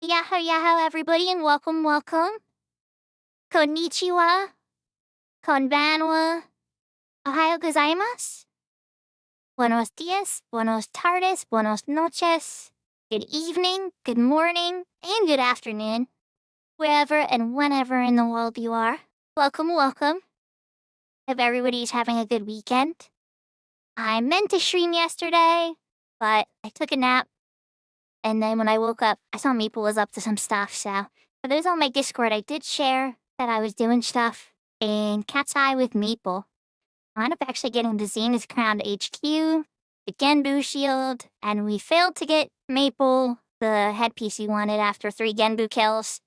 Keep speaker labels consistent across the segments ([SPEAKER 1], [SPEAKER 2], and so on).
[SPEAKER 1] Yahoo yahoo everybody and welcome. Konnichiwa. Konbanwa. Ohayo gozaimasu. Buenos dias, buenos tardes, buenos noches. Good evening, good morning, and good afternoon. Wherever and whenever in the world you are. Welcome. Hope everybody's having a good weekend. I meant to stream yesterday, but I took a nap. And then when I woke up, I saw Maple was up to some stuff, so for those on my Discord, I did share that I was doing stuff in Cat's Eye with Maple. I ended up actually getting the Zenith Crown HQ, the Genbu Shield, and we failed to get Maple the headpiece we wanted after 3 Genbu kills.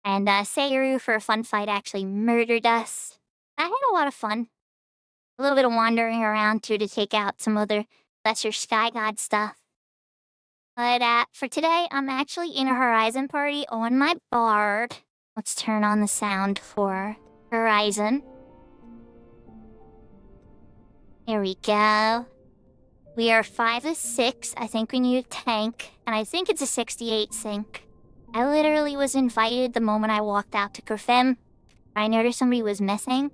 [SPEAKER 1] And Seiru, for a fun fight, actually murdered us. I had a lot of fun. A little bit of wandering around, too, to take out some other lesser Sky God stuff. But for today, I'm actually in a Horizon party on my Bard. Let's turn on the sound for Horizon. Here we go. We are 5 of 6. I think we need a tank, and I think it's a 68 sync. I literally was invited the moment I walked out to Grafim. I noticed somebody was missing.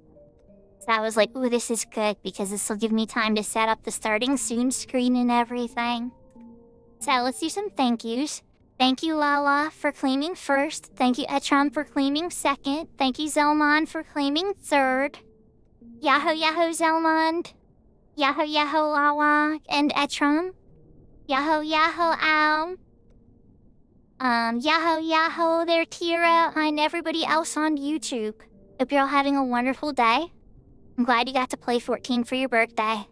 [SPEAKER 1] So I was like, ooh, this is good, because this will give me time to set up the starting soon screen and everything. So let's do some thank yous. Thank you, Lala, for claiming first. Thank you, Etron, for claiming second. Thank you, Zelmond, for claiming third. Yahoo, Zelmond. Yahoo, Lala, and Etron. Yahoo, Al. Yahoo there, Tira, and everybody else on YouTube. Hope you're all having a wonderful day. I'm glad you got to play 14 for your birthday.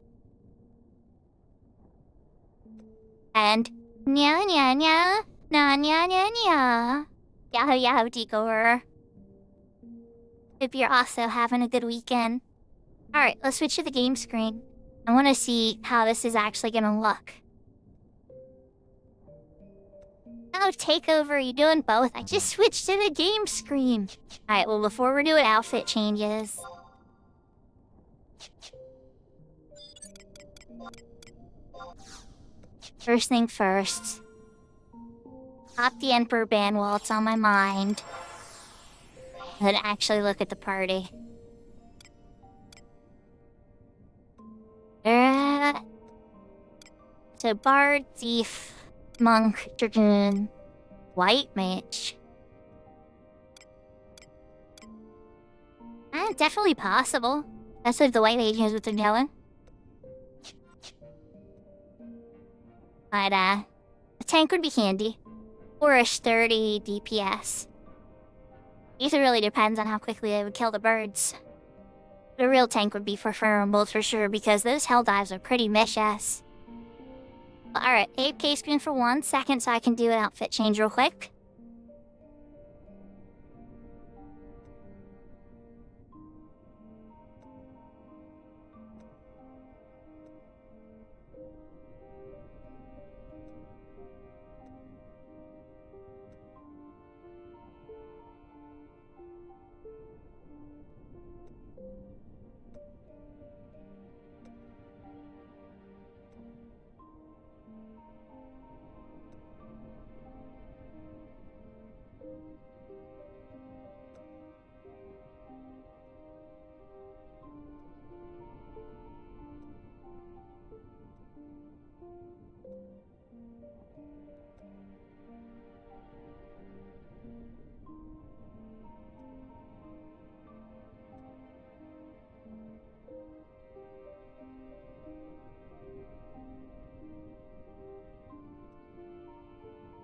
[SPEAKER 1] And nya. Yahoo, Decorer. Hope you're also having a good weekend. Alright, let's switch to the game screen. I want to see how this is actually gonna look. Oh, Takeover, you doing both? I just switched to the game screen. Alright, well, before we're doing outfit changes... First thing first. Pop the Emperor band while it's on my mind. Then actually look at the party. So Bard, Thief, Monk, Dragoon, White Mage. Definitely possible. That's if the White Mage knows what they're doing. But, a tank would be handy. Or a sturdy DPS. Either really depends on how quickly they would kill the birds. But a real tank would be preferable for sure, because those hell dives are pretty vicious. Alright, AFK screen for 1 second so I can do an outfit change real quick.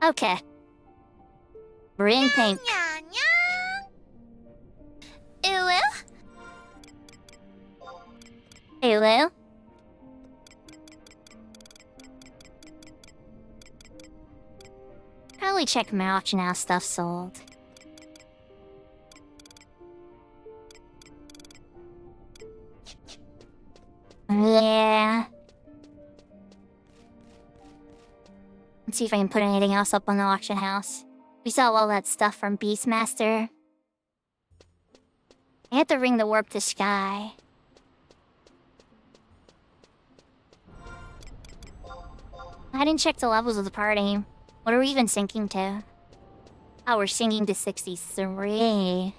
[SPEAKER 1] Okay. We're in pink. Hello? Probably check my auction house stuff sold. Yeah. Let's see if I can put anything else up on the auction house. We saw all that stuff from Beastmaster. I have to ring the warp to Sky. I didn't check the levels of the party. What are we even syncing to? Oh, we're singing to 63.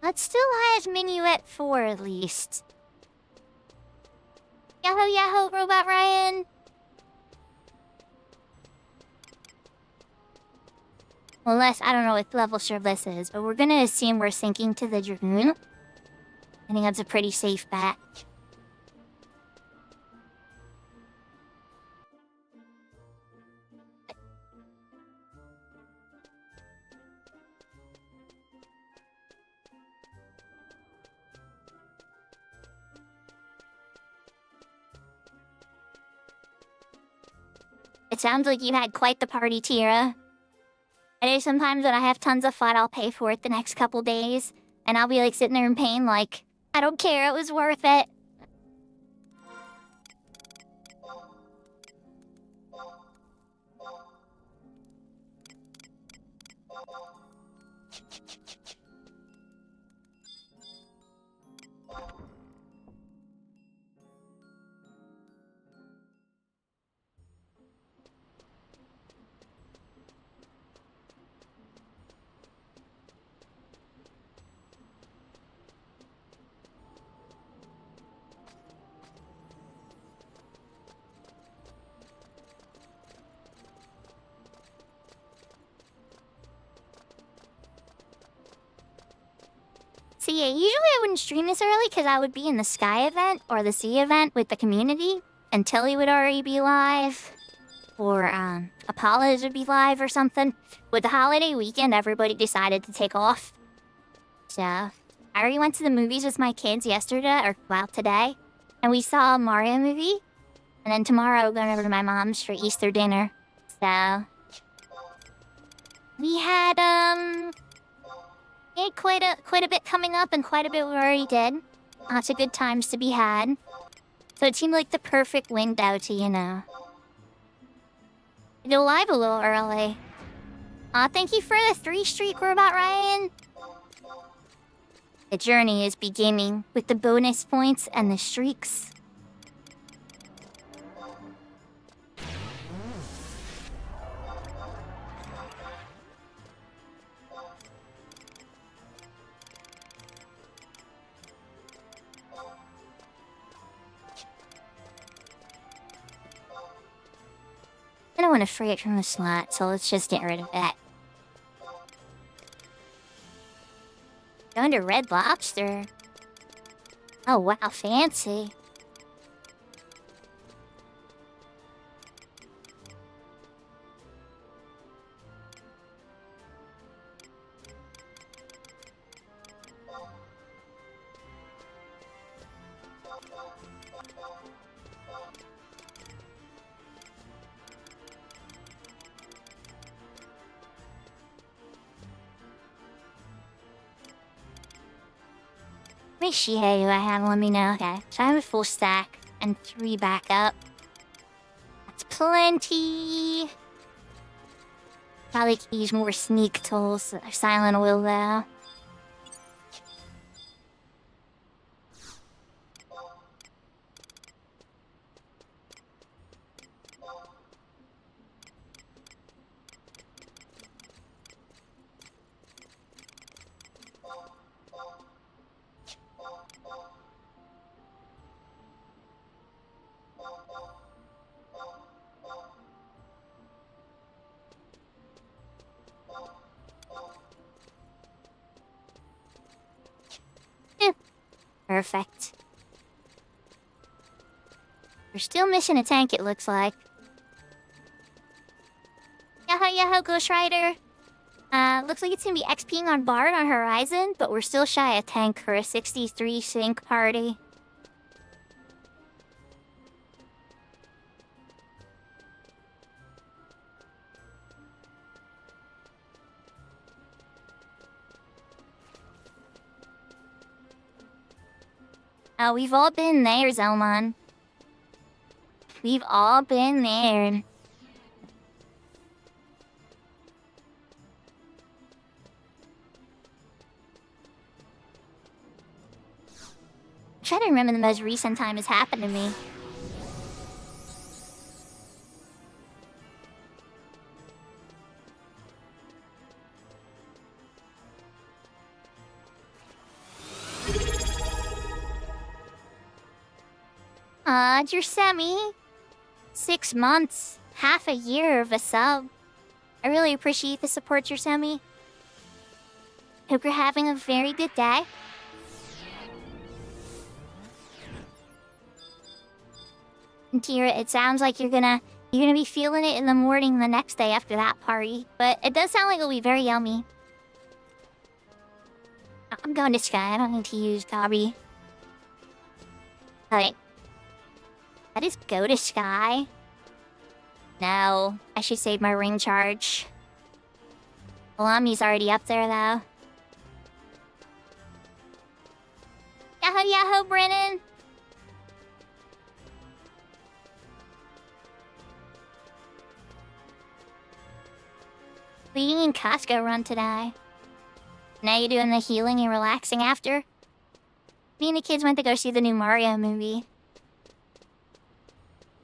[SPEAKER 1] That's still high as Minuet 4 at least. Yahoo yahoo, Robot Ryan! Unless, I don't know what level sure this is, but we're gonna assume we're syncing to the Dragoon. I think that's a pretty safe bet. It sounds like you had quite the party, Tira. I know sometimes when I have tons of fun, I'll pay for it the next couple days. And I'll be like sitting there in pain like, I don't care, it was worth it. So yeah, usually I wouldn't stream this early because I would be in the Sky event or the Sea event with the community, and Tilly would already be live, or Apollos would be live or something. With the holiday weekend, everybody decided to take off. So I already went to the movies with my kids yesterday, or well, today, and we saw a Mario movie. And then tomorrow we're going over to my mom's for Easter dinner. So we had quite a bit coming up and quite a bit we already did. Lots of good times to be had. So it seemed like the perfect window to, you know, go live a little early. Thank you for the 3-streak, Robot Ryan. The journey is beginning with the bonus points and the streaks. I don't want to free it from the slot, so let's just get rid of that. Going to Red Lobster. Oh wow, fancy. Let me see who I have, let me know. Okay, so I have a full stack and 3 backup. That's plenty. Probably could use more sneak tools. Silent will though. Perfect. We're still missing a tank, it looks like. Yahoo yahoo, Ghost Rider. Looks like it's gonna be XPing on Bard on Horizon, but we're still shy a tank for a 63 sync party. Oh, we've all been there, Zelmon. We've all been there. trying to remember the most recent time it's happened to me. Dear Semi. 6 months, half a year of a sub. I really appreciate the support, your Semi. Hope you're having a very good day. And Tira, it sounds like you're gonna be feeling it in the morning the next day after that party. But it does sound like it'll be very yummy. I'm going to Sky. I don't need to use Gobby. Okay. That is go to Sky. No, I should save my ring charge. Alami's already up there, though. Yahoo, yahoo, Brennan! We and Costco run today. Now you're doing the healing and relaxing after? Me and the kids went to go see the new Mario movie.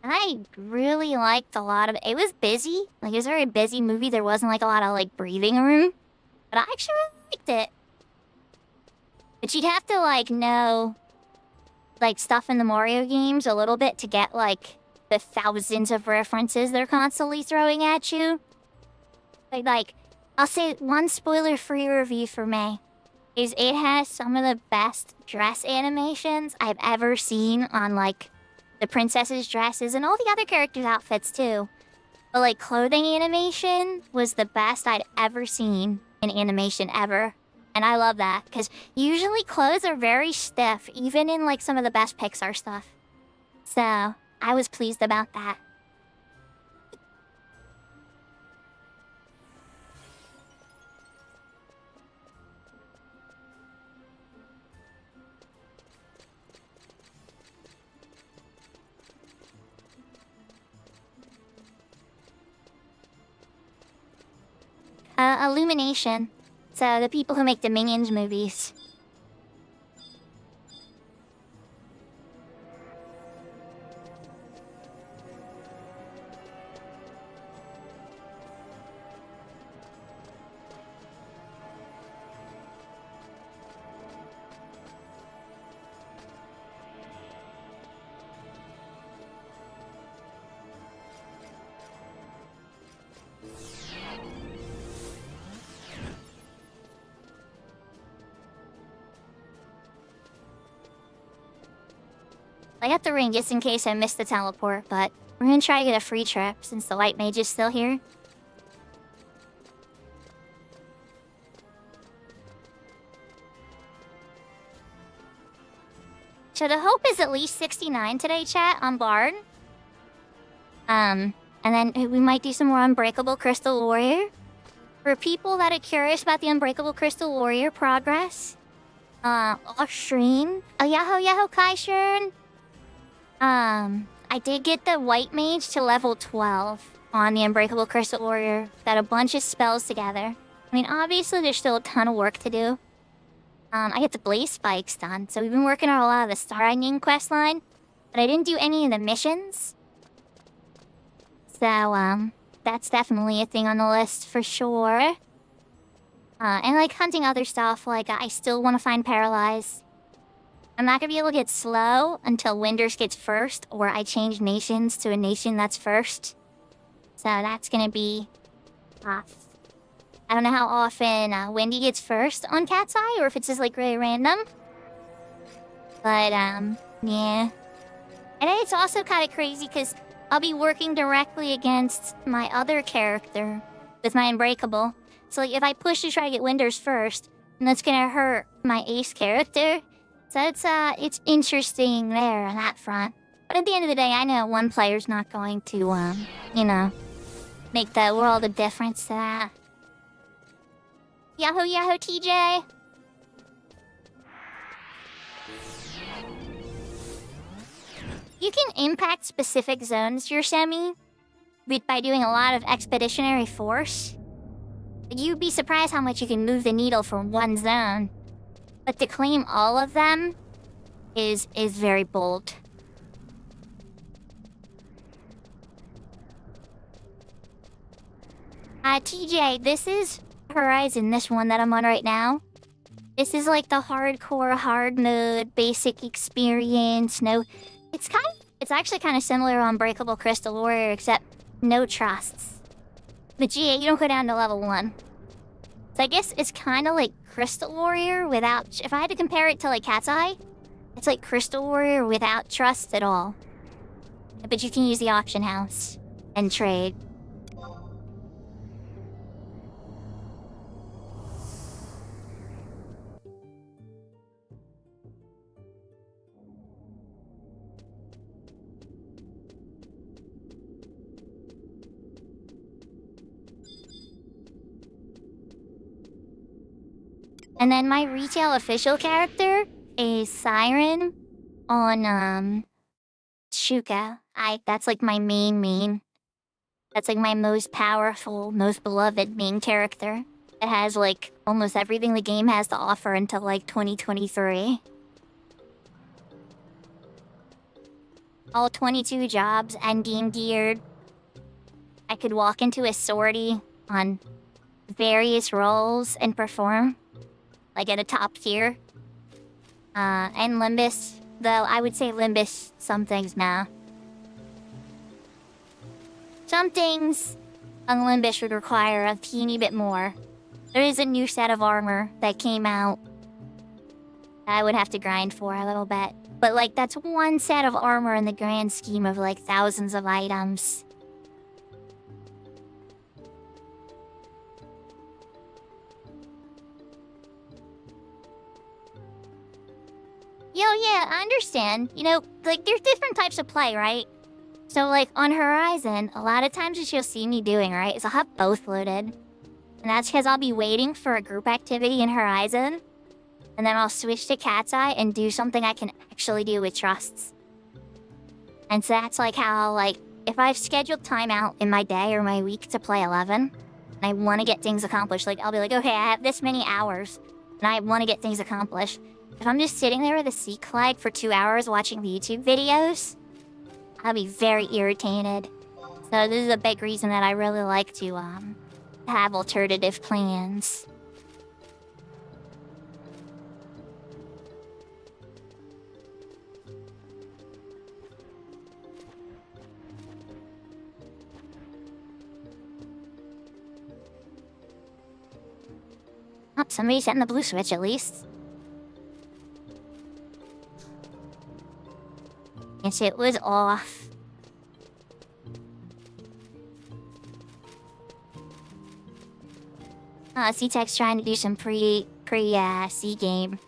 [SPEAKER 1] I really liked a lot of it. It was busy. Like, it was a very busy movie. There wasn't, like, a lot of, like, breathing room. But I actually really liked it. But you'd have to, like, know, like, stuff in the Mario games a little bit to get, like, the thousands of references they're constantly throwing at you. Like, I'll say one spoiler-free review for me is it has some of the best dress animations I've ever seen on, like, the princess's dresses and all the other characters' outfits, too. But, like, clothing animation was the best I'd ever seen in animation ever. And I love that, because usually clothes are very stiff, even in, like, some of the best Pixar stuff. So, I was pleased about that. Illumination. So, the people who make the Minions movies. I got the ring just in case I missed the teleport, but we're gonna try to get a free trip since the White Mage is still here. So the hope is at least 69 today, chat, on Bard. And then we might do some more Unbreakable Crystal Warrior. For people that are curious about the Unbreakable Crystal Warrior progress, off stream, yahoo yahoo Kaishern. I did get the White Mage to level 12 on the Unbreakable Crystal Warrior. Got a bunch of spells together. I mean, obviously there's still a ton of work to do. I get the Blaze Spikes done, so we've been working on a lot of the Star Onion quest line, but I didn't do any of the missions. So, that's definitely a thing on the list for sure. And like hunting other stuff, like I still want to find Paralyze. I'm not gonna be able to get slow until Winders gets first, or I change nations to a nation that's first. So that's gonna be tough. I don't know how often Wendy gets first on Cat's Eye, or if it's just like really random. But yeah. And then it's also kind of crazy because I'll be working directly against my other character with my Unbreakable. So like if I push to try to get Winders first, and that's gonna hurt my ace character. So it's interesting there on that front. But at the end of the day, I know one player's not going to, you know, make the world of difference to that. Yahoo yahoo TJ! You can impact specific zones, your Semi, by doing a lot of expeditionary force. You'd be surprised how much you can move the needle from one zone. But to claim all of them is very bold. TJ, this is Horizon, this one that I'm on right now. This is like the hardcore, hard mode, basic experience. No, it's actually kind of similar to Unbreakable Crystal Warrior, except no trusts. But yeah, you don't go down to level 1. So I guess it's kind of like Crystal Warrior without... If I had to compare it to like Cat's Eye, it's like Crystal Warrior without trust at all. But you can use the auction house and trade. And then my retail official character is Siren on Shuka. That's like my main. That's like my most powerful, most beloved main character. It has like almost everything the game has to offer until like 2023. All 22 jobs, endgame geared. I could walk into a sortie on various roles and perform. Like at a top tier. And Limbus, though I would say Limbus, some things now. Some things on Limbus would require a teeny bit more. There is a new set of armor that came out that I would have to grind for a little bit. But like, that's one set of armor in the grand scheme of like thousands of items. Yo, yeah, I understand. You know, like, there's different types of play, right? So, like, on Horizon, a lot of times what you'll see me doing, right, is I'll have both loaded. And that's because I'll be waiting for a group activity in Horizon. And then I'll switch to Cat's Eye and do something I can actually do with trusts. And so that's, like, how, like, if I've scheduled time out in my day or my week to play 11, and I want to get things accomplished, like, I'll be like, okay, I have this many hours, and I want to get things accomplished. If I'm just sitting there with a Seek flag for 2 hours watching the YouTube videos, I'll be very irritated. So this is a big reason that I really like to have alternative plans. Oh, somebody's hitting the blue switch at least. Yes, it was off. C-Tech's trying to do some C game.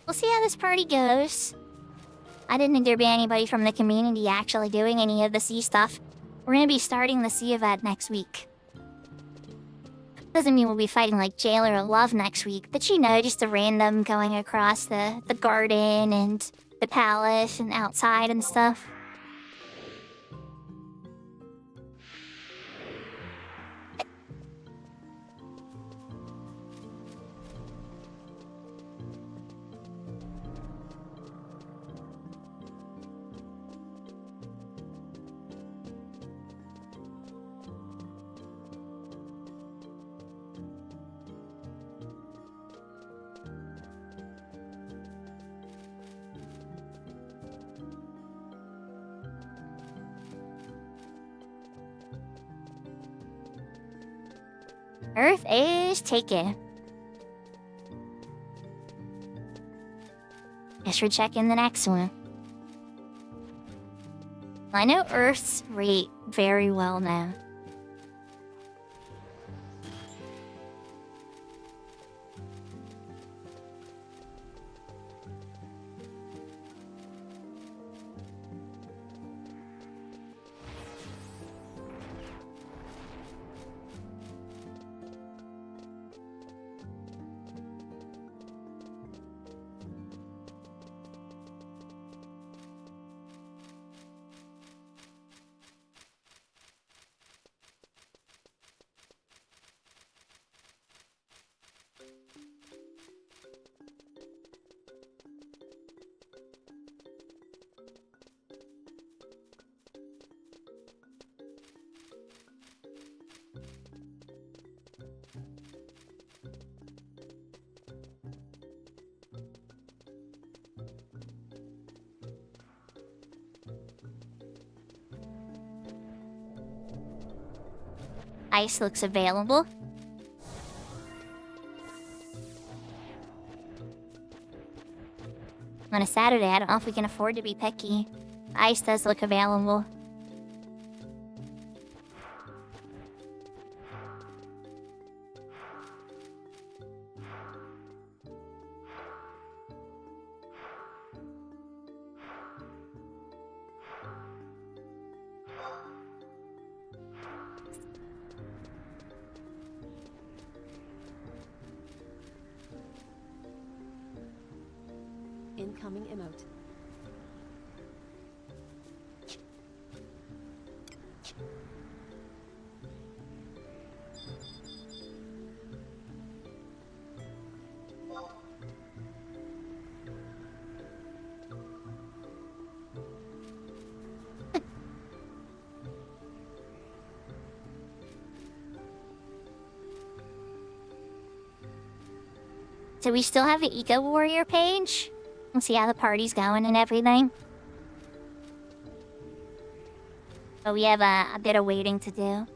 [SPEAKER 1] We'll see how this party goes. I didn't think there'd be anybody from the community actually doing any of the C stuff. We're gonna be starting the C event next week. Doesn't mean we'll be fighting like Jailer or Love next week, but you know, just a random going across the garden and the palace and outside and stuff. Earth is taken. Guess we're checking the next one. I know Earth's rate very well now. ice looks available. On a Saturday, I don't know if we can afford to be picky. Ice does look available.
[SPEAKER 2] Incoming emote.
[SPEAKER 1] So we still have the Eco Warrior page? We'll see how the party's going and everything. But we have a bit of waiting to do.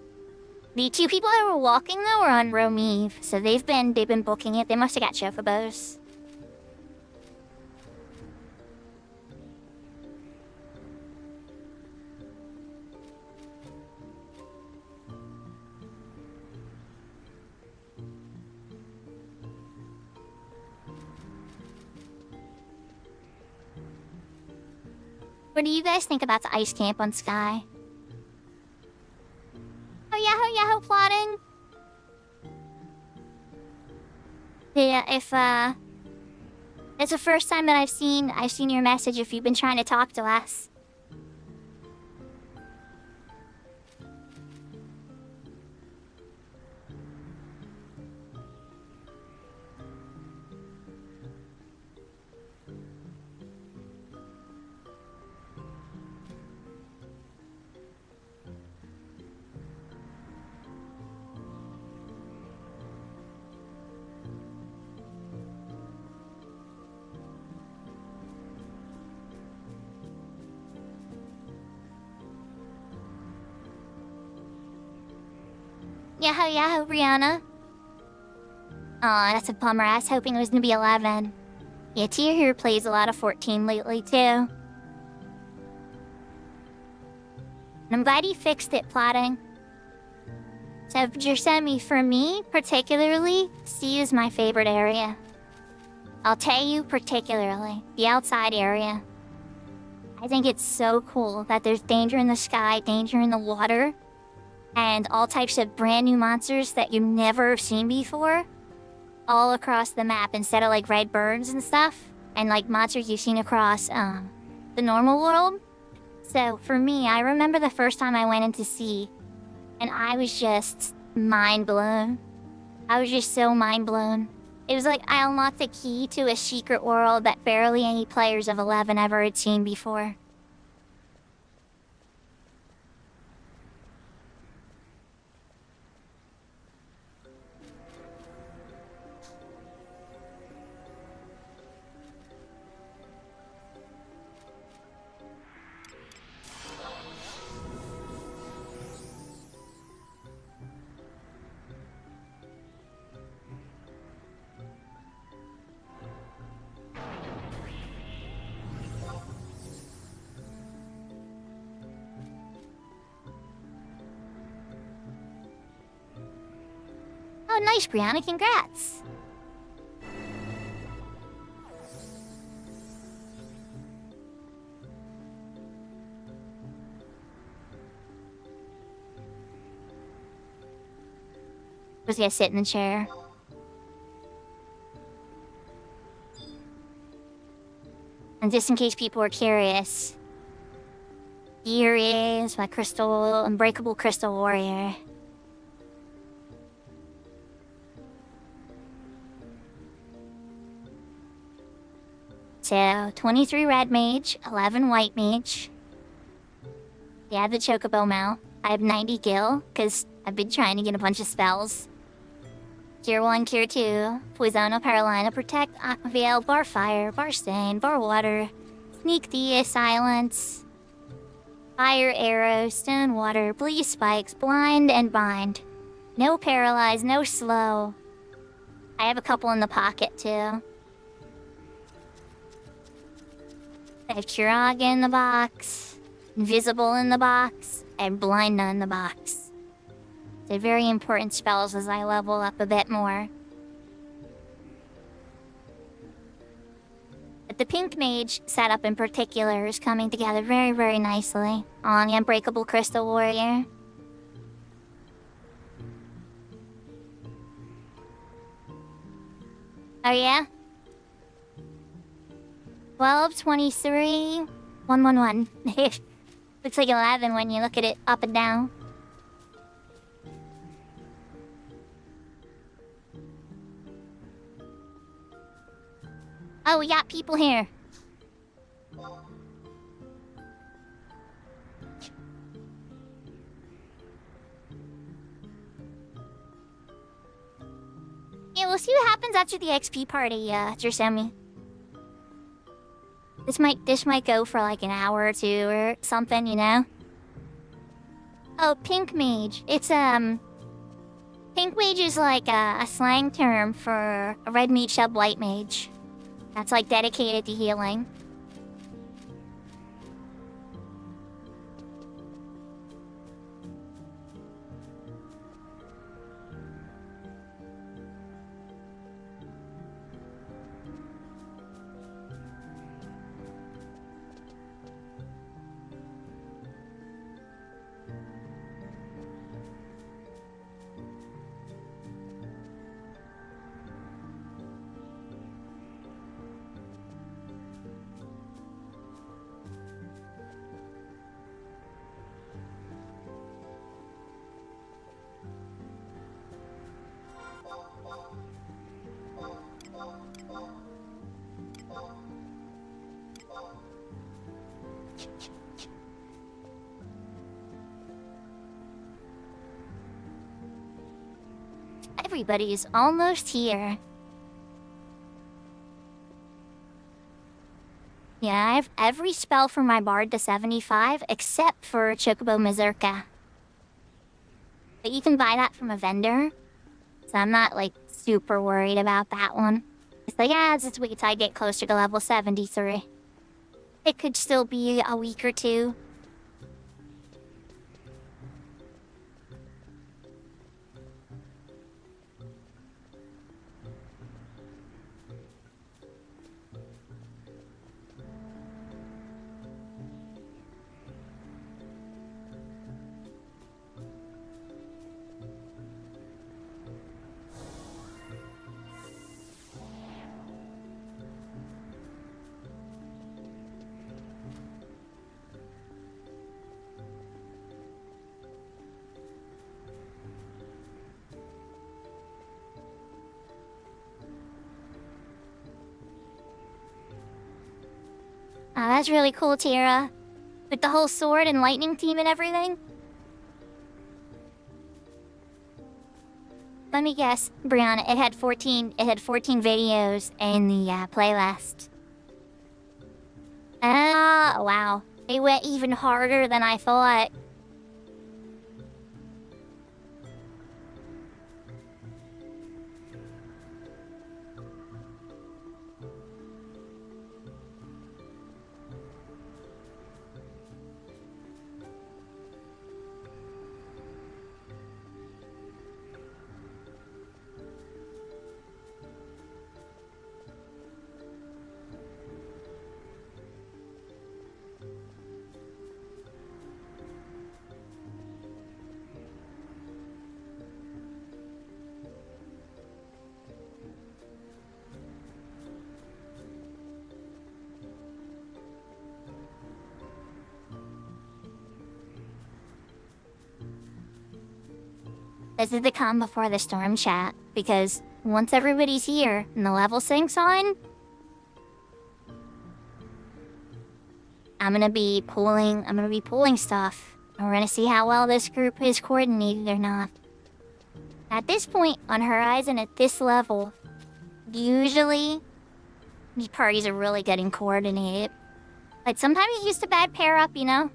[SPEAKER 1] The two people that were walking though were on Rome Eve, so they've been booking it. They must have got chocobos. What do you guys think about the ice camp on Sky? Oh yeah, plotting. Yeah, if it's the first time that I've seen your message if you've been trying to talk to us. Yeah, Brianna. Aw, that's a bummer. I was hoping it was gonna be 11. Yeah, Tia here plays a lot of 14 lately, too. And I'm glad you fixed it, plotting. So, Giuseppe, for me, particularly, C is my favorite area. I'll tell you particularly, the outside area. I think it's so cool that there's danger in the sky, danger in the water, and all types of brand new monsters that you've never seen before, all across the map instead of like red birds and stuff, and like monsters you've seen across the normal world. So for me, I remember the first time I went into sea, and I was just mind blown. I was just so mind blown. It was like I unlocked the key to a secret world that barely any players of 11 ever had seen before. Oh, nice, Brianna. Congrats. Just gonna sit in the chair. And just in case people are curious, here is my unbreakable crystal warrior. So, 23 red mage, 11 white mage. Yeah, the chocobo mount. I have 90 gil, because I've been trying to get a bunch of spells. Cure 1, Cure 2, Poisono, Paralina, Protect, Aqua Veil, Bar Fire, Bar Stain, Bar Water, Sneak Thea, Silence, Fire Arrow, Stone Water, Bleed Spikes, Blind, and Bind. No paralyze, no slow. I have a couple in the pocket too. I have Chiraga in the box, Invisible in the box, and Blinda in the box. They're very important spells as I level up a bit more. But the Pink Mage setup in particular is coming together very, very nicely on the Unbreakable Crystal Warrior. Oh yeah? 12, 23, 111. Looks like 11 when you look at it up and down. Oh, we got people here. Yeah, we'll see what happens after the XP party, Jersemi. This might go for like an hour or two or something, you know? Oh, Pink Mage. It's, Pink Mage is like a slang term for a red mage sub white mage. That's like dedicated to healing. Everybody's almost here. Yeah, I have every spell for my bard to 75 except for Chocobo Mazurka. But you can buy that from a vendor, so I'm not like super worried about that one. It's like, just wait till I get closer to level 73. It could still be a week or two. Oh, that's really cool, Tira. With the whole sword and lightning team and everything. Let me guess, Brianna, it had 14 videos in the playlist. Ah, wow. They went even harder than I thought. This is the calm before the storm chat, because once everybody's here and the level sync's on, I'm gonna be pulling stuff. And we're gonna see how well this group is coordinated or not. At this point on Horizon, at this level, usually these parties are really getting coordinated. But sometimes it's just a bad pair up, you know?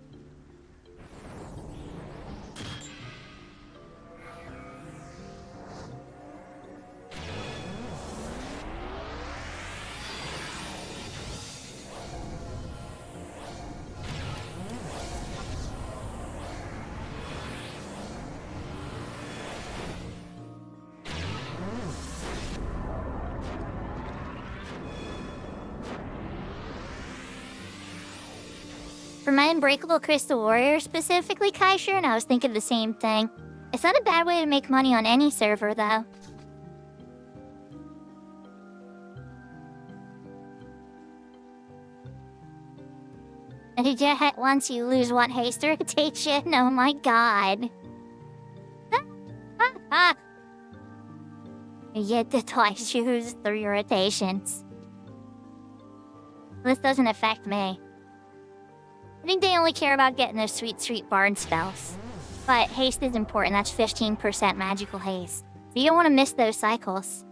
[SPEAKER 1] For my Unbreakable Crystal Warrior specifically, Kaisher, and I was thinking the same thing. It's not a bad way to make money on any server, though. Did you hit once you lose one haste rotation? Oh my god. You get to twice use 3 rotations. This doesn't affect me. I think they only care about getting those sweet barn spells. But haste is important, that's 15% magical haste. So you don't want to miss those cycles.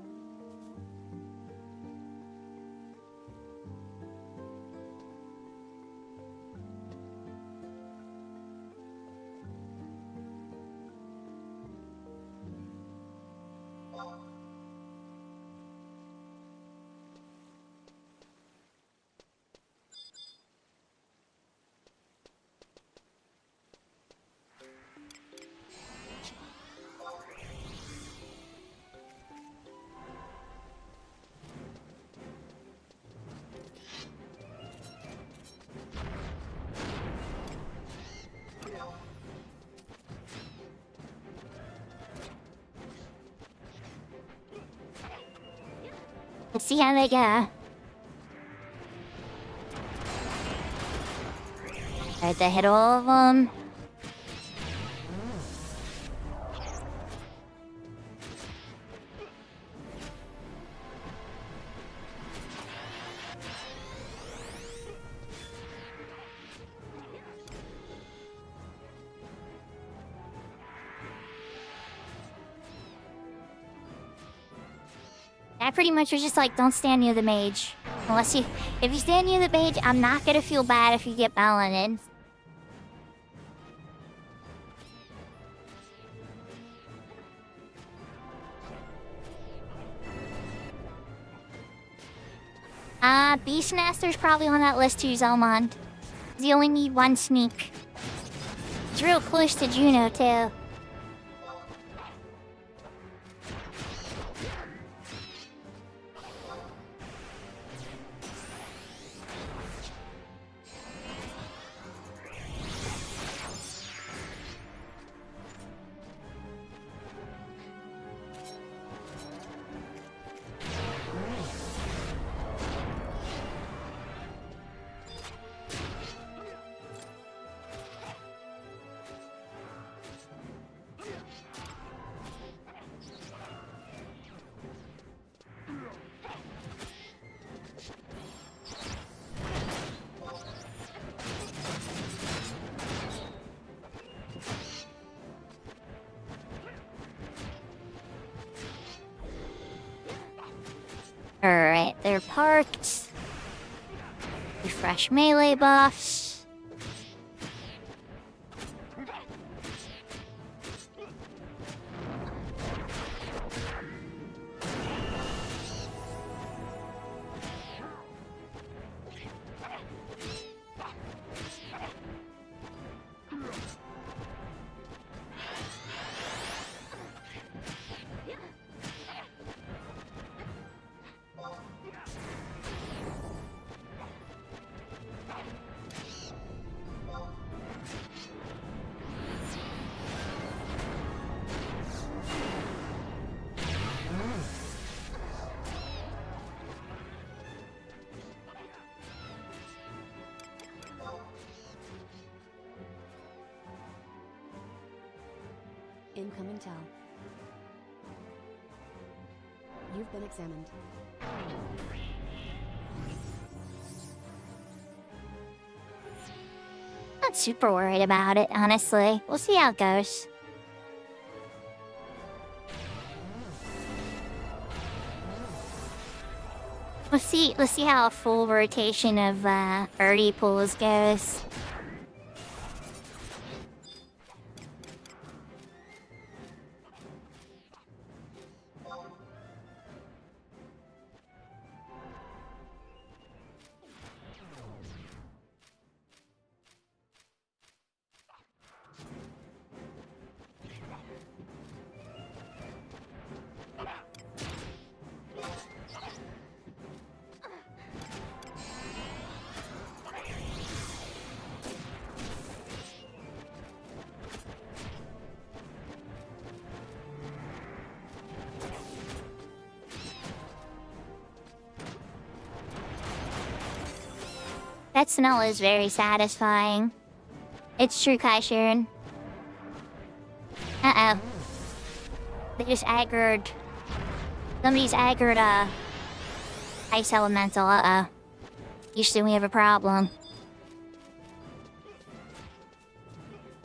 [SPEAKER 1] Let's see how they go. Alright, they hit all of them. I pretty much was just like, don't stand near the mage. If you stand near the mage, I'm not gonna feel bad if you get Paladin. Beastmaster's probably on that list too, Zelmond. You only need 1 sneak. It's real close to Juno, too. Alright, they're parked. Refresh melee buffs.
[SPEAKER 2] Incoming tell. You've been examined.
[SPEAKER 1] Not super worried about it, honestly. We'll see how it goes. Let's see how a full rotation of Erdy pulls goes. That smell is very satisfying. It's true, Kai Sharon. Uh-oh. They just aggroed. Somebody's aggroed, ice elemental, uh-oh. Usually we have a problem.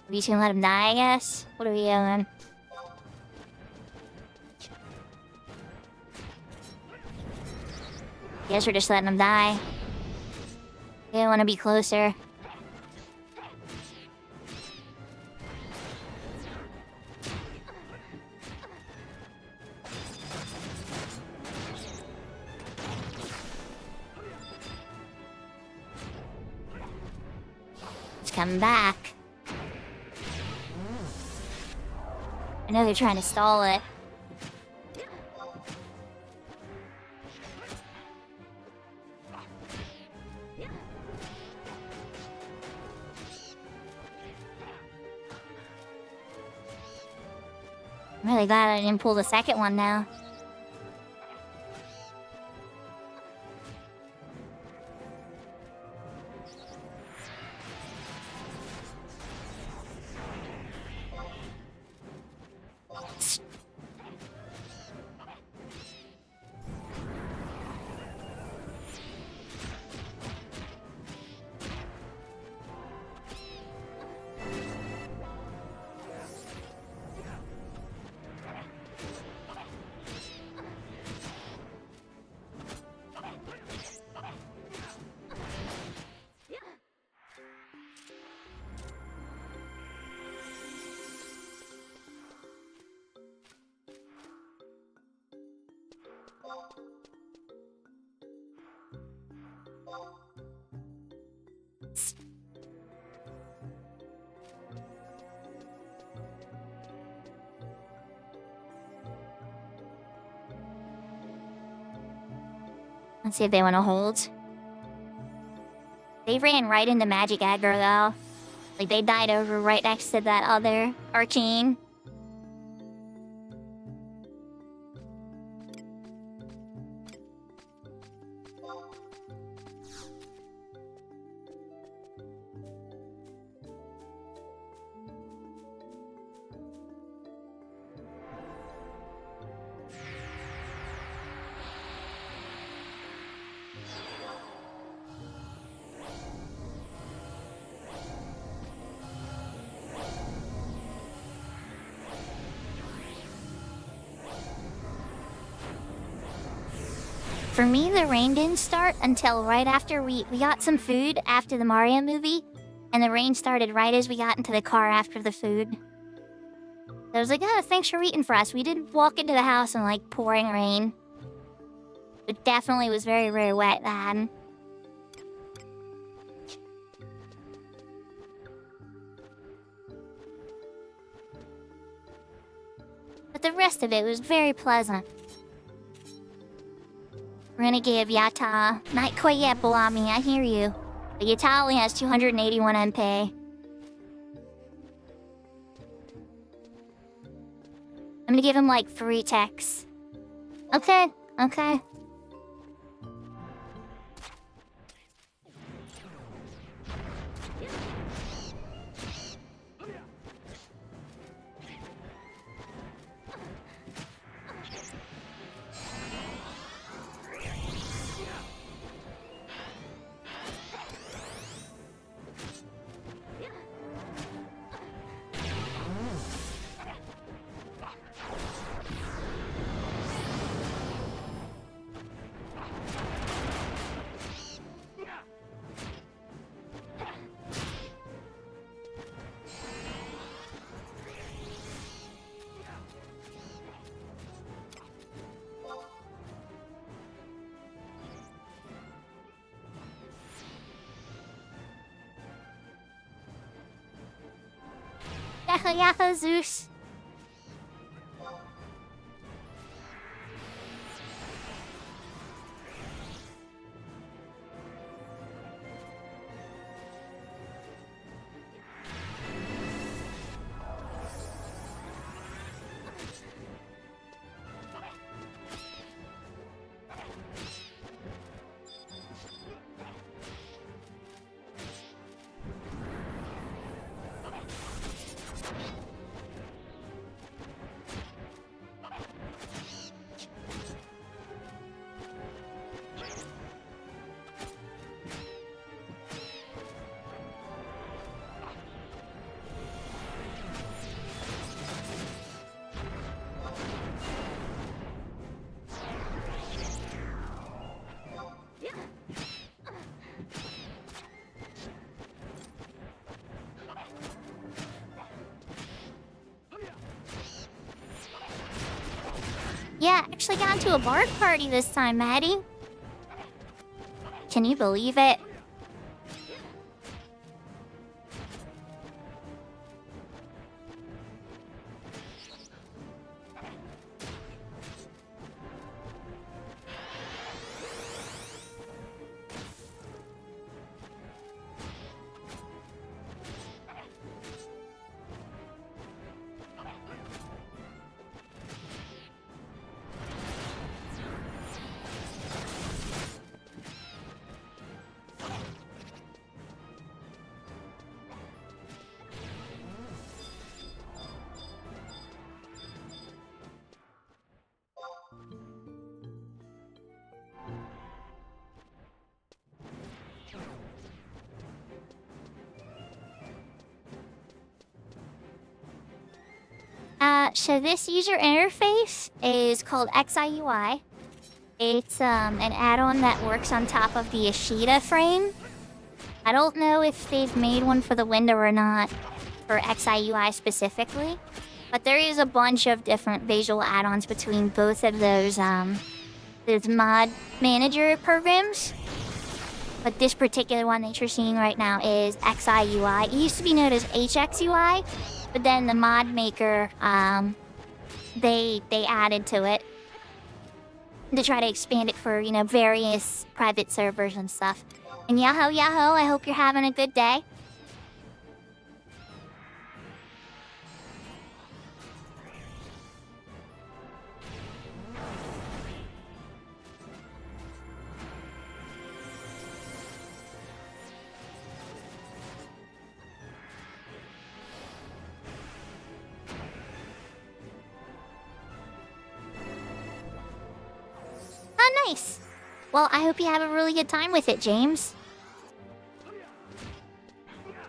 [SPEAKER 1] We just gonna let him die, I guess? What are we doing? Guess we're just letting him die. We don't want to be closer. It's coming back. I know they're trying to stall it. I'm really glad I didn't pull the second one now. Let's see if they want to hold. They ran right into Magic Aggro, though. Like, they died over right next to that other Arcane. For me, the rain didn't start until right after we got some food after the Mario movie, and the rain started right as we got into the car after the food. So I was like, oh, thanks for waiting for us. We didn't walk into the house in, like, pouring rain. It definitely was very, very wet then. But the rest of it was very pleasant. Renegade Yata. Not quite yet, Balami, I hear you. But Yata only has 281 MP. I'm gonna give him like 3 techs. Okay, okay. Yahoo Zeus. Yeah, actually got into a bark party this time, Maddie. Can you believe it? So this user interface is called XIUI. It's an add-on that works on top of the Ishida frame. I don't know if they've made one for the window or not, for XIUI specifically, but there is a bunch of different visual add-ons between both of those mod manager programs. But this particular one that you're seeing right now is XIUI. It used to be known as HXUI, but then the mod maker, they added to it to try to expand it for, you know, various private servers and stuff. And Yahoo, I hope you're having a good day. Oh, nice. Well, I hope you have a really good time with it, James.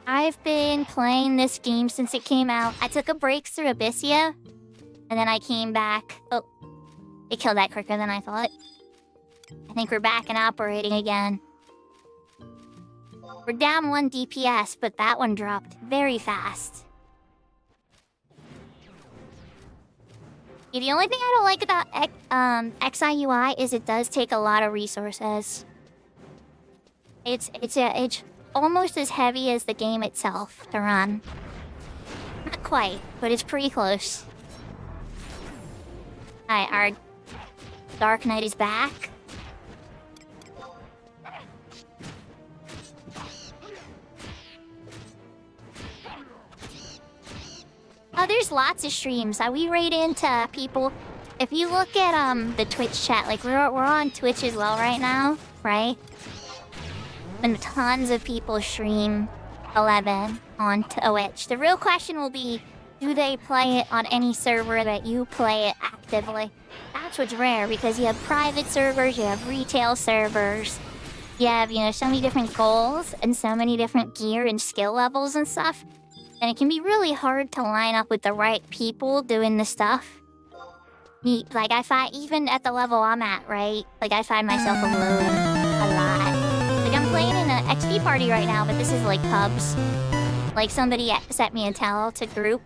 [SPEAKER 1] I've been playing this game since it came out. I took a break through Abyssia, and then I came back. Oh, it killed that quicker than I thought. I think we're back and operating again. We're down 1 DPS, but that one dropped very fast. The only thing I don't like about XIUI is it does take a lot of resources. It's almost as heavy as the game itself to run. Not quite, but it's pretty close. Alright, our Dark Knight is back. Oh, there's lots of streams. We raid into people. If you look at the Twitch chat, like we're on Twitch as well right now, right? And tons of people stream 11 on Twitch. The real question will be, do they play it on any server that you play it actively? That's what's rare, because you have private servers, you have retail servers, you have, you know, so many different goals and so many different gear and skill levels and stuff. And it can be really hard to line up with the right people doing the stuff. Like, I find, even at the level I'm at, right? Like, I find myself alone a lot. Like, I'm playing in an XP party right now, but this is like pubs. Like, somebody sent me a tell to group.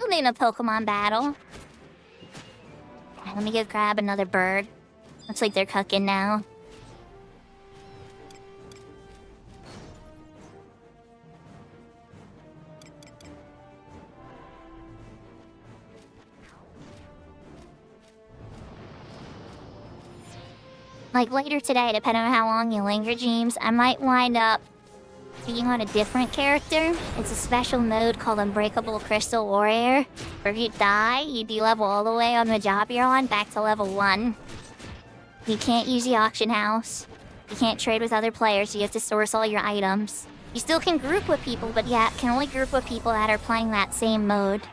[SPEAKER 1] I'm in a Pokemon battle. Let me go grab another bird. Looks like they're cooking now. Like, later today, depending on how long you linger, James, I might wind up being on a different character. It's a special mode called Unbreakable Crystal Warrior, where if you die, you de-level all the way on the job you're on back to level 1. You can't use the auction house. You can't trade with other players, you have to source all your items. You still can group with people, but yeah, can only group with people that are playing that same mode.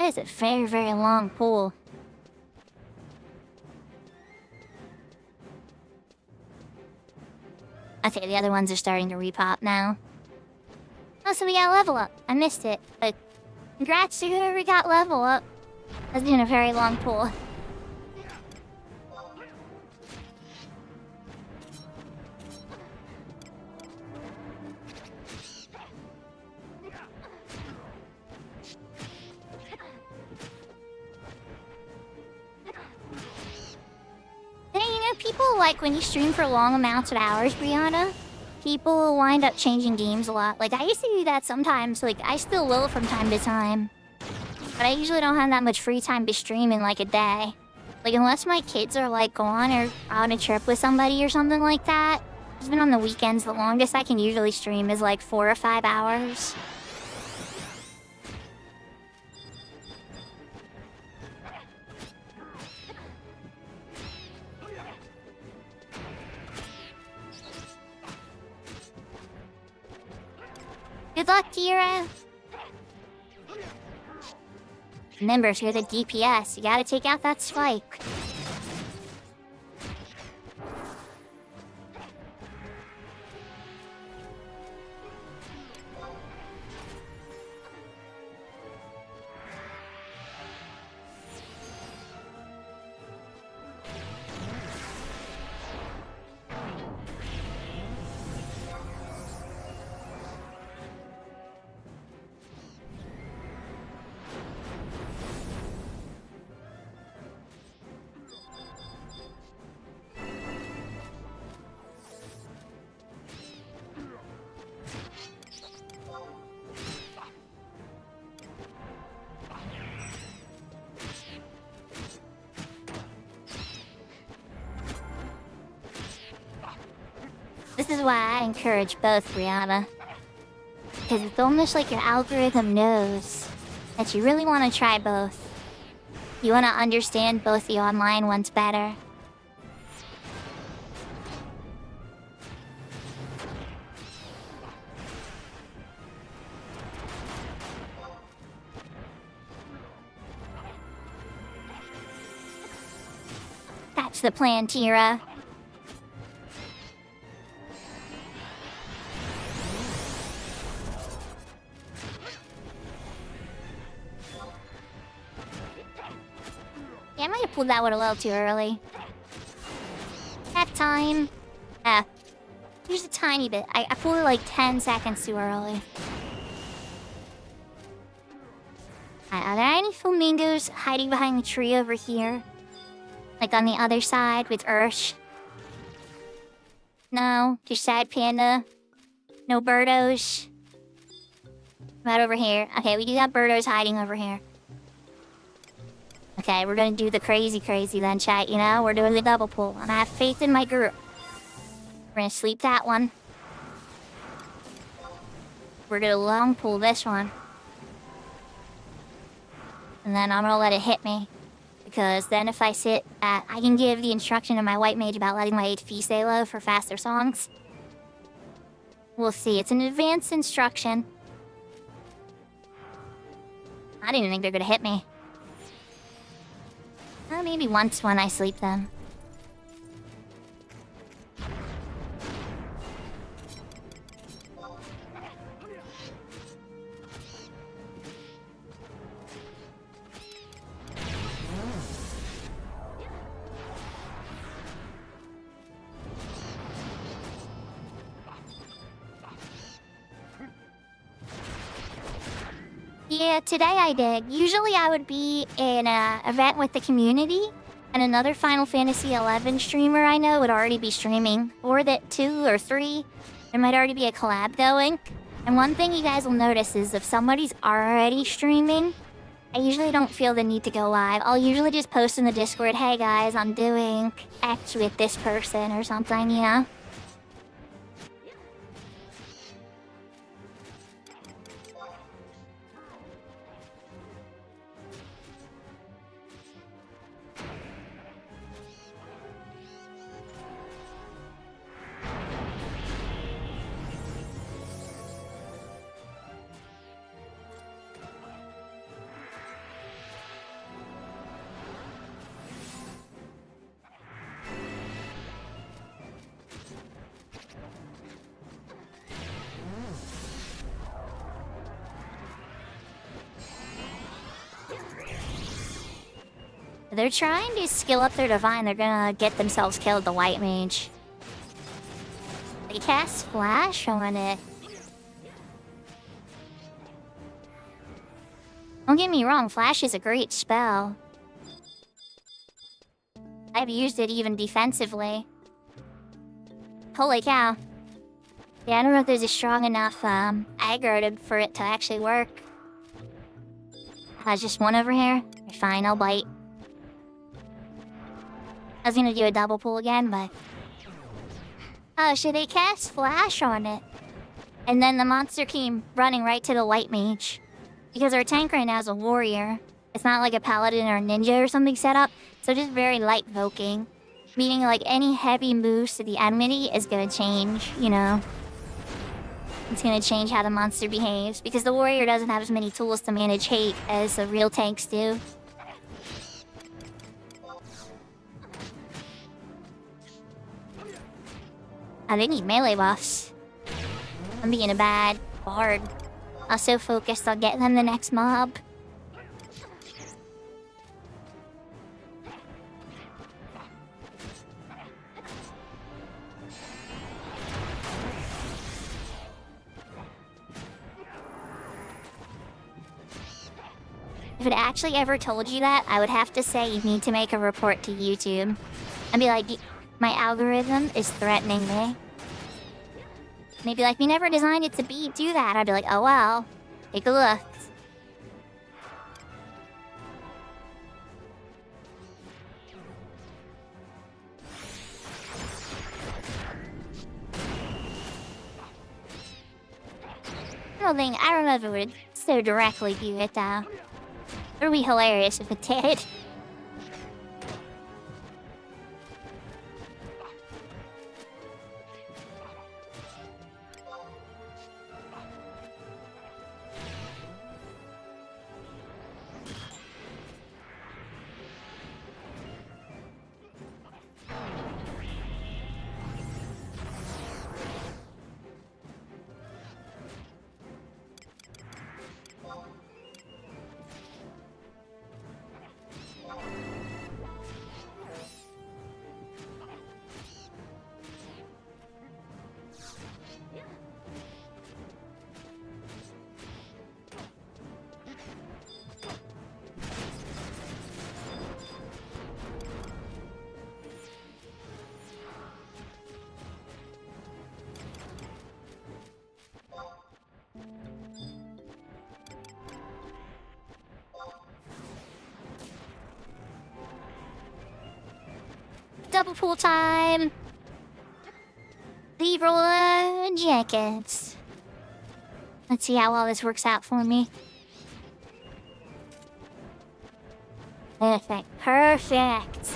[SPEAKER 1] That is a very, very long pool. Okay, the other ones are starting to repop now. Oh, so we got level up. I missed it, but congrats to whoever got level up. That's been a very long pool. People like when you stream for long amounts of hours, Brianna, people wind up changing games a lot. Like, I used to do that sometimes. Like, I still will from time to time. But I usually don't have that much free time to stream in, like, a day. Like, unless my kids are, like, gone or on a trip with somebody or something like that. Even on the weekends, the longest I can usually stream is, like, 4 or 5 hours. Good luck, Kira! Remember, if you're the DPS, you gotta take out that spike. This is why I encourage both, Brianna. Because it's almost like your algorithm knows that you really want to try both. You want to understand both the online ones better. That's the plan, Tira. Yeah, I might have pulled that one a little too early. That time. Just a tiny bit. I pulled it like 10 seconds too early. Are there any flamingos hiding behind the tree over here? Like on the other side with Ursh? No, just sad panda. No birdos. Right over here. Okay, we do have birdos hiding over here. Okay, we're gonna do the crazy then, chat, you know? We're doing the double pull, and I have faith in my group. We're gonna sleep that one. We're gonna long pull this one. And then I'm gonna let it hit me. Because then if I sit at... I can give the instruction to my white mage about letting my HP stay low for faster songs. We'll see. It's an advanced instruction. I didn't think they're gonna hit me. Maybe once when I sleep them. Yeah, today I did. Usually I would be in an event with the community, and another Final Fantasy XI streamer I know would already be streaming. Or that 2 or 3, there might already be a collab going. And one thing you guys will notice is if somebody's already streaming, I usually don't feel the need to go live. I'll usually just post in the Discord, hey guys, I'm doing X with this person or something, you know? They're trying to skill up their divine. They're gonna get themselves killed, the white mage. They cast flash on it. Don't get me wrong, flash is a great spell. I've used it even defensively. Holy cow. Yeah, I don't know if there's a strong enough aggro for it to actually work. Just one over here. Fine, I'll bite. I was gonna do a double pull again, but... Oh, so they cast flash on it. And then the monster came running right to the white mage. Because our tank right now is a warrior. It's not like a paladin or a ninja or something set up. So just very light voking. Meaning like any heavy moves to the enemy is gonna change, you know. It's gonna change how the monster behaves. Because the warrior doesn't have as many tools to manage hate as the real tanks do. Oh, they need melee buffs. I'm being a bad bard. I'm so focused on getting them the next mob. If it actually ever told you that, I would have to say you need to make a report to YouTube. And be like, my algorithm is threatening me. And they'd be like, we never designed it to do that. I'd be like, oh well, take a look. I don't know if it would so directly do it though. It would be hilarious if it did. Double pull time! Leave roller jackets. Let's see how all this works out for me. Perfect. Perfect!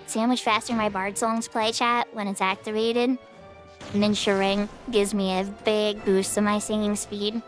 [SPEAKER 1] See how much faster my bard songs play, chat, when it's activated? Ninja Ring gives me a big boost to my singing speed.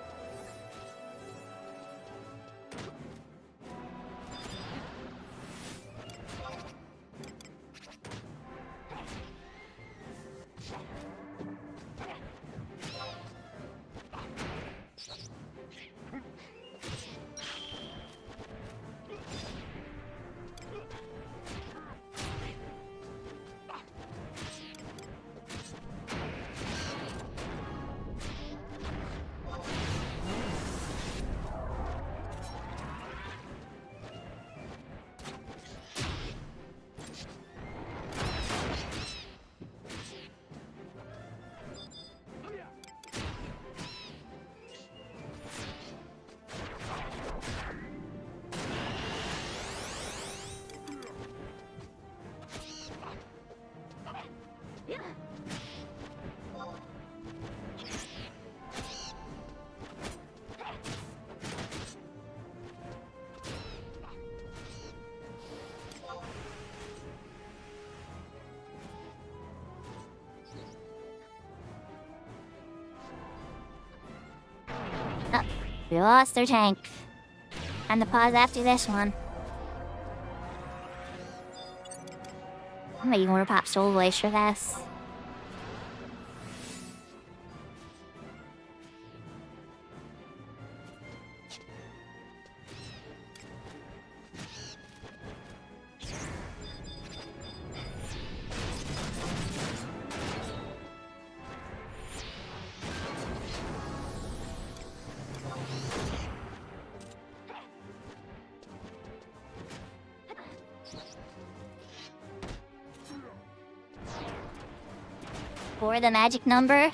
[SPEAKER 1] We lost their tank. And the pause after this one. Maybe more pop soul voice for this. For the magic number.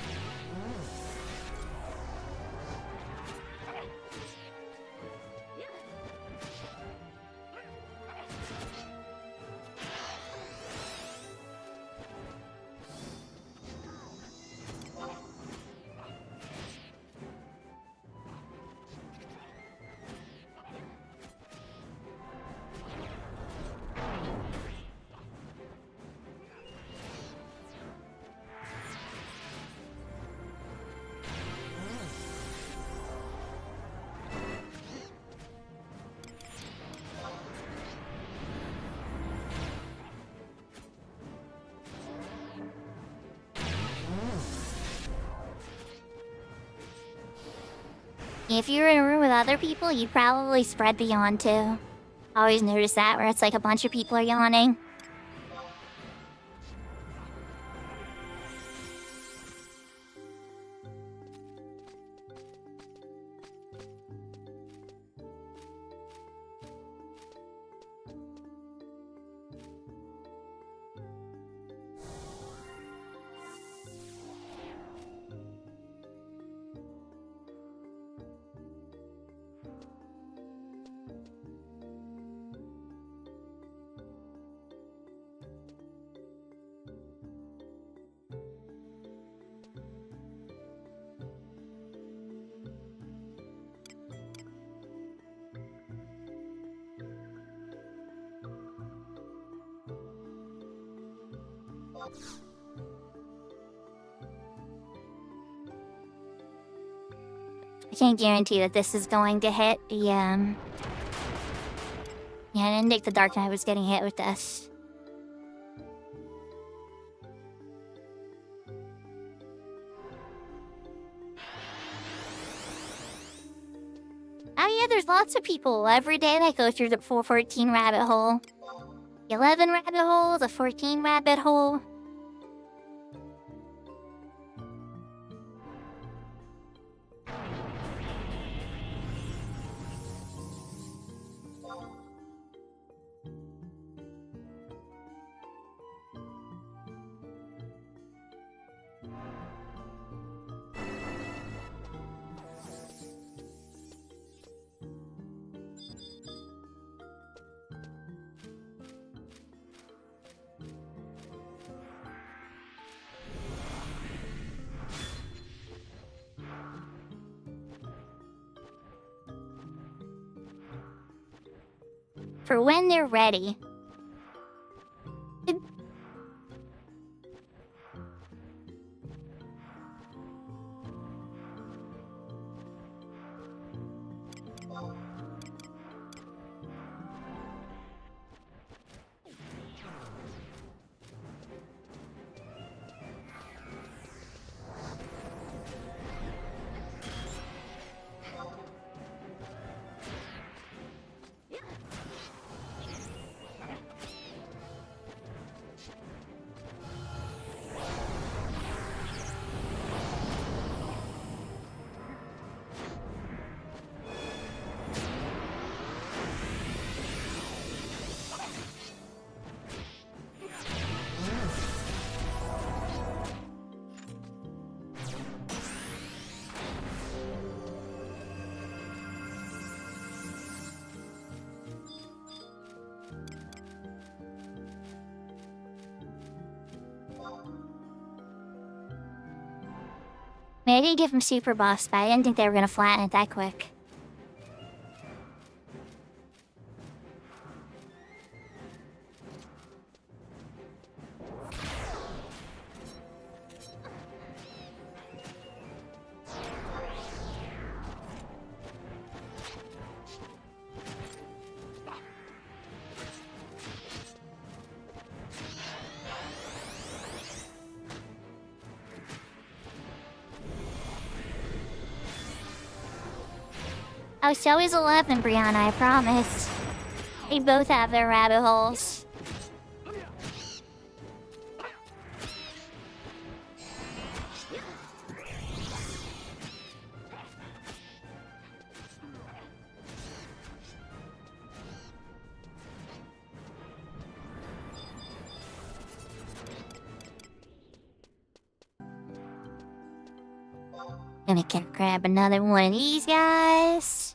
[SPEAKER 1] If you're in a room with other people, you'd probably spread the yawn too. Always notice that, where it's like a bunch of people are yawning. I can't guarantee that this is going to hit the, Yeah, I didn't think the Dark Knight was getting hit with this. Oh yeah, there's lots of people every day that go through the 414 rabbit hole. 11 rabbit hole, the 14 rabbit hole. For when they're ready. I did give him super buffs, but I didn't think they were gonna flatten it that quick. Oh, so is 11, Brianna, I promise. They both have their rabbit holes. Gonna grab another one of these guys.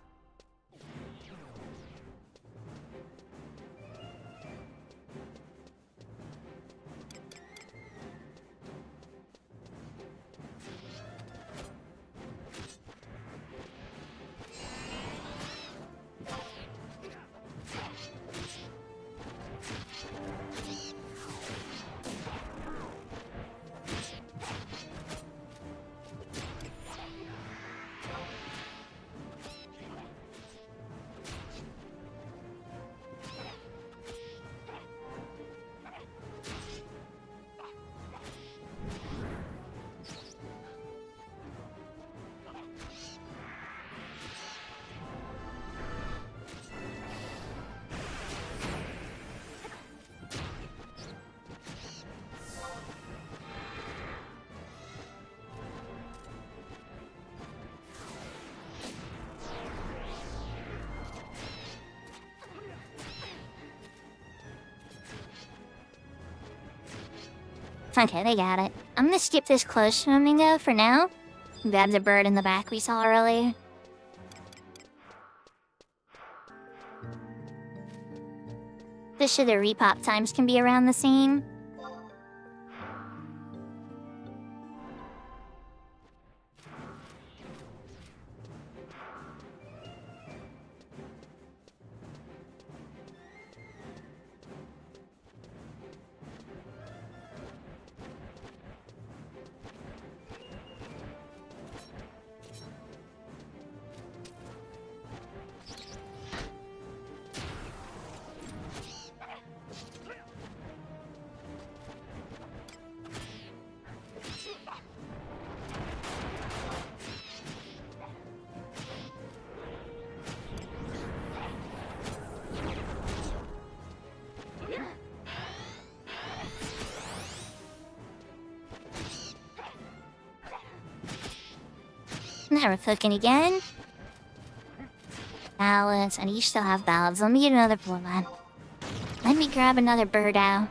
[SPEAKER 1] Okay, they got it. I'm gonna skip this close swimming though for now. Grab the bird in the back we saw earlier. This sure the repop times can be around the same. Never cooking again. Balance, and you still have balance. Let me get another blue one. Let me grab another bird out.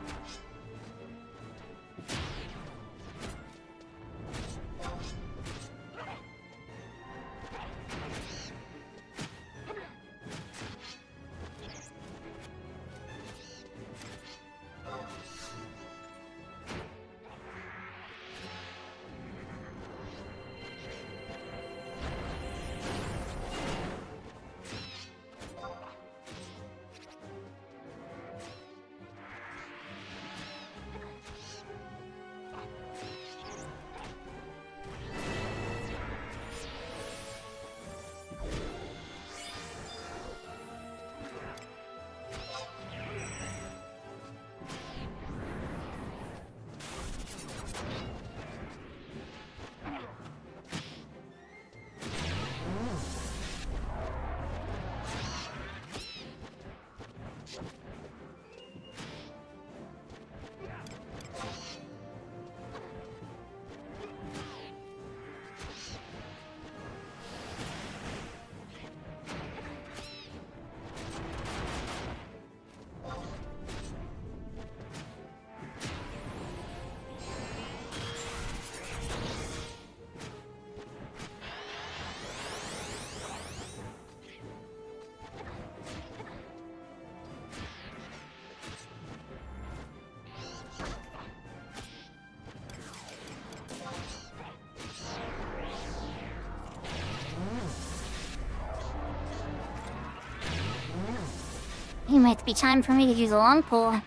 [SPEAKER 1] It might be time for me to use a long pole.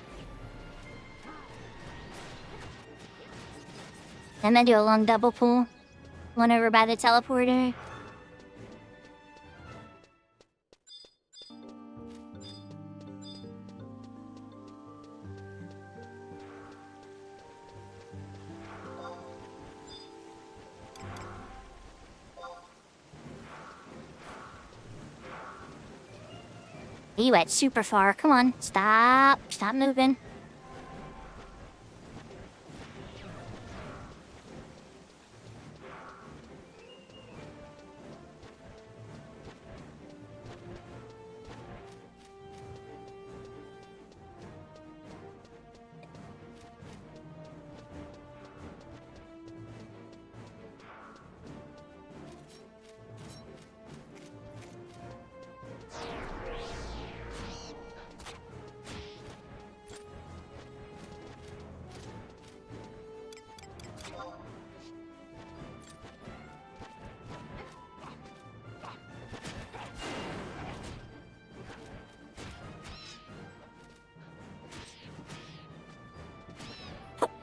[SPEAKER 1] And then do a long double pull. One over by the teleporter. You went super far. Come on, stop. Stop moving.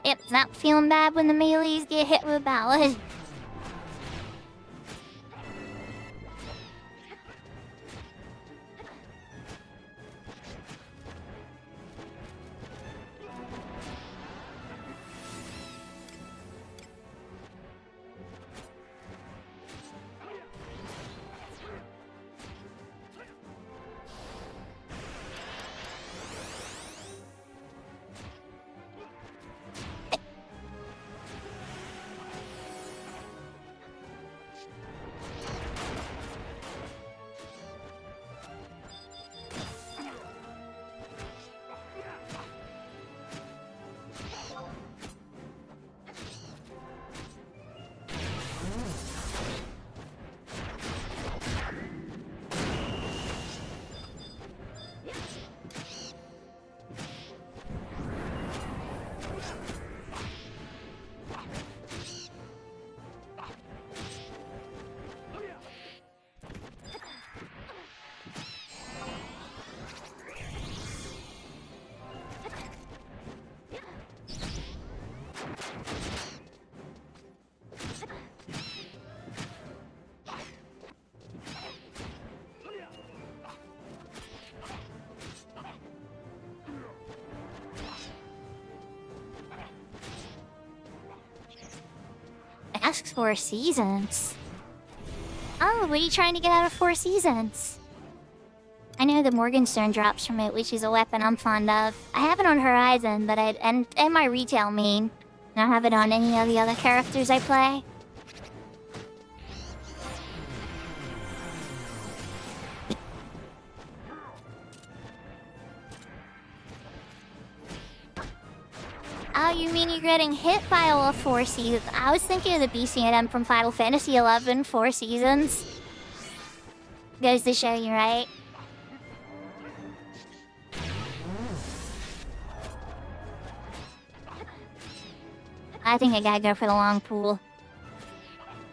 [SPEAKER 1] Yep, it's not feeling bad when the melees get hit with a ballad. Asks for seasons. Oh, what are you trying to get out of 4 seasons? I know the Morgenstern drops from it, which is a weapon I'm fond of. I have it on Horizon, but and my retail main. I don't have it on any of the other characters I play. Oh, you mean you're getting hit by all 4 seasons? I was thinking of the BCNM from Final Fantasy XI, 4 seasons. Goes to show you, right? I think I gotta go for the long pool.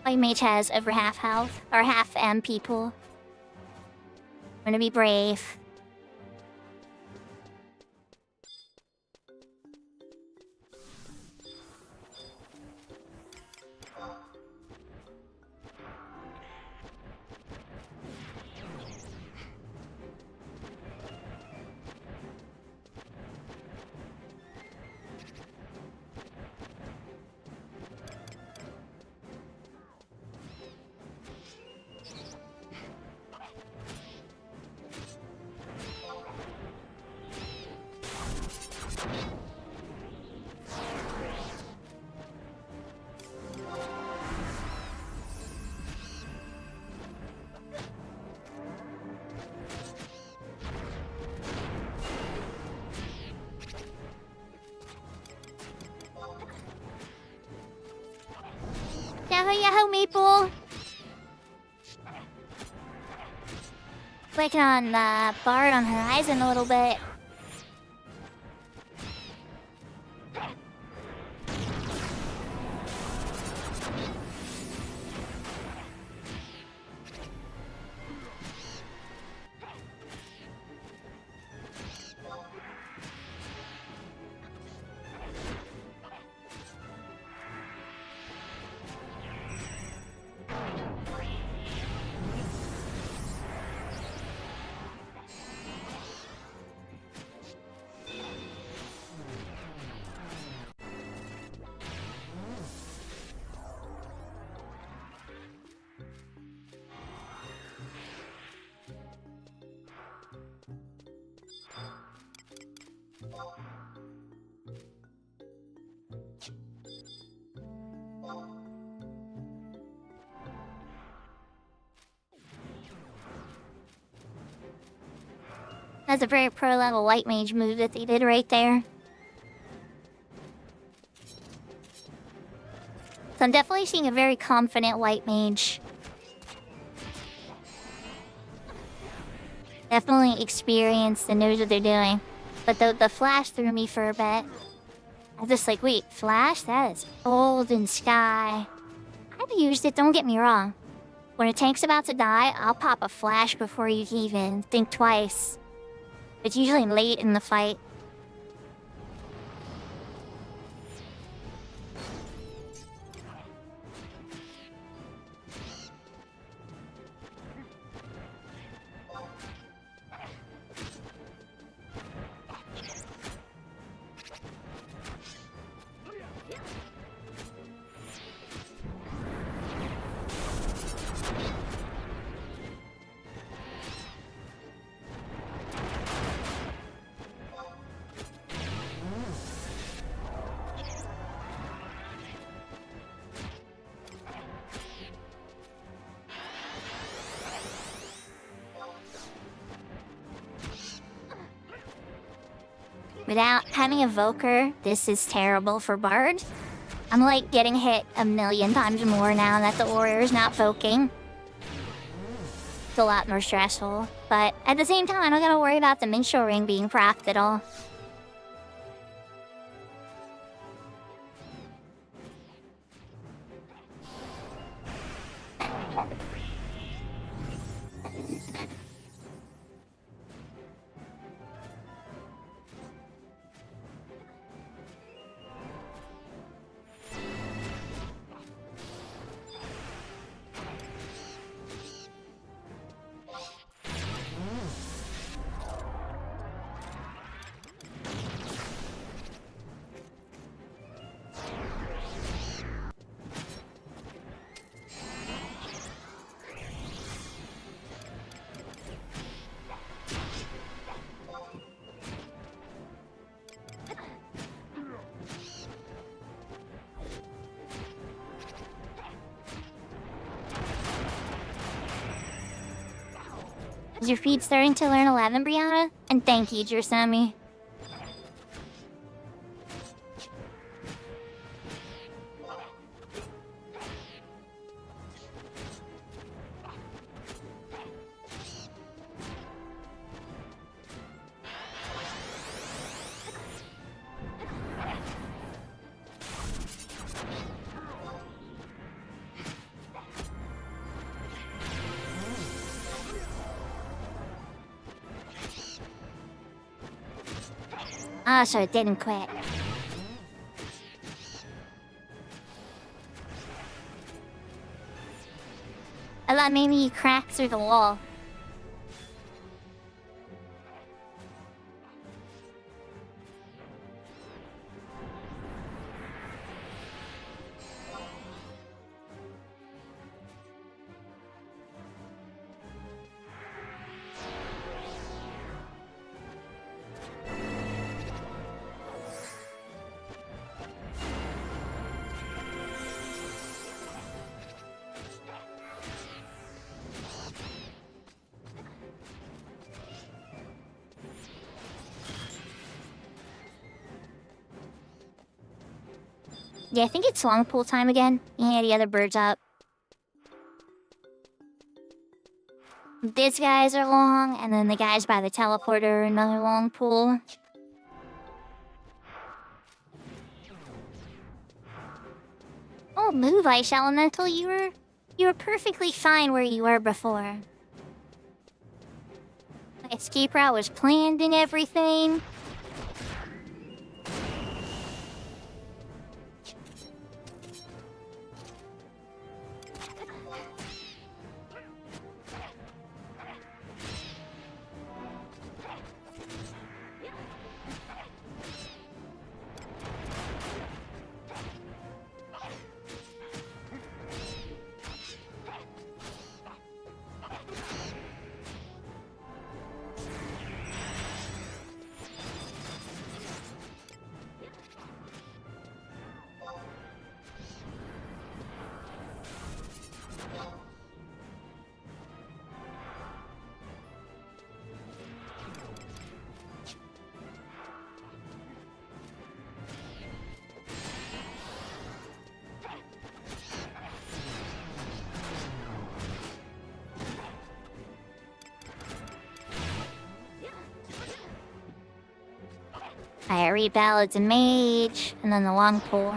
[SPEAKER 1] My mage has over half health, or half MP pool. I'm gonna be brave. Yahoo, yahoo, Maple! Clicking on the Bard on Horizon a little bit. That's a very pro level white mage move that they did right there. So I'm definitely seeing a very confident white mage. Definitely experienced and knows what they're doing. But the flash threw me for a bit. I was just like, wait, flash? That is golden sky. I've used it, don't get me wrong. When a tank's about to die, I'll pop a flash before you even think twice. It's usually late in the fight. Without having a Voker, this is terrible for Bard. I'm like getting hit a million times more now that the Warrior's not Voking. It's a lot more stressful, but at the same time, I don't gotta worry about the Minstrel Ring being procced at all. Is your feet starting to learn 11, Brianna? And thank you, Jersami. Ah, so it didn't quit. I thought maybe you cracked through the wall. Yeah, I think it's long pool time again. Yeah, the other bird's up. These guys are long, and then the guys by the teleporter are another long pool. Oh, move, Ice Elemental. You were perfectly fine where you were before. My escape route was planned and everything. I read ballads and mage, and then the long pole.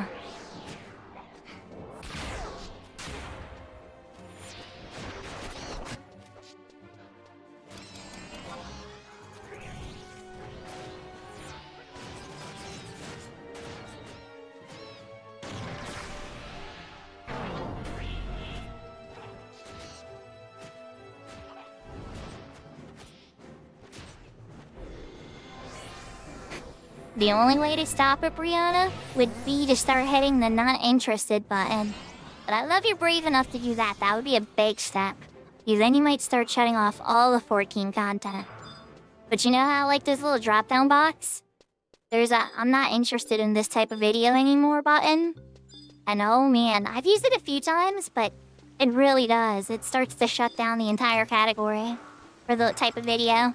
[SPEAKER 1] The only way to stop it, Brianna, would be to start hitting the not interested button. But I love you're brave enough to do that. That would be a big step. Then you might start shutting off all the 14 content. But you know how, like, this little drop-down box? There's a I'm not interested in this type of video anymore button. And oh man, I've used it a few times, but it really does. It starts to shut down the entire category for the type of video.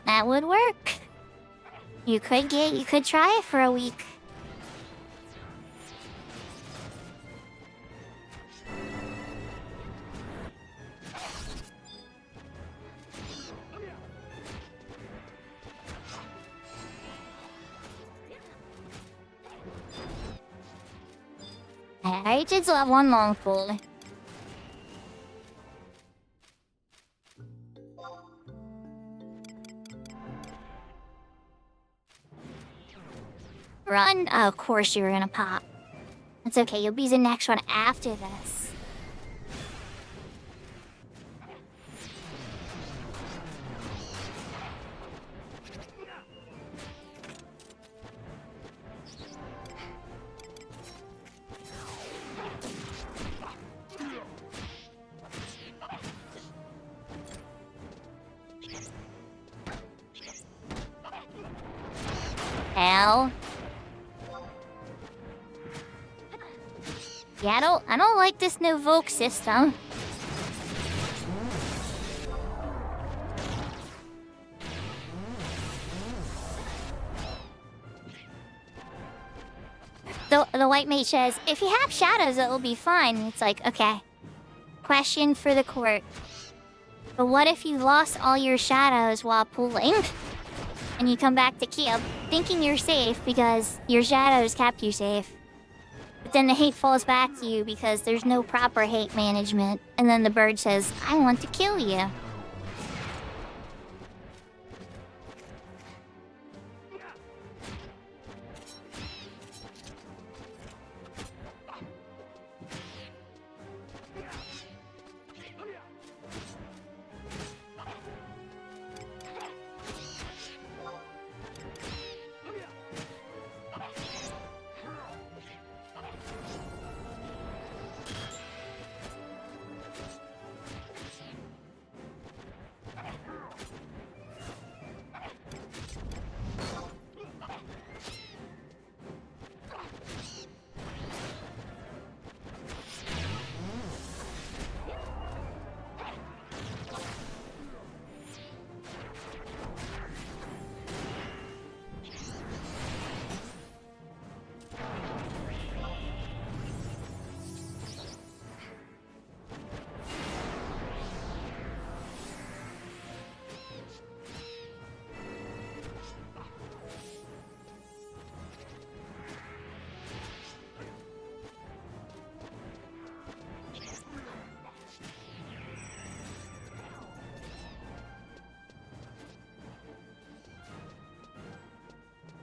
[SPEAKER 1] That would work. You could try it for a week. I did still have one long pull. Run? Oh, of course you were gonna pop. That's okay, you'll be the next one after this. Hell. Yeah, I don't like this new Vogue system. The white mage says, if you have shadows, it'll be fine. It's like, okay. Question for the court. But what if you lost all your shadows while pulling? And you come back to camp thinking you're safe because your shadows kept you safe. But then the hate falls back to you because there's no proper hate management. And then the bird says, I want to kill you.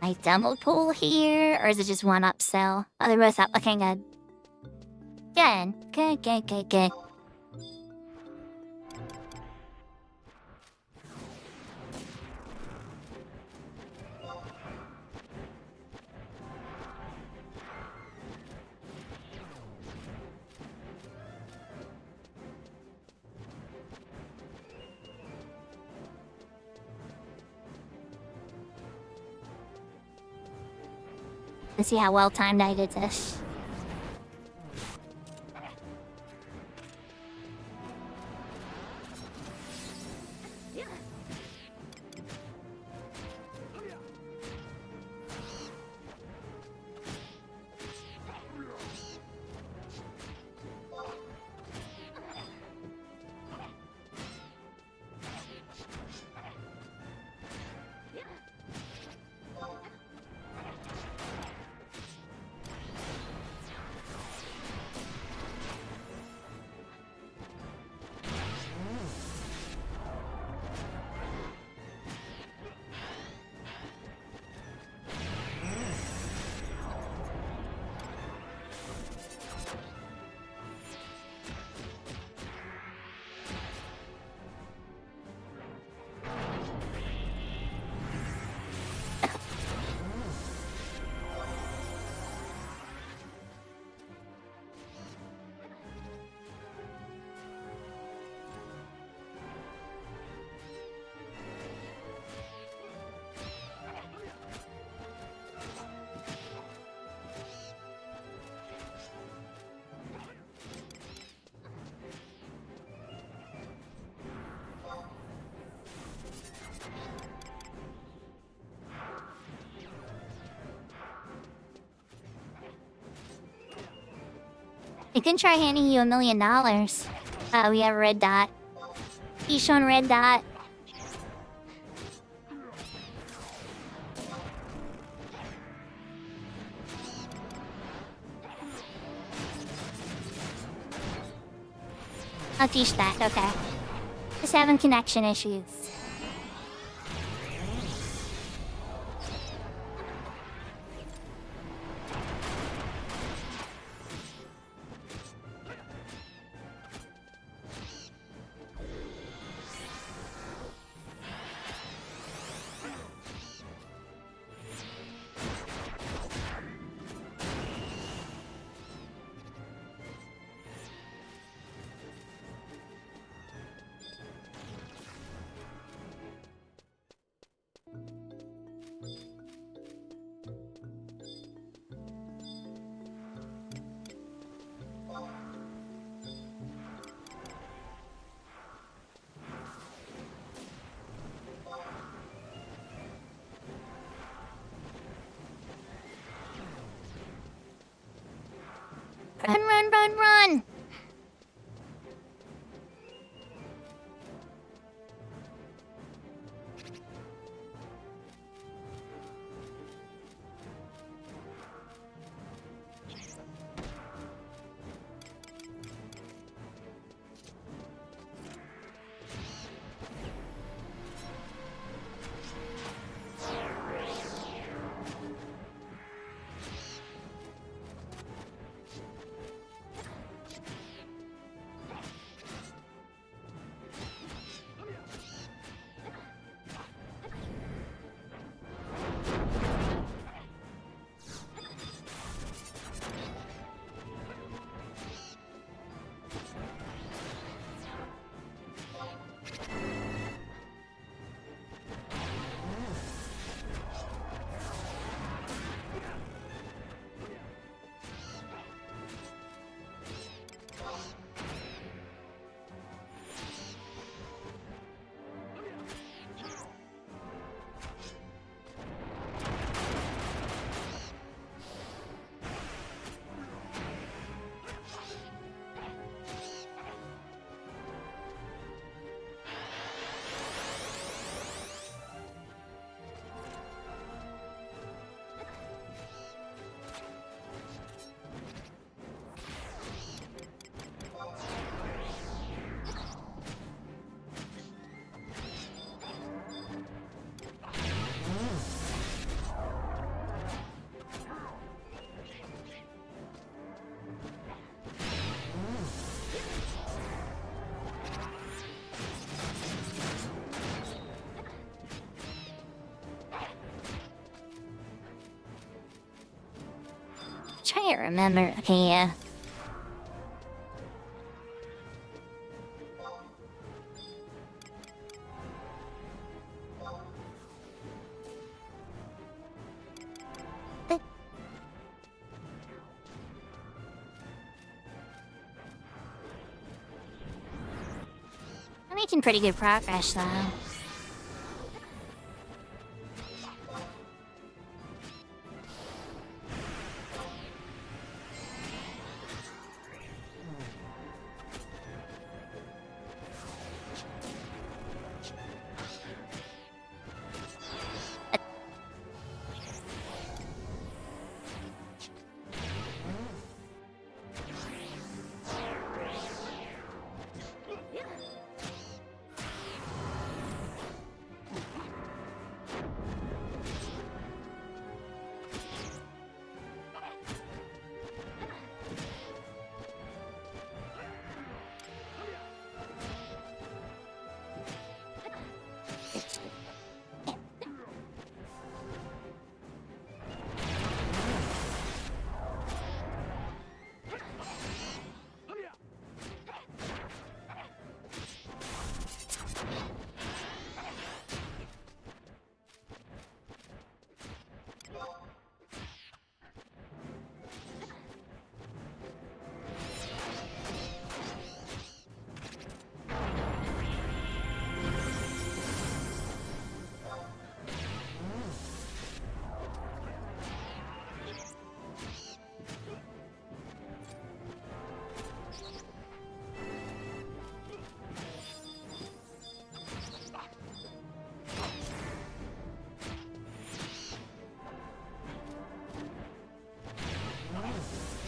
[SPEAKER 1] Nice demo pool here, or is it just one upsell? Oh, they're both up. Looking good. Good. Let's see how well timed I did this. I can try handing you $1 million. We have a red dot. He's shown red dot. I'll teach that, okay. Just having connection issues. Run! can't remember. Okay, yeah. I'm making pretty good progress, though.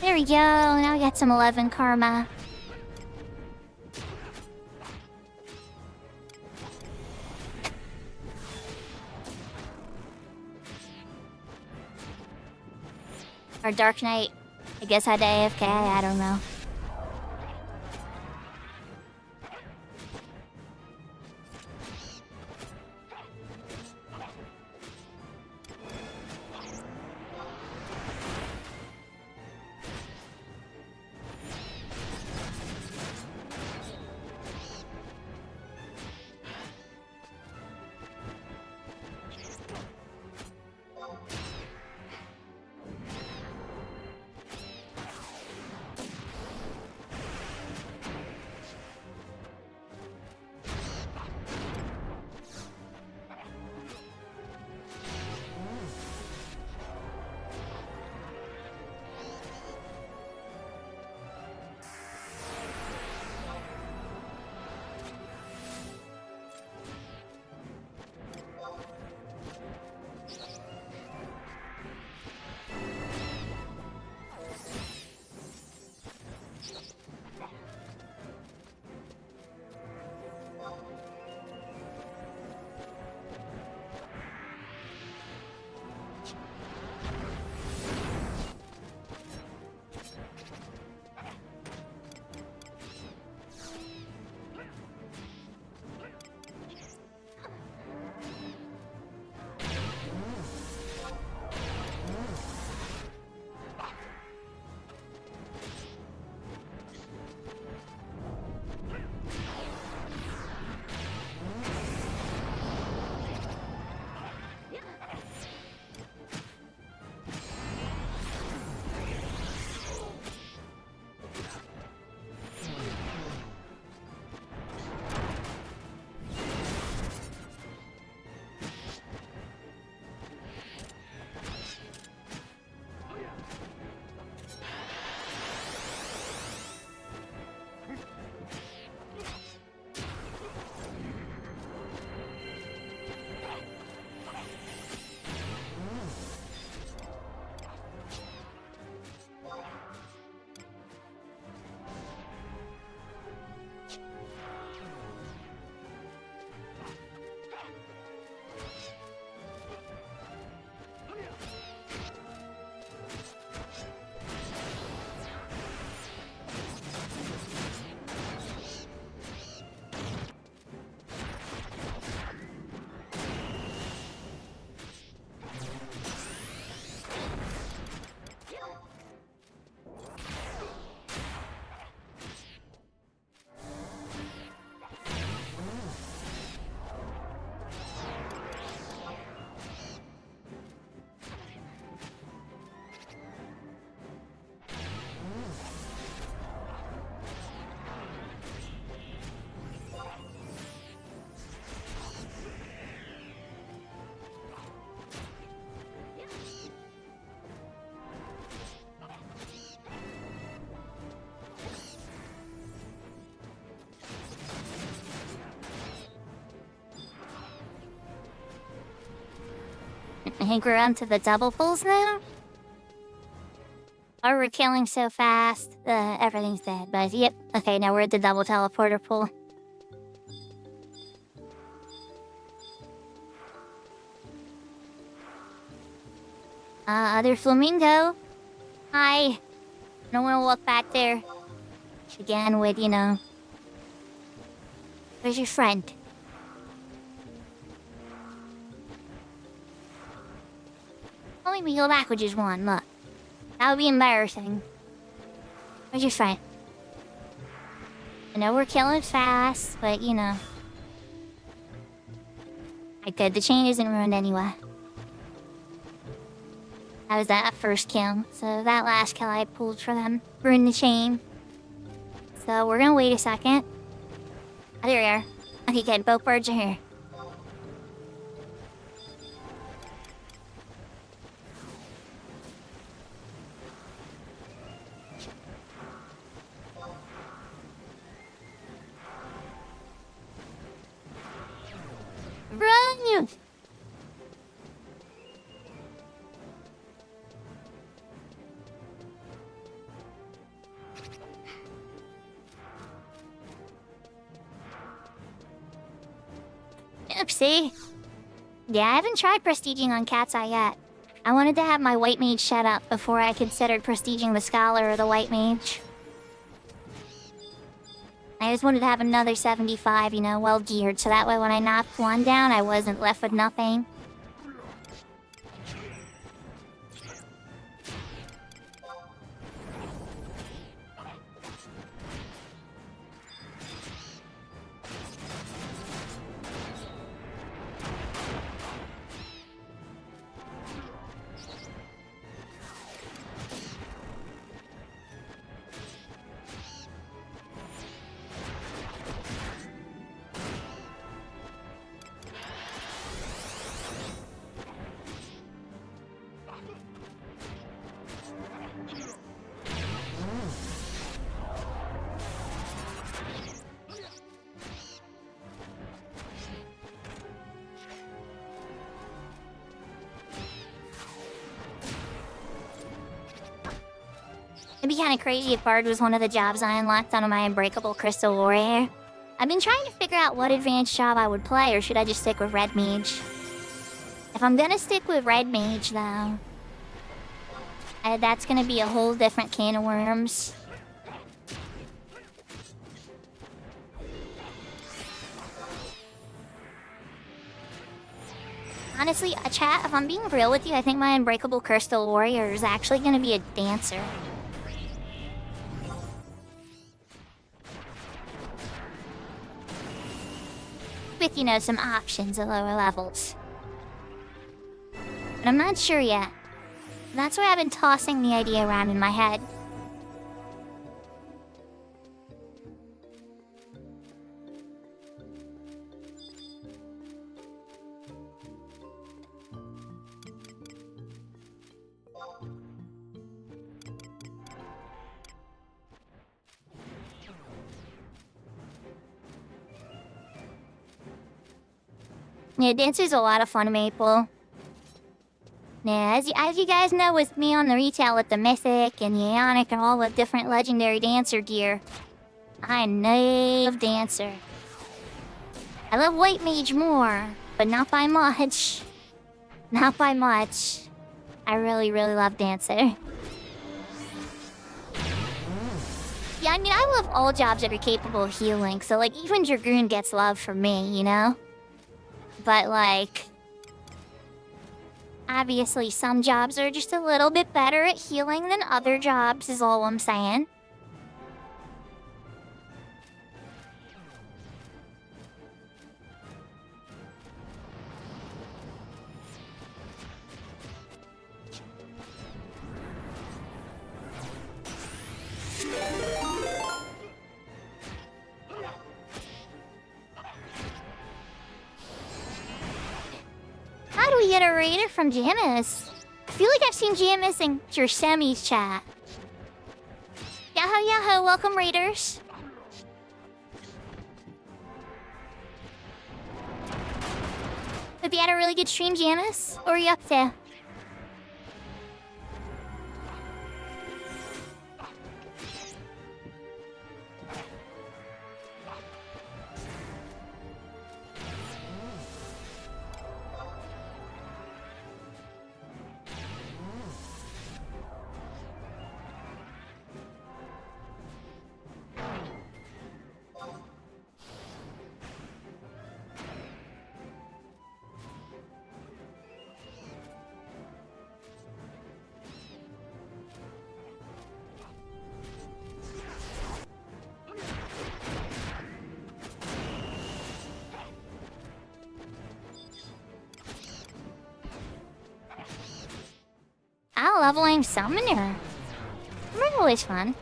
[SPEAKER 1] There we go. Now I got some 11 karma. Or Dark Knight. I guess I had AFK. I don't know. I think we're on to the double pulls now. Oh, we're killing so fast. Everything's dead, but yep. Okay, now we're at the double teleporter pull. Other flamingo. Hi. Don't want to walk back there. Again with, you know. Where's your friend? Only we go back with just one, look. That would be embarrassing. Where's your friend? I know we're killing fast, but you know. I good, the chain isn't ruined anyway. That was that first kill, so that last kill I pulled for them ruined the chain. So we're gonna wait a second. Oh, there we are. Okay, good, both birds are here. Run! Oopsie. Yeah, I haven't tried prestiging on Cat's Eye yet. I wanted to have my white mage set up before I considered prestiging the scholar or the white mage. I just wanted to have another 75, you know, well geared, so that way when I knocked one down, I wasn't left with nothing. It'd be kinda crazy if Bard was one of the jobs I unlocked on my Unbreakable Crystal Warrior. I've been trying to figure out what advanced job I would play, or should I just stick with Red Mage? If I'm gonna stick with Red Mage, though, that's gonna be a whole different can of worms. Honestly, chat, if I'm being real with you, I think my Unbreakable Crystal Warrior is actually gonna be a dancer. With, you know, some options at lower levels. But I'm not sure yet. That's why I've been tossing the idea around in my head. Yeah, Dancer's a lot of fun, Maple. Yeah, as you guys know, with me on the retail with the Mythic and the Ionic and all the different legendary Dancer gear, I love Dancer. I love White Mage more, but not by much. Not by much. I really, really love Dancer. Yeah, I mean, I love all jobs that are capable of healing, so, like, even Dragoon gets love from me, you know? But, like, obviously some jobs are just a little bit better at healing than other jobs, is all I'm saying. How do we get a raider from Jamis? I feel like I've seen Jamis in Jersemi's chat. Yahoo, yahoo, welcome raiders. Hope you had a really good stream, Janice. What were you up to? Oh, leveling Summoner. Summoner always fun.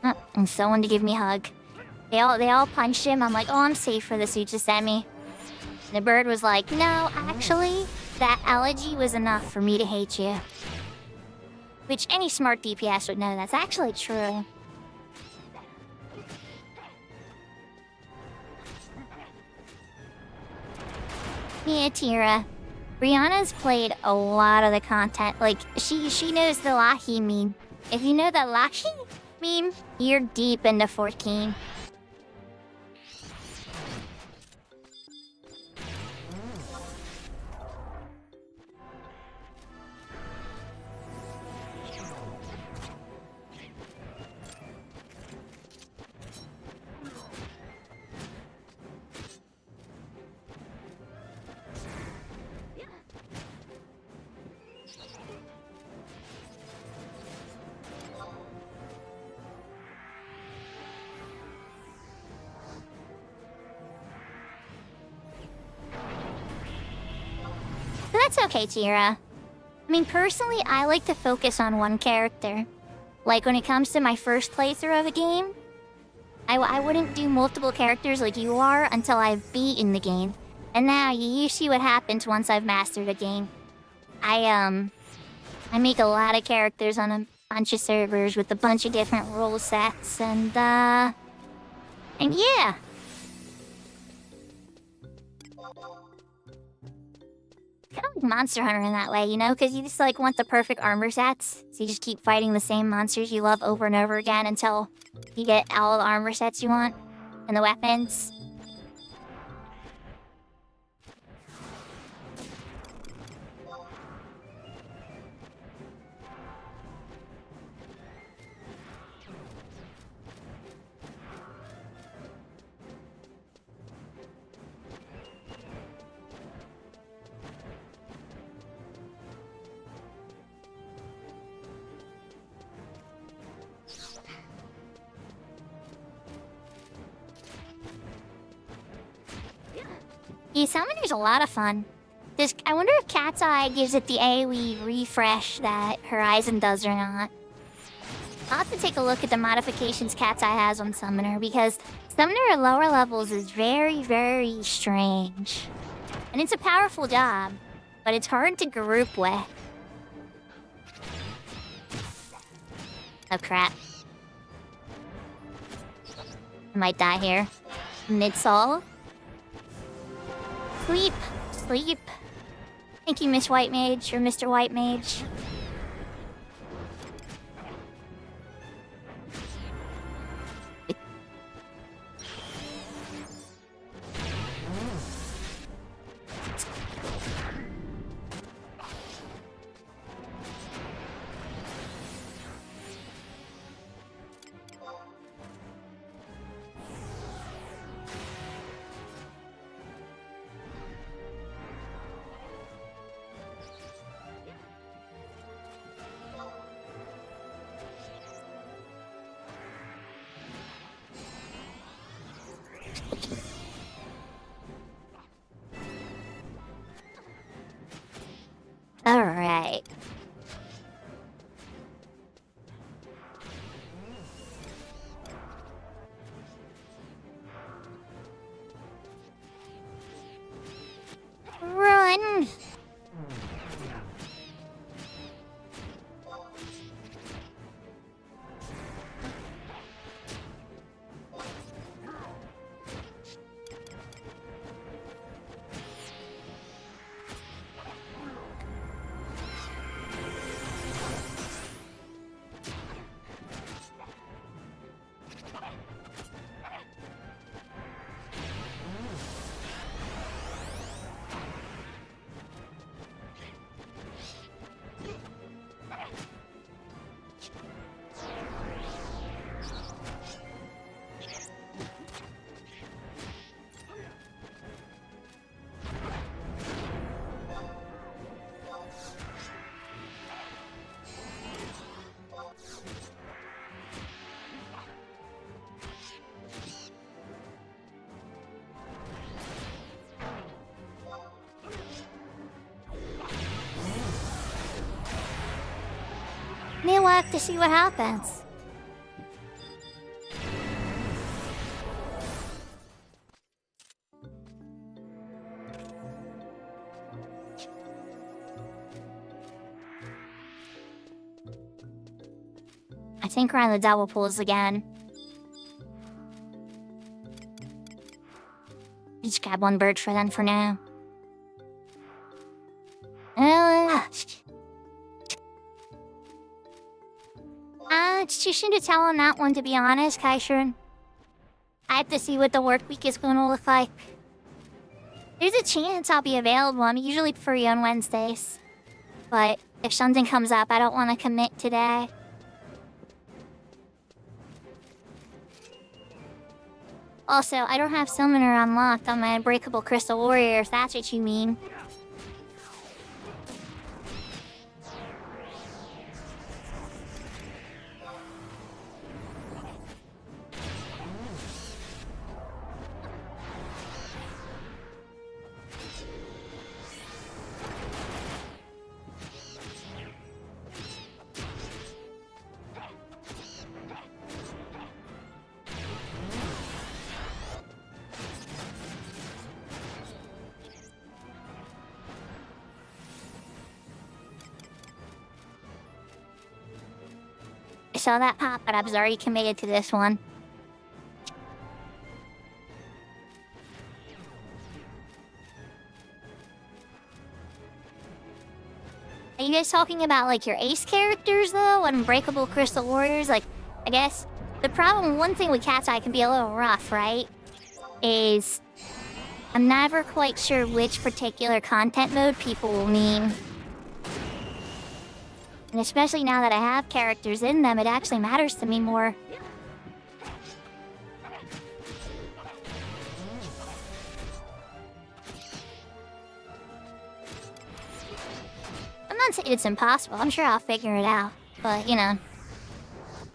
[SPEAKER 1] Oh, and someone to give me a hug. They all punched him. I'm like, oh, I'm safe for the suit to send me. And the bird was like, no, actually, that elegy was enough for me to hate you. Which any smart DPS would know that's actually true. Yeah, Tira. Brianna's played a lot of the content. Like, she knows the Lahi meme. If you know the Lahi meme, you're deep into 14. But that's okay, Tira. I mean, personally, I like to focus on one character. Like, when it comes to my first playthrough of a game, I wouldn't do multiple characters like you are until I've beaten the game. And now, you see what happens once I've mastered a game. I make a lot of characters on a bunch of servers with a bunch of different role sets, and yeah. Kind of like Monster Hunter in that way, you know? Because you just, like, want the perfect armor sets. So you just keep fighting the same monsters you love over and over again until you get all the armor sets you want. And the weapons. Yeah, Summoner's a lot of fun. I wonder if Cat's Eye gives it the AoE refresh that Horizon does or not. I'll have to take a look at the modifications Cat's Eye has on Summoner, because Summoner at lower levels is very, very strange. And it's a powerful job, but it's hard to group with. Oh crap. I might die here. Mid-sol? Sleep. Sleep. Thank you, Miss White Mage, or Mr. White Mage. May work to see what happens. I think we're on the double pools again. Just grab one bird for them for now. It's too soon to tell on that one, to be honest, Kaishun. I have to see what the work week is going to look like. There's a chance I'll be available. I'm usually free on Wednesdays. But if something comes up, I don't want to commit today. Also, I don't have Summoner unlocked on my Unbreakable Crystal Warrior, if that's what you mean. I saw that pop, but I was already committed to this one. Are you guys talking about, like, your ace characters, though? Unbreakable Crystal Warriors? Like, I guess the problem, one thing with Cat's Eye can be a little rough, right? Is I'm never quite sure which particular content mode people will mean. And especially now that I have characters in them, it actually matters to me more. I'm not saying it's impossible. I'm sure I'll figure it out. But, you know,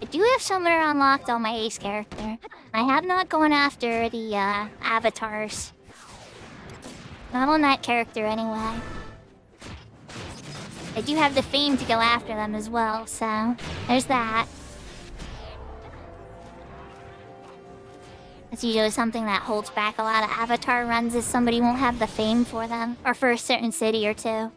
[SPEAKER 1] I do have Summoner unlocked on my ace character. I have not gone after the avatars. Not on that character anyway. I do have the fame to go after them as well, so there's that. It's usually something that holds back a lot of avatar runs is somebody won't have the fame for them, or for a certain city or two.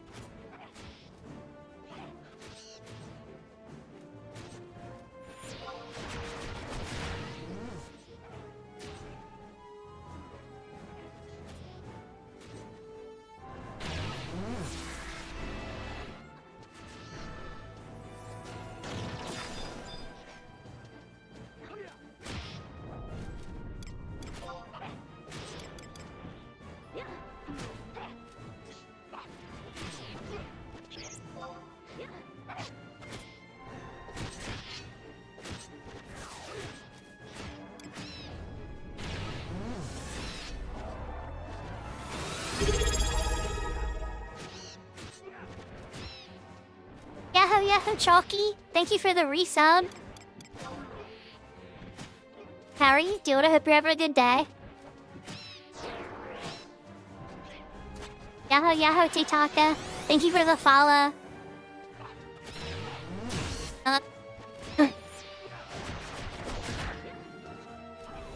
[SPEAKER 1] Yahoo Chalky, thank you for the resub. How are you doing? I hope you're having a good day. Yahoo Titaka, thank you for the follow. Yeah,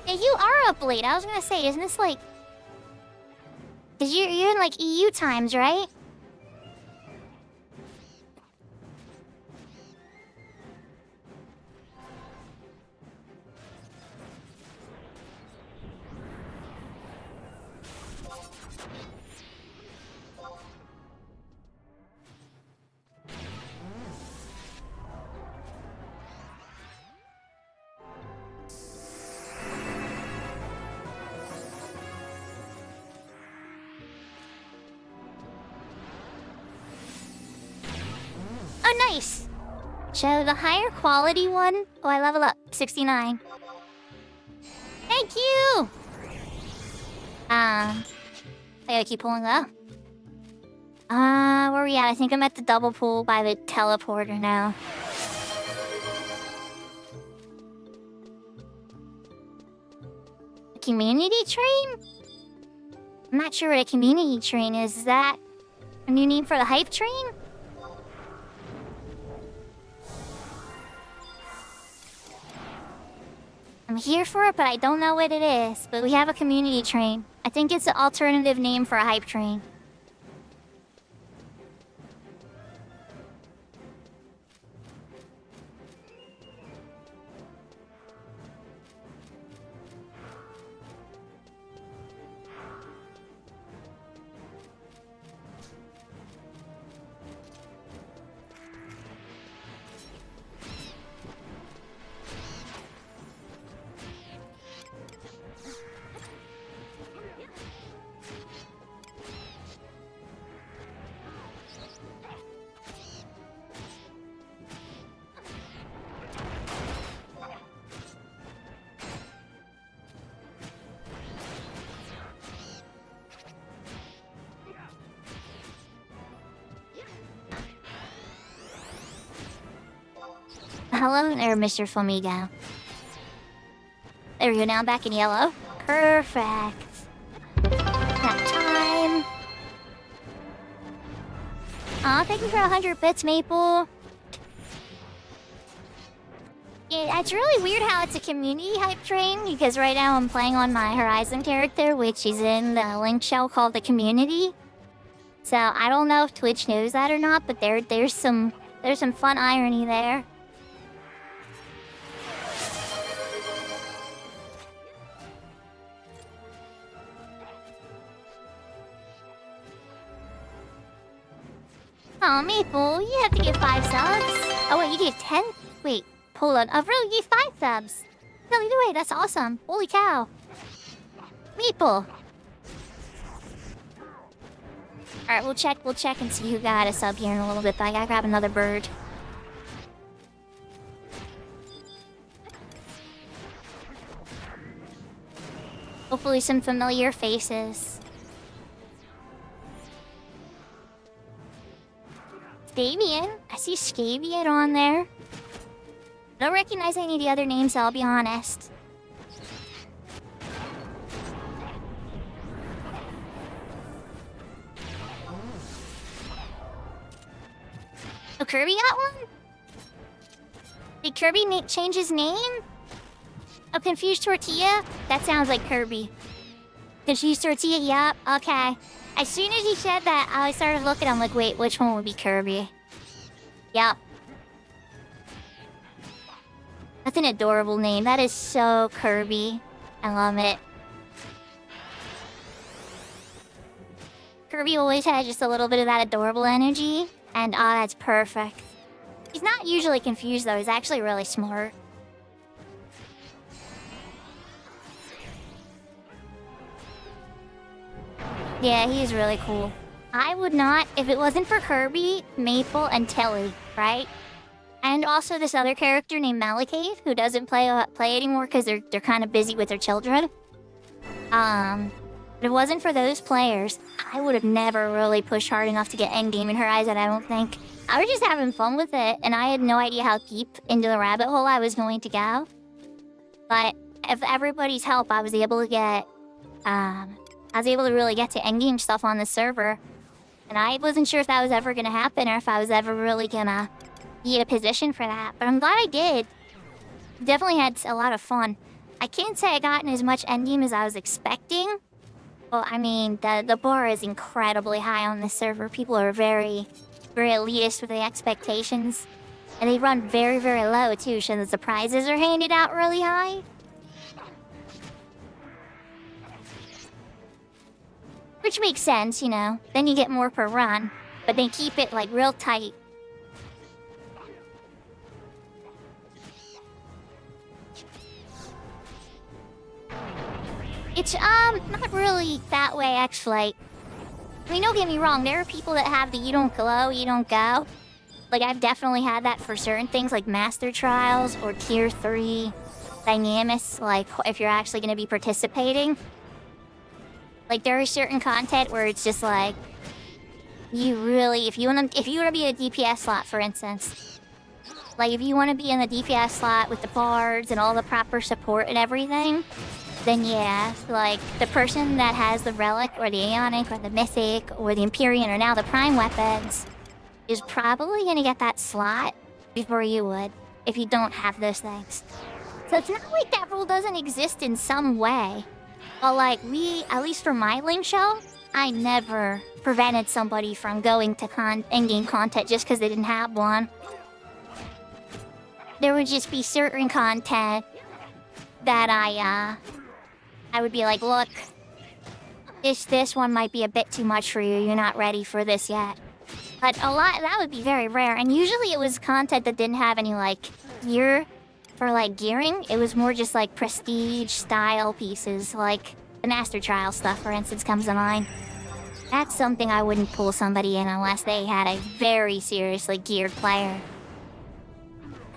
[SPEAKER 1] you are up late. I was gonna say, isn't this like... Cause you're in like EU times, right? Oh, nice! So the higher quality one... Oh, I level up. 69. Thank you! I gotta keep pulling though. Where are we at? I think I'm at the double pool by the teleporter now. A community train? I'm not sure what a community train is. Is that a new name for the hype train? I'm here for it, but I don't know what it is. But we have a community train. I think it's an alternative name for a hype train. Hello there, Mr. Flamigo. There we go, now I'm back in yellow. Perfect. That time. Aw, thank you for 100 bits, Maple. Yeah, it's really weird how it's a community hype train, because right now I'm playing on my Horizon character, which is in the link shell called the community. So I don't know if Twitch knows that or not, but there's some fun irony there. Oh, Maple, you have to get 5 subs. Oh, wait, you gave 10? Wait, hold on. Oh, really? You gave 5 subs? No, either way, that's awesome. Holy cow. Maple. Alright, we'll check and see who got a sub here in a little bit, but I gotta grab another bird. Hopefully some familiar faces. Scavian? I see Scavian on there. I don't recognize any of the other names, I'll be honest. Oh, Kirby got one? Did Kirby change his name? Oh, Confused Tortilla? That sounds like Kirby. Confused Tortilla, yup, okay. As soon as he said that, I started looking, I'm like, wait, which one would be Kirby? Yup. That's an adorable name. That is so Kirby. I love it. Kirby always has just a little bit of that adorable energy. And, that's perfect. He's not usually confused, though. He's actually really smart. Yeah, he's really cool. I would not, if it wasn't for Kirby, Maple, and Tilly, right? And also this other character named Malakave, who doesn't play anymore because they're kind of busy with their children. If it wasn't for those players, I would have never really pushed hard enough to get endgame in Horizon, I don't think. I was just having fun with it, and I had no idea how deep into the rabbit hole I was going to go. But if everybody's help, I was able to get, really get to endgame stuff on the server. And I wasn't sure if that was ever going to happen or if I was ever really going to be in a position for that. But I'm glad I did. Definitely had a lot of fun. I can't say I gotten as much endgame as I was expecting. Well, I mean, the bar is incredibly high on this server. People are very, very elitist with the expectations. And they run very, very low, too, so the prizes are handed out really high. Which makes sense, you know. Then you get more per run. But they keep it, like, real tight. It's, not really that way, X-Flight. I mean, don't get me wrong, there are people that have the you don't glow, you don't go. Like, I've definitely had that for certain things, like Master Trials or Tier 3 Dynamis, like, if you're actually going to be participating. Like, there is certain content where it's just like, you really, if you want to be a DPS slot, for instance, like, if you want to be in the DPS slot with the bards and all the proper support and everything, then yeah, like, the person that has the Relic or the Aeonic or the Mythic or the Empyrean or now the Prime weapons is probably going to get that slot before you would, if you don't have those things. So it's not like that rule doesn't exist in some way. But like at least for my link show, I never prevented somebody from going to endgame content just because they didn't have one. There would just be certain content that I would be like, look, this one might be a bit too much for you. You're not ready for this yet. But that would be very rare. And usually it was content that didn't have any like gear for like gearing. It was more just like prestige style pieces, like the Master Trial stuff, for instance, comes to mind. That's something I wouldn't pull somebody in unless they had a very seriously geared player.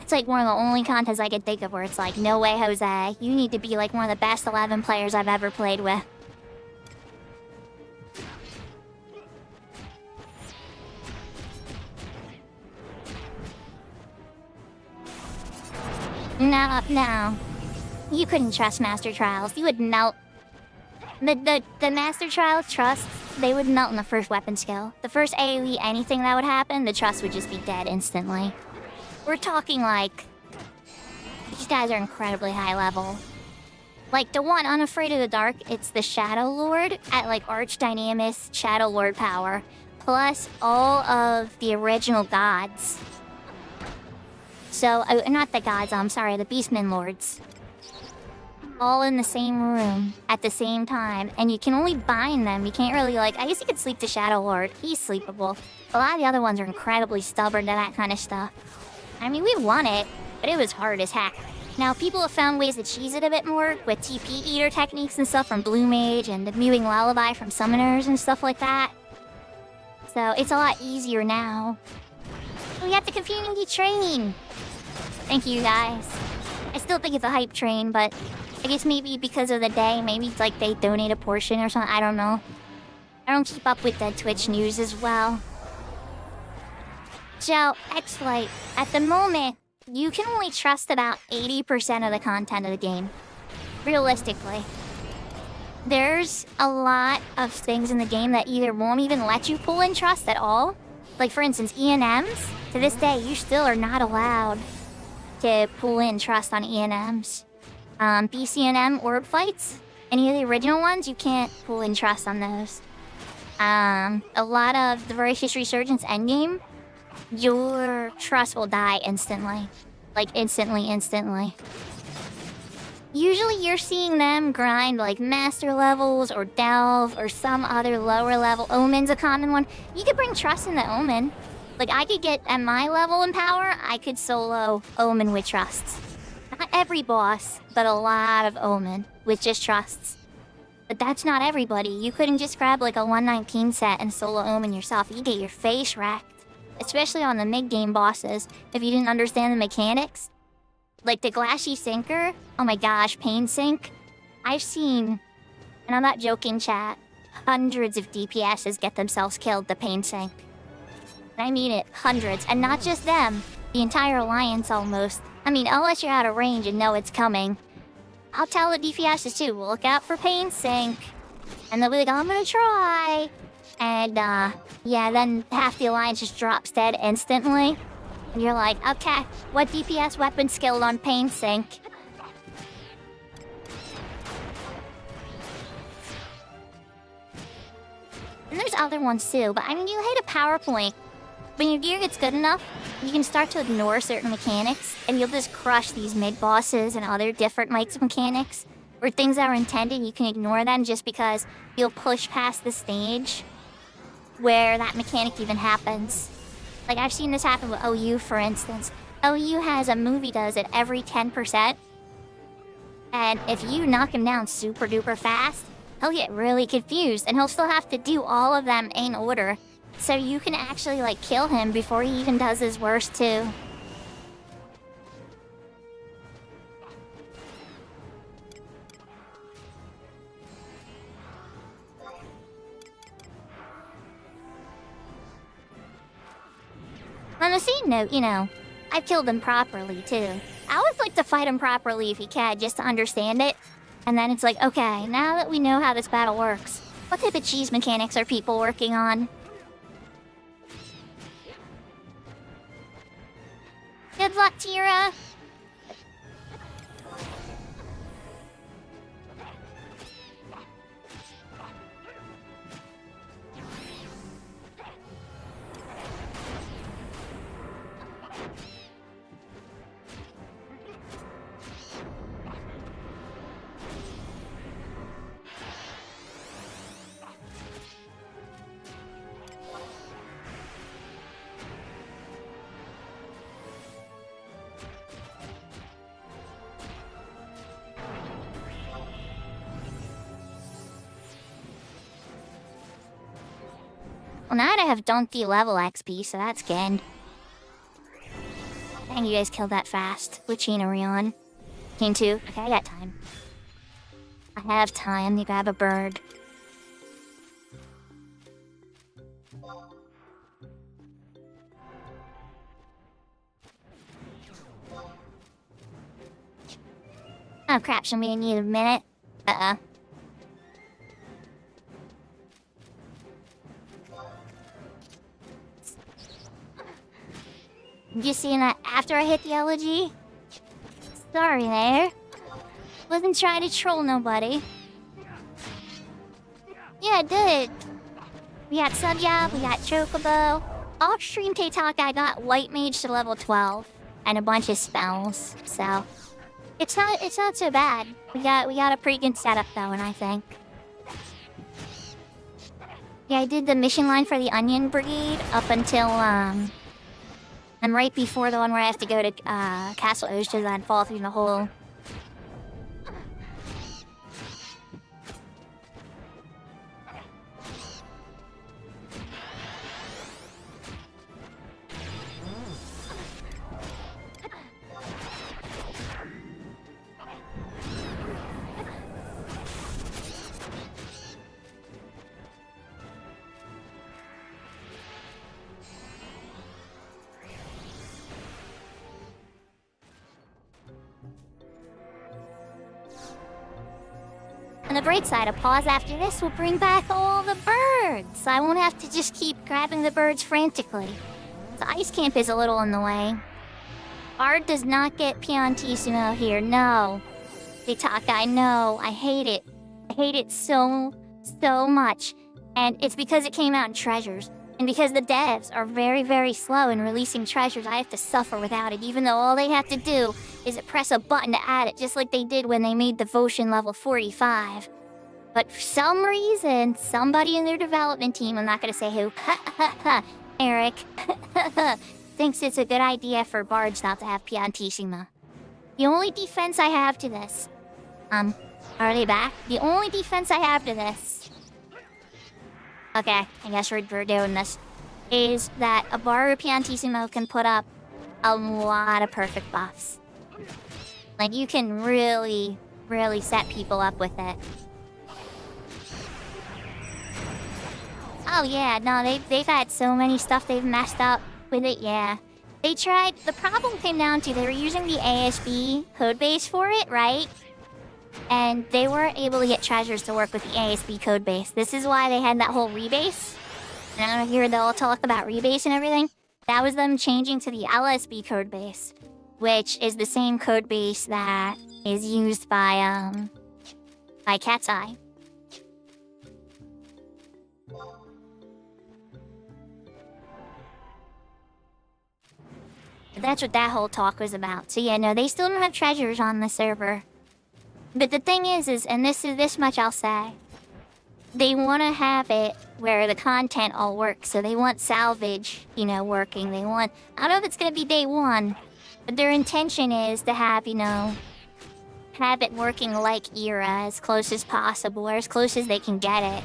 [SPEAKER 1] It's like one of the only contests I can think of where it's like, no way, Jose. You need to be like one of the best 11 players I've ever played with. No. You couldn't trust Master Trials. You would melt. The Master Trials trusts, they would melt in the first weapon skill. The first AoE anything that would happen, the trust would just be dead instantly. We're talking like, these guys are incredibly high level. Like the one, Unafraid of the Dark, it's the Shadow Lord at like Arch Dynamis Shadow Lord power, plus all of the original gods. So, not the gods, I'm sorry, the Beastmen Lords. All in the same room at the same time, and you can only bind them. You can't really like, I guess you could sleep the Shadow Lord. He's sleepable. A lot of the other ones are incredibly stubborn to that kind of stuff. I mean, we won it, but it was hard as heck. Now, people have found ways to cheese it a bit more with TP Eater techniques and stuff from Blue Mage and the Mewing Lullaby from Summoners and stuff like that. So, it's a lot easier now. We have the community train! Thank you, guys. I still think it's a hype train, but I guess maybe because of the day, maybe it's like they donate a portion or something, I don't know. I don't keep up with the Twitch news as well. So, X-Lite, at the moment, you can only trust about 80% of the content of the game. Realistically. There's a lot of things in the game that either won't even let you pull in trust at all. Like, for instance, E&Ms. To this day, you still are not allowed to pull in trust on E&Ms. BCNM orb fights, any of the original ones, you can't pull in trust on those. A lot of the Voracious Resurgence endgame, your trust will die instantly. Like, instantly. Usually you're seeing them grind like master levels or delve or some other lower level. Omen's a common one. You could bring trust in the Omen. Like, I could get at my level in power, I could solo Omen with trusts. Not every boss, but a lot of Omen with just trusts. But that's not everybody. You couldn't just grab like a 119 set and solo Omen yourself. You get your face wrecked. Especially on the mid-game bosses, if you didn't understand the mechanics. Like the Glashy Sinker, oh my gosh, Pain Sink. I've seen, and I'm not joking, chat, hundreds of DPSs get themselves killed to Pain Sink. I mean it, hundreds, and not just them, the entire alliance almost. I mean, unless you're out of range and know it's coming. I'll tell the DPSs too, look out for Pain Sink. And they'll be like, I'm gonna try. And, yeah, then half the alliance just drops dead instantly. And you're like, okay, what DPS weapon skilled on Pain Sink? And there's other ones too, but I mean, you hit a PowerPoint. When your gear gets good enough, you can start to ignore certain mechanics, and you'll just crush these mid-bosses and other different mechanics. Or things that are intended, you can ignore them just because you'll push past the stage where that mechanic even happens. Like, I've seen this happen with OU, for instance. OU has a move he does at every 10%. And if you knock him down super duper fast, he'll get really confused, and he'll still have to do all of them in order. So you can actually, like, kill him before he even does his worst, too. On a scene note, you know, I've killed him properly, too. I always like to fight him properly if you can, just to understand it. And then it's like, okay, now that we know how this battle works, what type of cheese mechanics are people working on? Good luck, Tira! Well, now I have donkey level XP, so that's good. Dang, you guys killed that fast. Which chain are we on? Chain 2? Okay, I got time. I have time to grab a bird. Oh crap, so I'm gonna need a minute. You seeing that after I hit the elegy? Sorry there. Wasn't trying to troll nobody. Yeah, I did. We got Subjob, we got Chocobo. Off stream TikTok, I got White Mage to level 12 and a bunch of spells. So it's not so bad. We got a pretty good setup though, and I think. Yeah, I did the mission line for the Onion Brigade up until and right before the one where I have to go to Castle Oshas and fall through the hole. On the bright side, a pause after this will bring back all the birds. I won't have to just keep grabbing the birds frantically. The ice camp is a little in the way. Bard does not get Piantissimo here, no. Itakai, no. I hate it. I hate it so much. And it's because it came out in treasures. And because the devs are very, very slow in releasing treasures, I have to suffer without it, even though all they have to do is press a button to add it, just like they did when they made Devotion level 45. But for some reason, somebody in their development team, I'm not gonna say who, Eric, thinks it's a good idea for bards not to have Piantissima. The only defense I have to this, are they back? The only defense I have to this, okay, I guess we're doing this, is that a bard with Piantissimo can put up a lot of perfect buffs. Like, you can really, really set people up with it. Oh yeah, no, they've had so many stuff they've messed up with it, yeah. They tried, the problem came down to they were using the ASB codebase for it, right? And they weren't able to get treasures to work with the ASB codebase. This is why they had that whole rebase. And I don't hear they'll talk about rebase and everything. That was them changing to the LSB codebase, which is the same codebase that is used by Cat's Eye. That's what that whole talk was about. So yeah, no, they still don't have treasures on the server. But the thing is, and this much I'll say, they want to have it where the content all works. So they want salvage, you know, working. They want, I don't know if it's going to be day one, but their intention is to have, you know, have it working like Era as close as possible, or as close as they can get it.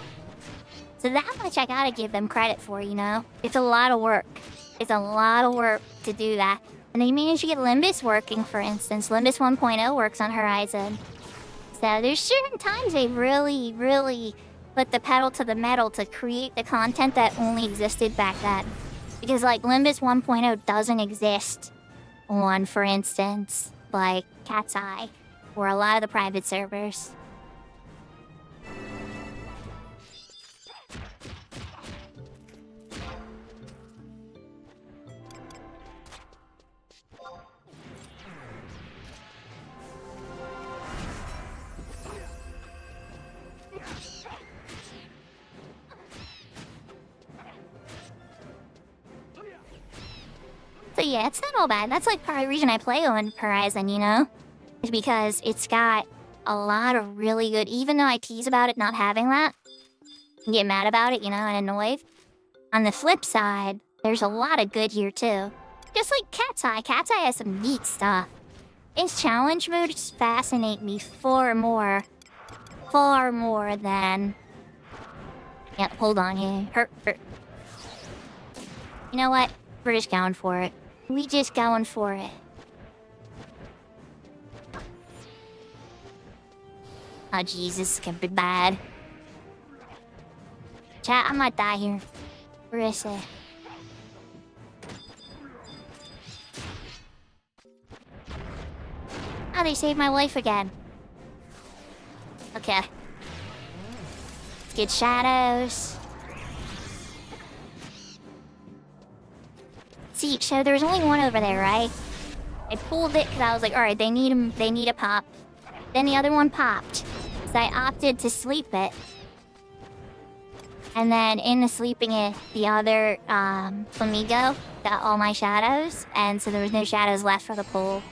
[SPEAKER 1] So that much I gotta give them credit for, you know? It's a lot of work. It's a lot of work to do that. And they managed to get Limbus working, for instance. Limbus 1.0 works on Horizon. So there's certain times they really, really put the pedal to the metal to create the content that only existed back then. Because, like, Limbus 1.0 doesn't exist on, for instance, like, Cat's Eye, or a lot of the private servers. So yeah, it's not all bad. That's like part of the reason I play on Horizon, you know? Is because it's got a lot of really good, even though I tease about it not having that, and get mad about it, you know, and annoyed. On the flip side, there's a lot of good here too. Just like Cat's Eye. Cat's Eye has some neat stuff. Its challenge modes fascinate me far more than... Yeah, hold on here. You know what? We're just going for it. We just going for it. Oh, Jesus, this could be bad. Chat, I might die here. Where is it? Oh, they saved my life again. Okay. Let's get shadows. See, so there's only one over there, right? I pulled it because I was like, alright, they need a pop. Then the other one popped. So I opted to sleep it. And then in the sleeping it, the other Flamigo got all my shadows. And so there was no shadows left for the pull.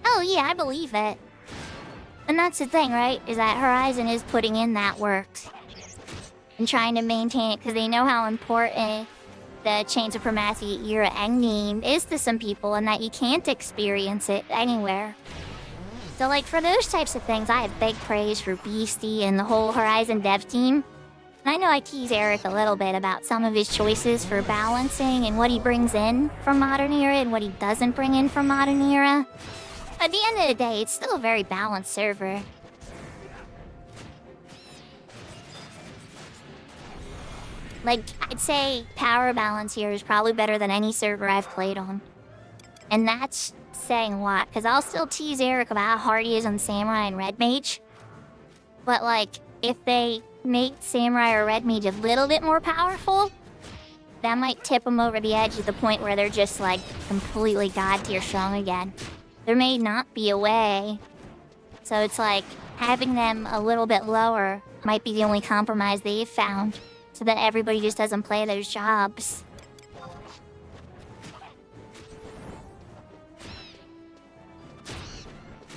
[SPEAKER 1] Oh yeah, I believe it. And that's the thing, right? Is that Horizon is putting in that work. And trying to maintain it because they know how important the Chains of Primacy era endgame is to some people and that you can't experience it anywhere. So like for those types of things, I have big praise for Beastie and the whole Horizon dev team. And I know I tease Eric a little bit about some of his choices for balancing and what he brings in from Modern Era and what he doesn't bring in from Modern Era. At the end of the day, it's still a very balanced server. Like, I'd say power balance here is probably better than any server I've played on. And that's saying a lot, because I'll still tease Eric about how hard he is on Samurai and Red Mage. But like, if they make Samurai or Red Mage a little bit more powerful, that might tip them over the edge to the point where they're just like completely god tier strong again. There may not be a way. So it's like, having them a little bit lower might be the only compromise they've found. So that everybody just doesn't play those jobs.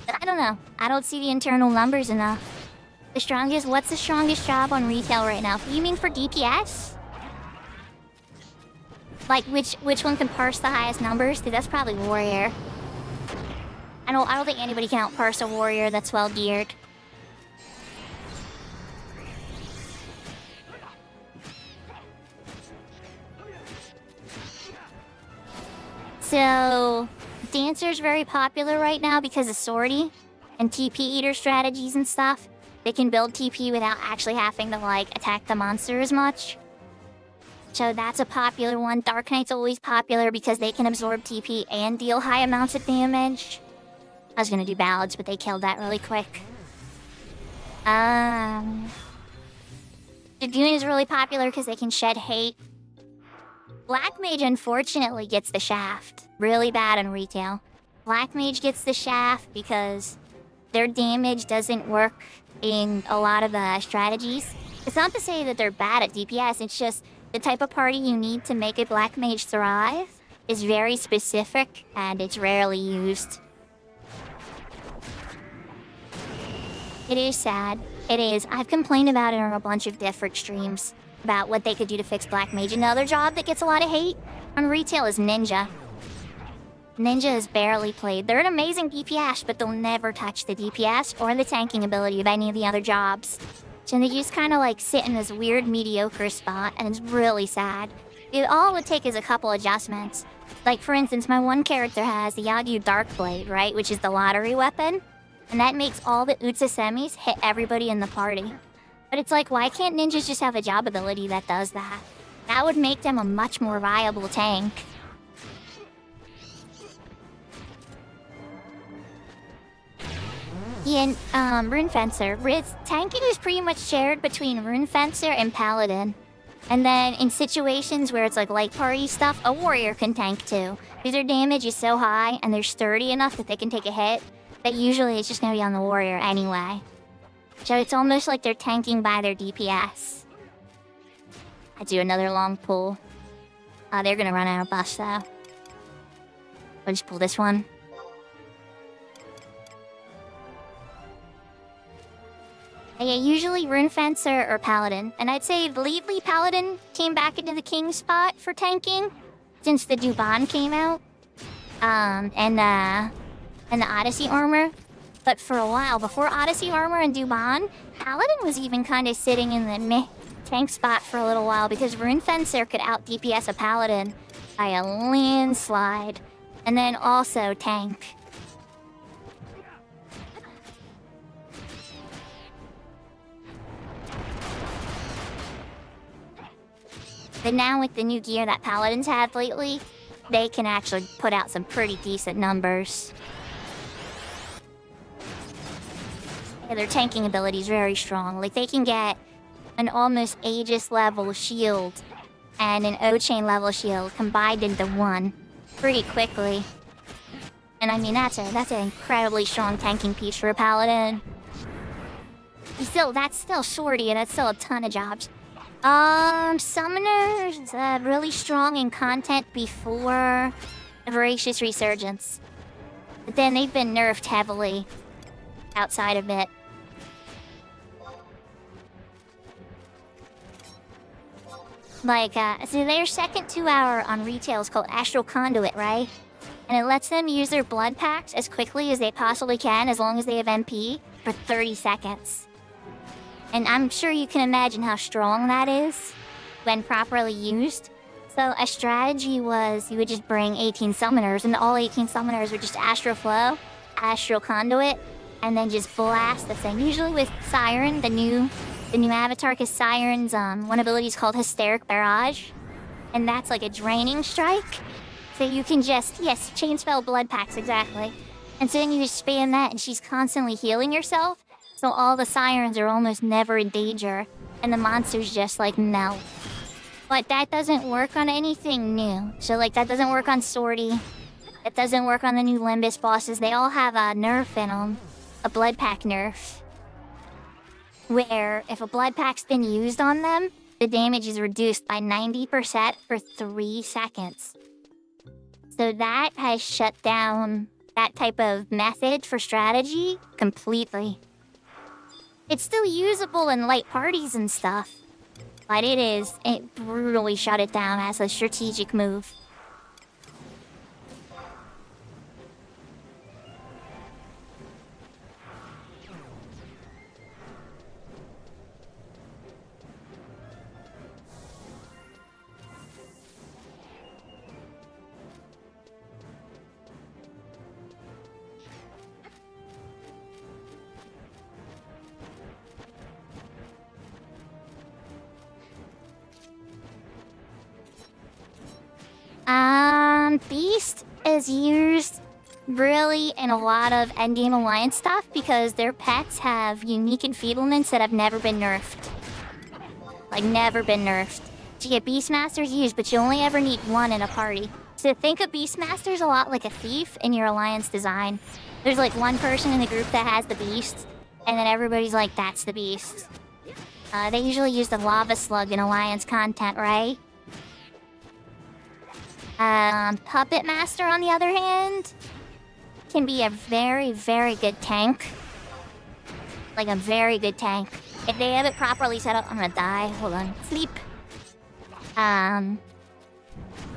[SPEAKER 1] But I don't know. I don't see the internal numbers enough. What's the strongest job on retail right now? You mean for DPS? Like, which one can parse the highest numbers? Dude, that's probably Warrior. I don't think anybody can outparse a Warrior that's well geared. So, Dancer's very popular right now because of Swordy and TP Eater strategies and stuff. They can build TP without actually having to, like, attack the monster as much. So that's a popular one. Dark Knight's always popular because they can absorb TP and deal high amounts of damage. I was gonna do ballads, but they killed that really quick. Dragoon is really popular because they can shed hate. Black Mage unfortunately gets the shaft. Really bad in retail. Black Mage gets the shaft because their damage doesn't work in a lot of the strategies. It's not to say that they're bad at DPS, it's just the type of party you need to make a Black Mage thrive is very specific and it's rarely used. It is sad. It is. I've complained about it on a bunch of different streams about what they could do to fix Black Mage. Another job that gets a lot of hate on retail is Ninja. Ninja is barely played. They're an amazing DPS, but they'll never touch the DPS or the tanking ability of any of the other jobs. So they just kind of like sit in this weird mediocre spot, and it's really sad. All it would take is a couple adjustments. Like for instance, my one character has the Yagyu Darkblade, right? Which is the lottery weapon. And that makes all the Utsusemis hit everybody in the party. But it's like, why can't ninjas just have a job ability that does that? That would make them a much more viable tank. Yeah, and, Rune Fencer. Tanking is pretty much shared between Rune Fencer and Paladin. And then in situations where it's like light party stuff, a Warrior can tank too. Because their damage is so high and they're sturdy enough that they can take a hit. But usually it's just gonna be on the warrior anyway. So it's almost like they're tanking by their DPS. I do another long pull. They're gonna run out of buffs though. I'll just pull this one. Yeah, usually Rune Fencer or Paladin. And I'd say lately Paladin came back into the king spot for tanking since the Duban came out. And the Odyssey armor. But for a while, before Odyssey armor and Duban, Paladin was even kind of sitting in the meh tank spot for a little while because Rune Fencer could out DPS a Paladin by a landslide. And then also tank. But now with the new gear that Paladins have lately, they can actually put out some pretty decent numbers. Yeah, their tanking ability is very strong. Like, they can get an almost Aegis level shield and an O-Chain level shield combined into one pretty quickly. And I mean, that's an incredibly strong tanking piece for a Paladin. That's still shorty, and that's still a ton of jobs. Summoners, really strong in content before the Voracious Resurgence. But then they've been nerfed heavily outside of it. Like, so their second 2-hour on retail is called Astral Conduit, right? And it lets them use their blood packs as quickly as they possibly can, as long as they have MP, for 30 seconds. And I'm sure you can imagine how strong that is when properly used. So a strategy was you would just bring 18 summoners, and all 18 summoners would just Astral Flow, Astral Conduit, and then just blast the thing. Usually with Siren, the new avatar, because Siren's one ability is called Hysteric Barrage, and that's like a draining strike. So you can just, yes, chain spell blood packs, exactly. And so then you just spam that, and she's constantly healing herself. So all the Sirens are almost never in danger, and the monsters just like melt. But that doesn't work on anything new. So like that doesn't work on Swordy. It doesn't work on the new Limbus bosses. They all have a nerf in them, a blood pack nerf. Where if a blood pack's been used on them, the damage is reduced by 90% for 3 seconds. So that has shut down that type of method for strategy completely. It's still usable in light parties and stuff, but it brutally shut it down as a strategic move. Beast is used really in a lot of endgame alliance stuff because their pets have unique enfeeblements that have never been nerfed. Like, never been nerfed. So you get Beastmasters used, but you only ever need one in a party. So think of Beastmasters a lot like a thief in your alliance design. There's like one person in the group that has the beast, and then everybody's like, that's the beast. They usually use the Lava Slug in alliance content, right? Puppet Master, on the other hand, can be a very, very good tank. Like a very good tank. If they have it properly set up, I'm gonna die. Hold on. Sleep.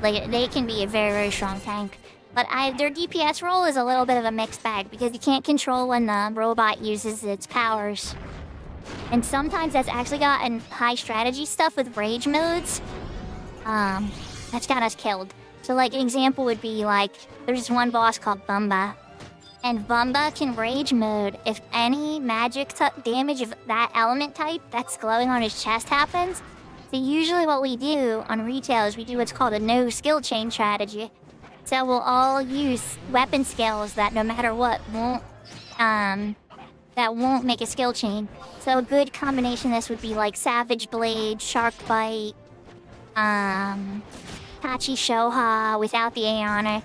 [SPEAKER 1] Like, they can be a very, very strong tank. But their DPS role is a little bit of a mixed bag because you can't control when the robot uses its powers. And sometimes that's actually gotten high strategy stuff with rage modes. That's got us killed. So like an example would be like, there's one boss called Bumba. And Bumba can rage mode if any magic damage of that element type that's glowing on his chest happens. So usually what we do on retail is we do what's called a no skill chain strategy. So we'll all use weapon skills that no matter what won't make a skill chain. So a good combination of this would be like Savage Blade, Shark Bite, Tachi Shoha without the Aeonic.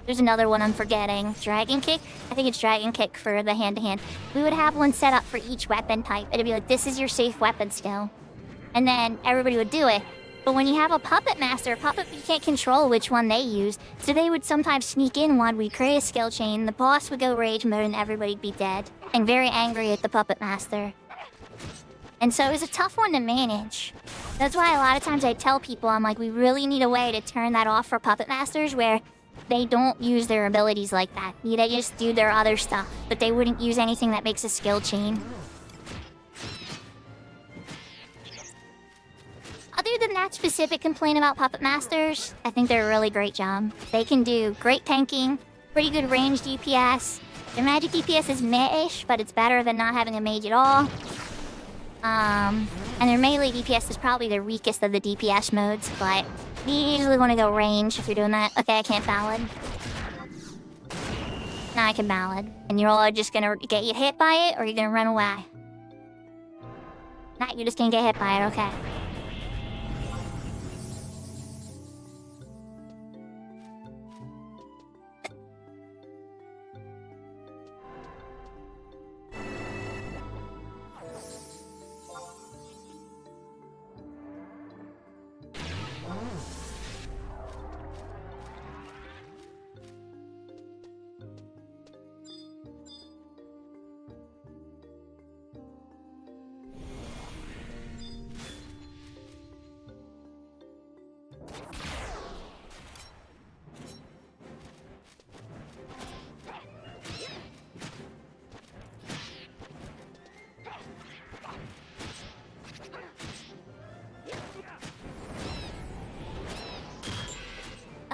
[SPEAKER 1] There's another one I'm forgetting. Dragon Kick? I think it's Dragon Kick for the hand-to-hand. We would have one set up for each weapon type. It'd be like, this is your safe weapon skill. And then everybody would do it. But when you have a Puppet Master, you can't control which one they use. So they would sometimes sneak in one, we'd create a skill chain, the boss would go rage mode, and everybody'd be dead. And very angry at the Puppet Master. And so it was a tough one to manage. That's why a lot of times I tell people, I'm like, we really need a way to turn that off for Puppet Masters where they don't use their abilities like that. They just do their other stuff, but they wouldn't use anything that makes a skill chain. Other than that specific complaint about Puppet Masters, I think they're a really great job. They can do great tanking, pretty good range DPS. Their magic DPS is meh-ish, but it's better than not having a mage at all. And their melee DPS is probably their weakest of the DPS modes, but you usually want to go range if you're doing that. Okay, I can't ballad. Now I can ballad. And you're all just gonna get you hit by it, or you're gonna run away. Nah, you're just gonna get hit by it, okay.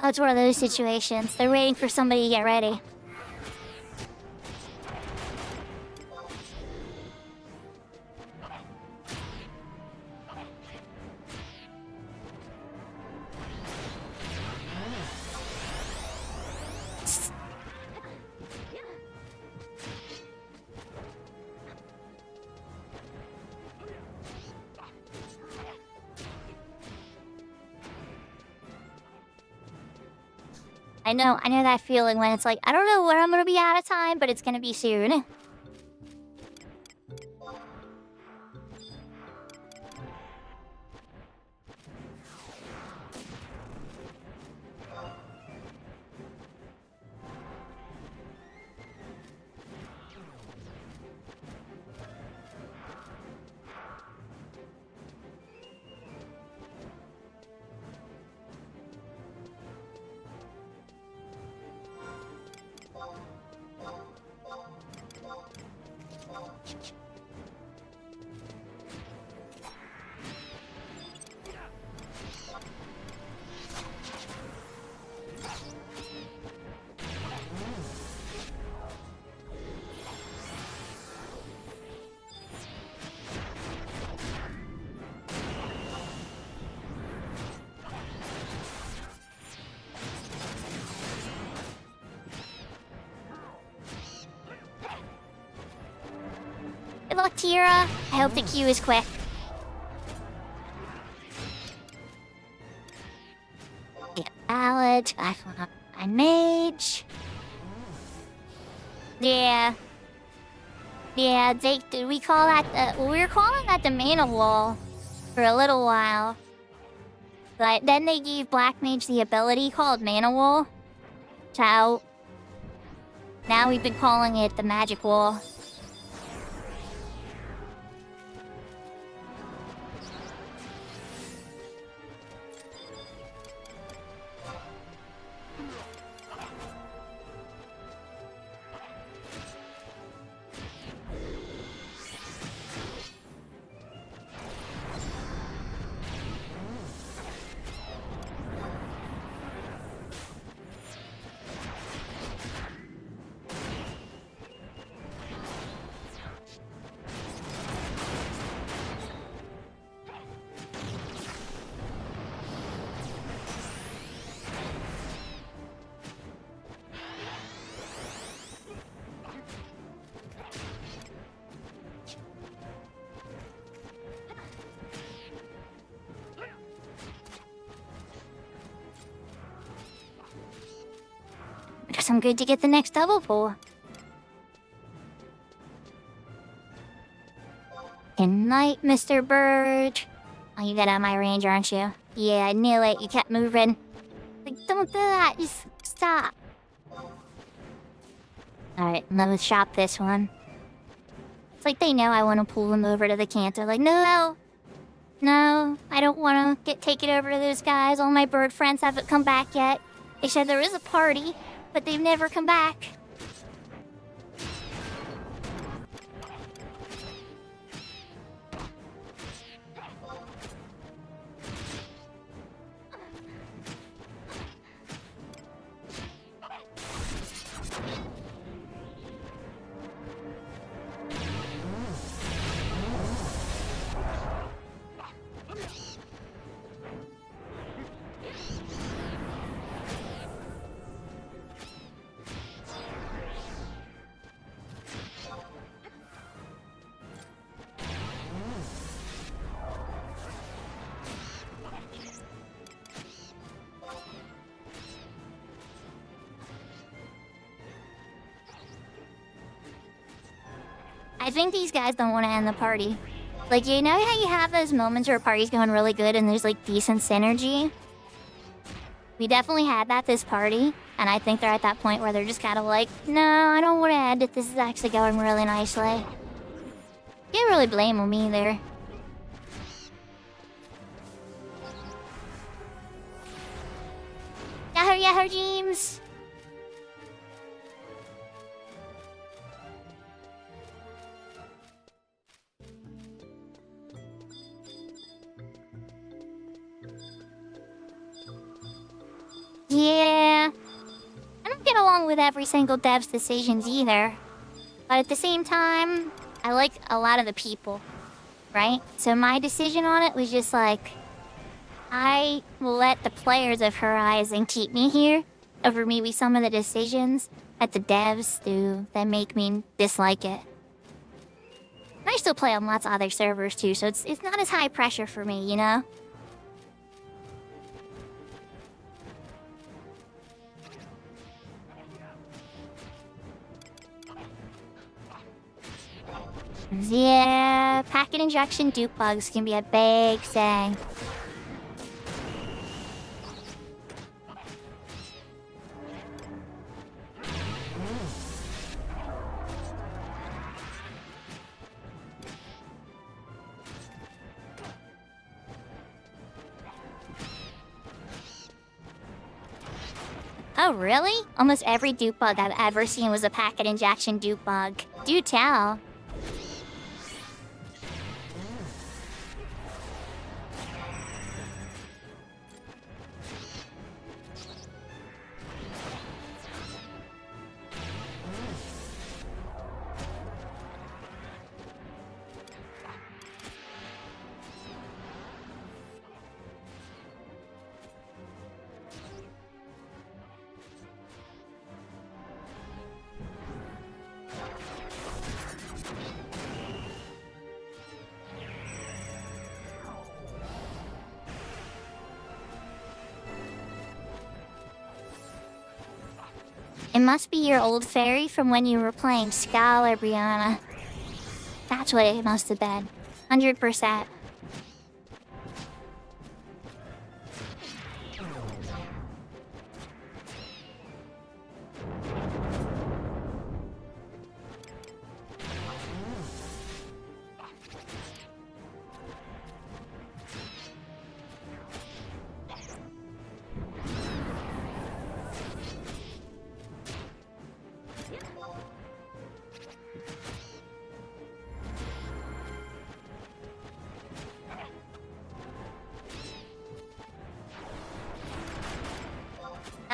[SPEAKER 1] Oh, it's one of those situations. They're waiting for somebody to get ready. I know that feeling when it's like, I don't know when I'm gonna be out of time, but it's gonna be soon. Good luck, Tira. I hope the queue is quick. Get ballad. I want my mage. Yeah. Yeah, we call that we were calling that the mana wall for a little while. But then they gave Black Mage the ability called Mana Wall. So now we've been calling it the Magic Wall. Guess I'm good to get the next double pull. Good night, Mr. Bird. Oh, you got out of my range, aren't you? Yeah, I knew it. You kept moving. Like, don't do that. Just stop. Alright, let's shop this one. It's like they know I want to pull them over to the canto. Like, no, I don't want to get taken over to those guys. All my bird friends haven't come back yet. They said there is a party, but they've never come back. I think these guys don't want to end the party. Like, you know how you have those moments where a party's going really good and there's, like, decent synergy? We definitely had that this party, and I think they're at that point where they're just kind of like, no, I don't want to end it. This is actually going really nicely. Can't really blame them either. Yahoo, James! Yeah, I don't get along with every single dev's decisions either. But at the same time, I like a lot of the people, right? So my decision on it was just like, I will let the players of Horizon keep me here over maybe some of the decisions that the devs do that make me dislike it. And I still play on lots of other servers too, so it's not as high pressure for me, you know? Yeah, packet injection dupe bugs can be a big thing. Oh, really? Almost every dupe bug I've ever seen was a packet injection dupe bug. Do tell. It must be your old fairy from when you were playing Scholar, Brianna. That's what it must have been. 100%.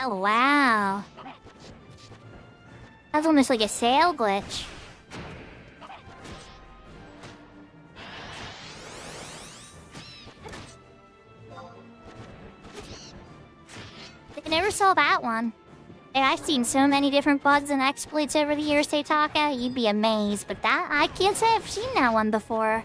[SPEAKER 1] Oh, wow. That's almost like a sail glitch. I never saw that one. And I've seen so many different bugs and exploits over the years, Teitaka, you'd be amazed. But that, I can't say I've seen that one before.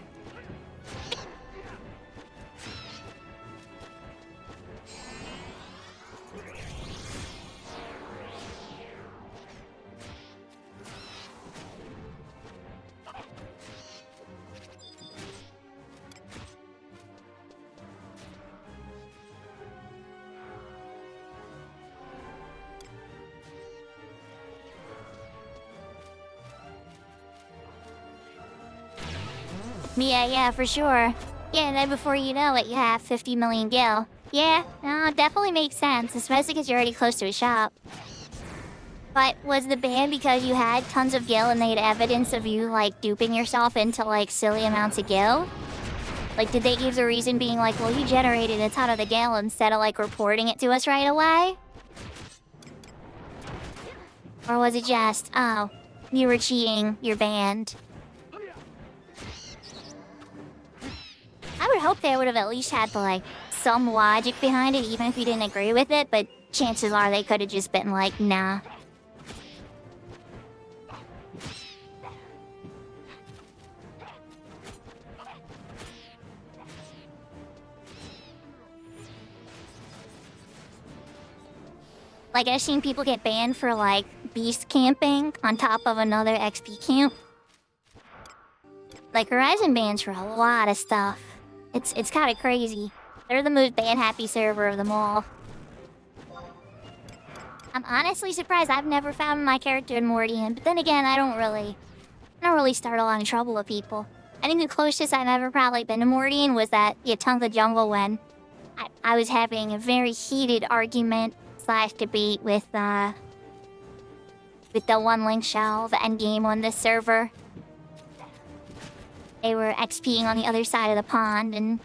[SPEAKER 1] Yeah, for sure. Yeah, and then before you know it, you have 50 million gil. Yeah, no, definitely makes sense, especially because you're already close to a shop. But was the ban because you had tons of gil and they had evidence of you, like, duping yourself into, like, silly amounts of gil? Like, did they give the reason being like, well, you generated a ton of the gil instead of, like, reporting it to us right away? Or was it just, oh, you were cheating, you're banned? I would hope they would have at least had, like, some logic behind it, even if you didn't agree with it, but chances are they could have just been like, nah. Like, I've seen people get banned for, like, beast camping on top of another XP camp. Like, Horizon bans for a lot of stuff. It's kind of crazy. They're the most ban-happy server of them all. I'm honestly surprised I've never found my character in Mordian, but then again, I don't really start a lot of trouble with people. I think the closest I've ever probably been to Mordian was that Yatunga jungle when I was having a very heated argument / debate with the one link shell, the endgame on this server. They were XPing on the other side of the pond and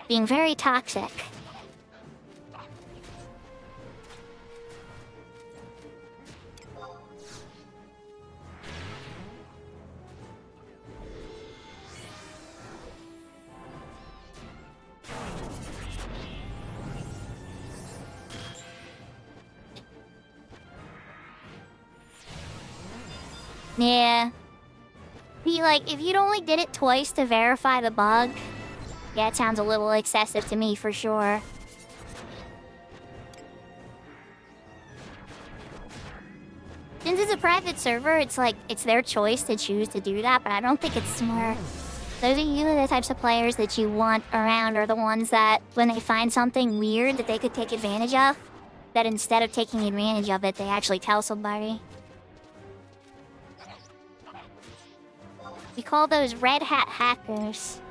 [SPEAKER 1] being very toxic. Yeah. Be like, if you'd only did it twice to verify the bug, yeah, it sounds a little excessive to me for sure. Since it's a private server, it's like, it's their choice to choose to do that, but I don't think it's smart. Those are usually the types of players that you want around are the ones that, when they find something weird that they could take advantage of, that instead of taking advantage of it, they actually tell somebody. We call those red hat hackers.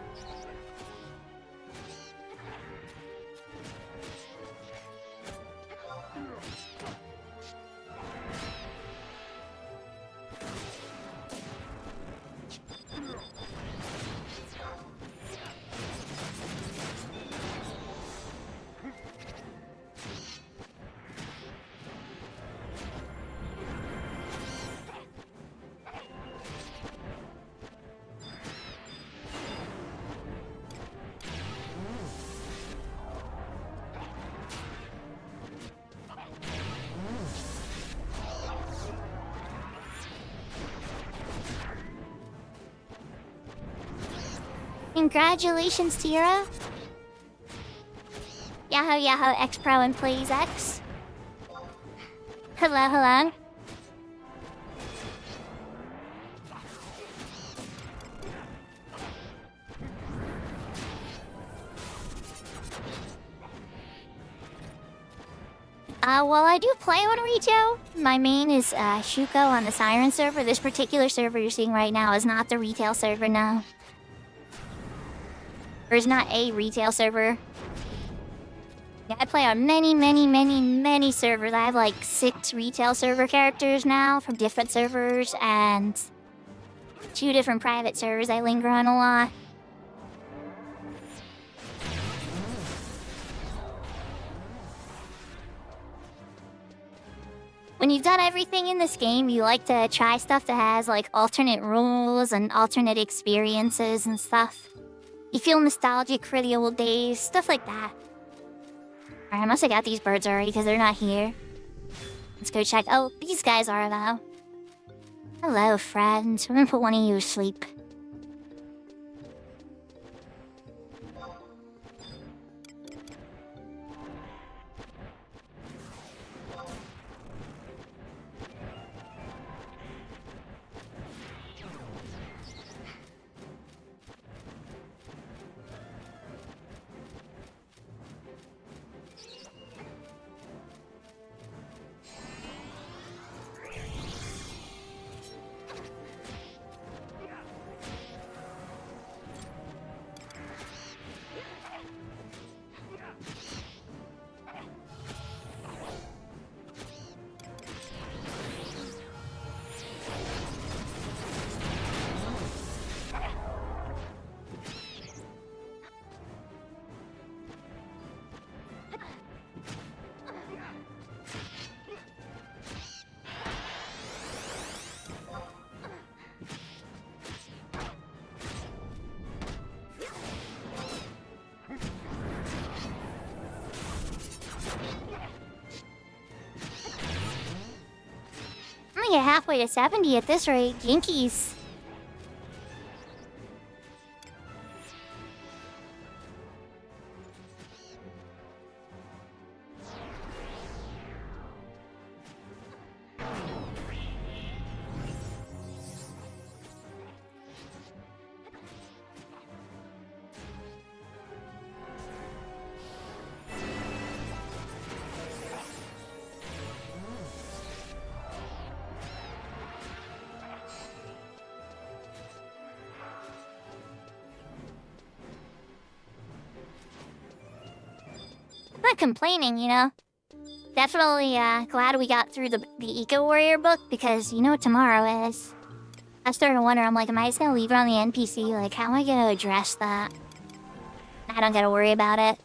[SPEAKER 1] Congratulations, Tira. Yahoo X Pro and Plays X. Hello. Well, I do play on retail. My main is Shuko on the Siren server. This particular server you're seeing right now is not the retail server now. There's not a retail server. Yeah, I play on many servers. I have like 6 retail server characters now from different servers and 2 different private servers I linger on a lot. When you've done everything in this game, you like to try stuff that has like alternate rules and alternate experiences and stuff. You feel nostalgic for the old days, stuff like that. Alright, I must have got these birds already because they're not here. Let's go check. Oh, these guys are though. Hello, friends. I'm gonna put one of you to sleep. halfway to 70 at this rate. Jinkies. Not complaining, you know. Definitely glad we got through the Eco Warrior book because you know what tomorrow is. I started to wonder, I'm like, am I just gonna leave it on the NPC? Like, how am I gonna address that? I don't gotta worry about it.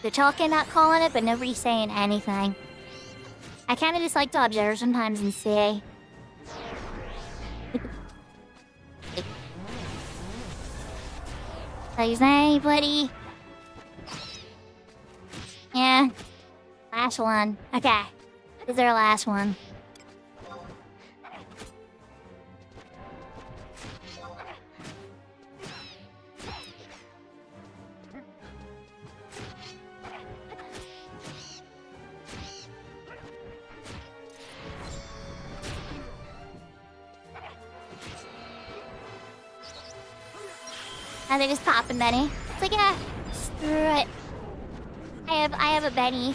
[SPEAKER 1] They're talking, not calling it, but nobody's saying anything. I kind of just like to observe sometimes and see. Is anybody? Yeah. Last one. Okay. This is our last one. And they just popping Benny. It's like, yeah, screw it. I have a Benny.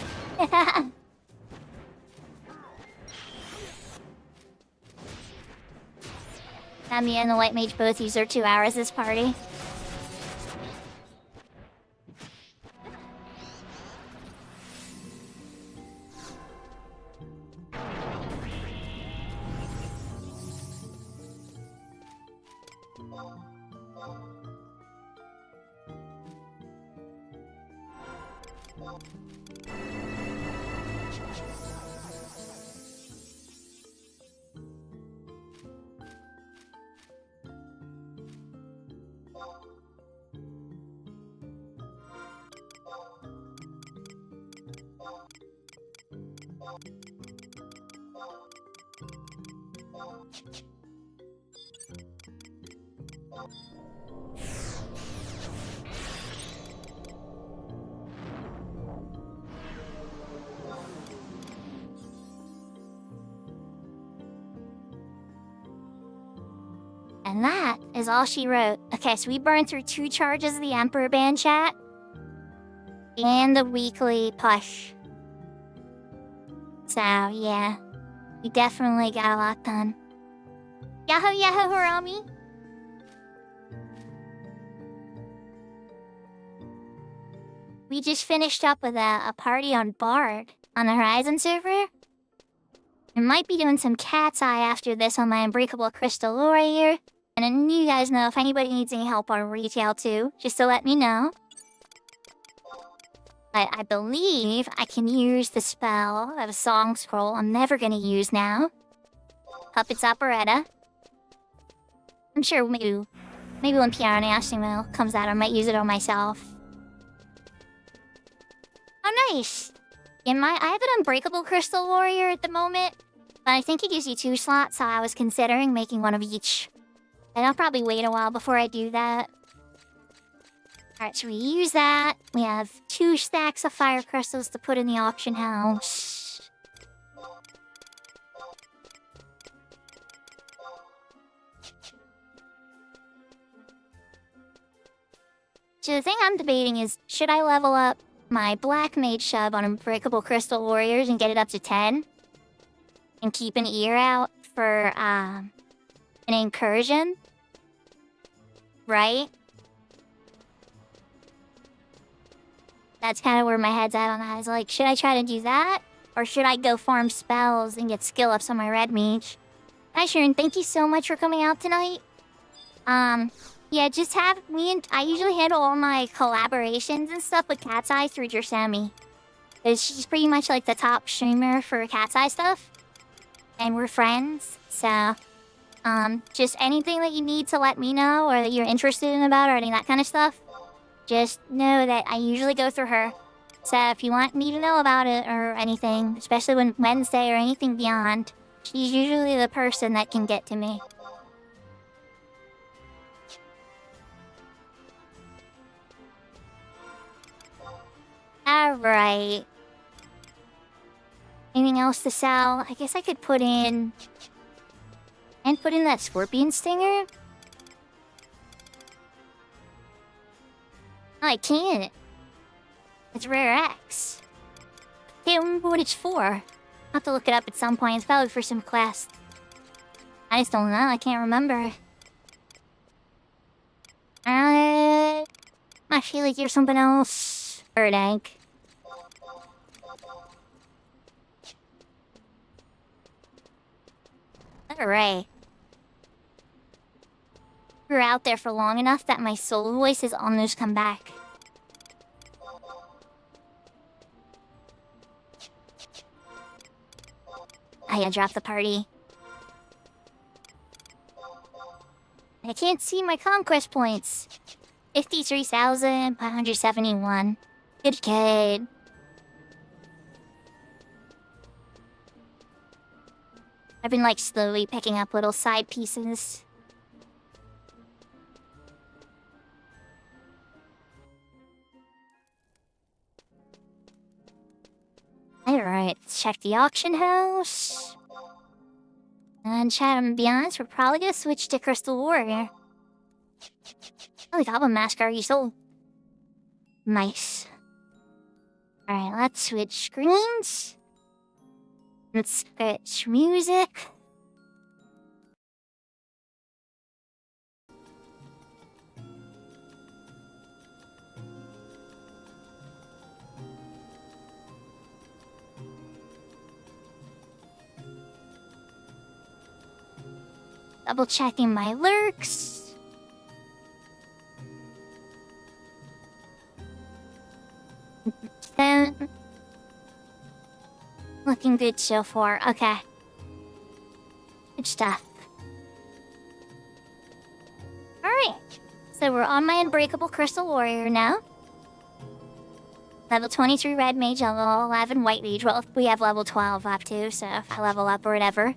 [SPEAKER 1] Now me and the White Mage both use our 2 hours this party. And that is all she wrote. Okay, so we burned through 2 charges of the Emperor Band chat. And the weekly push. So, yeah. We definitely got a lot done. Yahoo Yahoo Harami! We just finished up with a party on Bard on the Horizon server. I might be doing some cat's eye after this on my Unbreakable Crystal Warrior. And then you guys know if anybody needs any help on retail too, just to let me know. But I believe I can use the spell of a song scroll I'm never gonna use now. Puppets Operetta. I'm sure maybe when Piano National comes out I might use it on myself. Oh nice! I have an Unbreakable Crystal Warrior at the moment, but I think it gives you 2 slots, so I was considering making one of each. And I'll probably wait a while before I do that. Alright, so we use that. We have 2 stacks of fire crystals to put in the auction house. So the thing I'm debating is, should I level up my Black Mage shove on Unbreakable Crystal Warriors and get it up to 10? And keep an ear out for, an incursion? Right? That's kind of where my head's at on that. I was like, should I try to do that? Or should I go farm spells and get skill ups on my red mage? Hi Sharon, thank you so much for coming out tonight. Yeah, just have me and... I usually handle all my collaborations and stuff with Cat's Eye through Jersami. She's pretty much like the top streamer for Cat's Eye stuff. And we're friends, so... just anything that you need to let me know or that you're interested in about or any of that kind of stuff, just know that I usually go through her. So if you want me to know about it or anything, especially when Wednesday or anything beyond, she's usually the person that can get to me. Alright. Anything else to sell? I guess I could put in... And put in that scorpion stinger? Oh, I can't. It's rare X. Can't remember what it's for. I'll have to look it up at some point. It's probably for some quest. I just don't know. I can't remember. I feel like there's something else. Bird egg. Alright. We're out there for long enough that my soul voice has almost come back. I dropped the party. I can't see my conquest points. 53,571. Good. I've been like slowly picking up little side pieces. Alright, let's check the auction house. And chat and be honest, we're probably gonna switch to Crystal Warrior. Oh, the Goblin Mask already sold. Nice. Alright, let's switch screens. Let's switch music. Double checking my lurks. Looking good so far. Okay. Good stuff. Alright. So we're on my Unbreakable Crystal Warrior now. Level 23 Red Mage, level 11 White Mage. Well, we have level 12 up too, so if I level up or whatever.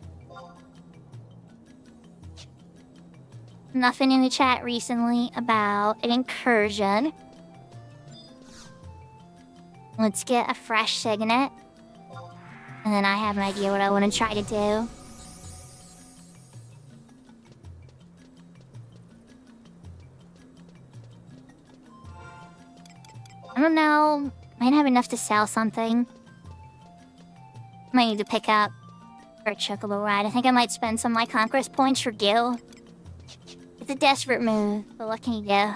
[SPEAKER 1] nothing in the chat recently about an incursion. Let's get a fresh signet. And then I have an idea what I want to try to do. I don't know. Might have enough to sell something. Might need to pick up for a chocobo ride. I think I might spend some of my conquest points for Gil. It's a desperate move, but what can you do?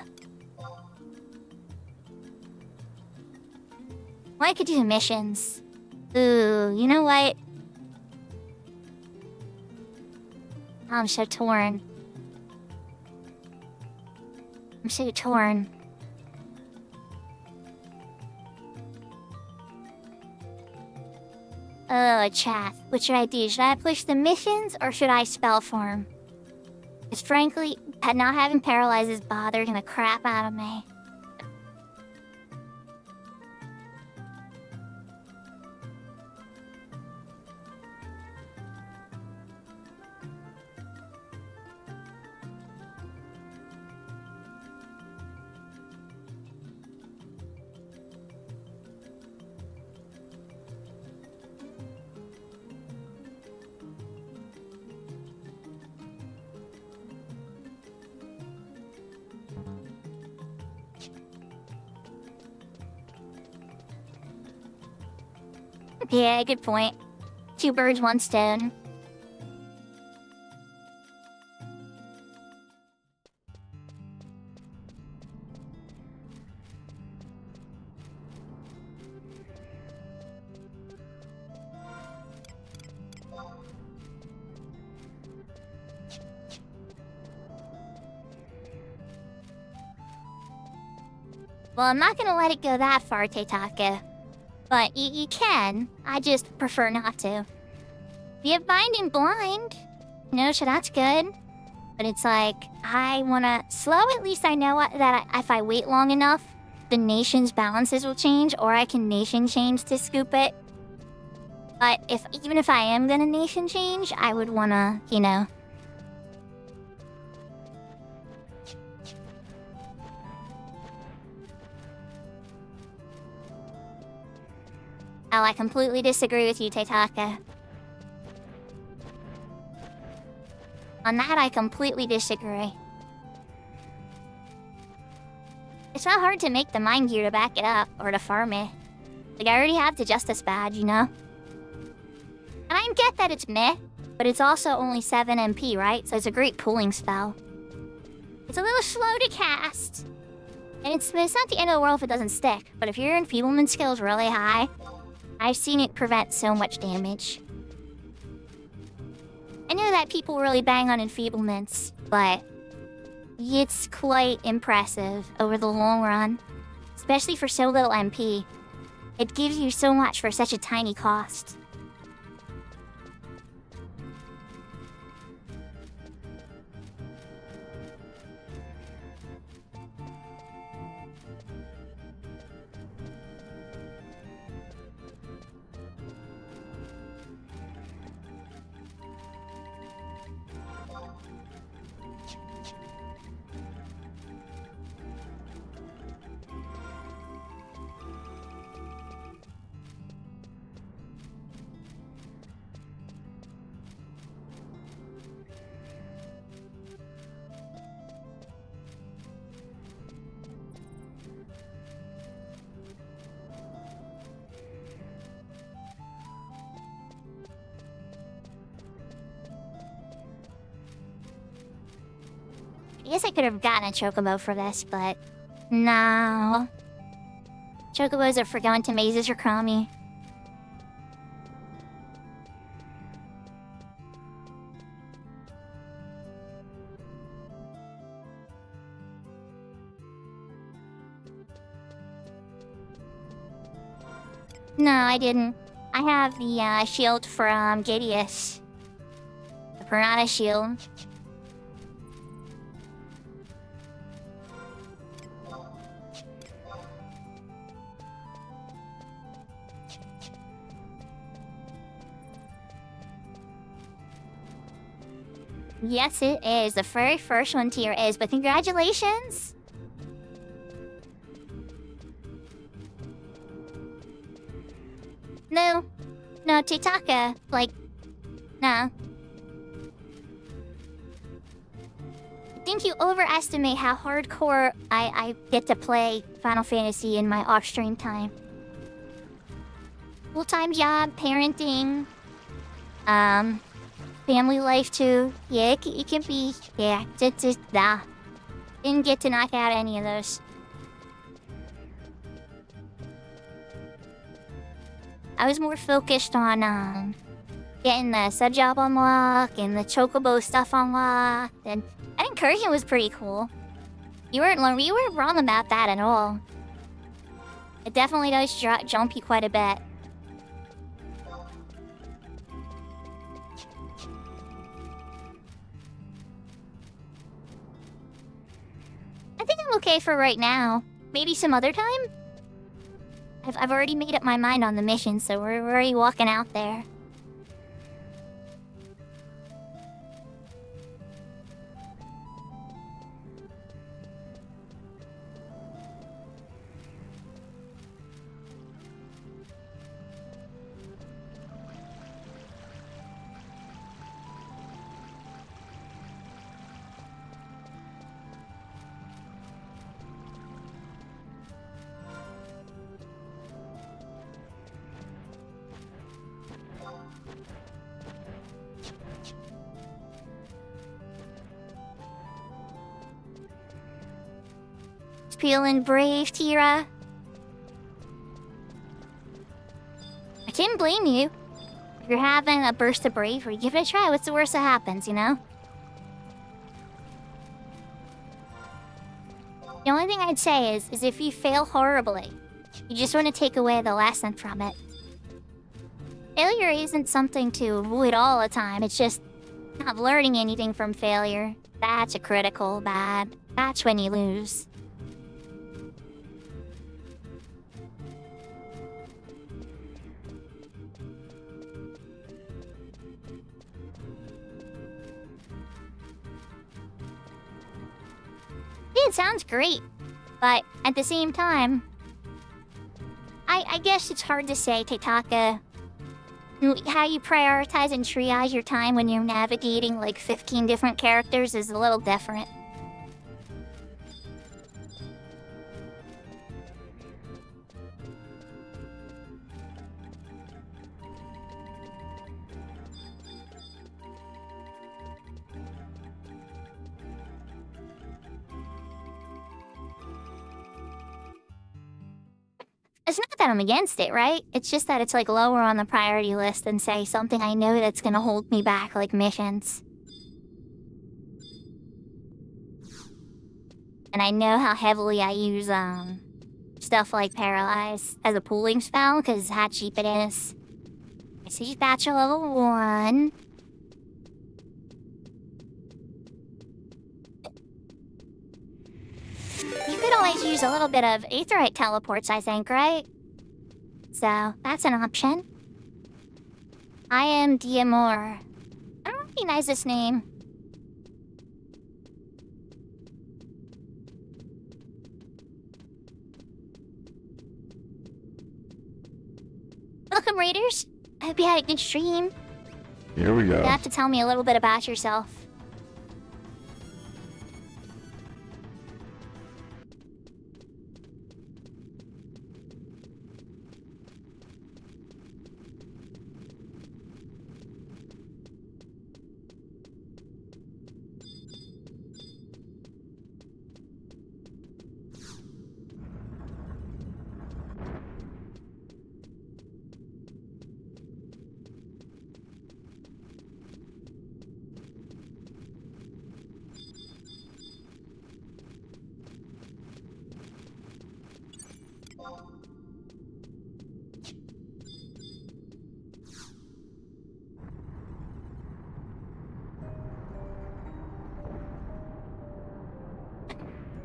[SPEAKER 1] Well, I could do missions. Ooh, you know what? Oh, I'm so torn. I'm so torn. Oh, chat. What should I do? Should I push the missions or should I spell farm? Because frankly, not having paralyzed is bothering the crap out of me. Yeah, good point. Two birds, one stone. Well, I'm not gonna let it go that far, Teitaka. But you can. I just prefer not to. We have Binding Blind. So that's good. But it's like, I wanna... Slow, at least I know that if I wait long enough, the nation's balances will change, or I can nation change to scoop it. But even if I am gonna nation change, I would wanna, Oh, I completely disagree with you, Teitaka. On that, I completely disagree. It's not hard to make the mind gear to back it up, or to farm it. Like, I already have the Justice Badge, And I get that it's meh, but it's also only 7 MP, right? So it's a great pooling spell. It's a little slow to cast. And it's not the end of the world if it doesn't stick, but if your enfeeblement skill's really high, I've seen it prevent so much damage. I know that people really bang on enfeeblements, but it's quite impressive over the long run, especially for so little MP. It gives you so much for such a tiny cost. I guess I could have gotten a chocobo for this, but no. Chocobos are for going to mazes or Krami. No, I didn't. I have the shield from Gideus. The Piranha shield. Yes, it is. The very first one tier is, but congratulations! No, Chitaka, no. I think you overestimate how hardcore I get to play Final Fantasy in my off-stream time. Full-time job, parenting, family life too. Yeah, it can be, yeah, just nah. Didn't get to knock out any of those. I was more focused on, getting the sub-job unlocked and the chocobo stuff unlocked, and that incursion was pretty cool. You weren't wrong about that at all. It definitely does jump you quite a bit. I think I'm okay for right now. Maybe some other time? I've already made up my mind on the mission, so we're already walking out there. Feeling brave, Tira? I can't blame you. If you're having a burst of bravery, give it a try. What's the worst that happens, you know? The only thing I'd say is if you fail horribly, you just want to take away the lesson from it. Failure isn't something to avoid all the time. It's just not learning anything from failure. That's a critical bad. That's when you lose. It sounds great, but at the same time, I guess it's hard to say, Teitaka, how you prioritize and triage your time when you're navigating like 15 different characters is a little different. It's not that I'm against it, right? It's just that it's like lower on the priority list than, say, something I know that's gonna hold me back, like missions. And I know how heavily I use, stuff like Paralyze as a pooling spell, because how cheap it is. I see Thatcher level 1. You could always use a little bit of Aetherite teleports, I think, right? So, that's an option. I am Diamor. I don't recognize this name. Welcome, Raiders. I hope you had a good stream.
[SPEAKER 3] Here we go.
[SPEAKER 1] You have to tell me a little bit about yourself.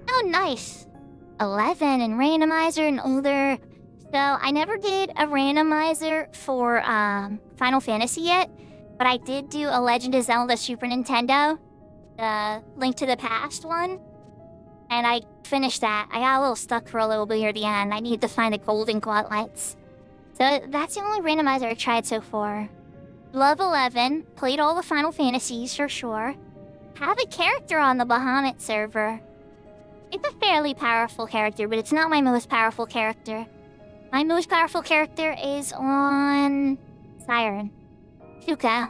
[SPEAKER 1] Oh, nice. 11 and randomizer and older. So I never did a randomizer for Final Fantasy yet, but I did do a Legend of Zelda Super Nintendo. the Link to the Past one. And I finished that. I got a little stuck for a little bit near the end. I needed to find the golden gauntlets. So that's the only randomizer I tried so far. Love 11, played all the Final Fantasies for sure. Have a character on the Bahamut server. It's a fairly powerful character, but it's not my most powerful character. My most powerful character is on Siren. Shuka.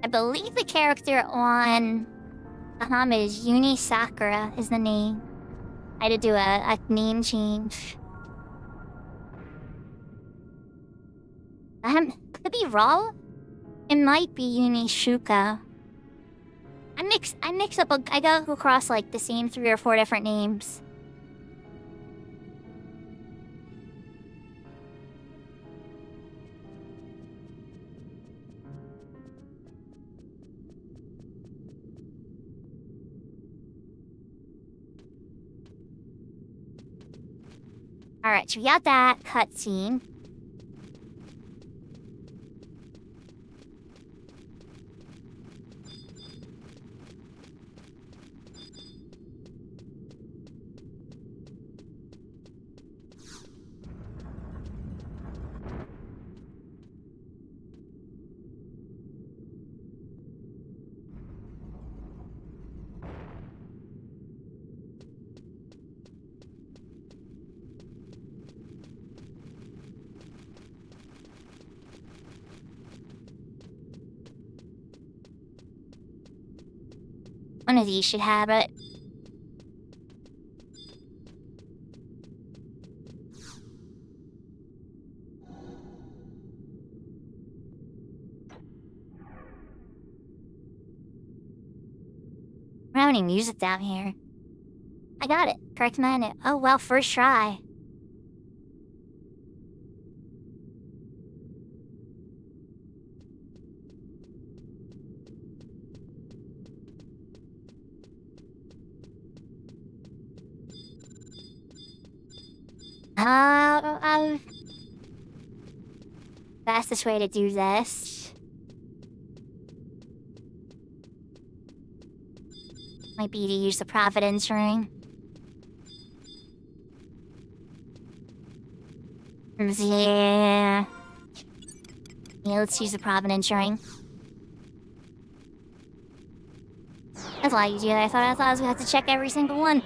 [SPEAKER 1] I believe the character on Bahamut is Sakura is the name. I had to do a name change. Could be Raw? It might be Shuka. I mix up I go across like the same 3 or 4 different names. Alright, so we got that cutscene. One of these should have it. I don't have any music down here. I got it. Correct menu. Oh well, first try. Fastest way to do this might be to use the Providence ring. Yeah. Yeah, let's use the Providence ring. That's why you do that. I thought I was gonna have to check every single one.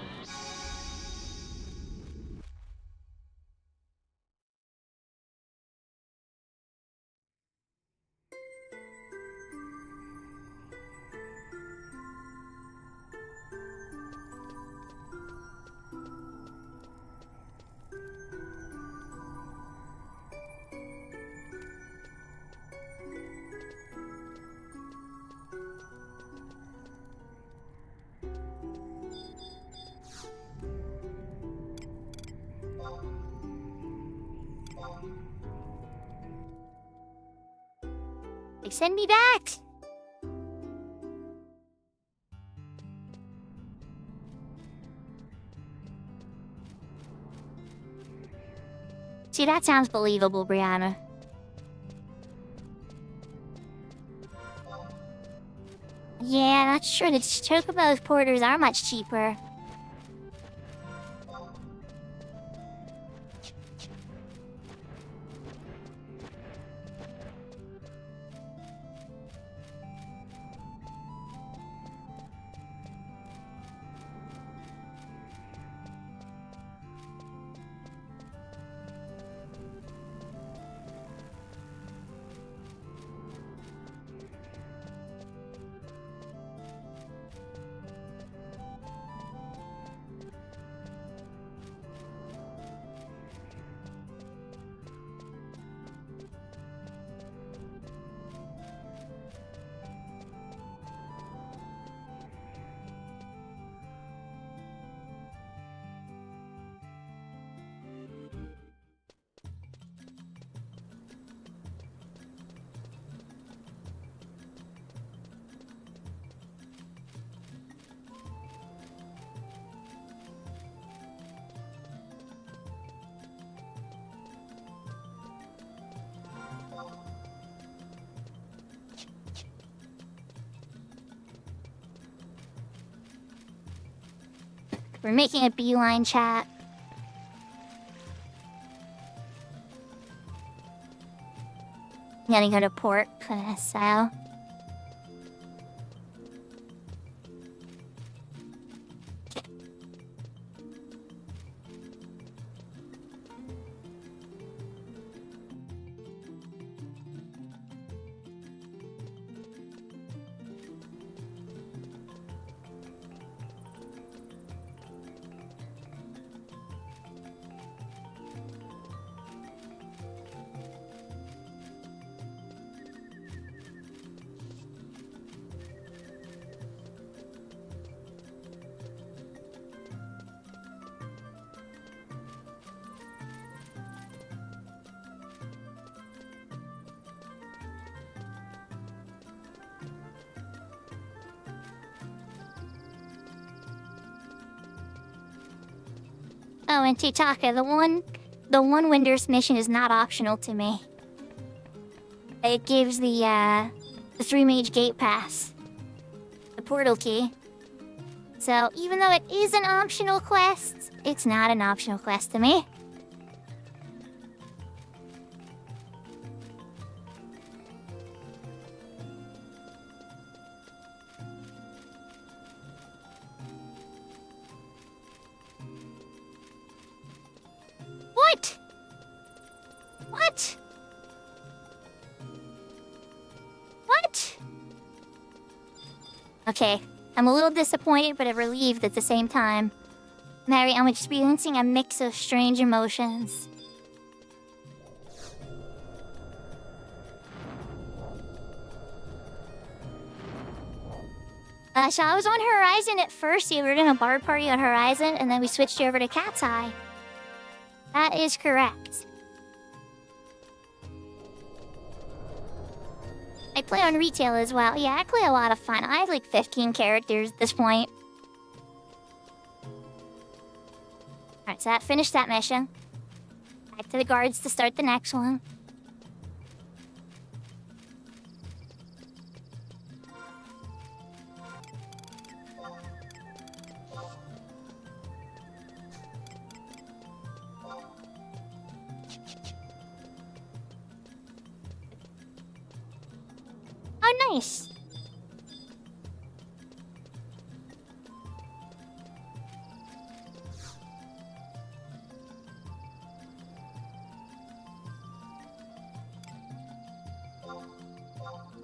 [SPEAKER 1] They send me back! See, that sounds believable, Brianna. Yeah, that's true. The Chocobo porters are much cheaper. We're making a beeline, chat. Gotta go to port for this, so. Oh, and Chitaka, the one Winders mission is not optional to me. It gives the 3-mage gate pass. The portal key. So, even though it is an optional quest, it's not an optional quest to me. What? What? What? Okay, I'm a little disappointed, but relieved at the same time. Mary, I'm experiencing a mix of strange emotions. So I was on Horizon at first. We were in a bar party on Horizon, and then we switched over to Cat's Eye. That is correct. I play on retail as well. Yeah, I play a lot of fun. I have like 15 characters at this point. Alright, so that finished that mission. Back to the guards to start the next one. Oh, nice.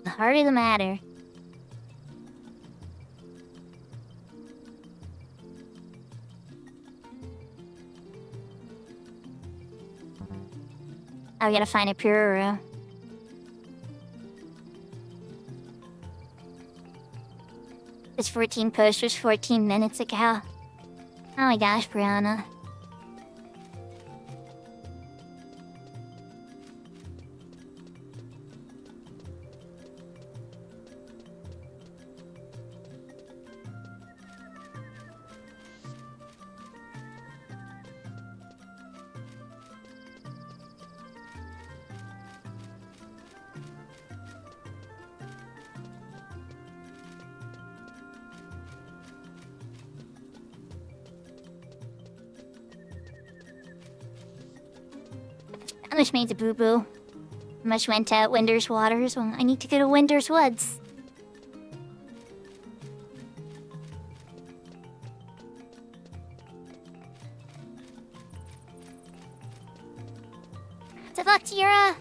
[SPEAKER 1] The harder the matter. Oh, we gotta find a Pururu. This 14 post was 14 minutes ago. Oh my gosh, Brianna. Spanish made a boo-boo. Much went out Winder's Waters. Well, I need to go to Winder's Woods. Good luck, Tira!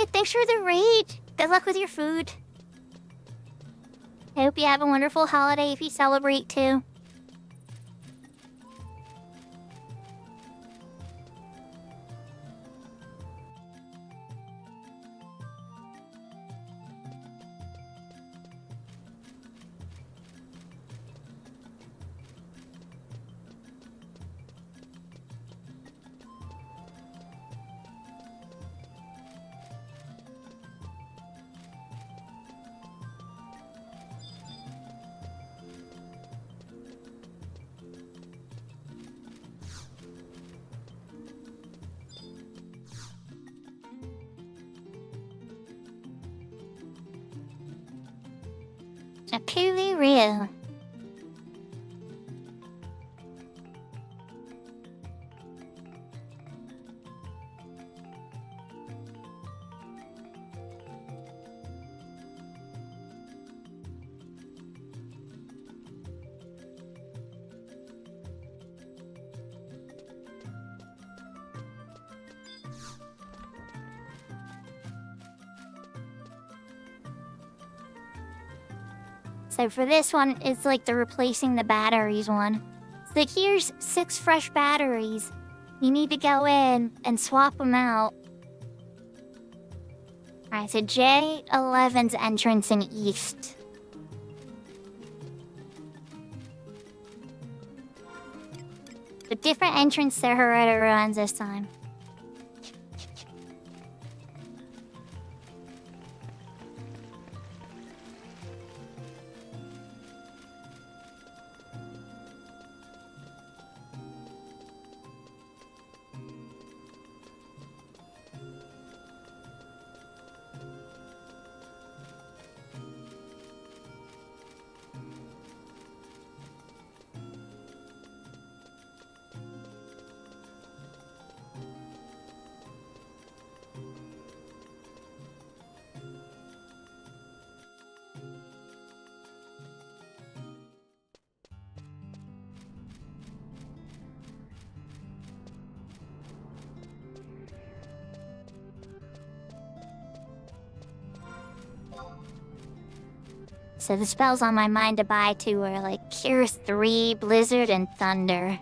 [SPEAKER 1] Alright, thanks for the raid. Good luck with your food. I hope you have a wonderful holiday if you celebrate too. Sakura real. So for this one, it's like the replacing the batteries one. It's like, here's 6 fresh batteries. You need to go in and swap them out. Alright, so J11's entrance in East. The different entrance to Hereditary runs this time. So the spells on my mind to buy too are like Cure 3, Blizzard, and Thunder.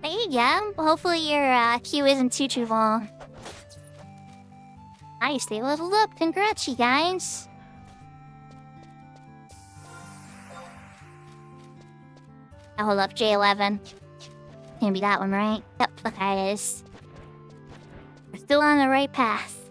[SPEAKER 1] There you go. Hopefully your queue isn't too long. Nice, they leveled up. Congrats, you guys. Now hold up, J11. Can't be that one, right? Yep, okay, it is. We're still on the right path.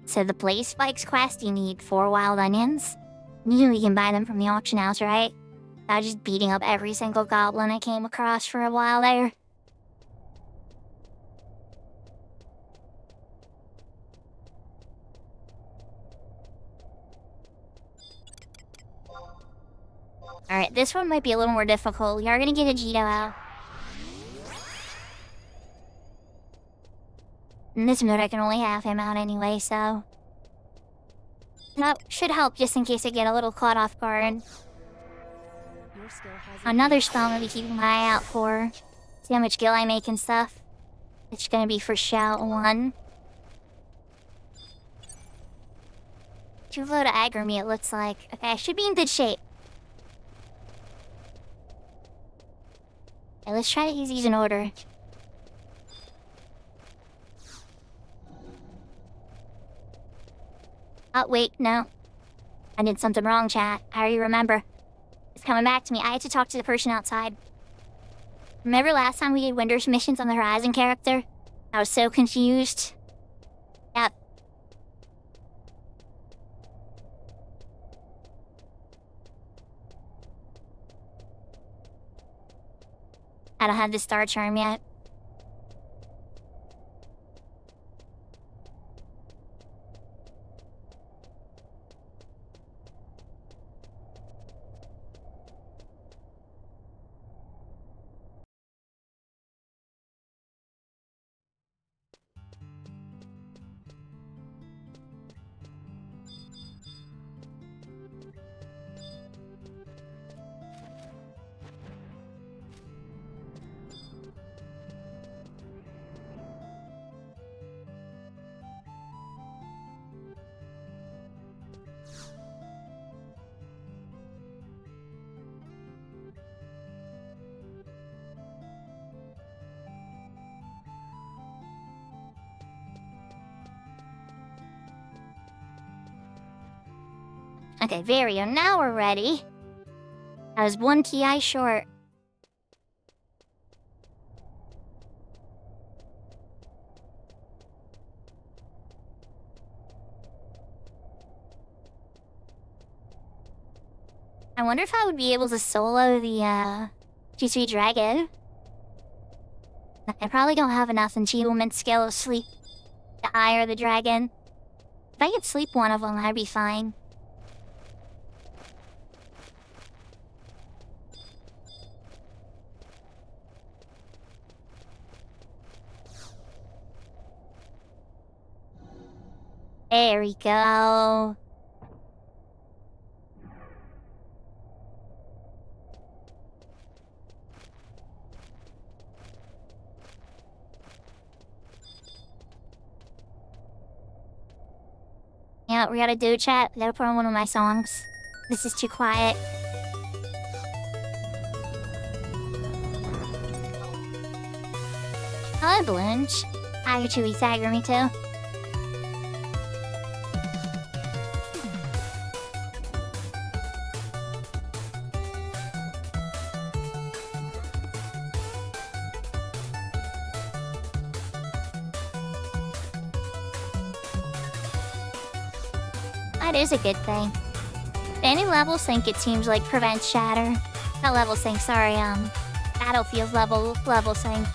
[SPEAKER 1] So the Blaze Spikes quest, you need 4 wild onions. Usually you can buy them from the auction house, right? I was just beating up every single goblin I came across for a while there. Alright, this one might be a little more difficult. We are gonna get a Jito out. In this mood, I can only have him out anyway, so... That should help just in case I get a little caught off guard.
[SPEAKER 2] Your skill has
[SPEAKER 1] Another spell I'm gonna be keeping my eye out for. See how much gil I make and stuff. It's gonna be for shout 1. Too low to aggro me, it looks like. Okay, I should be in good shape. Okay, let's try to use these in order. Oh, wait, no. I did something wrong, chat. I already remember. It's coming back to me. I had to talk to the person outside. Remember last time we did Winter's missions on the Horizon character? I was so confused. Yep. I don't have the star charm yet. Okay, Vario, now we're ready. I was 1 TI short. I wonder if I would be able to solo the, G3 Dragon. I probably don't have enough achievement skill to sleep the Eye or the Dragon. If I could sleep one of them, I'd be fine. There we go. Yeah, we gotta do chat. We gotta put on one of my songs. This is too quiet. Hi, Blanche. Hi, you Chewy Tiger, me too. That is a good thing. Any level sync, it seems like, prevents shatter. Not level sync, sorry, Battlefield level sync.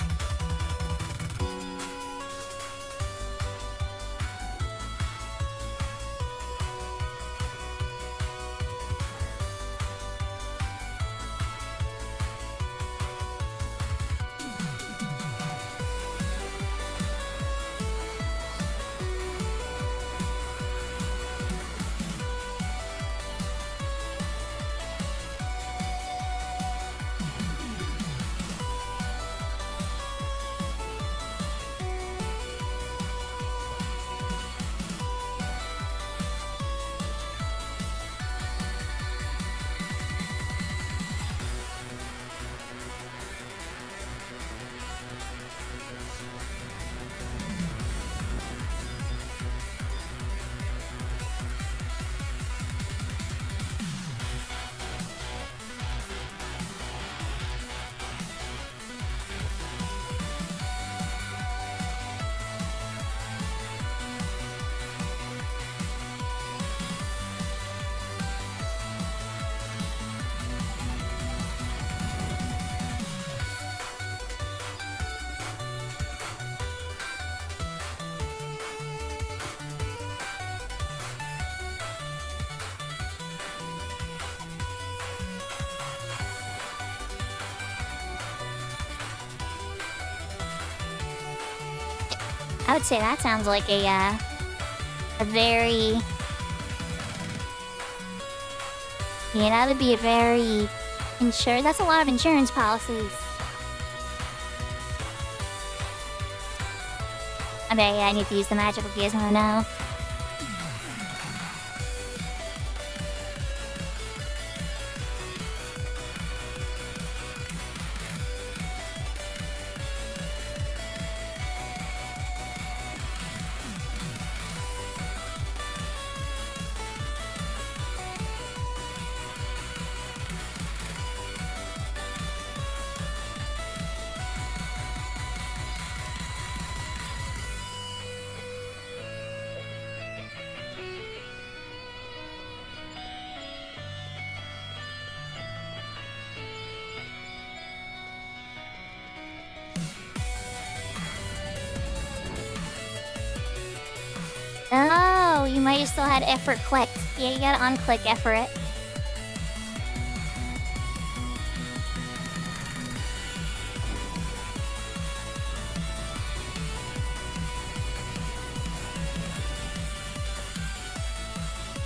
[SPEAKER 1] I would say that sounds like a very, that would be a very that's a lot of insurance policies. Okay, yeah, I need to use the magical gizmo now. Oh, you might have still had effort clicked. Yeah, you gotta unclick effort.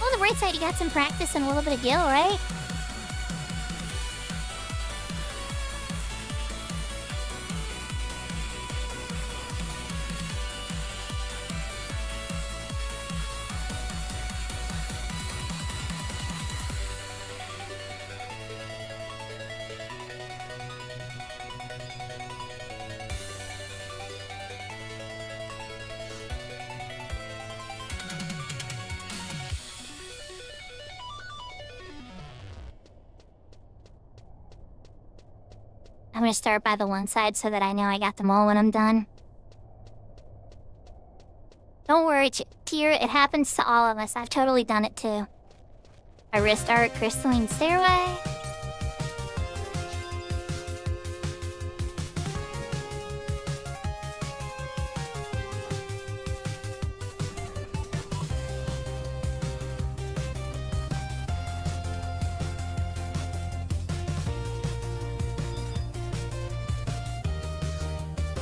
[SPEAKER 1] On the bright side, you got some practice and a little bit of gil, right? I'm gonna start by the one side so that I know I got them all when I'm done. Don't worry, Tier, it happens to all of us. I've totally done it too. A restart crystalline stairway.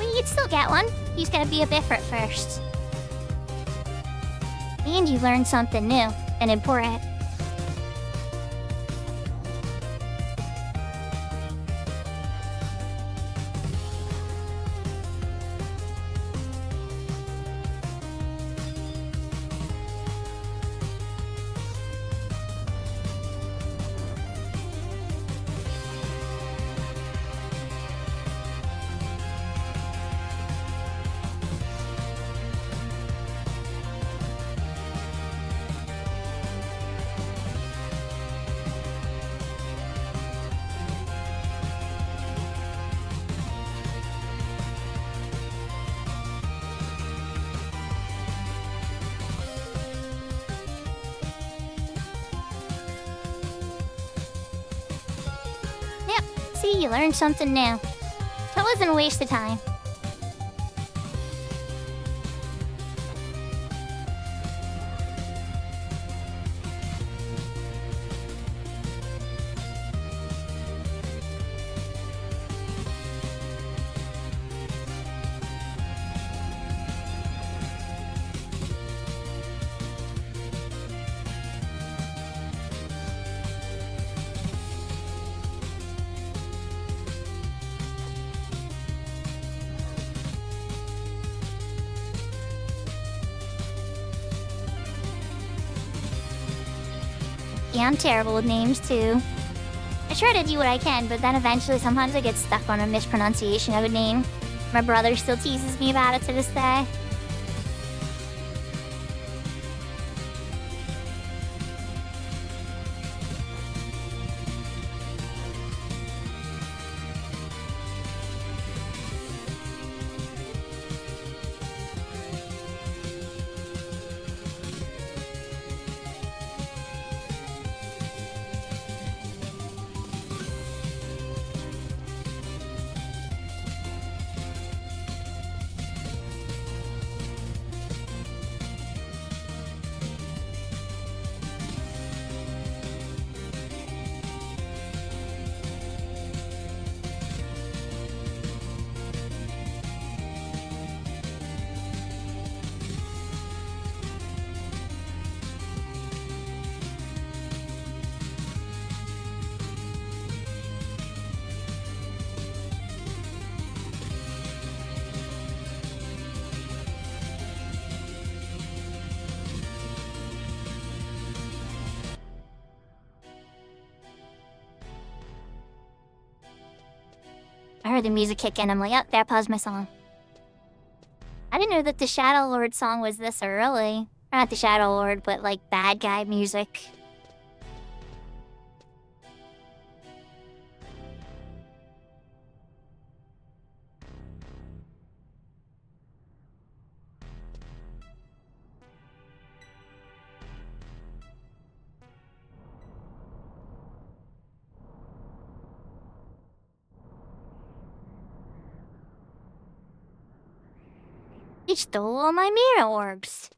[SPEAKER 1] You can still get one. You just gotta be a Biffert first. And you learned something new and important. See, you learned something new. That wasn't a waste of time. Yeah, I'm terrible with names too. I try to do what I can, but then eventually sometimes I get stuck on a mispronunciation of a name. My brother still teases me about it to this day. I heard the music kick in. I'm like, yep, there, pause my song. I didn't know that the Shadow Lord song was this early. Or not the Shadow Lord, but like bad guy music. He stole all my mirror orbs.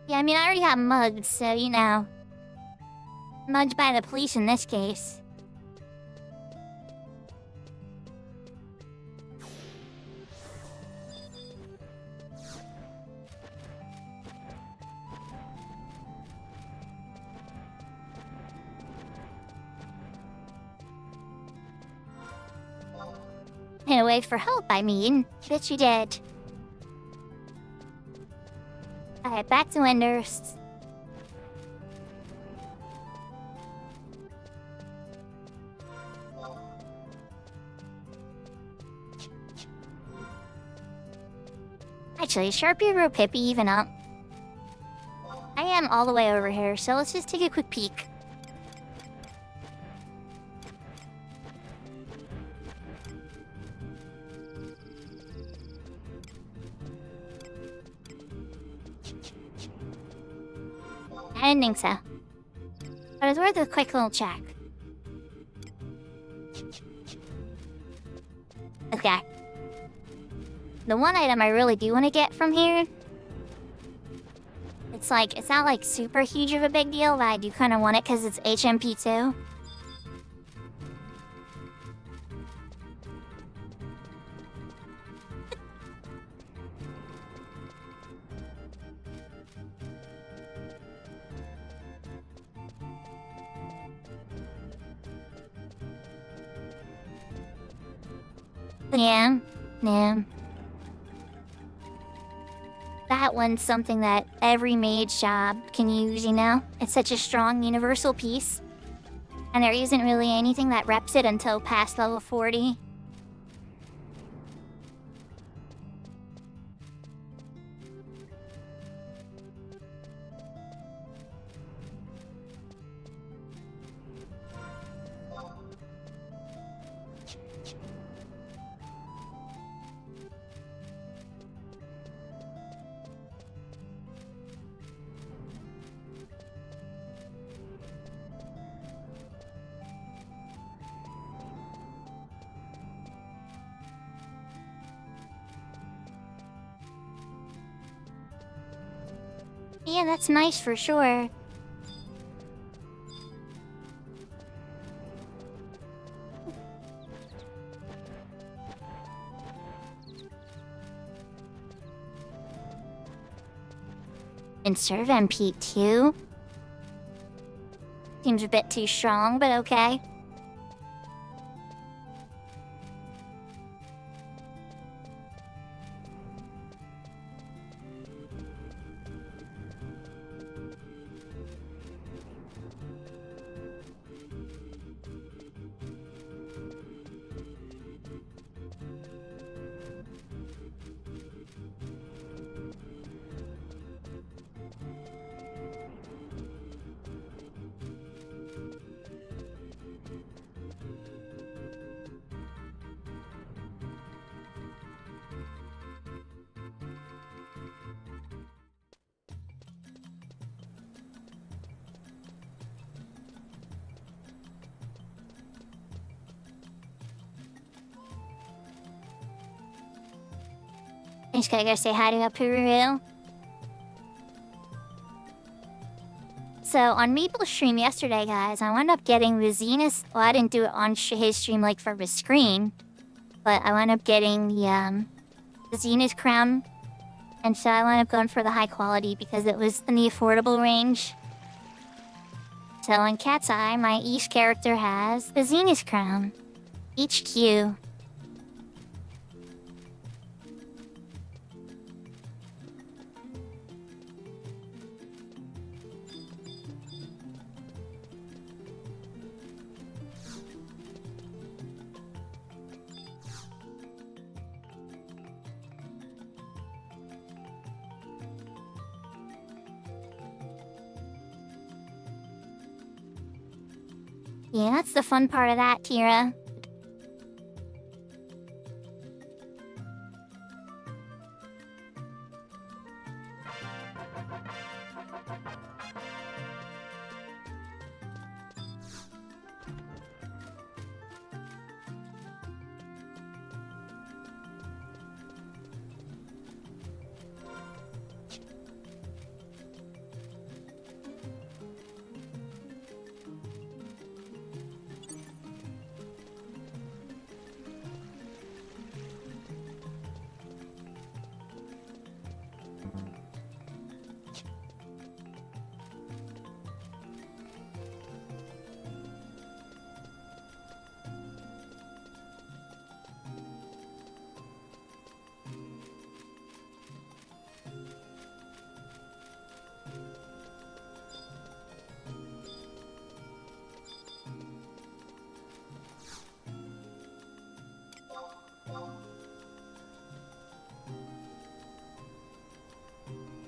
[SPEAKER 1] Yeah, I mean, I already got mugged, so, you know. Mugged by the police in this case. And wait for help, I mean. Bitch, you did. Alright, back to Winders. Actually, Sharpie wrote Pippi even up. I am all the way over here, so let's just take a quick peek. I didn't think so. But it's worth a quick little check. Okay. The one item I really do want to get from here... It's not like super huge of a big deal, but I do kind of want it because it's HMP too. Yeah. That one's something that every mage job can use, you know? It's such a strong universal piece. And there isn't really anything that reps it until past level 40. Yeah, that's nice for sure. And serve MP too? Seems a bit too strong, but okay. I just gotta go say hi to Apuru. So, on Maple's stream yesterday, guys, I wound up getting the Zenith... Well, I didn't do it on his stream, like, for the screen. But I wound up getting the Zenith crown. And so I wound up going for the high quality because it was in the affordable range. So, in Cat's Eye, my East character has the Zenith crown. HQ. Yeah, that's the fun part of that, Tira.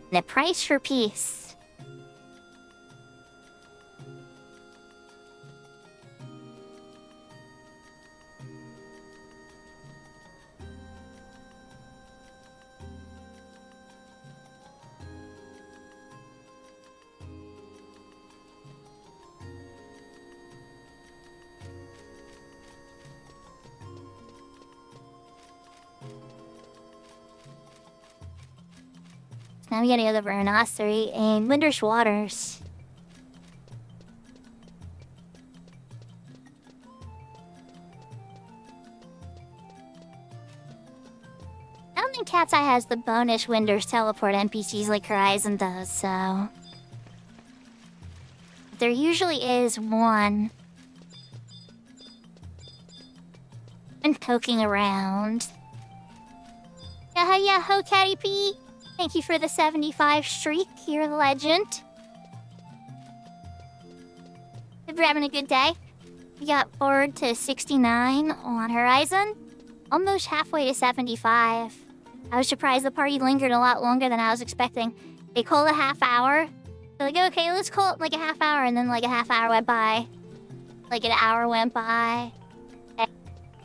[SPEAKER 1] The price for peace. Now we gotta go to the Vernostery and Winter's Waters. I don't think Cat's Eye has the bonus Winter's teleport NPCs like Horizon does, so... There usually is one. And poking around. Yaho, Catty P! Thank you for the 75 streak. You're a legend. Hope you're having a good day. We got forward to 69 on Horizon. Almost halfway to 75. I was surprised the party lingered a lot longer than I was expecting. They called a half hour. They're like, okay, let's call it like a half hour. And then like a half hour went by. Like an hour went by.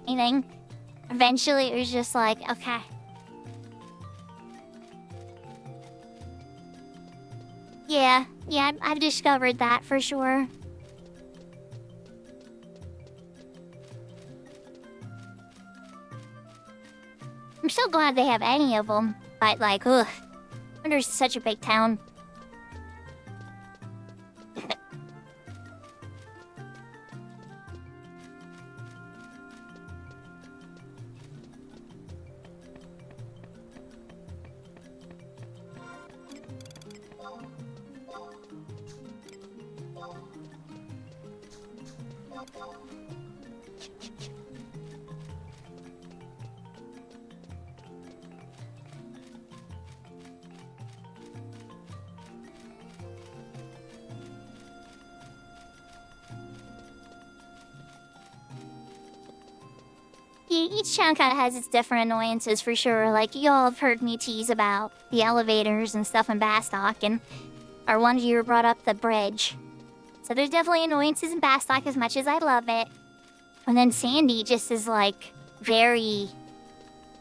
[SPEAKER 1] Anything. Eventually it was just like, okay. Yeah, I've discovered that for sure. I'm so glad they have any of them, but like, ugh. Winter's such a big town. Each town kind of has its different annoyances for sure. Like, y'all have heard me tease about the elevators and stuff in Bastock, and or one of you brought up the bridge. So there's definitely annoyances in Bastock as much as I love it. And then Sandy just is like, very...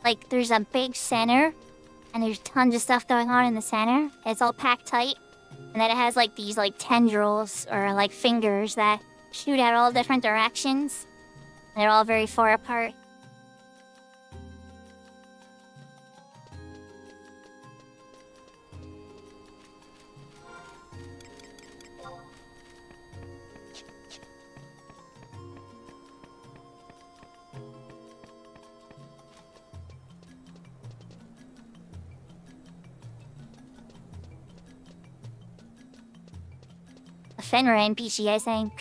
[SPEAKER 1] Like, there's a big center, and there's tons of stuff going on in the center. It's all packed tight. And then it has like these like tendrils, or like fingers that shoot out all different directions. And they're all very far apart. A Fenrir NPC, I think.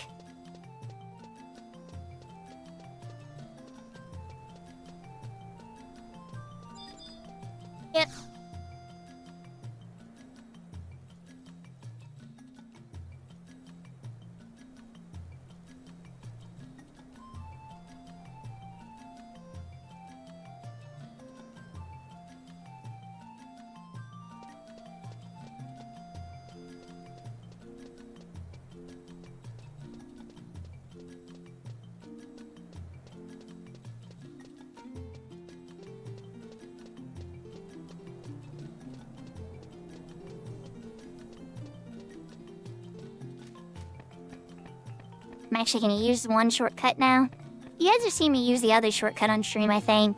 [SPEAKER 1] Yep. I'm actually gonna use one shortcut now. You guys have seen me use the other shortcut on stream, I think.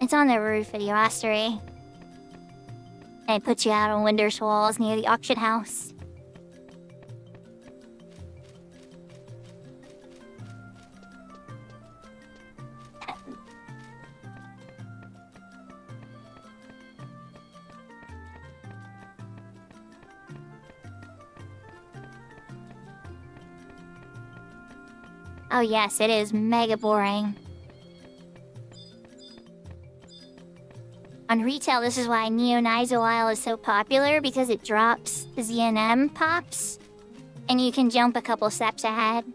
[SPEAKER 1] It's on the roof of the ostery. And it puts you out on windows walls near the auction house. Oh yes, it is mega boring. On retail, this is why Neo-Nizoile is so popular, because it drops ZNM pops, and you can jump a couple steps ahead.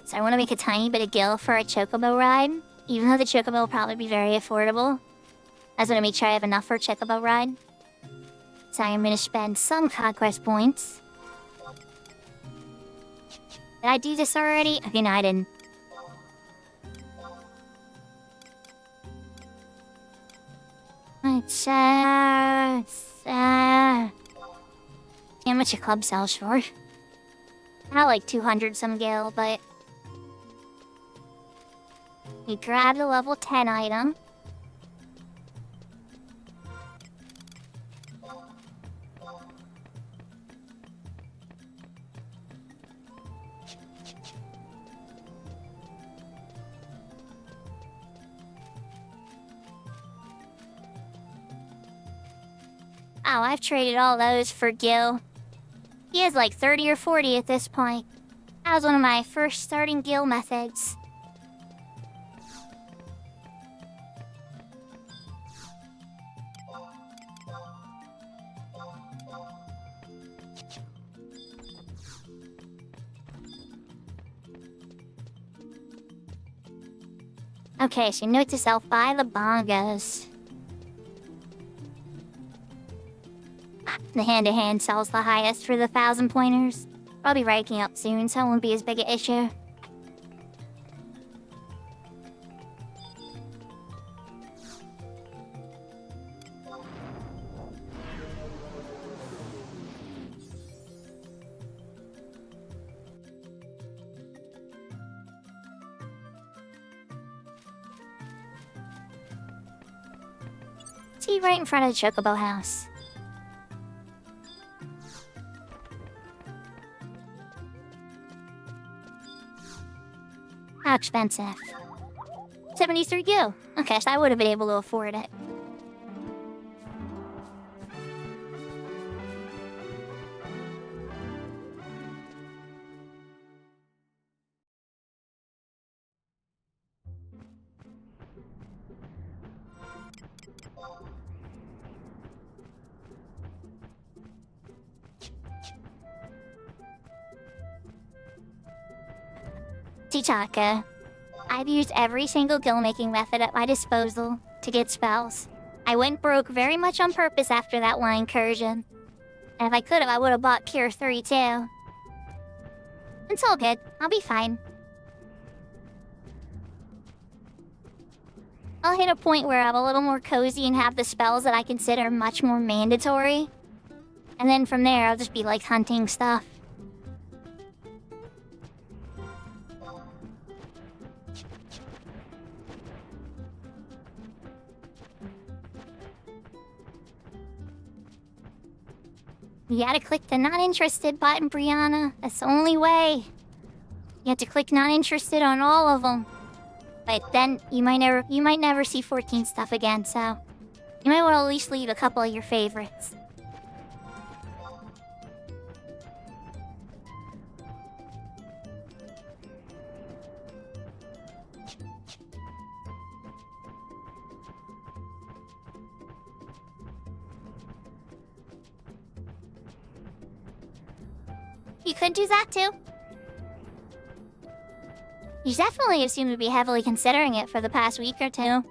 [SPEAKER 1] So I want to make a tiny bit of gil for a chocobo ride, even though the chocobo will probably be very affordable. I just want to make sure I have enough for a chocobo ride. So I'm going to spend some conquest points. Did I do this already? Okay, no, I didn't. How much a club sells for? Not like 200 some gil, but... You grab the level 10 item. Oh, I've traded all those for Gil. He has like 30 or 40 at this point. That was one of my first starting Gil methods. Okay, so note to self, buy the bongos. The hand-to-hand sells the highest for the 1,000 pointers. I'll be ranking up soon, so it won't be as big an issue. See, right in front of the Chocobo house. How expensive? 73 gil. Okay, so I would have been able to afford it. Tichaka. I've used every single gil-making method at my disposal to get spells. I went broke very much on purpose after that one incursion. And if I could've, I would've bought Cure 3 too. It's all good. I'll be fine. I'll hit a point where I'm a little more cozy and have the spells that I consider much more mandatory. And then from there, I'll just be like hunting stuff. You gotta click the not interested button, Brianna. That's the only way. You have to click not interested on all of them. But then you might never see 14 stuff again, so you might want to at least leave a couple of your favorites. You could do that too. You definitely seem to be heavily considering it for the past week or two.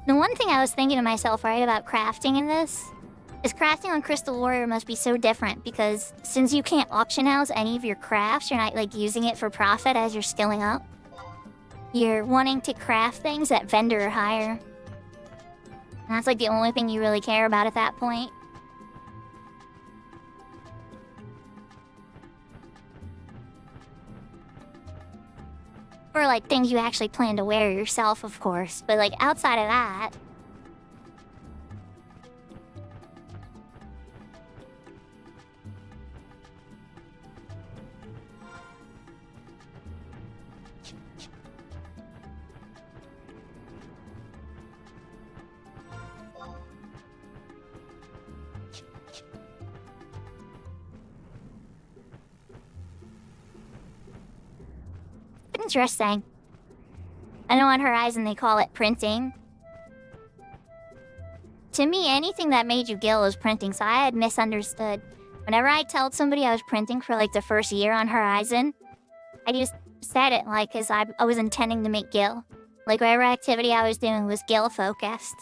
[SPEAKER 1] The one thing I was thinking to myself, right, about crafting in this is crafting on Crystal Warrior must be so different because since you can't auction house any of your crafts, you're not like using it for profit as you're skilling up. You're wanting to craft things at vendor or higher. And that's like the only thing you really care about at that point. Or like things you actually plan to wear yourself, of course. But like outside of that... Interesting. I know on Horizon they call it printing. To me, anything that made you gill was printing, so I had misunderstood. Whenever I told somebody I was printing for like the first year on Horizon, I just said it like as I was intending to make gill. Like whatever activity I was doing was gill focused.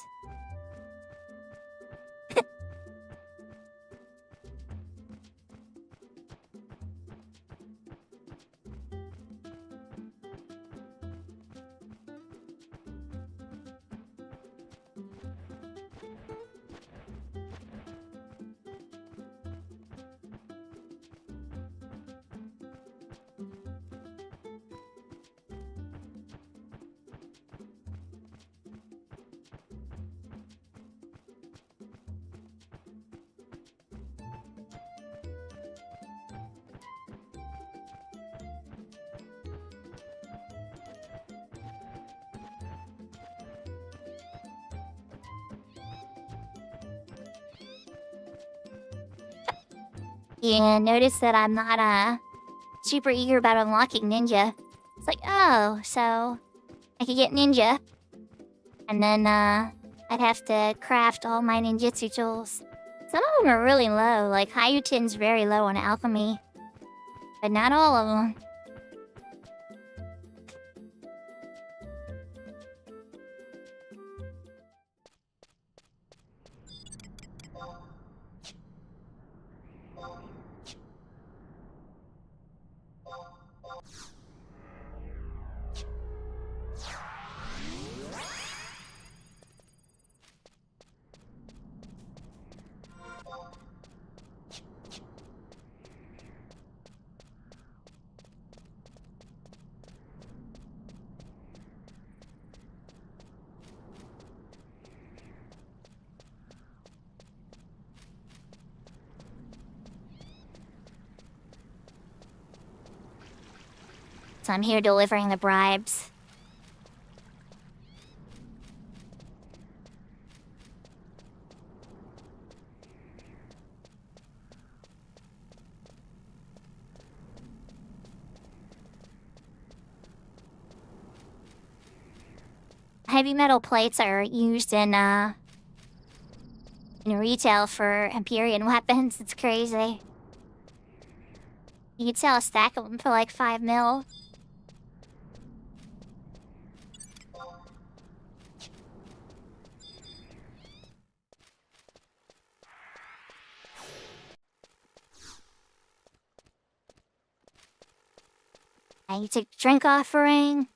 [SPEAKER 1] Yeah, notice that I'm not super eager about unlocking ninja. It's like, oh, so I could get ninja. And then I'd have to craft all my ninjutsu tools. Some of them are really low, like Hayuten's very low on alchemy. But not all of them. So I'm here delivering the bribes. Heavy metal plates are used in retail for Empyrean weapons. It's crazy. You could sell a stack of them for like 5 mil. And you take the drink offering.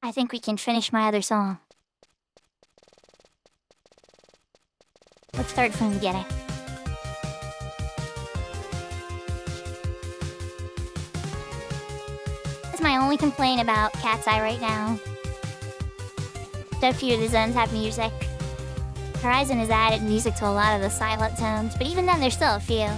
[SPEAKER 1] I think we can finish my other song. Let's start from the beginning. It's my only complain about Cat's Eye right now. So few of the zones have music. Horizon has added music to a lot of the silent zones, but even then there's still a few.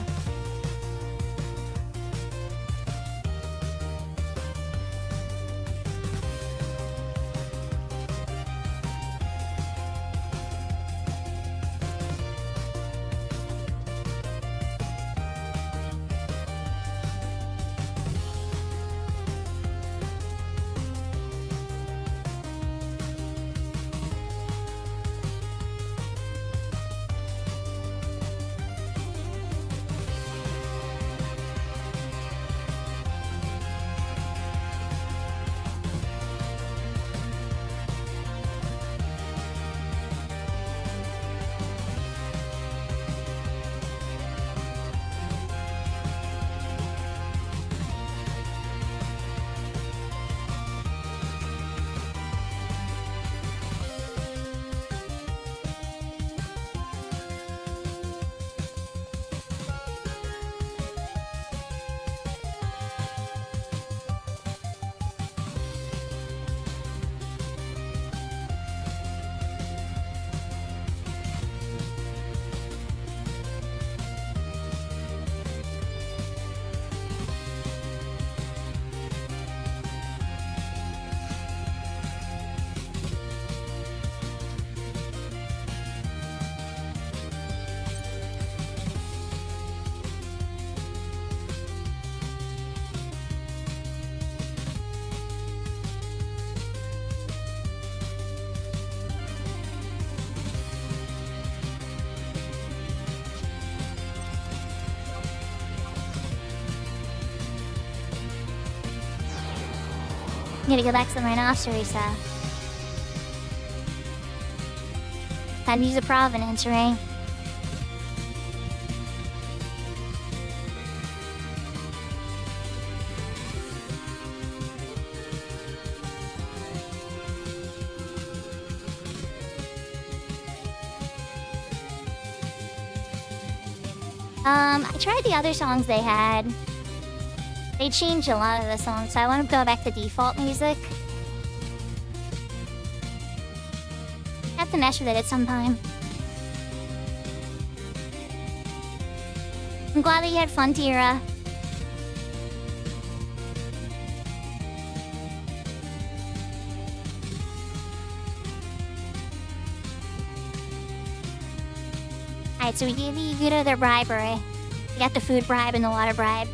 [SPEAKER 1] I'm gonna go back to the rhinoceros, Time to use a provenance ring. I tried the other songs they had. They changed a lot of the songs, so I want to go back to default music. Have to mess with it at some time. I'm glad that you had fun, Tira. Alright, so we gave the Yuguda their bribery. We got the food bribe and the water bribe.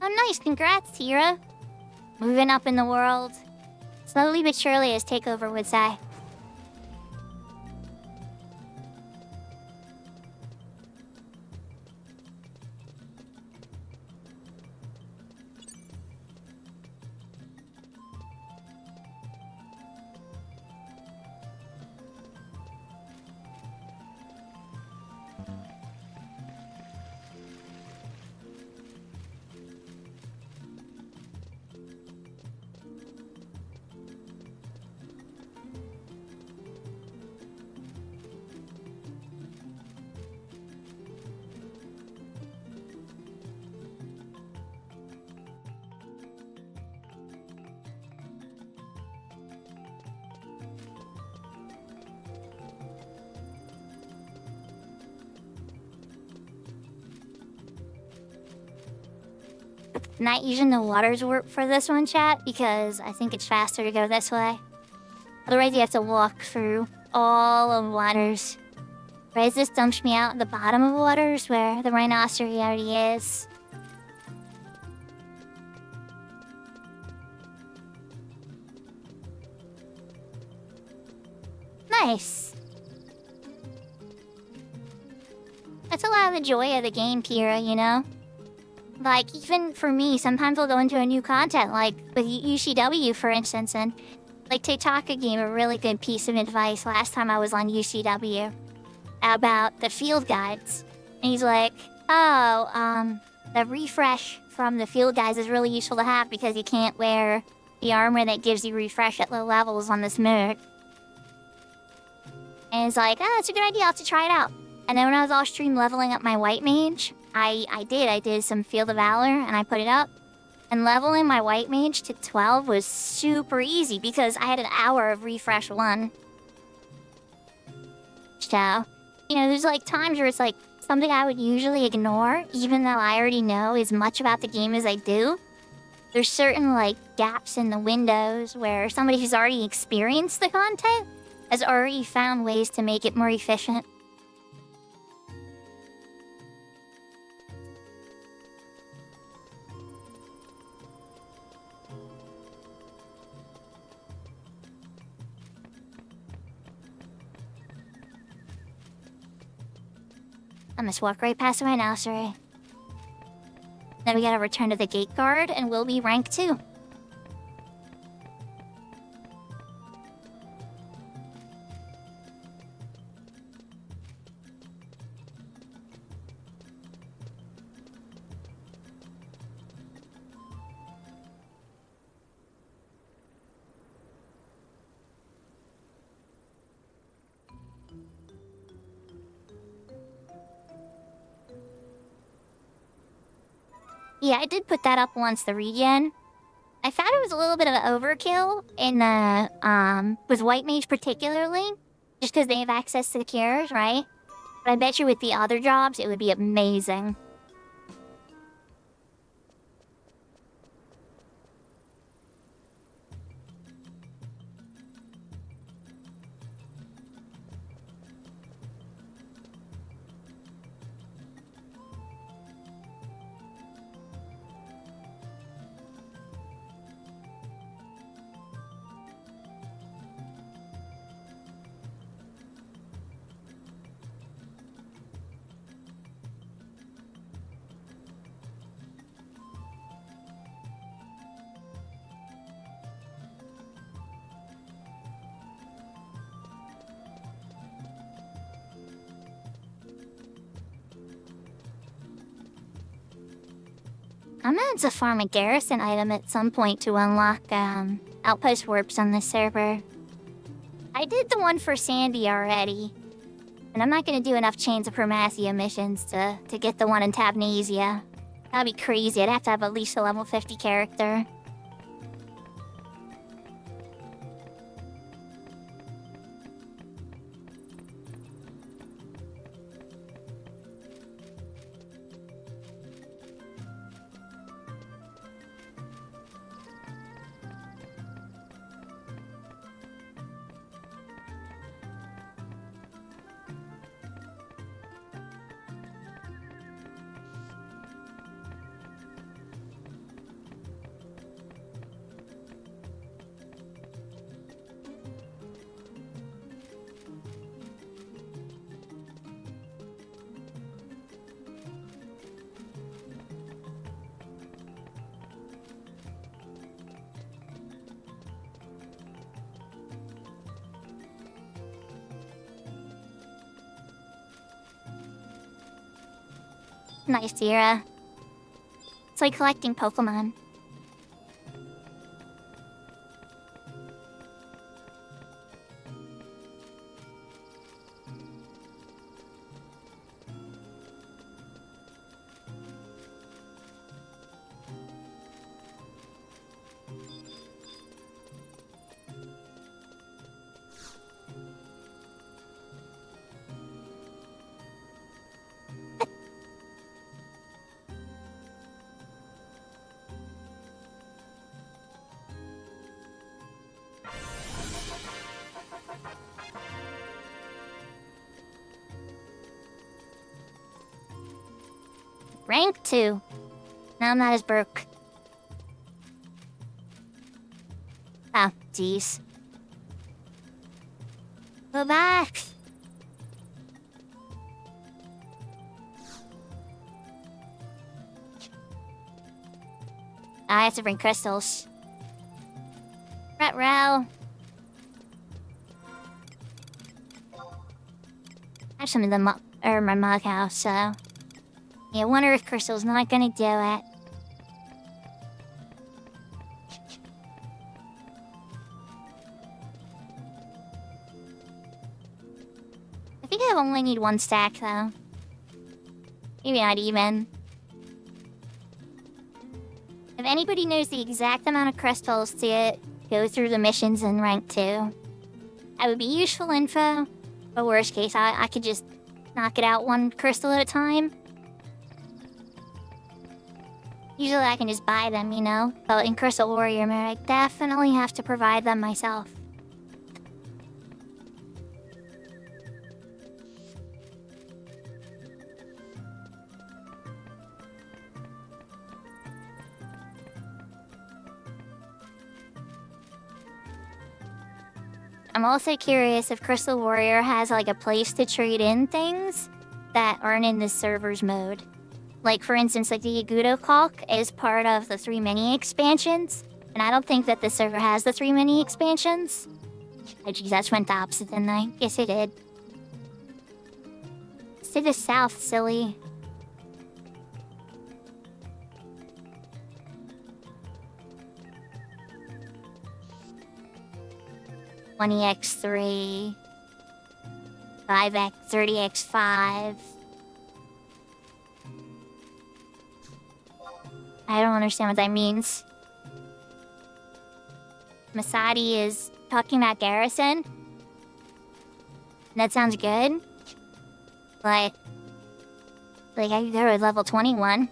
[SPEAKER 1] Oh nice, congrats, Tira. Moving up in the world. Slowly but surely, as Takeover would say. not using the waters warp for this one, chat, because I think it's faster to go this way. Otherwise, you have to walk through all of waters. Whereas this dumps me out at the bottom of waters where the rhinoceros already is. Nice. That's a lot of the joy of the game, Kira, you know? Like, even for me, sometimes I'll go into a new content, like with UCW, for instance, and like Taitaka gave a really good piece of advice last time I was on UCW about the field guides. And he's like, the refresh from the field guides is really useful to have because you can't wear the armor that gives you refresh at low levels on this mode. And it's like, it's a good idea, I'll have to try it out. And then when I was off stream leveling up my white mage, I did some Field of Valor and I put it up. And leveling my white mage to 12 was super easy because I had an hour of refresh 1. So, you know, there's like times where it's like something I would usually ignore, even though I already know as much about the game as I do. There's certain like gaps in the windows where somebody who's already experienced the content has already found ways to make it more efficient. I must walk right past my nursery. Then we gotta return to the gate guard and we'll be rank 2. Yeah, I did put that up once, the regen. I found it was a little bit of an overkill in the, with White Mage particularly, just because they have access to the cures, right? But I bet you with the other jobs, it would be amazing. I'm gonna have to farm a garrison item at some point to unlock outpost warps on this server. I did the one for Sandy already, and I'm not gonna do enough Chains of Primacia missions to get the one in Tabnesia. That'd be crazy. I'd have to have at least a level 50 character. Nice, Tira. It's like collecting Pokemon. Rank 2. Now I'm not as broke. Oh, jeez. Go back. I have to bring crystals. Ruh-roh. I have some of them up in my mug house, so... Yeah, one earth crystal's not gonna do it. I think I only need one stack, though. Maybe not even. If anybody knows the exact amount of crystals to go through the missions in rank 2, that would be useful info. But worst case, I could just knock it out one crystal at a time. Usually I can just buy them, you know? But in Crystal Warrior mode, I definitely have to provide them myself. I'm also curious if Crystal Warrior has like a place to trade in things that aren't in the server's mode. Like for instance, like the Yagudo Caulk is part of the 3 mini expansions, and I don't think that the server has the 3 mini expansions. Oh geez, that went the opposite, didn't I? Yes, it did. It's to the south, silly. $20x3, 5x, 30x5. I don't understand what that means. Masadi is talking about Garrison. That sounds good. But... like, I could go to level 21.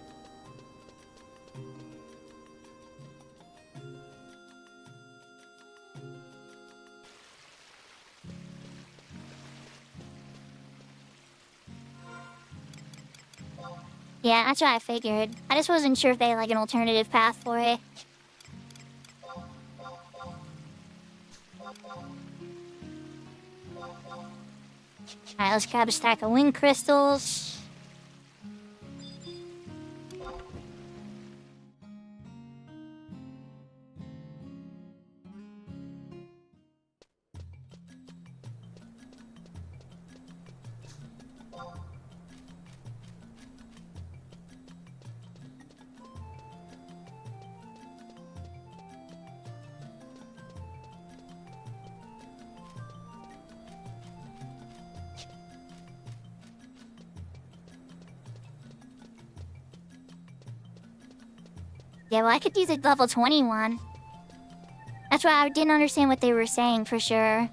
[SPEAKER 1] Yeah, that's what I figured. I just wasn't sure if they had like an alternative path for it. Alright, let's grab a stack of wind crystals. Yeah, well, I could use a level 21. That's why I didn't understand what they were saying for sure.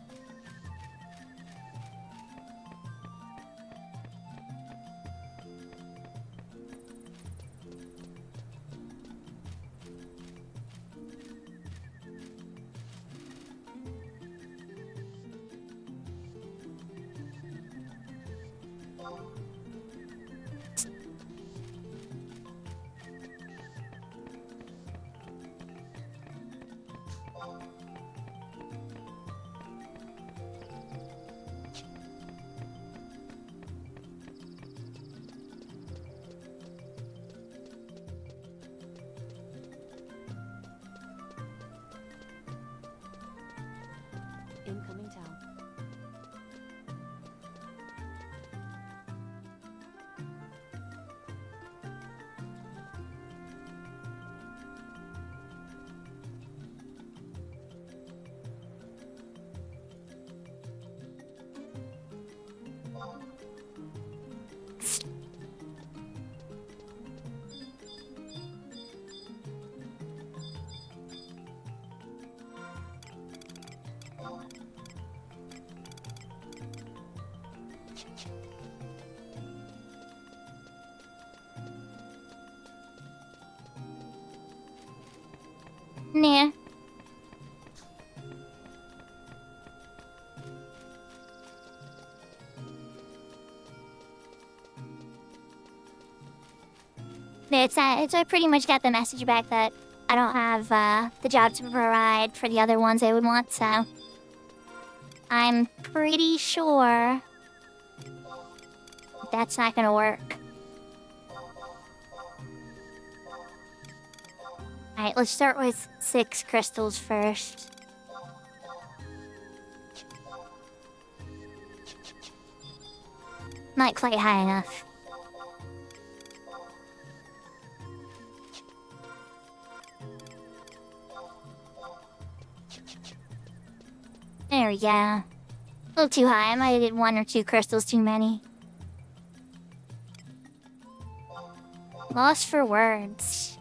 [SPEAKER 2] Incoming town. Nah.
[SPEAKER 1] I pretty much got the message back that I don't have the job to provide for the other ones I would want, so I'm pretty sure that's not gonna work. Alright, let's start with 6 crystals first. Not quite high enough. There we go. A little too high. I might have did 1 or 2 crystals too many. Lost for words.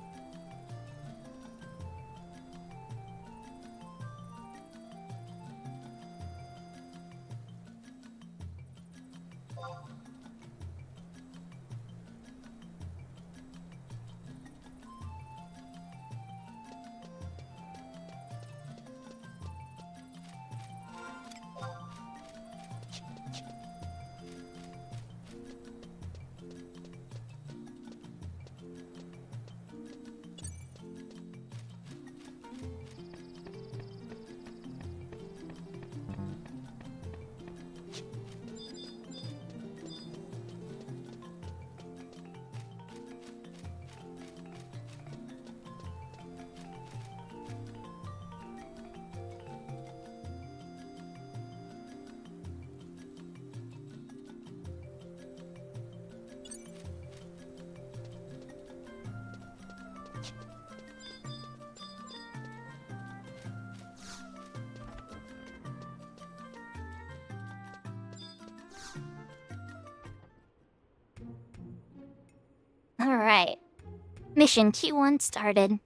[SPEAKER 1] Alright. Mission Q1 started.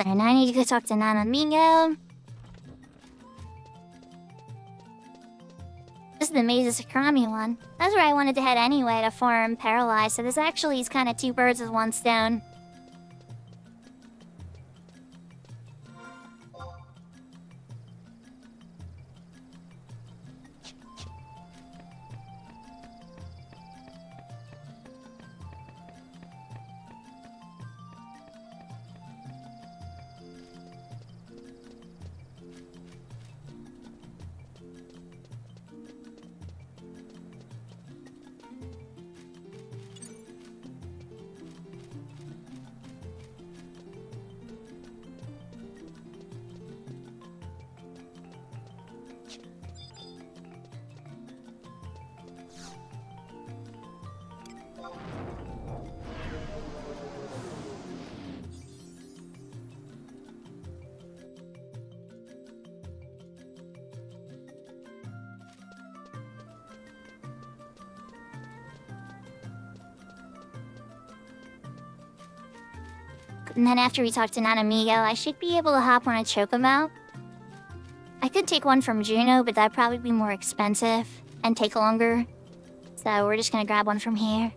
[SPEAKER 1] And I need to go talk to Nana Mingo. This is the Maze of Sakurami one. That's where I wanted to head anyway to farm Paralyzed, so this actually is kind of 2 birds with 1 stone. And then after we talk to Nanamigo, I should be able to hop on a chocobo. I could take one from Juno, but that'd probably be more expensive and take longer. So we're just gonna grab one from here.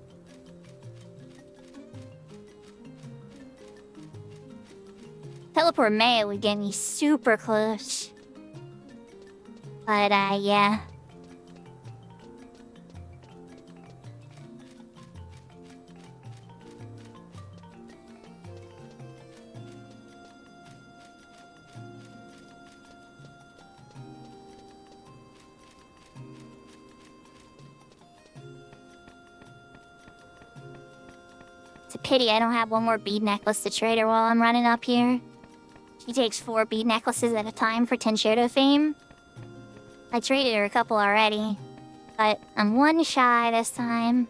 [SPEAKER 1] Teleport Maya would get me super close. But, yeah. It's a pity I don't have one more bead necklace to trade her while I'm running up here. She takes 4 bead necklaces at a time for Tenshoto fame. I traded her a couple already, but I'm 1 shy this time.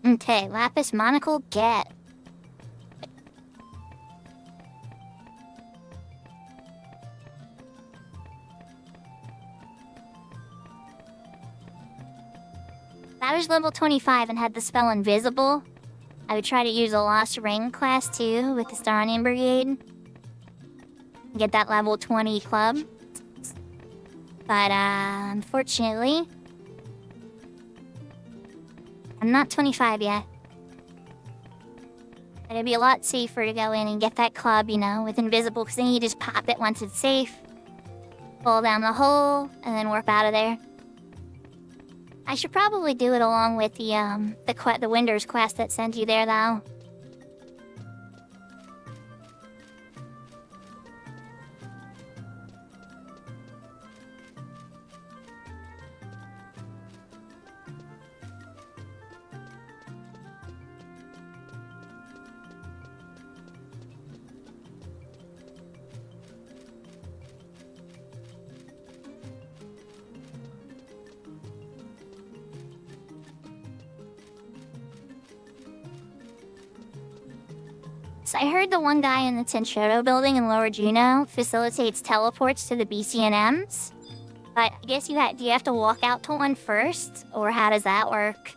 [SPEAKER 1] Okay, lapis monocle, get. If I was level 25 and had the spell invisible, I would try to use a Lost Ring class too with the Staronian Brigade. Get that level 20 club. But, unfortunately, I'm not 25 yet. But it'd be a lot safer to go in and get that club, you know, with invisible, because then you just pop it once it's safe, fall down the hole, and then warp out of there. I should probably do it along with the Winders quest that sends you there, though. So I heard the one guy in the Tenshiro building in Lower Juneau facilitates teleports to the BCNMs. But I guess do you have to walk out to one first? Or how does that work?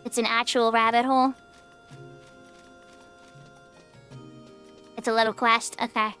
[SPEAKER 1] It's an actual rabbit hole? It's a little quest? Okay.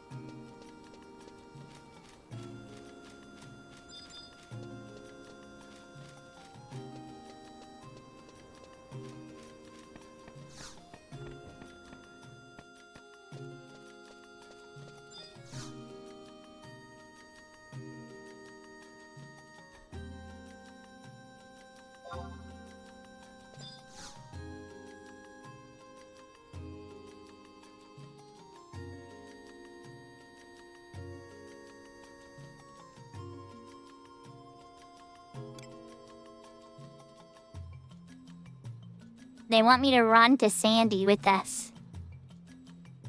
[SPEAKER 1] They want me to run to Sandy with this.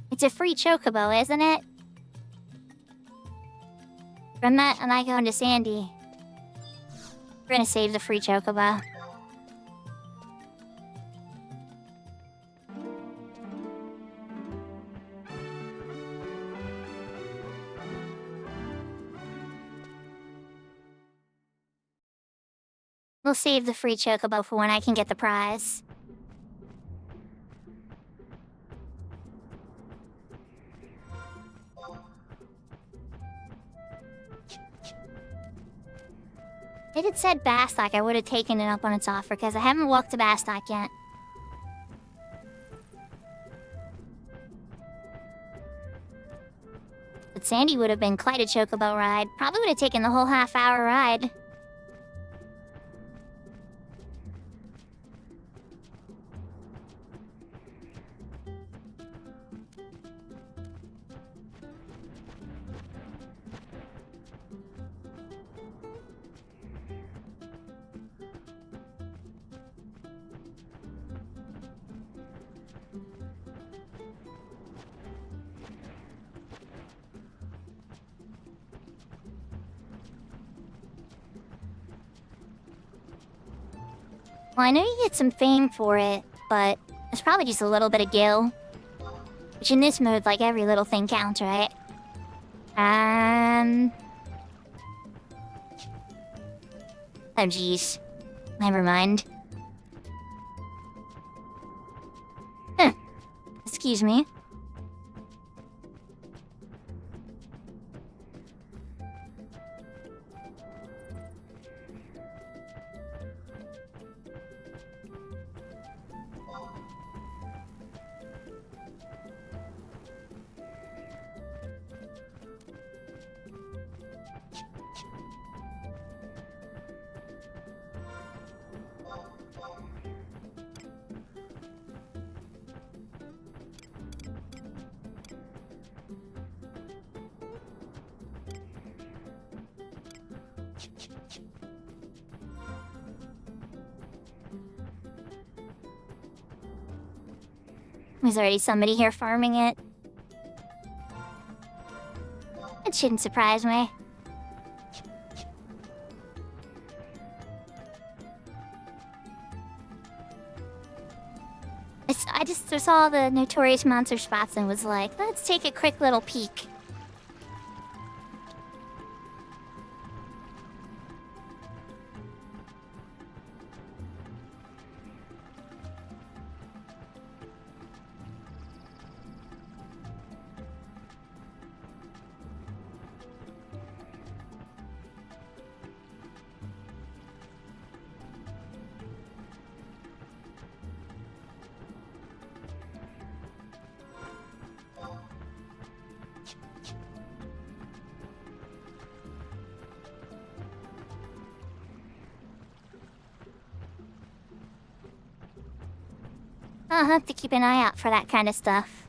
[SPEAKER 1] It's a free chocobo, isn't it? From that, and I go into Sandy. We're gonna save the free chocobo. We'll save the free chocobo for when I can get the prize. If it said Bastok, I would have taken it up on its offer, because I haven't walked to Bastok yet. But Sandy would have been quite a chocobo ride. Probably would have taken the whole half-hour ride. Well, I know you get some fame for it, but it's probably just a little bit of gil. Which in this mode, like, every little thing counts, right? Oh, jeez. Never mind. Huh. Excuse me. There's already somebody here farming it. It shouldn't surprise me. saw the notorious monster spots and was like, let's take a quick little peek. I'll have to keep an eye out for that kind of stuff.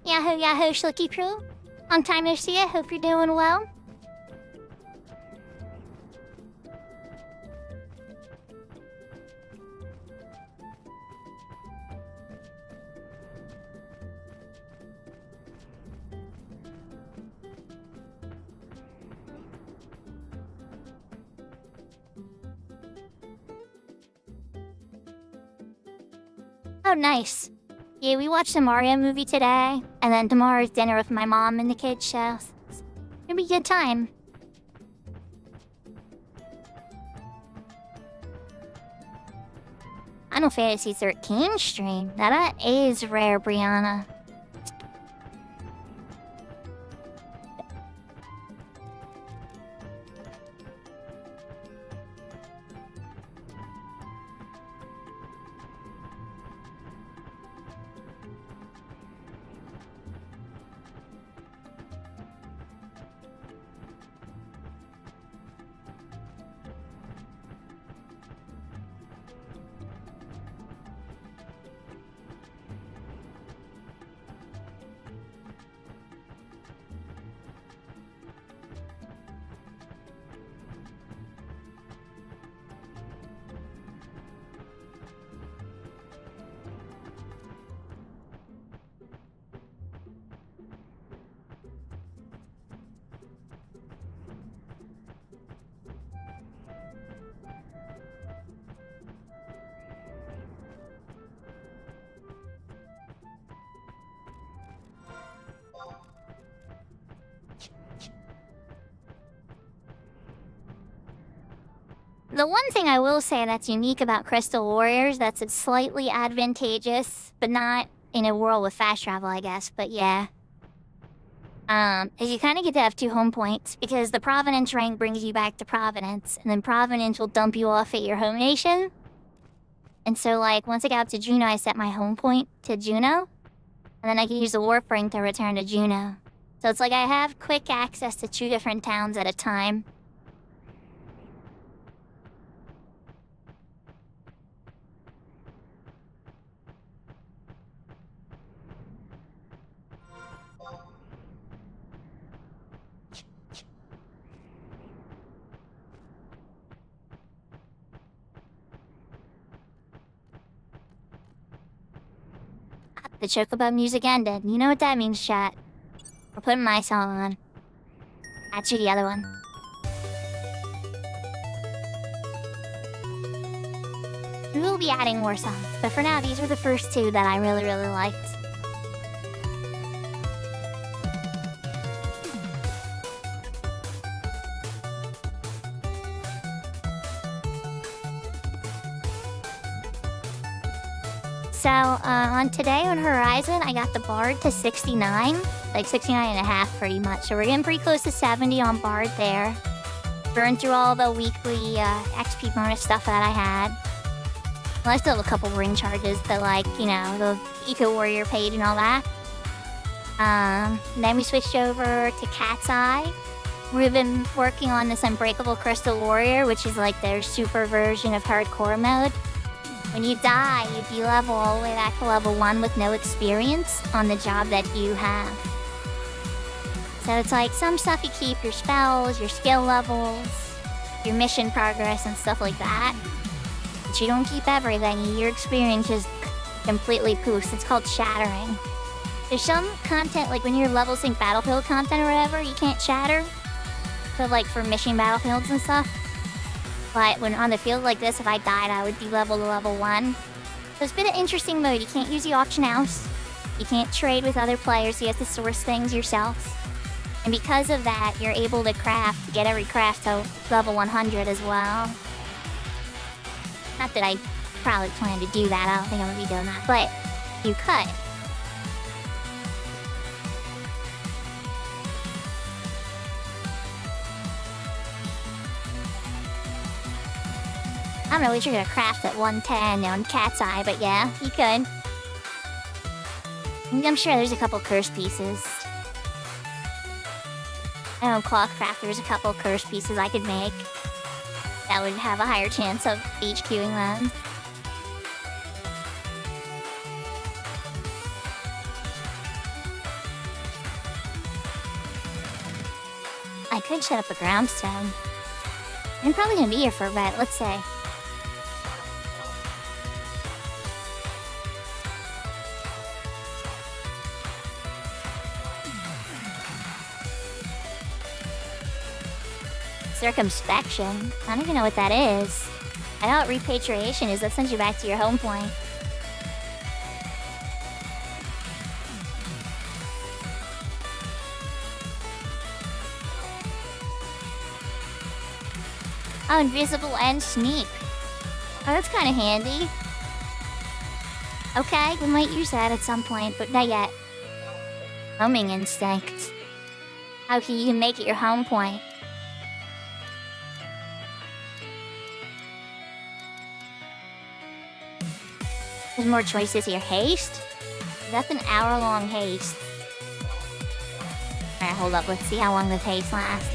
[SPEAKER 1] Yahoo, Yahoo, Schlicky Prue. Long time no see. I hope you're doing well. Oh, nice. Yeah, we watched the Mario movie today, and then tomorrow's dinner with my mom and the kids, so it'll be a good time. Final Fantasy 13 stream. Now that is rare, Brianna. The one thing I will say that's unique about Crystal Warriors that's slightly advantageous, but not in a world with fast travel, I guess, but yeah. Is you kind of get to have 2 home points, because the Provenance rank brings you back to Provenance, and then Provenance will dump you off at your home nation. And so, like, once I got up to Juno, I set my home point to Juno, and then I can use the Warp Ring to return to Juno. So it's like I have quick access to 2 different towns at a time. The Chocobo music ended. You know what that means, chat. We're putting my song on. Actually, the other one. We will be adding more songs, but for now, these are the first two that I really, really liked. So, on today on Horizon, I got the Bard to 69, like 69 and a half pretty much. So we're getting pretty close to 70 on Bard there. Burned through all the weekly XP bonus stuff that I had. Well, I still have a couple ring charges that, like, you know, the Eco Warrior paid and all that. Then we switched over to Cat's Eye. We've been working on this Unbreakable Crystal Warrior, which is like their super version of hardcore mode. When you die, you de-level all the way back to level 1 with no experience on the job that you have. So it's like some stuff you keep, your spells, your skill levels, your mission progress and stuff like that. But you don't keep everything, your experience just completely poofs. It's called shattering. There's some content, like when you're level sync battlefield content or whatever, you can't shatter. So like for mission battlefields and stuff. But when on the field like this, if I died, I would de-level to level 1. So it's been an interesting mode. You can't use the auction house. You can't trade with other players. You have to source things yourself. And because of that, you're able to get every craft to level 100 as well. Not that I probably plan to do that. I don't think I'm going to be doing that. But you could. I don't know what you're gonna craft at 110 on Cat's Eye, but yeah, you could. I'm sure there's a couple curse pieces. I know Clothcraft, there's a couple curse pieces I could make that would have a higher chance of HQing them. I could set up a groundstone. I'm probably gonna be here for a bit, let's say. Circumspection? I don't even know what that is. I know what repatriation is. That sends you back to your home point. Oh, invisible and sneak. Oh, that's kind of handy. Okay, we might use that at some point, but not yet. Homing instinct. Okay, you can make it your home point. There's more choices here. Haste? That's an hour-long haste. Alright, hold up. Let's see how long this haste lasts.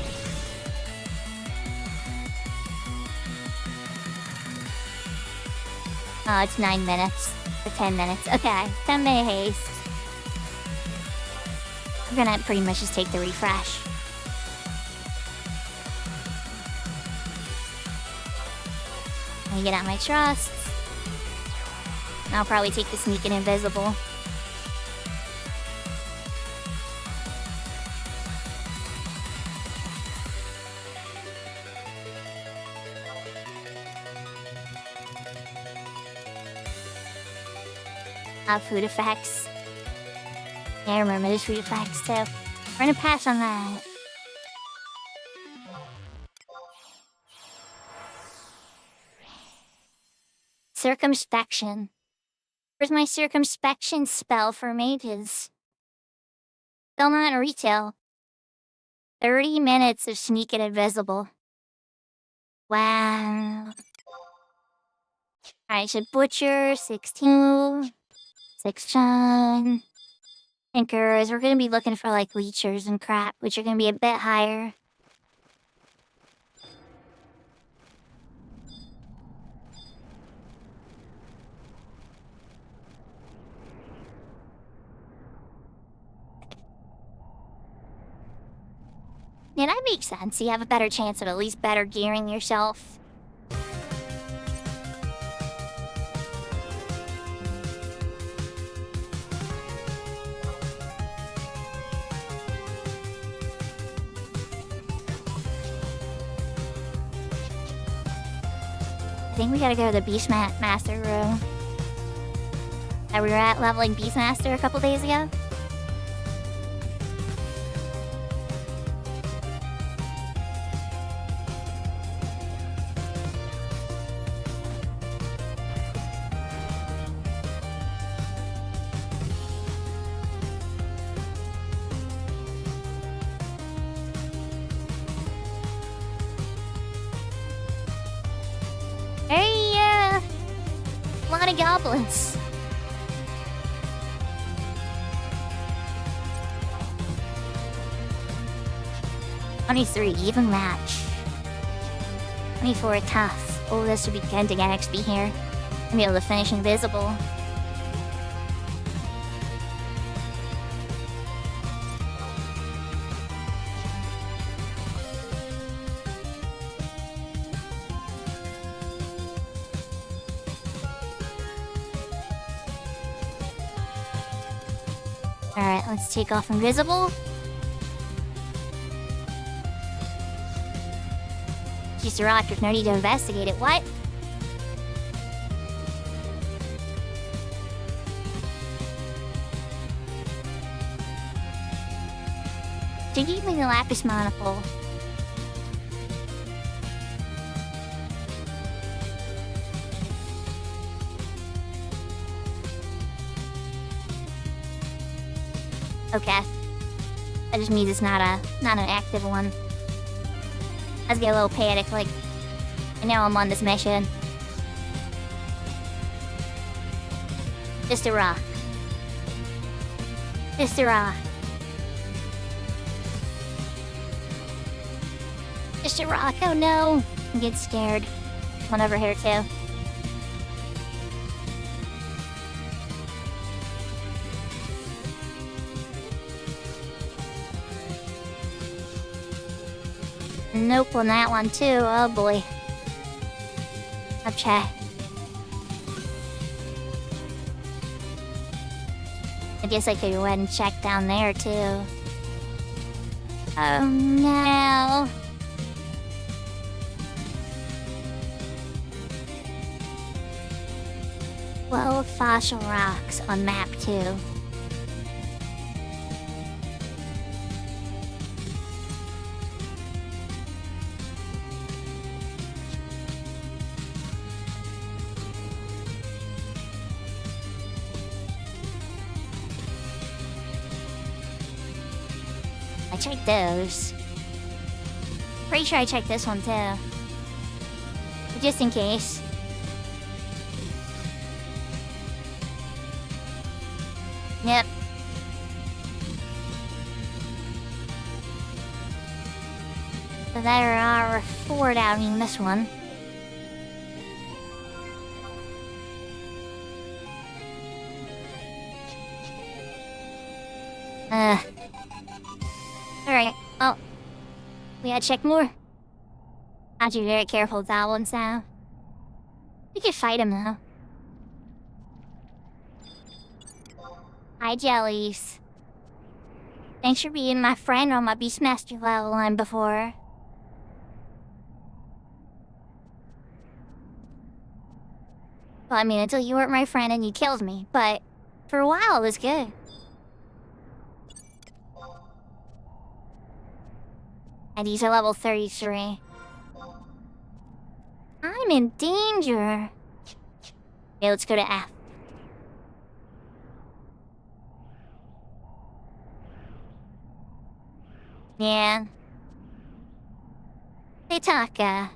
[SPEAKER 1] Oh, it's 9 minutes. Or 10 minutes. Okay, 10-minute haste. I'm gonna pretty much just take the refresh. Let me get out my trusts. I'll probably take the sneak and invisible. Food effects. Yeah, I remember there's food effects too. We're gonna pass on that. Circumspection. Where's my circumspection spell for mages? Still not in retail. 30 minutes of sneak and invisible. Wow. Alright, so Butcher, 16, 6 Tinkers. We're gonna be looking for like Leechers and crap, which are gonna be a bit higher. Yeah, that makes sense. You have a better chance of at least better gearing yourself. think we gotta go to the Beastmaster room that we were at leveling Beastmaster a couple days ago. Hey, a lot of goblins. $23 even match. 24 tough. Oh, this should be good to get XP here. And be able to finish invisible. Alright, let's take off invisible. Just a rock, there's no need to investigate it. What? Did you give me the lapis manifold? Okay. That just means it's not an active one. I was getting a little panic, like, I know I'm on this mission. Just a rock. Just a rock. Just a rock, oh no! I get scared. One over here too. Nope on that one too, oh boy. Okay. I guess I could go ahead and check down there too. Oh no. Well, fossil rocks on map 2. I checked those. Pretty sure I checked this one too. But just in case. Yep. So there are 4 down in this one. Alright, well, we gotta check more. Have to be very careful with that one, so. We could fight him though. Hi, Jellies. Thanks for being my friend on my Beastmaster level line before. Well, I mean, until you weren't my friend and you killed me, but for a while it was good. And he's a level 33. I'm in danger. Okay, let's go to F. Yeah. Hey, Taka.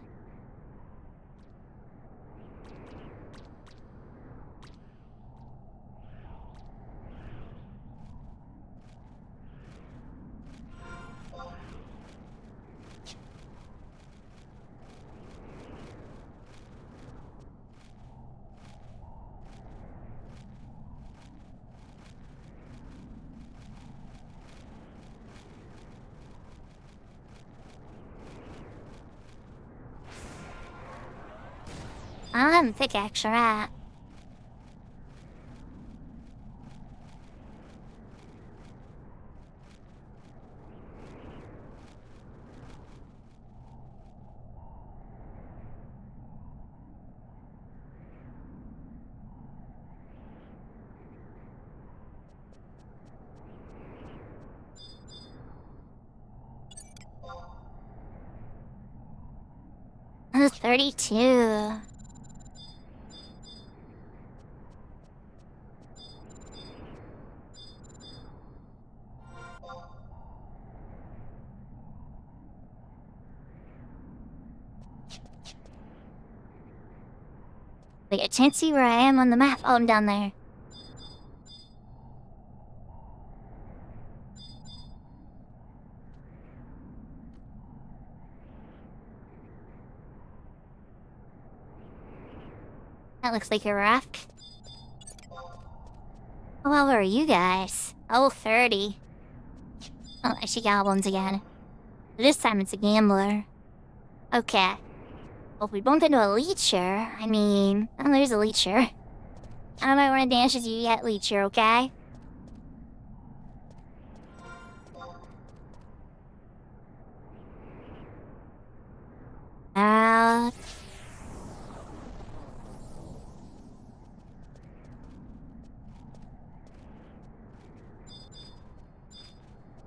[SPEAKER 1] I'm FFXI. Oh, 32. Wait, I can't see where I am on the map. Oh, I'm down there. That looks like a raft. Oh, how are you guys? Oh, 30. Oh, I see goblins again. This time it's a gambler. Okay. Well, if we bump into a leecher, I mean... Oh, there's a leecher. I don't might want to dance with you yet, leecher, okay?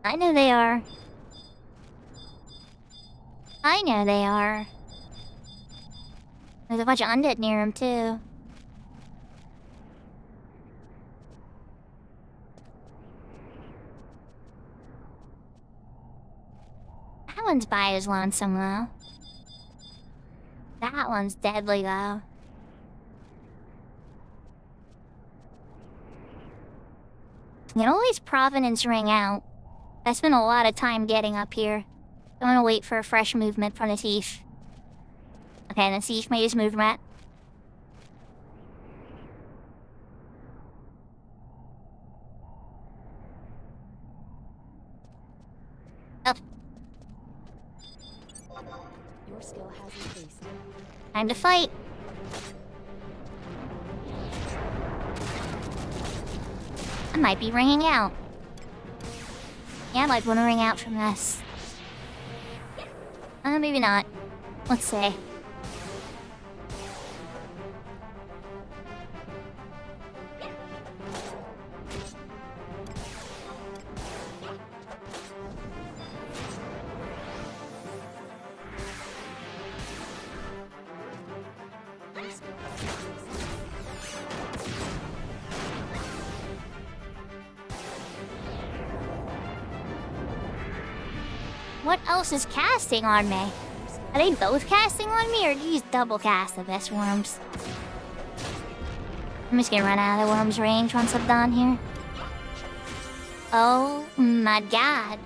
[SPEAKER 1] I know they are. I know they are. There's a bunch of undead near him, too. That one's by his lonesome, though. That one's deadly, though. You can always Providence ring out. I spent a lot of time getting up here. I'm gonna wait for a fresh movement from the thief. Okay, the thief made his movement. Up.
[SPEAKER 2] Your skill has increased.
[SPEAKER 1] Time to fight. I might be ringing out. Yeah, I might want to ring out from this. Maybe not. Let's see. What else is casting on me? Are they both casting on me, or do you just double cast the best worms? I'm just gonna run out of the worm's range once I'm done here. Oh my god.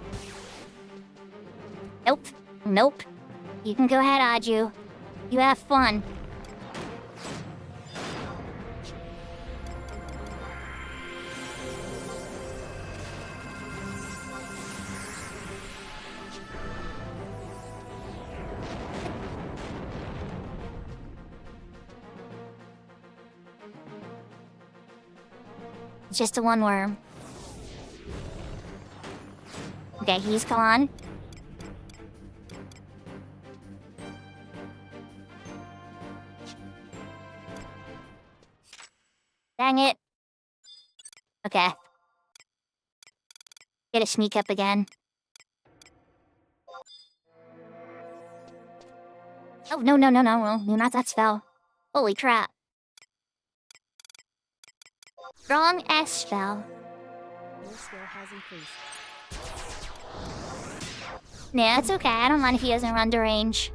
[SPEAKER 1] Nope. Nope. You can go ahead, Aju. You have fun. It's just a one worm. Okay, he's gone. Dang it. Okay. Get a sneak up again. Oh, no, not that spell. Holy crap. Wrong S spell.
[SPEAKER 2] Your skill has increased.
[SPEAKER 1] Nah, it's okay. I don't mind if he doesn't run to range.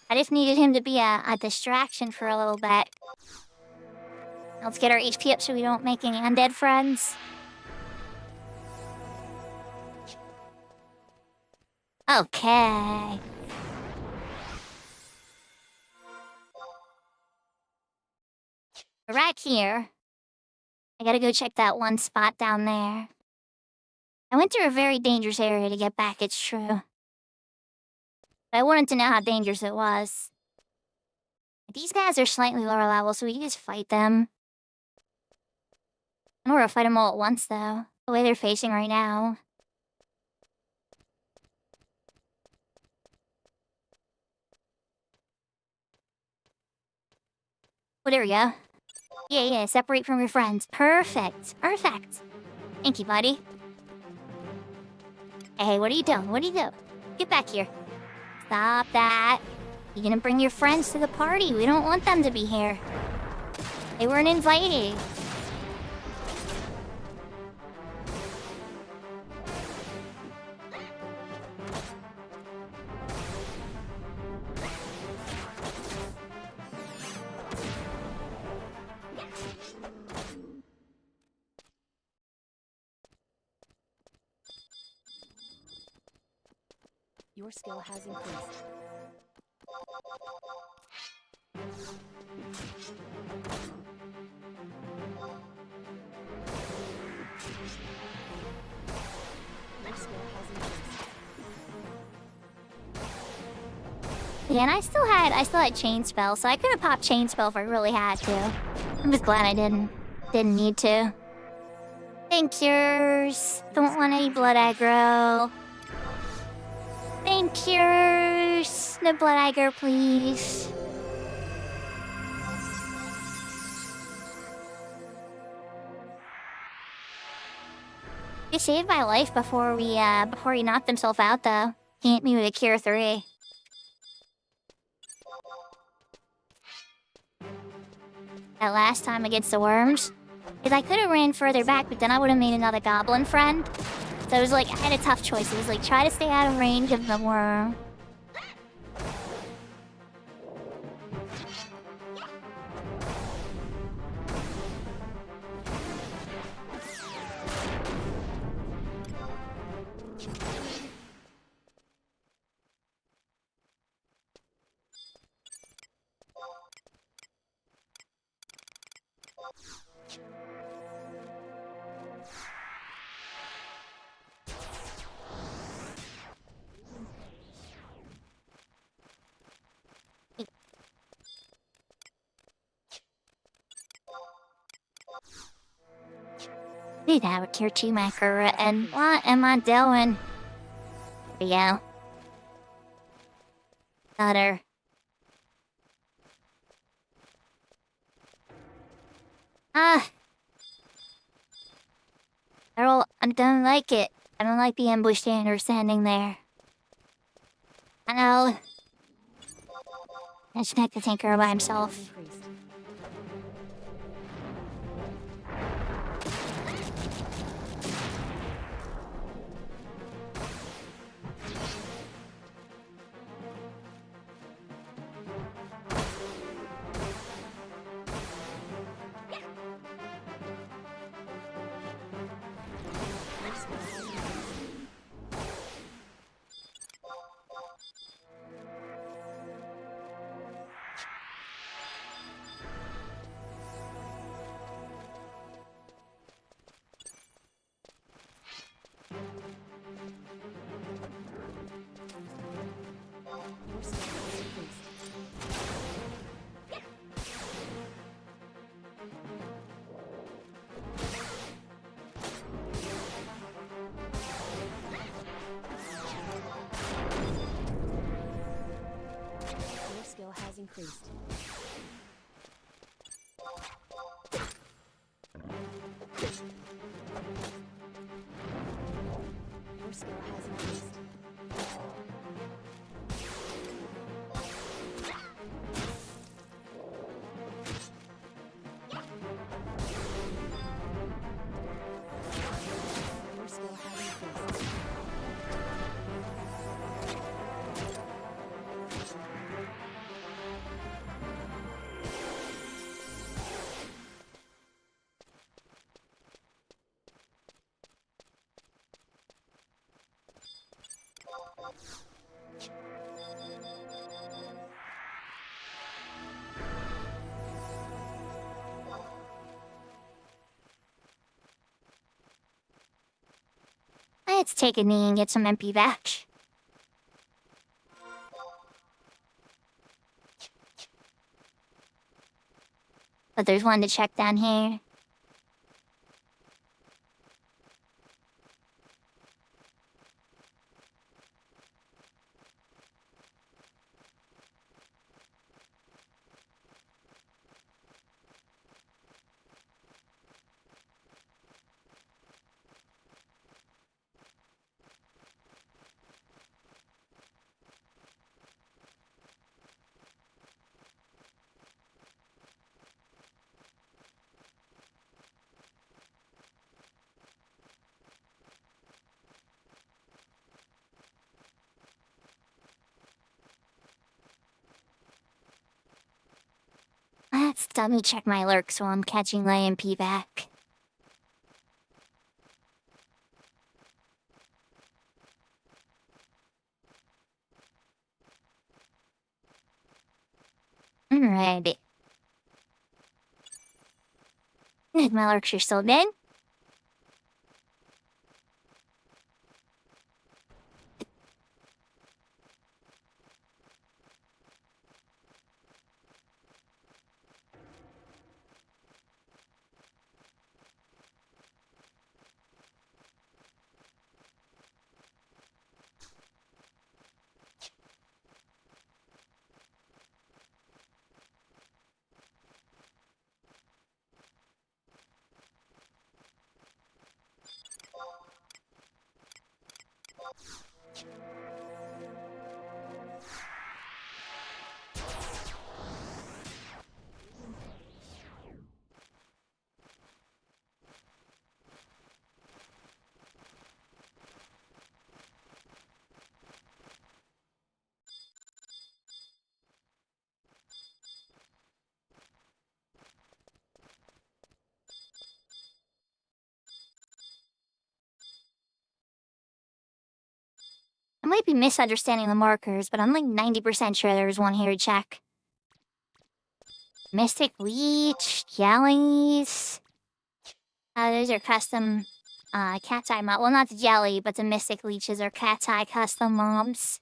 [SPEAKER 1] I just needed him to be a distraction for a little bit. Let's get our HP up so we don't make any undead friends. Okay. Right here. I gotta go check that one spot down there. I went through a very dangerous area to get back, it's true. But I wanted to know how dangerous it was. These guys are slightly lower level, so we can just fight them. I don't want to fight them all at once, though. The way they're facing right now. Well, there we go. Yeah, separate from your friends. Perfect. Thank you, buddy. Hey, what are you doing? Get back here. Stop that. You're gonna bring your friends to the party. We don't want them to be here. They weren't invited.
[SPEAKER 2] Your skill has increased. Your skill has increased.
[SPEAKER 1] Yeah, and I still had chain spell, so I could have popped chain spell if I really had to. I'm just glad I didn't. Didn't need to. Thank yours. Don't want any blood aggro. Thank yours. No blood aggro, please. He saved my life before he knocked himself out, though. He hit me with a cure 3. That last time against the worms. Because I could have ran further back, but then I would have made another goblin friend. So it was like, I had a tough choice. It was like, try to stay out of range of the worm. Dude, I would cure 2 Sakura, and what am I doing? There we go. Got her. I don't like it. I don't like the ambush standard standing there. I know. I just have to take her by himself.
[SPEAKER 2] Increased. Your skill has increased. Your skill has increased. Your skill has increased. Your skill has increased. Your skill has increased.
[SPEAKER 1] Let's take a knee and get some MP back. But there's one to check down here. Let me check my lurks while I'm catching the MP back. Alright. My lurks are still dead. I might be misunderstanding the markers, but I'm like 90% sure there was one here to check. Mystic Leech, Jellies. Those are custom cat's eye mobs. Well, not the jelly, but the Mystic Leeches are cat's eye custom mobs.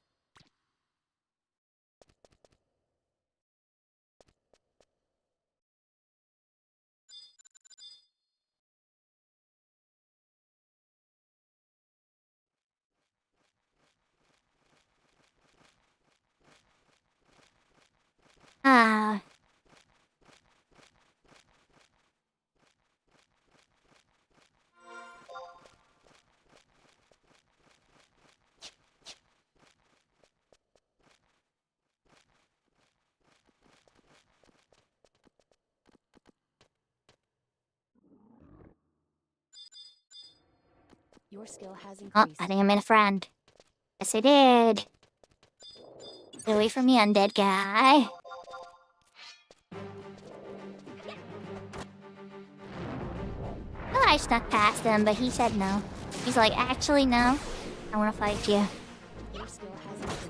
[SPEAKER 1] Ah.
[SPEAKER 2] Your skill has
[SPEAKER 1] Oh,
[SPEAKER 2] increased.
[SPEAKER 1] I think I made a friend. Yes, I did. Get away from me, undead guy. Well, I snuck past him, but he said no. He's like, actually, no. I want to fight you.
[SPEAKER 2] Your skill has increased.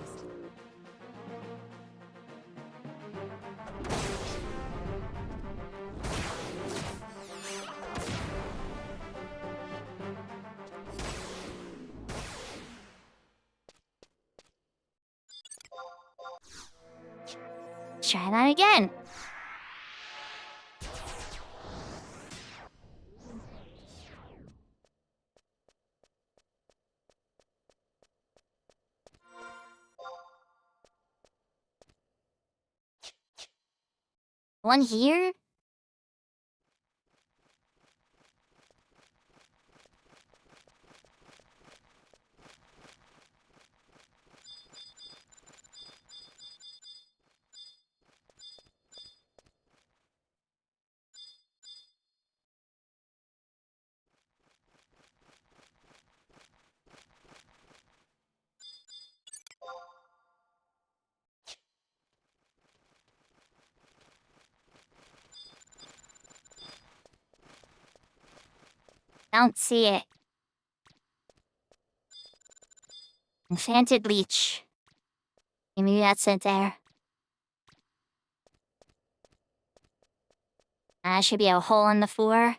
[SPEAKER 1] Let's try that again. One here? Don't see it. Enchanted leech. Maybe that's it there. Should be a hole in the floor.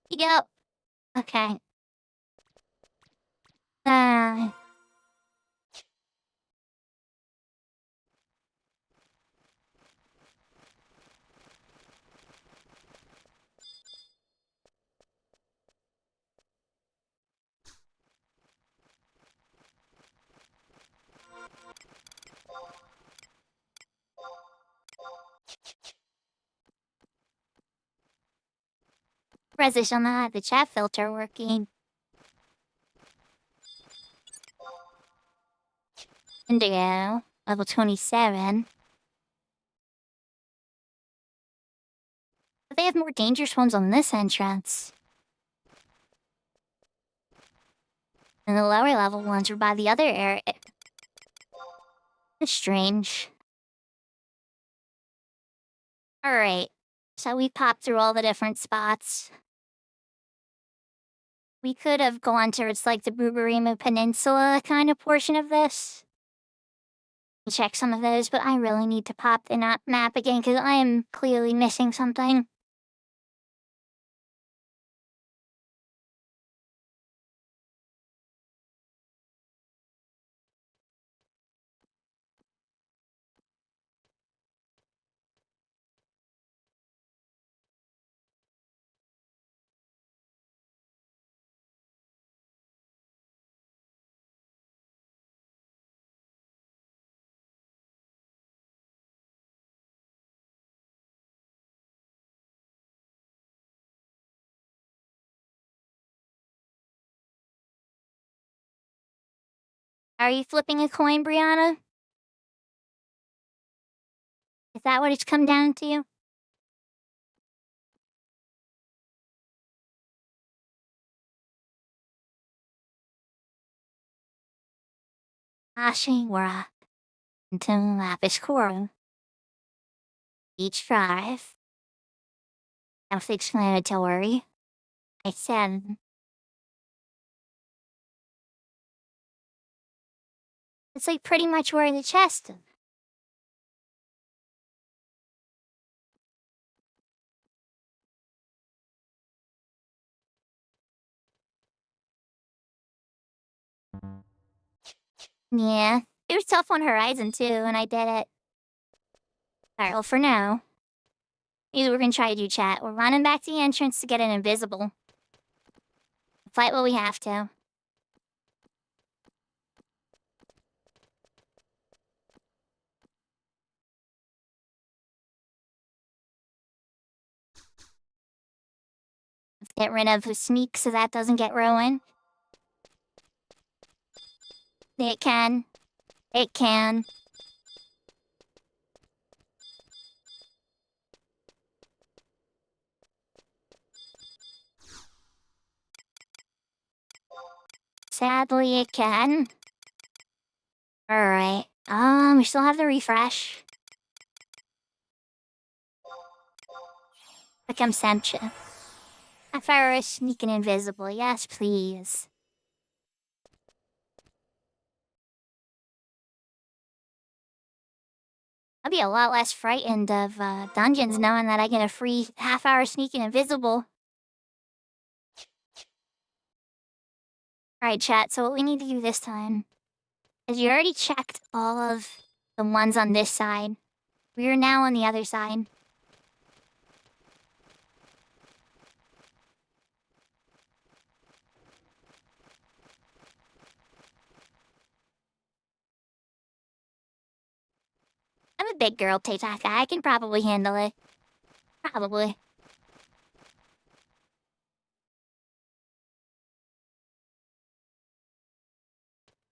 [SPEAKER 1] You go. Okay. Uh, Precision not the chat filter working. Indigo, level 27. But they have more dangerous ones on this entrance. And the lower level ones are by the other area. It's strange. Alright, so we popped through all the different spots. We could have gone towards like the Buburimu Peninsula kind of portion of this. Check some of those, but I really need to pop the map again because I am clearly missing something. Are you flipping a coin, Brianna? Is that what it's come down to? Ashingura. Into Lapis Corum. Each drive. Self-explanatory. I said. It's like pretty much where the chest is. Yeah, it was tough on Horizon too, and I did it. Alright, well for now, either we're gonna try to do chat, or running back to the entrance to get an invisible. Fight what we have to. Let's get rid of the sneak so that doesn't get ruined. It can. It can. Sadly, it can. Alright. We still have the refresh. Become Semcha. If I were sneaking invisible, yes, please. I'd be a lot less frightened of dungeons knowing that I get a free half-hour sneaking invisible. Alright, chat, so what we need to do this time is you already checked all of the ones on this side. We are now on the other side. I'm a big girl, Teitaka. I can probably handle it. Probably.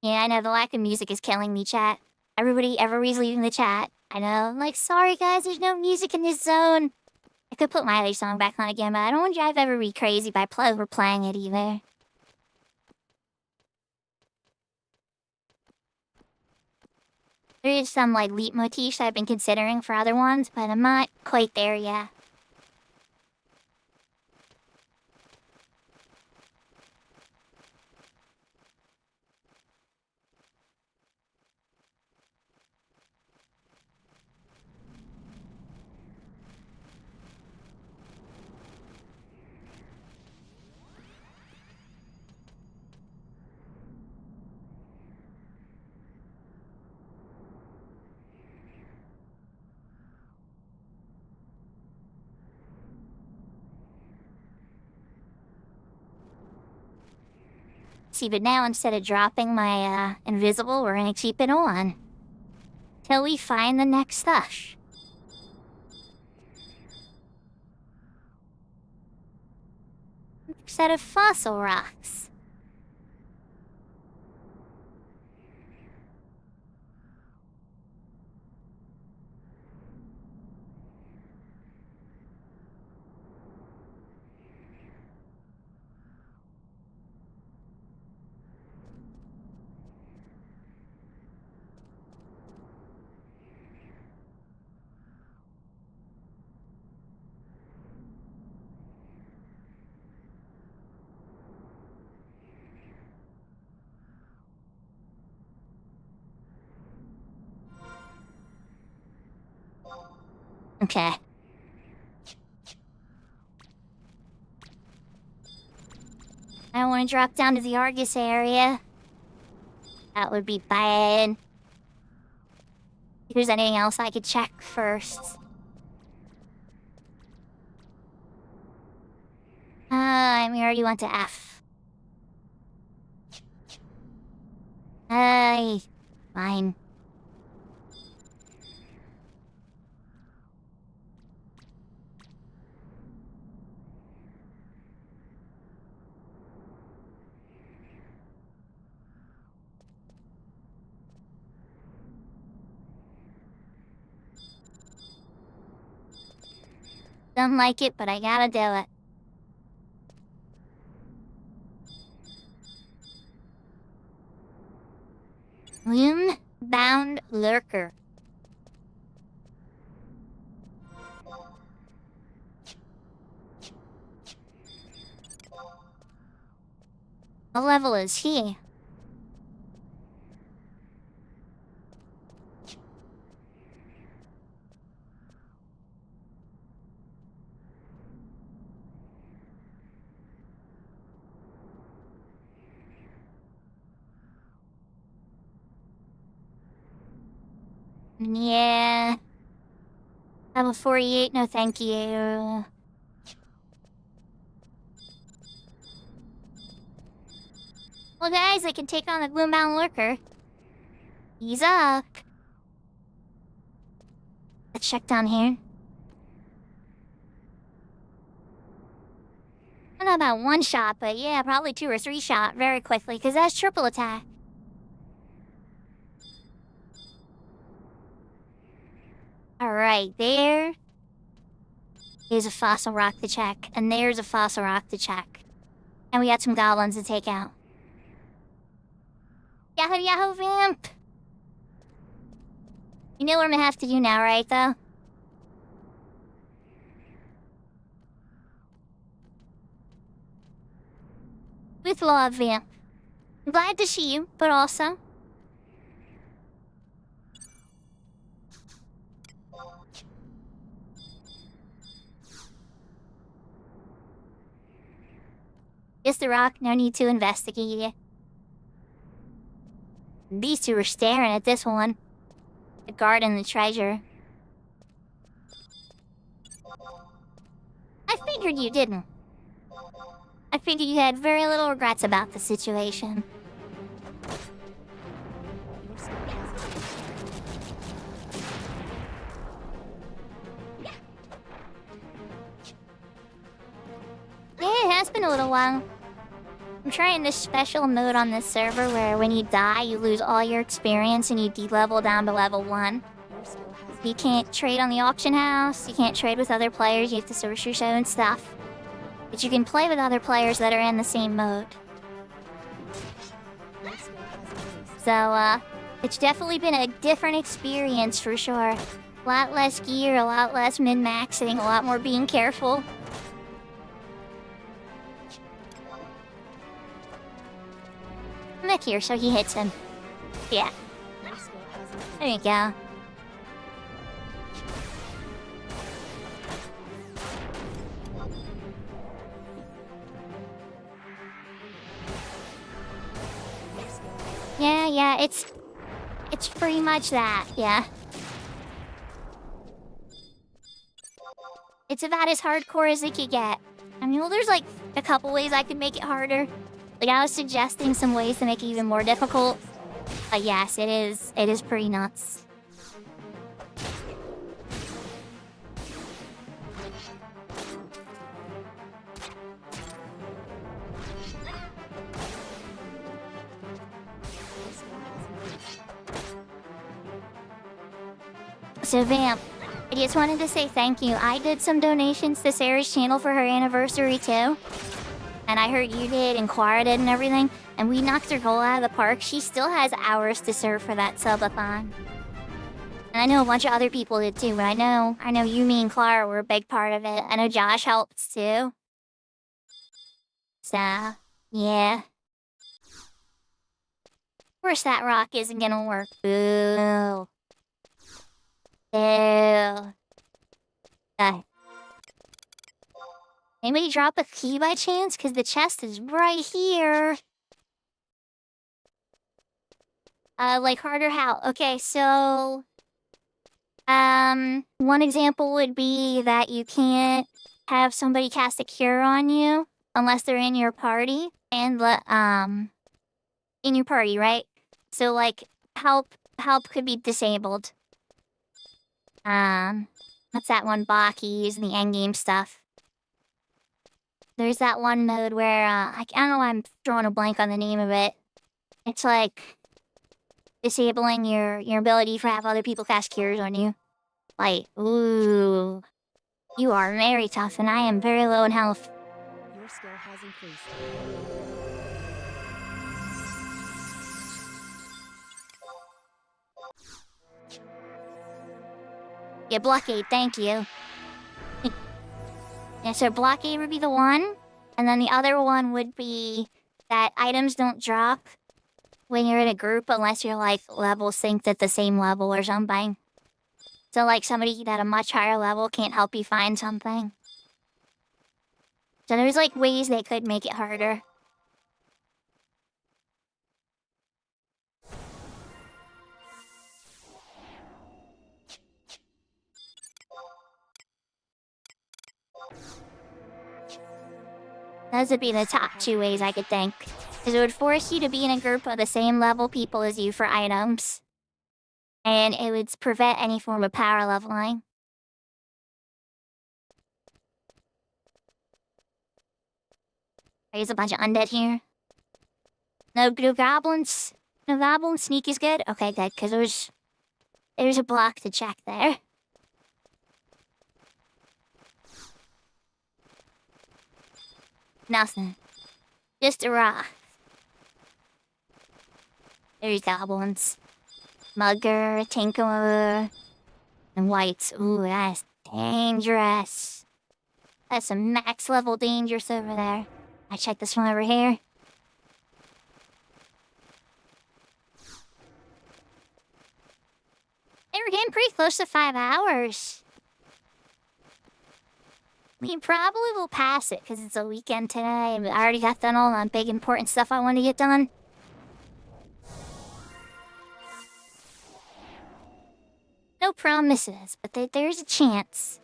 [SPEAKER 1] Yeah, I know the lack of music is killing me, chat. Everybody's leaving the chat. I know. I'm like, sorry guys, there's no music in this zone. I could put my other song back on again, but I don't want Drive Every crazy by overplaying it either. There is some like leitmotifs I've been considering for other ones, but I'm not quite there yet. See, but now instead of dropping my invisible, we're gonna keep it on. Till we find the next stuff. Set of fossil rocks. Okay. I don't want to drop down to the Argus area. That would be bad. If there's anything else I could check first. We already went to F. Fine. Don't like it, but I gotta do it. Loom-bound lurker. What level is he? Yeah. Level 48, no thank you. Well guys, I can take on the Gloombound Lurker. He's up. Let's check down here. I don't know about one shot, but yeah, probably 2 or 3 shot very quickly, because that's triple attack. Alright, there is a fossil rock to check, and there's a fossil rock to check. And we got some goblins to take out. Yahoo yahoo vamp! You know what I'm gonna have to do now, right, though? With love, vamp. I'm glad to see you, but also... Just the rock, no need to investigate it. These two are staring at this one. The guard and the treasure. I figured you didn't. I figured you had very little regrets about the situation.
[SPEAKER 2] Your skill has
[SPEAKER 1] Yeah, it has been a little while. I'm trying this special mode on this server where when you die, you lose all your experience and you de-level down to level 1.
[SPEAKER 2] your skill has
[SPEAKER 1] You can't trade on the auction house, you can't trade with other players, you have to source your own stuff. But you can play with other players that are in the same mode.
[SPEAKER 2] your skill has increased.
[SPEAKER 1] So, it's definitely been a different experience for sure. A lot less gear, a lot less min-maxing, a lot more being careful. Mick here, so he hits him. Yeah,
[SPEAKER 2] Your skill has increased.
[SPEAKER 1] there you go. Yeah, it's pretty much that, yeah. It's about as hardcore as it could get. I mean, well, there's like a couple ways I could make it harder. Like I was suggesting some ways to make it even more difficult. But yes, it is pretty nuts.
[SPEAKER 2] Your skill has increased.
[SPEAKER 1] So Vamp, I just wanted to say thank you. I did some donations to Sarah's channel for her anniversary too. And I heard you did and Quara did and everything. And we knocked her goal out of the park. She still has hours to serve for that subathon. And I know a bunch of other people did too, but I know you, me, and Clara were a big part of it. I know Josh helped too. So, yeah. Of course that rock isn't gonna work. Boo. Boo. Anybody drop a key by chance? Because the chest is right here. Like harder how? Okay, so... one example would be that you can't have somebody cast a cure on you unless they're in your party. And, in your party, right? So, like, help could be disabled. What's that one Baki using the endgame stuff? There's that one mode where, I don't know why I'm drawing a blank on the name of it. It's like disabling your ability to have other people cast cures on you. Like, ooh. You are very tough and I am very low in health.
[SPEAKER 2] Your skill has increased.
[SPEAKER 1] Yeah, blockade, thank you. Yeah, so blockade would be the one. And then the other one would be that items don't drop when you're in a group unless you're like level synced at the same level or something. So like somebody at a much higher level can't help you find something. So there's like ways they could make it harder. Those would be the top two ways I could think. Because it would force you to be in a group of the same level people as you for items. And it would prevent any form of power leveling. There's a bunch of undead here. No goblins? No goblins? Sneak is good? Okay, good, because there's a block to check there. Nothing. Just a rock. There's goblins. Mugger, Tinkerer, and Whites. Ooh, that's dangerous. That's some max level dangerous over there. I check this one over here. Hey, we're getting pretty close to 5 hours. We probably will pass it because it's a weekend today. I already got done all the big important stuff I wanted to get done. No promises, but there's a chance.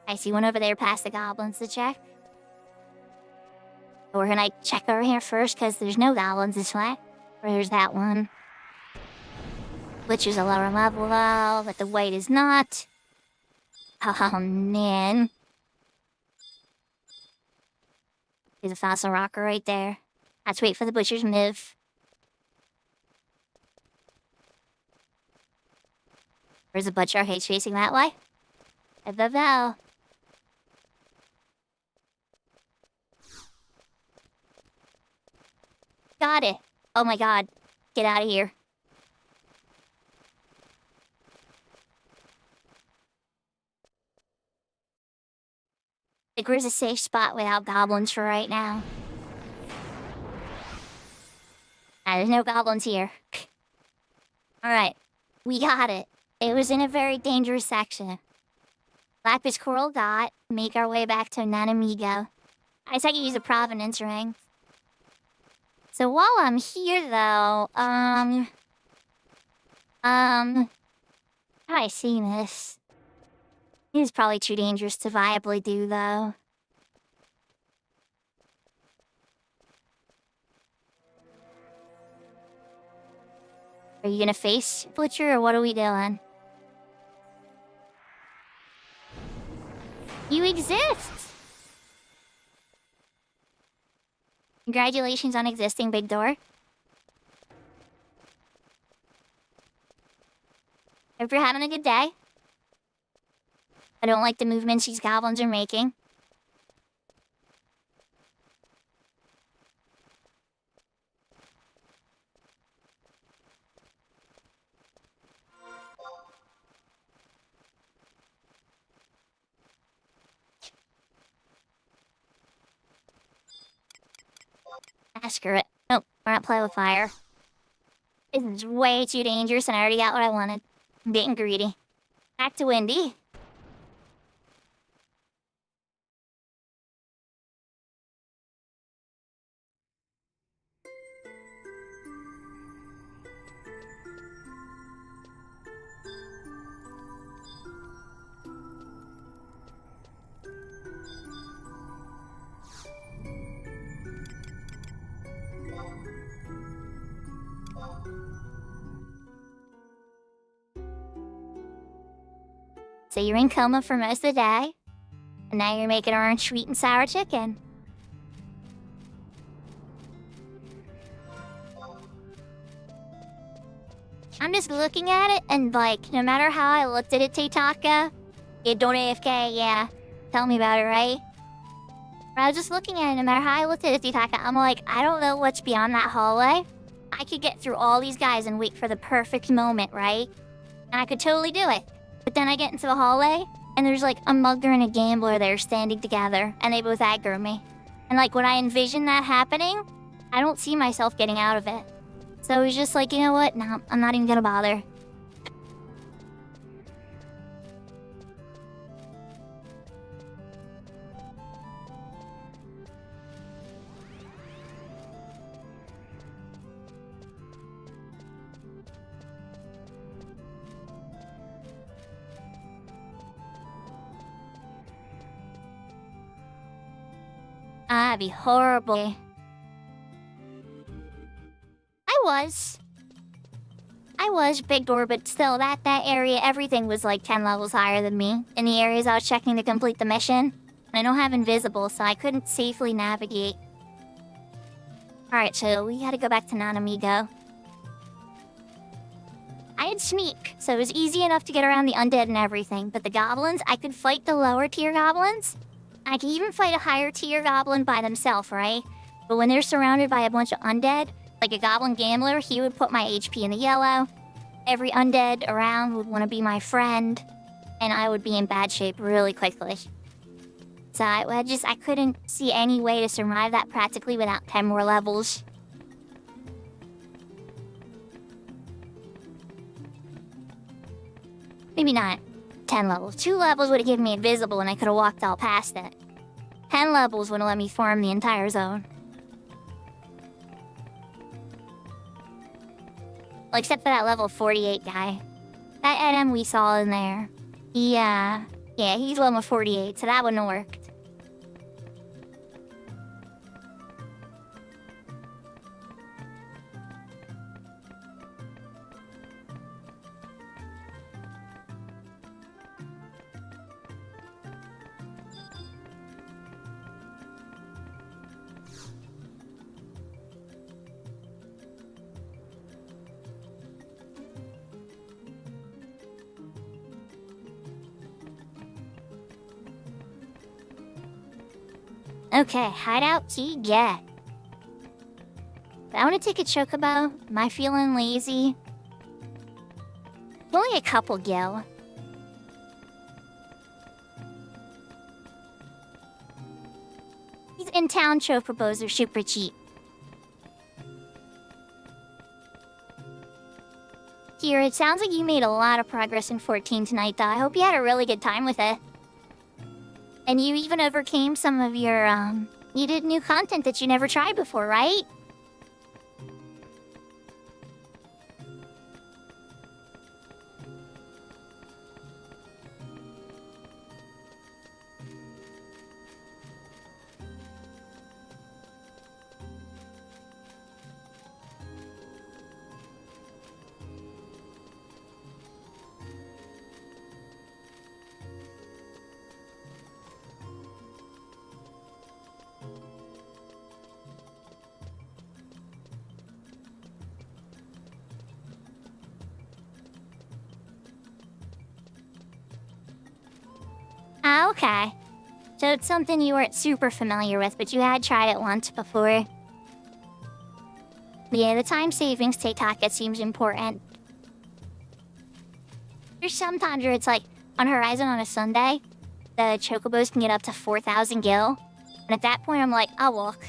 [SPEAKER 1] I see one over there past the goblins to check. We're gonna check over here first because there's no goblins this way. There's that one. Which is a lower level though, but the white is not. Oh man. There's a fossil rocker right there. Let's wait for the butcher's move. Where's the butcher? Okay, he's facing that way. Above. Got it. Oh my god. Get out of here. I think where's a safe spot without goblins for right now? There's no goblins here. Alright. We got it. It was in a very dangerous section. Lapis Coral got. Make our way back to Nanamigo. I guess I could use a Provenance ring. So while I'm here though, how do I see this? It is probably too dangerous to viably do though. Are you gonna face Butcher or what are we doing? You exist! Congratulations on existing, Big Door. Hope you're having a good day. I don't like the movements these goblins are making. Screw it. Nope, we're not playing with fire. This is way too dangerous and I already got what I wanted. I'm getting greedy. Back to Windy. So you're in coma for most of the day, and now you're making orange sweet and sour chicken. I'm just looking at it, and like, no matter how I looked at it, Taitaka, you don't AFK, yeah. Tell me about it, right? But I was just looking at it, no matter how I looked at it, Taitaka, I'm like, I don't know what's beyond that hallway. I could get through all these guys and wait for the perfect moment, right? And I could totally do it. But then I get into the hallway, and there's like a mugger and a gambler there standing together, and they both aggro me. And like, when I envision that happening, I don't see myself getting out of it. So it was just like, you know what? No, I'm not even gonna bother. That'd be horrible. I was big door, but still, that area, everything was like 10 levels higher than me. In the areas I was checking to complete the mission. I don't have invisible, so I couldn't safely navigate. Alright, so we gotta go back to Nanamigo. I had sneak, so it was easy enough to get around the undead and everything, but the goblins, I could fight the lower tier goblins. I could even fight a higher tier goblin by themselves, right? But when they're surrounded by a bunch of undead, like a goblin gambler, he would put my HP in the yellow. Every undead around would want to be my friend. And I would be in bad shape really quickly. So I couldn't see any way to survive that practically without 10 more levels. Maybe not 10 levels. 2 levels would have given me invisible and I could have walked all past it. 10 levels would have let me farm the entire zone. Well, except for that level 48 guy. That NM we saw in there. Yeah, he's level 48, so that wouldn't have worked. Okay, hideout key get. I want to take a chocobo. Am I feeling lazy? Only a couple gil. These in-town chocobos are super cheap. Here, it sounds like you made a lot of progress in 14 tonight, though. I hope you had a really good time with it. And you even overcame some of your, you did new content that you never tried before, right? Okay. So it's something you weren't super familiar with, but you had tried it once before. Yeah, the time savings Taitaka seems important. There's sometimes where it's like, on Horizon on a Sunday, the chocobos can get up to 4,000 gil. And at that point, I'm like, I'll walk.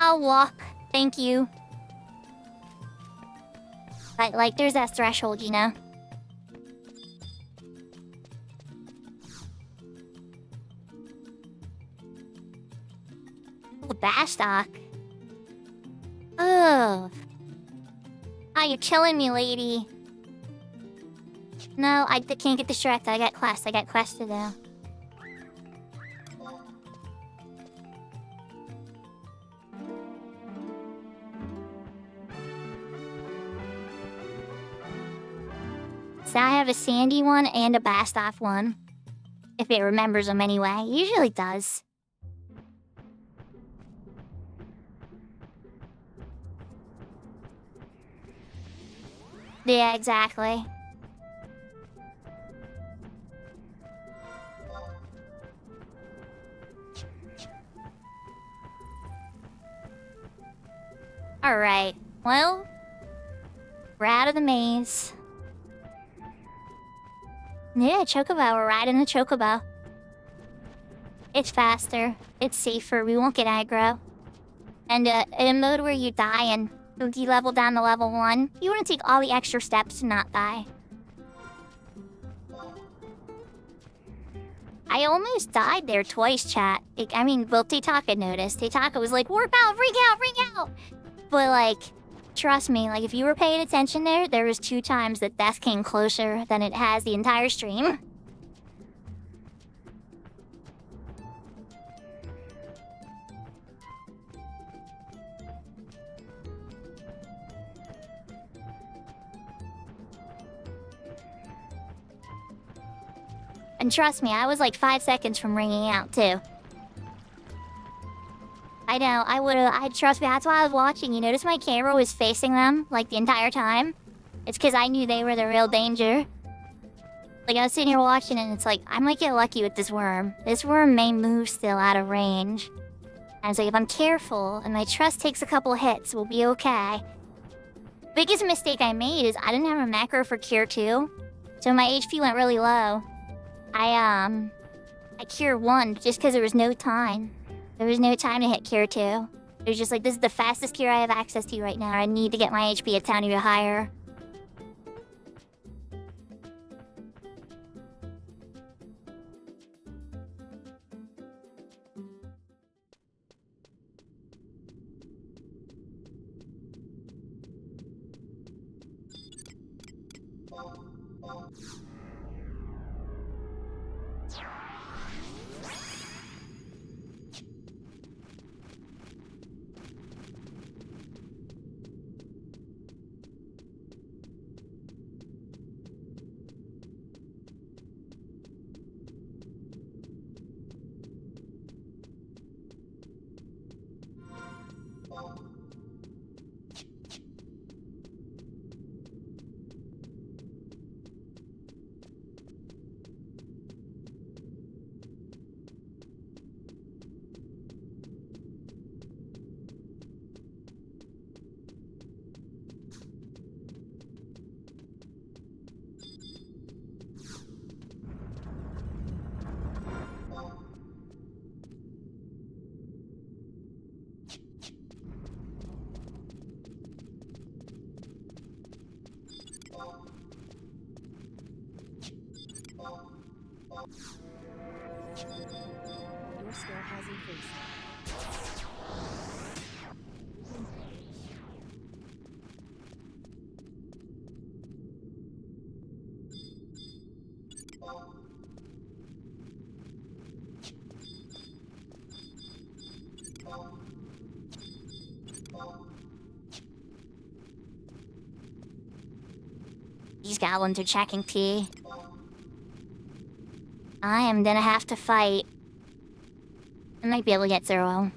[SPEAKER 1] I'll walk. Thank you. But, like, there's that threshold, you know? Bastock. Ugh. Oh, you're killing me, lady. No, I can't get distracted. I got quest to do. So I have a Sandy one and a Bastoff one. If it remembers them anyway. Usually it does. Yeah, exactly. Alright, well, we're out of the maze. Yeah, Chocobo, we're riding the Chocobo. It's faster, it's safer, we won't get aggro. And in a mode where you die and you level down to level 1, you want to take all the extra steps to not die. I almost died there twice, chat. I mean, well, Taytaka noticed. Taytaka was like, warp out, freak out, freak out! But, like, trust me, like, if you were paying attention there was 2 times that death came closer than it has the entire stream. And trust me, I was like 5 seconds from ringing out, too. I know, trust me, that's why I was watching. You notice my camera was facing them, like, the entire time? It's because I knew they were the real danger. Like, I was sitting here watching and it's like, I might get lucky with this worm. This worm may move still out of range. And I was like, if I'm careful and my trust takes a couple hits, we'll be okay. Biggest mistake I made is I didn't have a macro for Cure 2. So my HP went really low. I Cure 1 just because there was no time. There was no time to hit Cure 2. It was just like, this is the fastest cure I have access to right now. I need to get my HP a tiny bit higher.
[SPEAKER 2] Your skill has increased.
[SPEAKER 1] These goblins are checking P. I am gonna have to fight. I might be able to get Zero.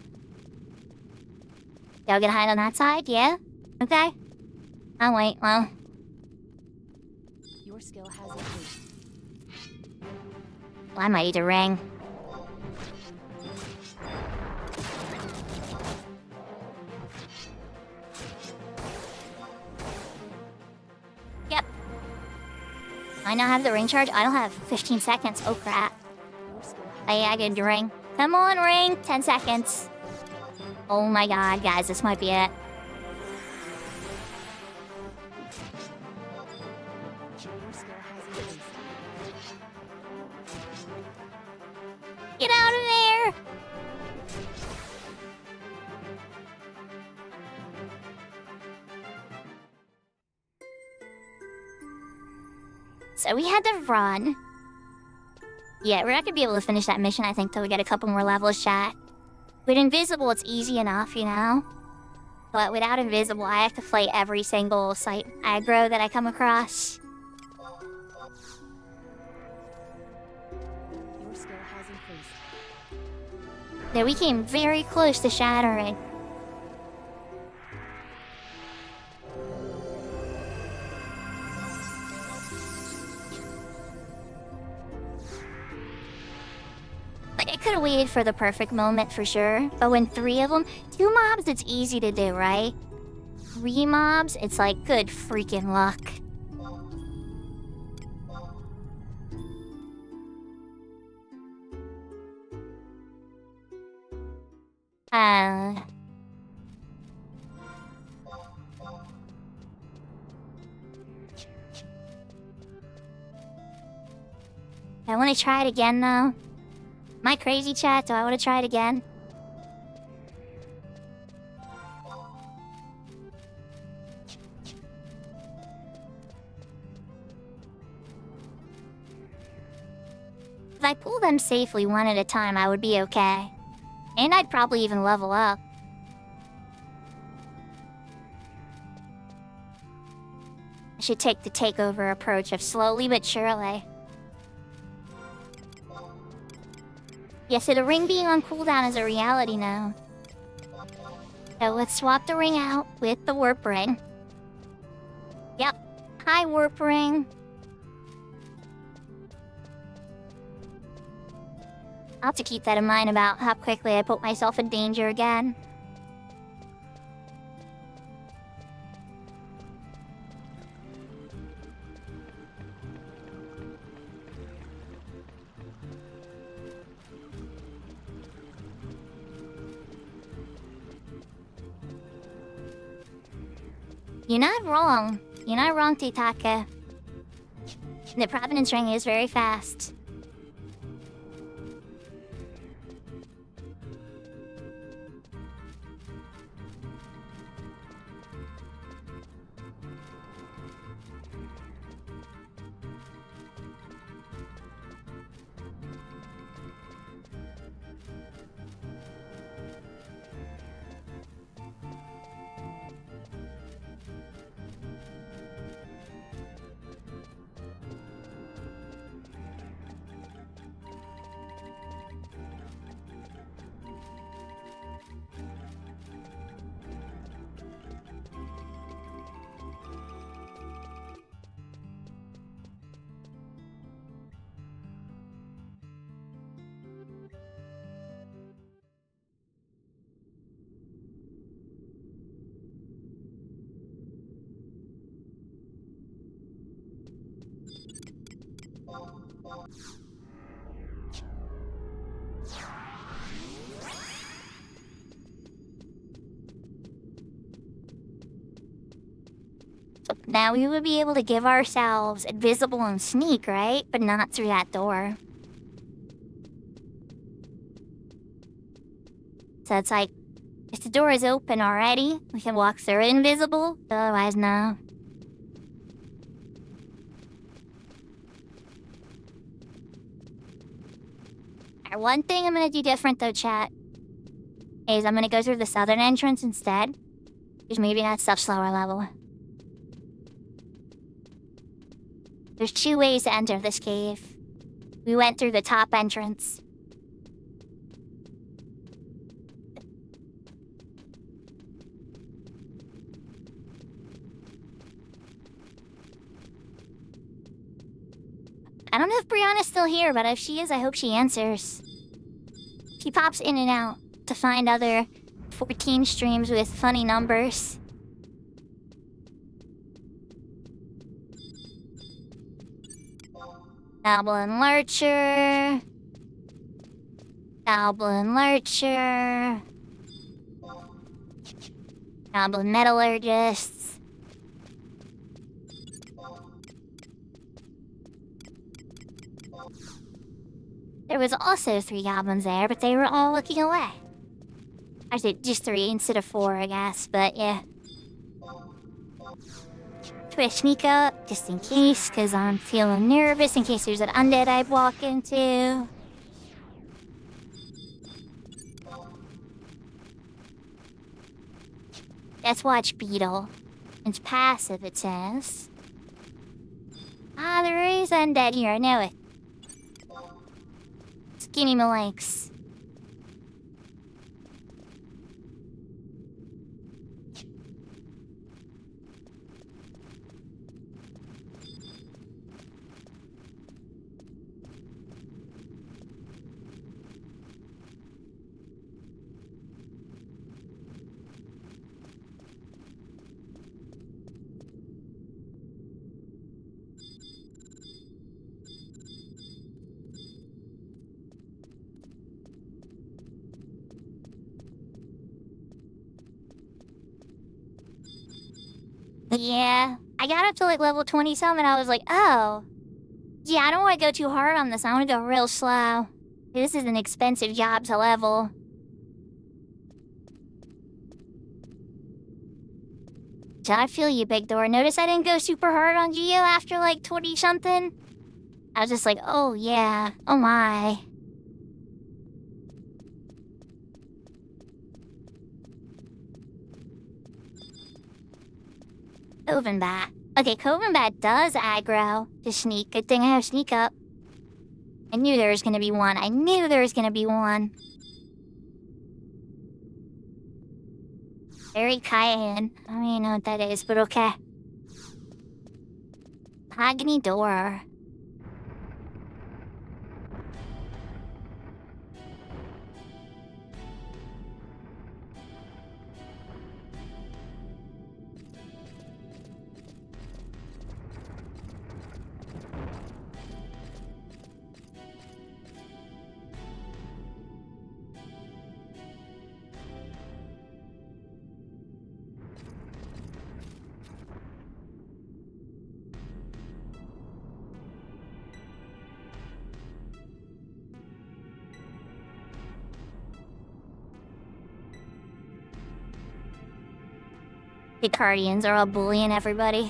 [SPEAKER 1] Y'all gonna hide on that side? Yeah? Okay. I'll wait, well.
[SPEAKER 2] Your skill has increased.
[SPEAKER 1] Well, I might need a ring. Yep. I now have the ring charge. I don't have 15 seconds. Oh crap.
[SPEAKER 2] Your skill has
[SPEAKER 1] I get a ring. Come on, ring. 10 seconds. Oh my god, guys, this might be it.
[SPEAKER 2] Your skill has increased.
[SPEAKER 1] Get out of there! So we had to run. Yeah, we're not gonna be able to finish that mission, I think, till we get a couple more levels, chat. With Invisible, it's easy enough, you know? But without Invisible, I have to fight every single site aggro that I come across.
[SPEAKER 2] face.
[SPEAKER 1] There we came very close to shattering. Like, I could have waited for the perfect moment for sure, but when 3 of them, 2 mobs, it's easy to do, right? 3 mobs, it's like good freaking luck. I want to try it again though. Am I crazy, chat? Do I want to try it again? If I pull them safely one at a time, I would be okay. And I'd probably even level up. I should take the takeover approach of slowly but surely. Yeah, so the ring being on cooldown is a reality now. So let's swap the ring out with the warp ring. Yep. Hi, warp ring. I'll have to keep that in mind about how quickly I put myself in danger again. You're not wrong. You're not wrong, Titaka. The Providence ring is very fast. Now we would be able to give ourselves invisible and sneak, right? But not through that door. So it's like, if the door is open already, we can walk through it invisible. Otherwise, no. Alright, one thing I'm gonna do different though, chat, is I'm gonna go through the southern entrance instead. Because maybe that's such lower level. There's 2 ways to enter this cave. We went through the top entrance. I don't know if Brianna's still here, but if she is, I hope she answers. She pops in and out to find other 14 streams with funny numbers. Goblin Lurcher. Goblin Lurcher. Goblin Metallurgists. There was also 3 goblins there, but they were all looking away. I said just 3 instead of 4, I guess, but yeah. Try to sneak up, just in case, because I'm feeling nervous in case there's an undead I walk into. Let's watch Beetle. It's passive, it says. Ah, there is undead here, I know it. Skinny me likes. Yeah, I got up to like level 20 some and I was like, oh. Yeah, I don't want to go too hard on this. I want to go real slow. This is an expensive job to level. So I feel you, Big Door. Notice I didn't go super hard on Geo after like 20 something? I was just like, oh yeah, oh my. Covenbat. Okay, Covenbat does aggro to sneak. Good thing I have sneak up. I knew there was gonna be one. I knew there was gonna be one. Very cayenne. I don't even know what that is, but okay. Mahogany door. The Cardians are all bullying everybody.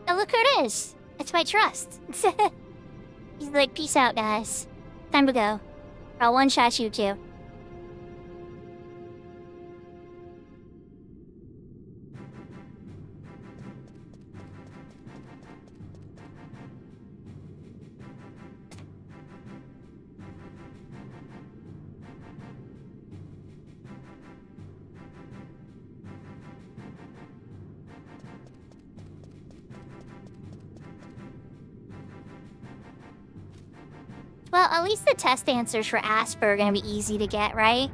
[SPEAKER 1] Oh, look who it is. It's my trust. He's like, peace out, guys. Time to go. Or I'll one-shot you two. Well, at least the test answers for Asper are gonna be easy to get, right?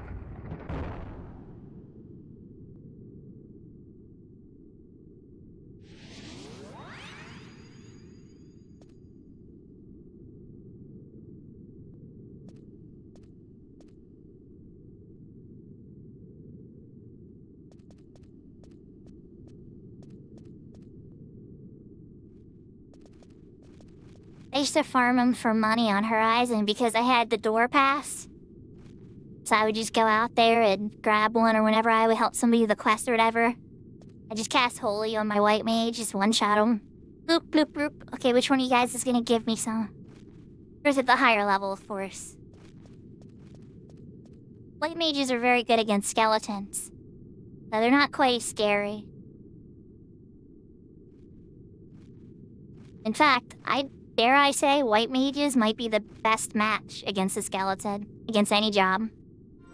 [SPEAKER 1] I used to farm them for money on Horizon because I had the door pass. So I would just go out there and grab one, or whenever I would help somebody with a quest or whatever, I just cast Holy on my white mage, just one-shot them. Bloop, bloop, bloop. Okay, which one of you guys is gonna give me some? Where's at the higher level, of course. White mages are very good against skeletons. So they're not quite as scary. In fact, dare I say, white mages might be the best match against a skeleton, against any job.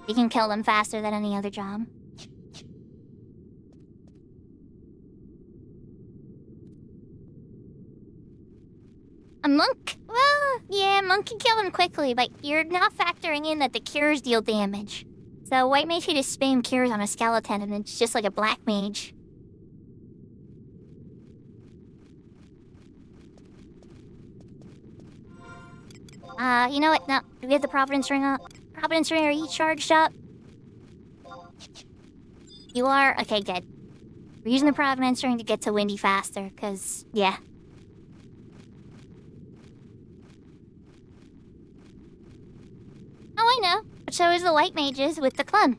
[SPEAKER 1] You can kill them faster than any other job. A monk? Well, yeah, monk can kill them quickly, but you're not factoring in that the cures deal damage. So white mage can just spam cures on a skeleton and it's just like a black mage. You know what? No, do we have the Providence ring up? Providence ring, are you charged up? You are? Okay, good. We're using the Providence ring to get to Windy faster, cause, yeah. Oh, I know. But so is the white mages with the club.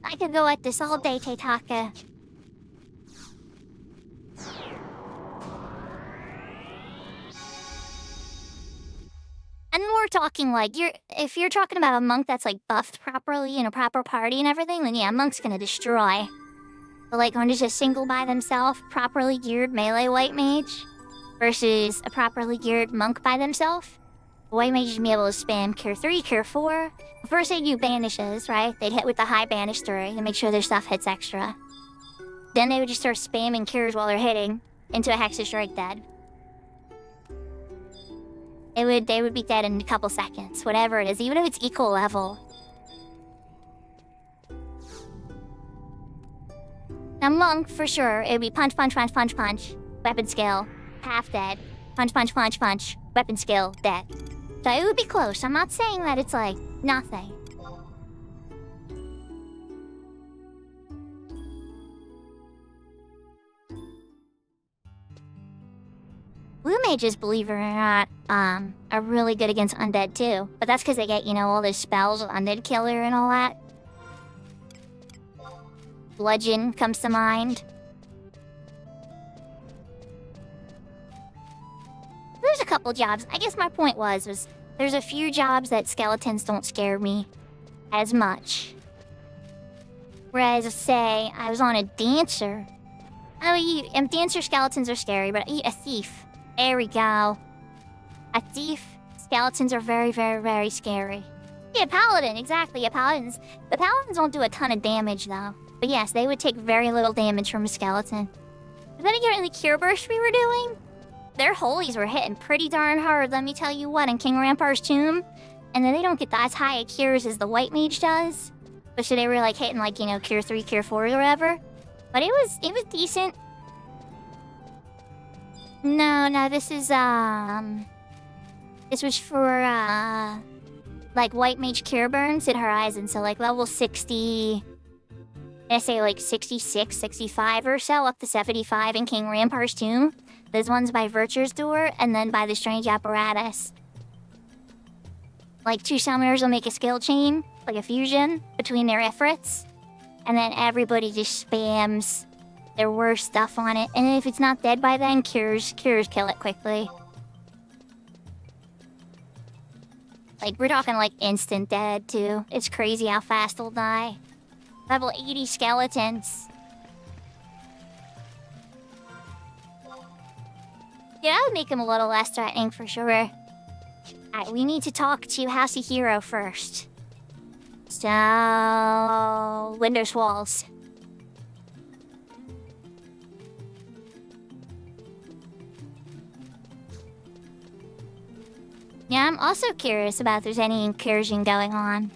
[SPEAKER 1] I could go at this all day, Teitaka. And we're talking like if you're talking about a monk that's like buffed properly in a proper party and everything, then yeah, a monk's gonna destroy. But like on just a single by themselves, properly geared melee white mage versus a properly geared monk by themselves, white mages would be able to spam cure 3, cure 4. First they do banishes, right? They'd hit with the high banish 3 to make sure their stuff hits extra. Then they would just start spamming cures while they're hitting into a Hexa Strike dead. They would be dead in a couple seconds, whatever it is, even if it's equal level. Now monk, for sure, it would be punch, punch, punch, punch, punch, weapon skill, half dead, punch, punch, punch, punch, weapon skill, dead. So it would be close. I'm not saying that it's like nothing. Blue mages, believe it or not, are really good against undead too. But that's because they get, all those spells with undead killer and all that. Bludgeon comes to mind. There's a couple jobs. I guess my point was there's a few jobs that skeletons don't scare me as much. Whereas, say, I was on a dancer. Dancer skeletons are scary, but a thief. There we go. A thief. Skeletons are very, very, very scary. Yeah, paladin, exactly. The paladins don't do a ton of damage, though. But yes, they would take very little damage from a skeleton. But then again, in the cure burst we were doing, their holies were hitting pretty darn hard, let me tell you what, in King Rampar's tomb. And then they don't get as high a cures as the white mage does. But so they were like hitting like, cure 3, cure 4 or whatever. But it was decent. No, this is, this was for, like, white mage cure burns at Horizon, so, like, level 60, I say, like, 66, 65 or so, up to 75 in King Rampar's tomb. Those ones by Virtue's Door, and then by the Strange Apparatus. Like, 2 summoners will make a skill chain, like a fusion, between their Ifrits, and then everybody just spams their worst stuff on it, and if it's not dead by then, cures kill it quickly. Like, we're talking like instant dead, too. It's crazy how fast they'll die. Level 80 skeletons. Yeah, that would make them a little less threatening for sure. Alright, we need to talk to Housey Hero first. So... Windows Walls. Yeah, I'm also curious about if there's any incursion going on.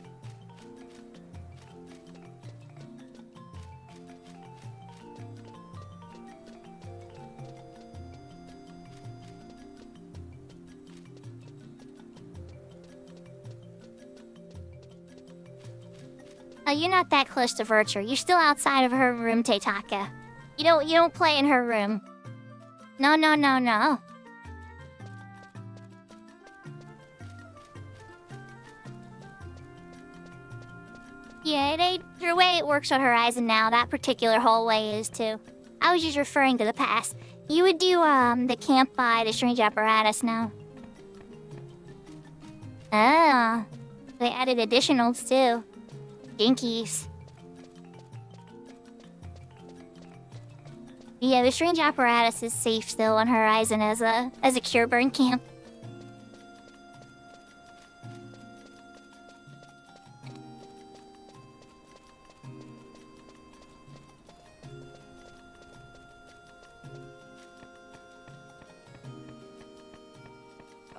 [SPEAKER 1] Oh, you're not that close to Virtue. You're still outside of her room, Teitaka. You don't play in her room. No. Yeah, the way it works on Horizon now, that particular hallway is too. I was just referring to the past. You would do, the camp by the Strange Apparatus now. Ah, they added additionals too. Jinkies. Yeah, the Strange Apparatus is safe still on Horizon as a cure burn camp.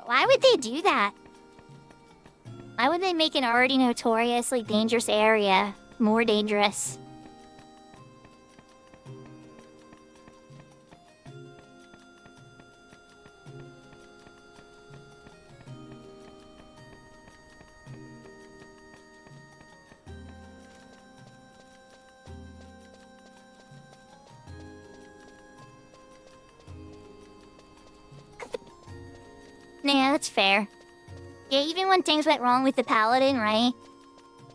[SPEAKER 1] Why would they do that? Why would they make an already notoriously dangerous area more dangerous? Yeah, that's fair. Yeah, even when things went wrong with the paladin, right?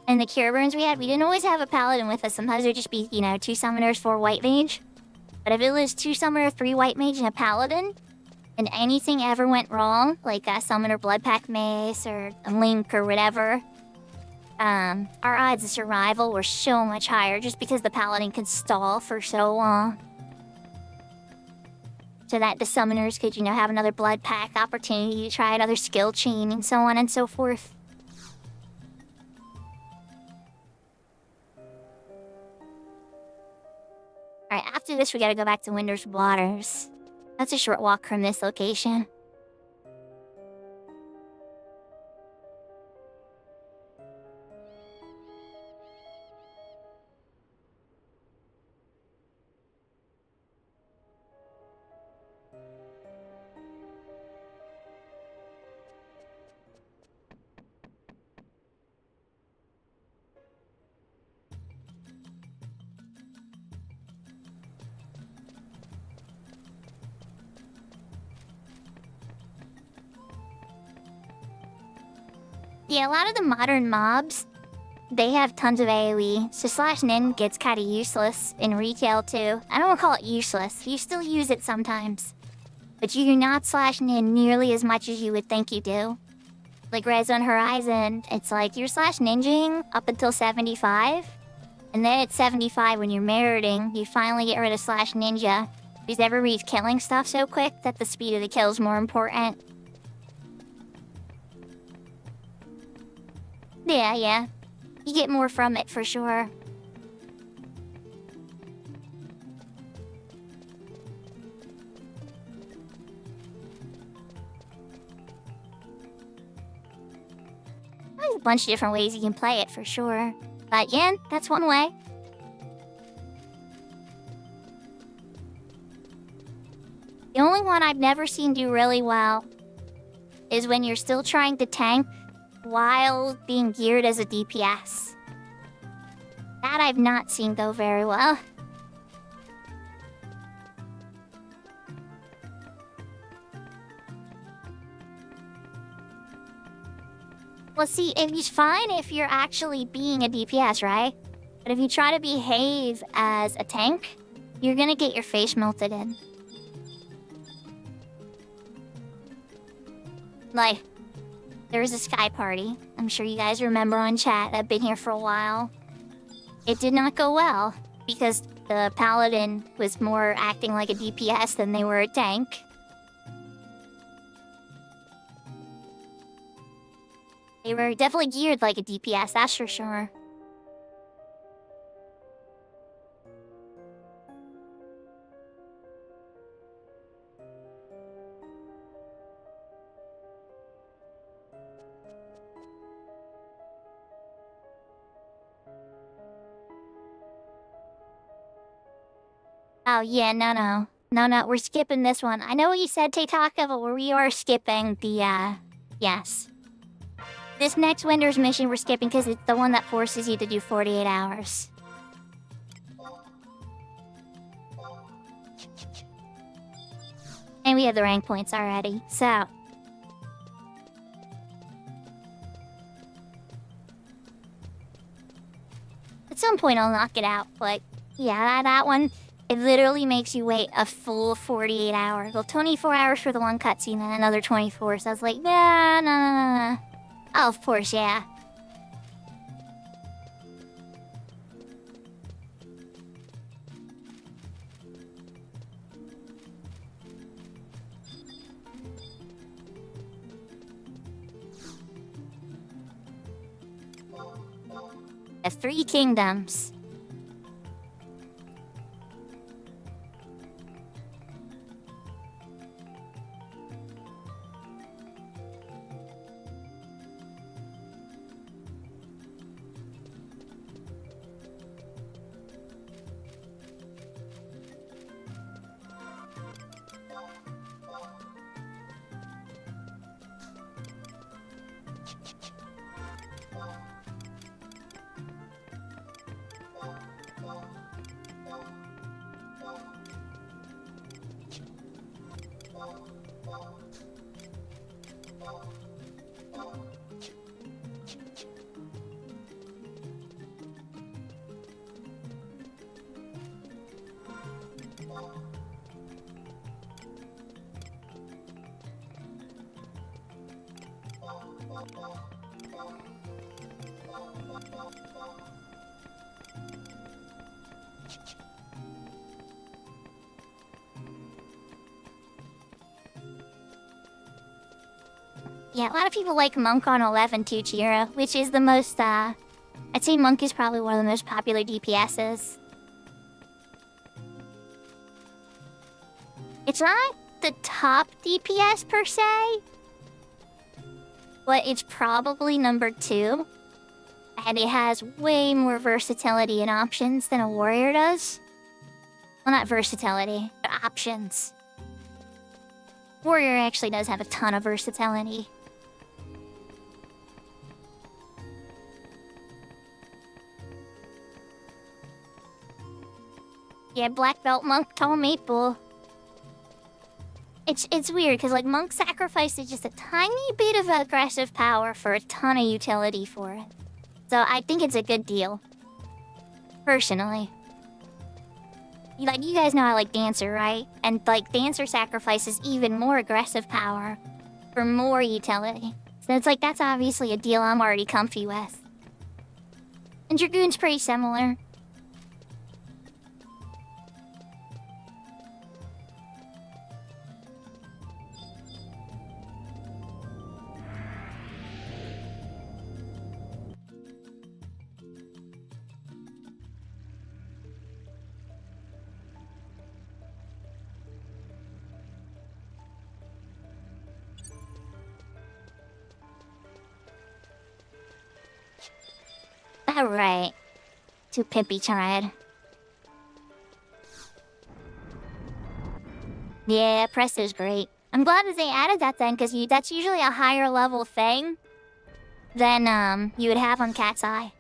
[SPEAKER 1] And the cure burns we had, we didn't always have a paladin with us. Sometimes there'd just be, 2 summoners, 4 white mage. But if it was 2 summoner, 3 white mage, and a paladin, and anything ever went wrong, like a summoner blood pack mace or a link or whatever, our odds of survival were so much higher just because the paladin could stall for so long. So that the summoners could, have another blood pack opportunity to try another skill chain and so on and so forth. Alright, after this we gotta go back to Winter's Waters. That's a short walk from this location. Yeah, a lot of the modern mobs, they have tons of AoE, so slash nin gets kinda useless in retail too. I don't wanna call it useless, you still use it sometimes. But you do not slash nin nearly as much as you would think you do. Like Res on Horizon, it's like you're slash ninjing up until 75, and then at 75 when you're meriting, you finally get rid of slash ninja. Because everybody's killing stuff so quick that the speed of the kill is more important. Yeah. You get more from it for sure. There's a bunch of different ways you can play it for sure. But yeah, that's one way. The only one I've never seen do really well is when you're still trying to tank while being geared as a DPS. That I've not seen go very well. Well, see, it's fine if you're actually being a DPS, right? But if you try to behave as a tank, you're gonna get your face melted in. Like, there was a Sky Party. I'm sure you guys remember on chat. I've been here for a while. It did not go well because the Paladin was more acting like a DPS than they were a tank. They were definitely geared like a DPS, that's for sure. Oh, yeah, no. No, we're skipping this one. I know you said Teitaka, but we are skipping the, yes. This next Winter's mission we're skipping because it's the one that forces you to do 48 hours. And we have the rank points already, so... At some point I'll knock it out, but... Yeah, that one... It literally makes you wait a full 48 hours. Well, 24 hours for the one cutscene and another 24. So I was like, nah, no. Oh, of course, yeah. The 3 kingdoms. Yeah, a lot of people like Monk on 11 too, Chira, which is the most, I'd say Monk is probably one of the most popular DPSs. It's not the top DPS per se, but it's probably number 2. And it has way more versatility and options than a warrior does. Well, not versatility, but options. Warrior actually does have a ton of versatility. Yeah, Black Belt Monk, tall maple. It's weird, because, like, Monk sacrifices just a tiny bit of aggressive power for a ton of utility for it. So I think it's a good deal. Personally. Like, you guys know I like Dancer, right? And, like, Dancer sacrifices even more aggressive power for more utility. So it's like, that's obviously a deal I'm already comfy with. And Dragoon's pretty similar. Alright. Too pimpy tried. Yeah, Presto's great. I'm glad that they added that then, because that's usually a higher level thing than you would have on Cat's Eye.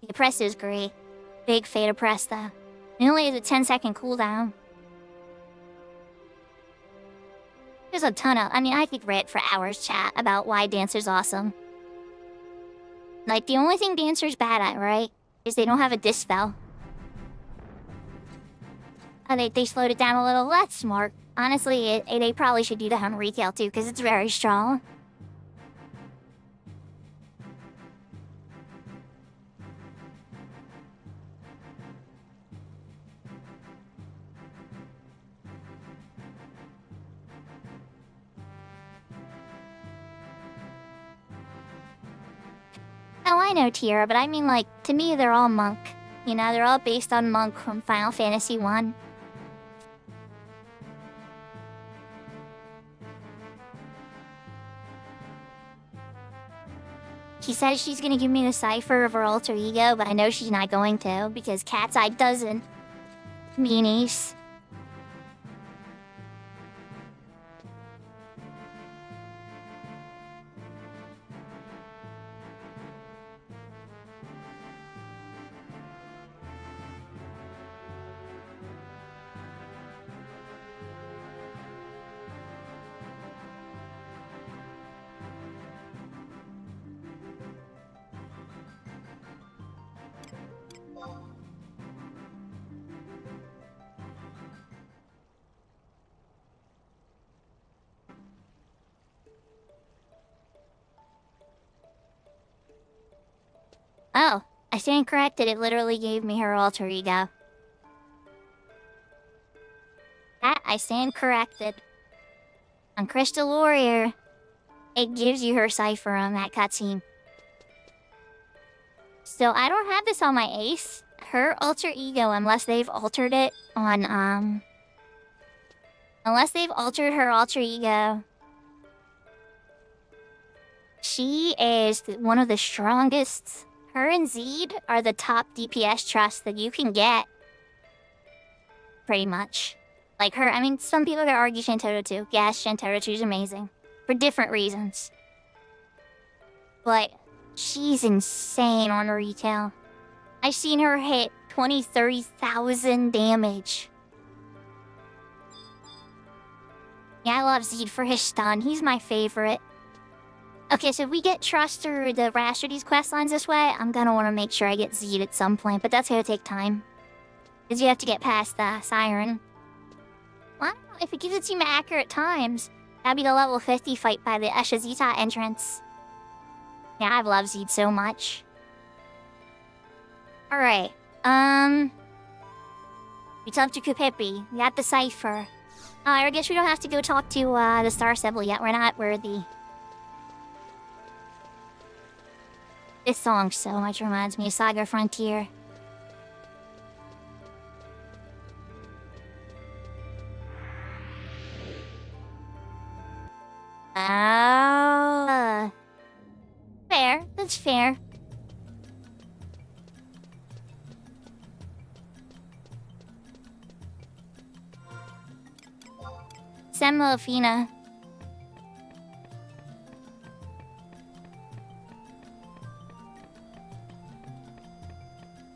[SPEAKER 1] Yeah, Presto's great. Big fan of Presto. It only has a 10-second cooldown. There's a ton of... I mean, I could rant for hours, chat, about why Dancer's awesome. Like, the only thing Dancer's bad at, right, is they don't have a dispel. Oh, they slowed it down a little. That's smart. Honestly, they probably should do that on retail, too, because it's very strong. Oh, I know Tira, but I mean, like, to me, they're all Monk. You know, they're all based on Monk from Final Fantasy 1. She said she's gonna give me the cipher of her alter ego, but I know she's not going to, because Cat's Eye doesn't. Meanies. Oh, I stand corrected. It literally gave me her alter ego. That, I stand corrected. On Crystal Warrior, it gives you her cipher on that cutscene. So I don't have this on my ace. Her alter ego, unless they've altered it on, unless they've altered her alter ego, she is one of the strongest. Her and Zed are the top DPS trust that you can get. Pretty much. Like her, I mean, some people could argue Shantaro too. Yes, Shantaro 2 is amazing. For different reasons. But she's insane on retail. I've seen her hit 20, 30,000 damage. Yeah, I love Zed for his stun. He's my favorite. Okay, so if we get Trust or the Rhapsody's questlines this way, I'm gonna want to make sure I get Zed at some point, but that's gonna take time. Because you have to get past the Siren. Well, I don't know, if it gives it to you at accurate times, that'd be the level 50 fight by the Eshazita entrance. Yeah, I love Zed so much. Alright, we talked to Kupepi, we got the cipher. I guess we don't have to go talk to, the Star Symbol yet, we're not worthy. This song so much reminds me of Saga Frontier. Oh. Fair, that's fair. Semmelfina.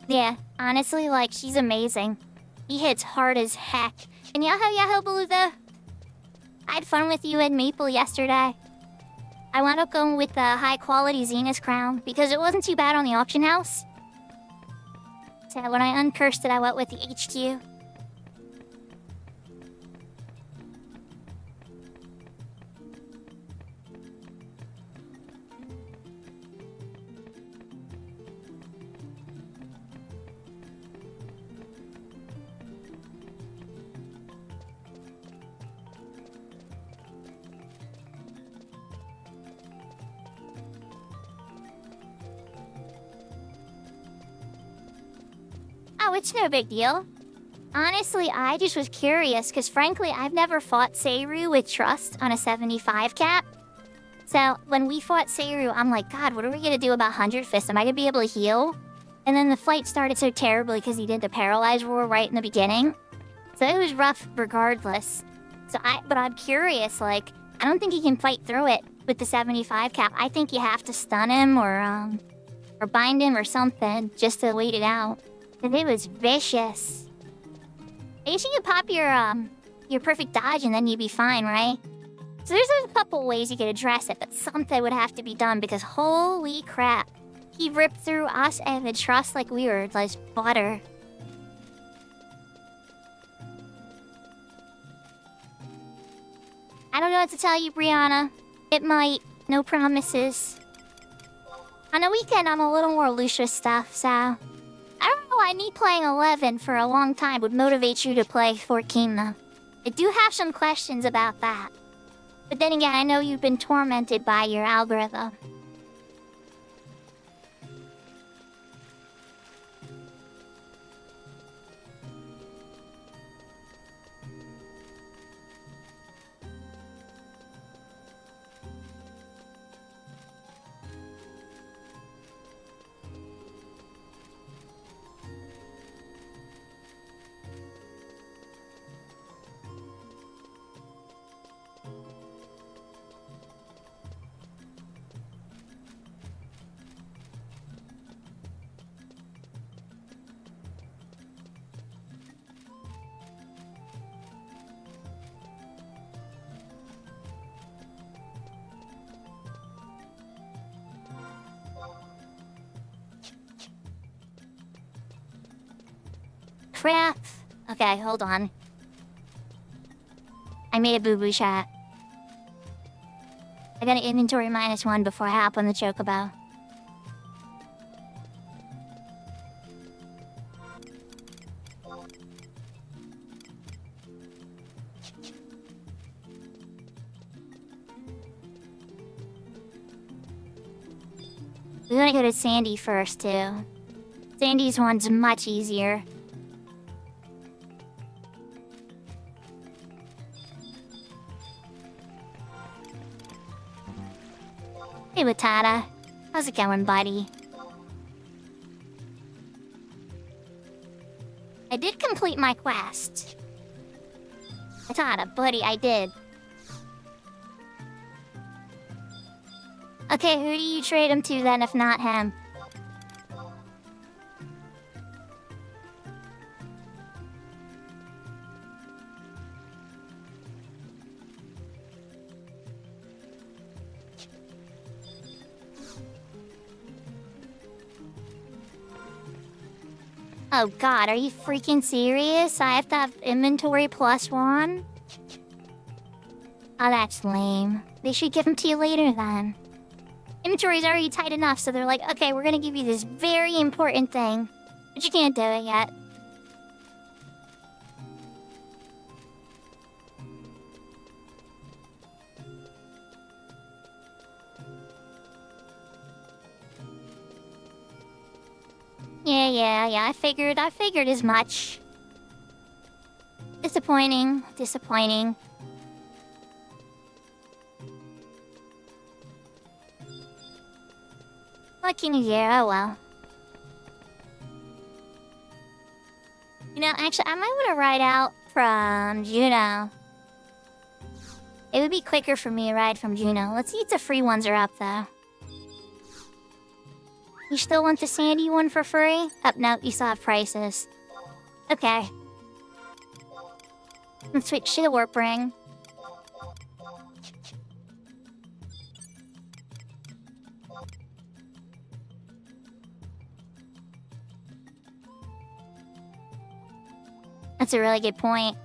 [SPEAKER 1] Yeah, honestly, like, she's amazing. He hits hard as heck. And Yahoo Beluga. I had fun with you at Maple yesterday. I wound up going with the high-quality Zenith crown because it wasn't too bad on the auction house. So when I uncursed it, I went with the HQ. Oh, it's no big deal. Honestly, I just was curious, because frankly, I've never fought Seiru with trust on a 75 cap. So, when we fought Seiru, I'm like, God, what are we gonna do about 100 Fist? Am I gonna be able to heal? And then the fight started so terribly because he did the Paralyze Roar right in the beginning. So it was rough regardless. But I'm curious, like, I don't think he can fight through it with the 75 cap. I think you have to stun him or bind him or something just to wait it out. And it was vicious. I guess you could pop your perfect dodge and then you'd be fine, right? So there's a couple ways you could address it, but something would have to be done because holy crap. He ripped through us and the trust like we were like butter. I don't know what to tell you, Brianna. It might. No promises. On the weekend, I'm a little more loose with stuff, so... I don't know why me playing 11 for a long time would motivate you to play 14, though. I do have some questions about that. But then again, I know you've been tormented by your algorithm. Crap. Okay, hold on. I made a boo-boo shot. I got an inventory -1 before I hop on the chocobo. We want to go to Sandy first, too. Sandy's one's much easier. Hey, Watata. How's it going, buddy? I did complete my quest. Watata, buddy, I did. Okay, who do you trade him to then, if not him? Oh god, are you freaking serious? I have to have inventory +1? Oh, that's lame. They should give them to you later then. Inventory is already tight enough, so they're like, okay, we're gonna give you this very important thing, but you can't do it yet. Yeah, I figured as much. Disappointing. What can you do? Oh well. You know, actually, I might want to ride out from Juno. It would be quicker for me to ride from Juno. Let's see if the free ones are up, though. You still want the sandy one for free? Oh, no, you still have prices. Okay. Let's switch to the warp ring. That's a really good point.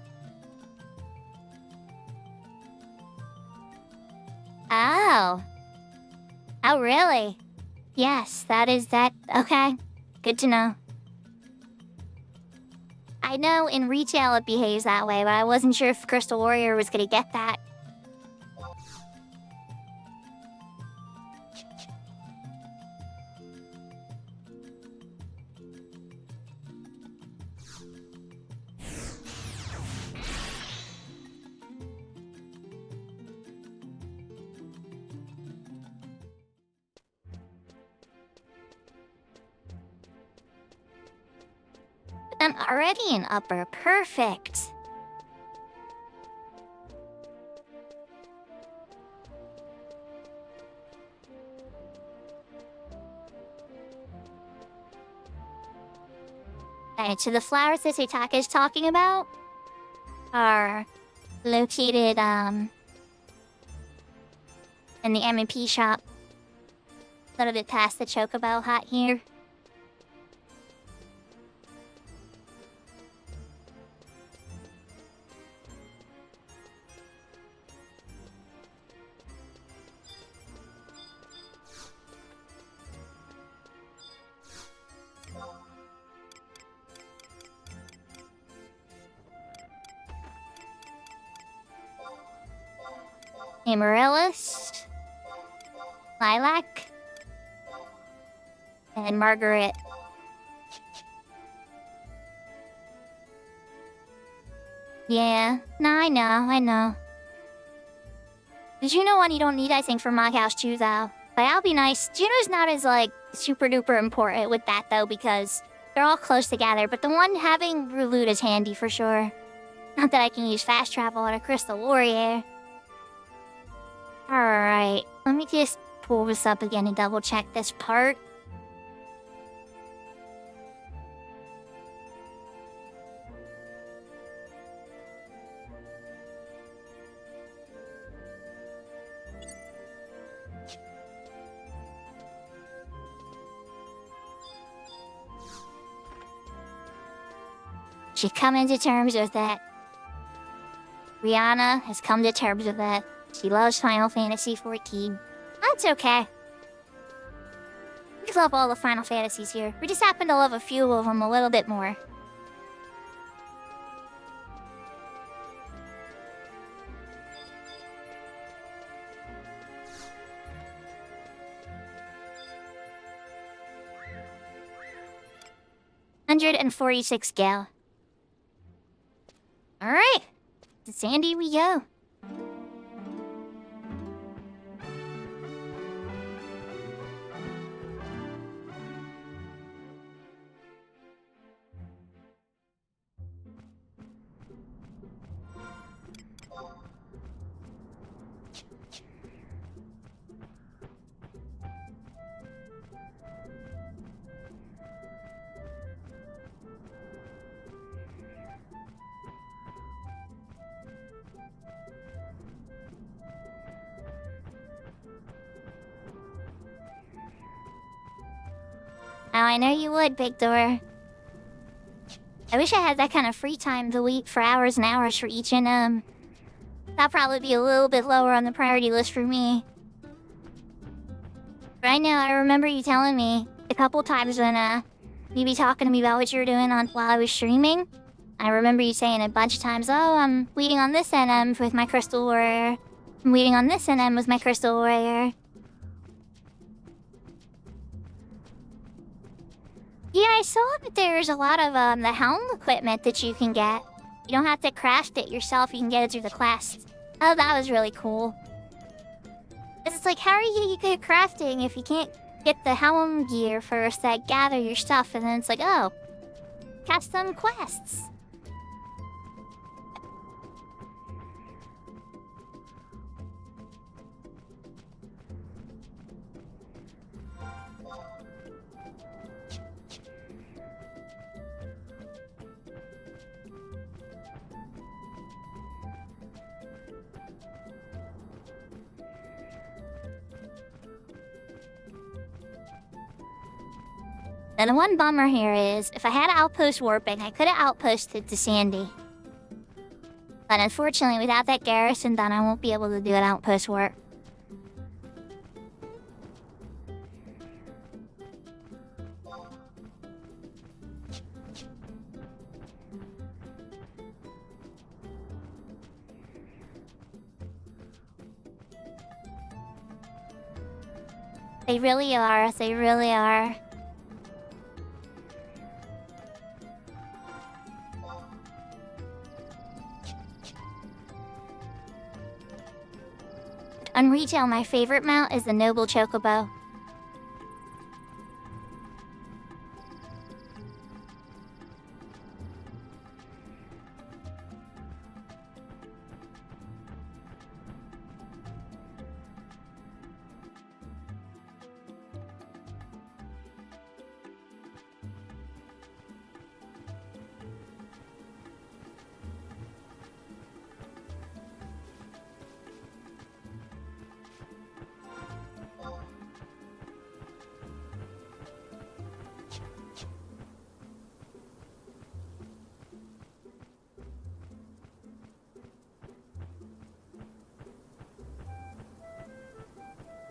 [SPEAKER 1] Oh. Oh, really? Yes, that is that. Okay. Good to know. I know in retail it behaves that way, but I wasn't sure if Crystal Warrior was gonna get that. I'm already an upper. Perfect. Alright, so the flowers that Seitaka is talking about are located, in the M&P shop. A little bit past the Chocobo hut here. Amaryllis, Lilac, and Margaret. Yeah, no, I know. The Juno one you don't need, I think, for Mock House 2, though. But I'll be nice. Juno's not as, like, super duper important with that, though, because they're all close together. But the one having Rulude is handy for sure. Not that I can use fast travel on a Crystal Warrior. Alright, let me just pull this up again and double check this part. She's coming to terms with it. Rihanna has come to terms with it. She loves Final Fantasy XIV. That's okay. We love all the Final Fantasies here. We just happen to love a few of them a little bit more. $146 gal. Alright. To Sandy we go. Oh, I know you would, Big Door. I wish I had that kind of free time to wait for hours and hours for each, and, that'd probably be a little bit lower on the priority list for me. Right now, I remember you telling me a couple times when you be talking to me about what you were doing while I was streaming. I remember you saying a bunch of times, "Oh, I'm waiting on this NM with my Crystal Warrior. I'm waiting on this NM with my Crystal Warrior." Yeah, I saw that there's a lot of the helm equipment that you can get. You don't have to craft it yourself, you can get it through the quests. Oh, that was really cool. 'Cause it's like, how are you good at crafting if you can't get the helm gear first that gather your stuff, and then it's like, oh, custom quests. And the one bummer here is, if I had outpost warping, I could have outposted to Sandy. But unfortunately, without that garrison done, I won't be able to do an outpost warp. They really are, they really are. On retail, my favorite mount is the Noble Chocobo.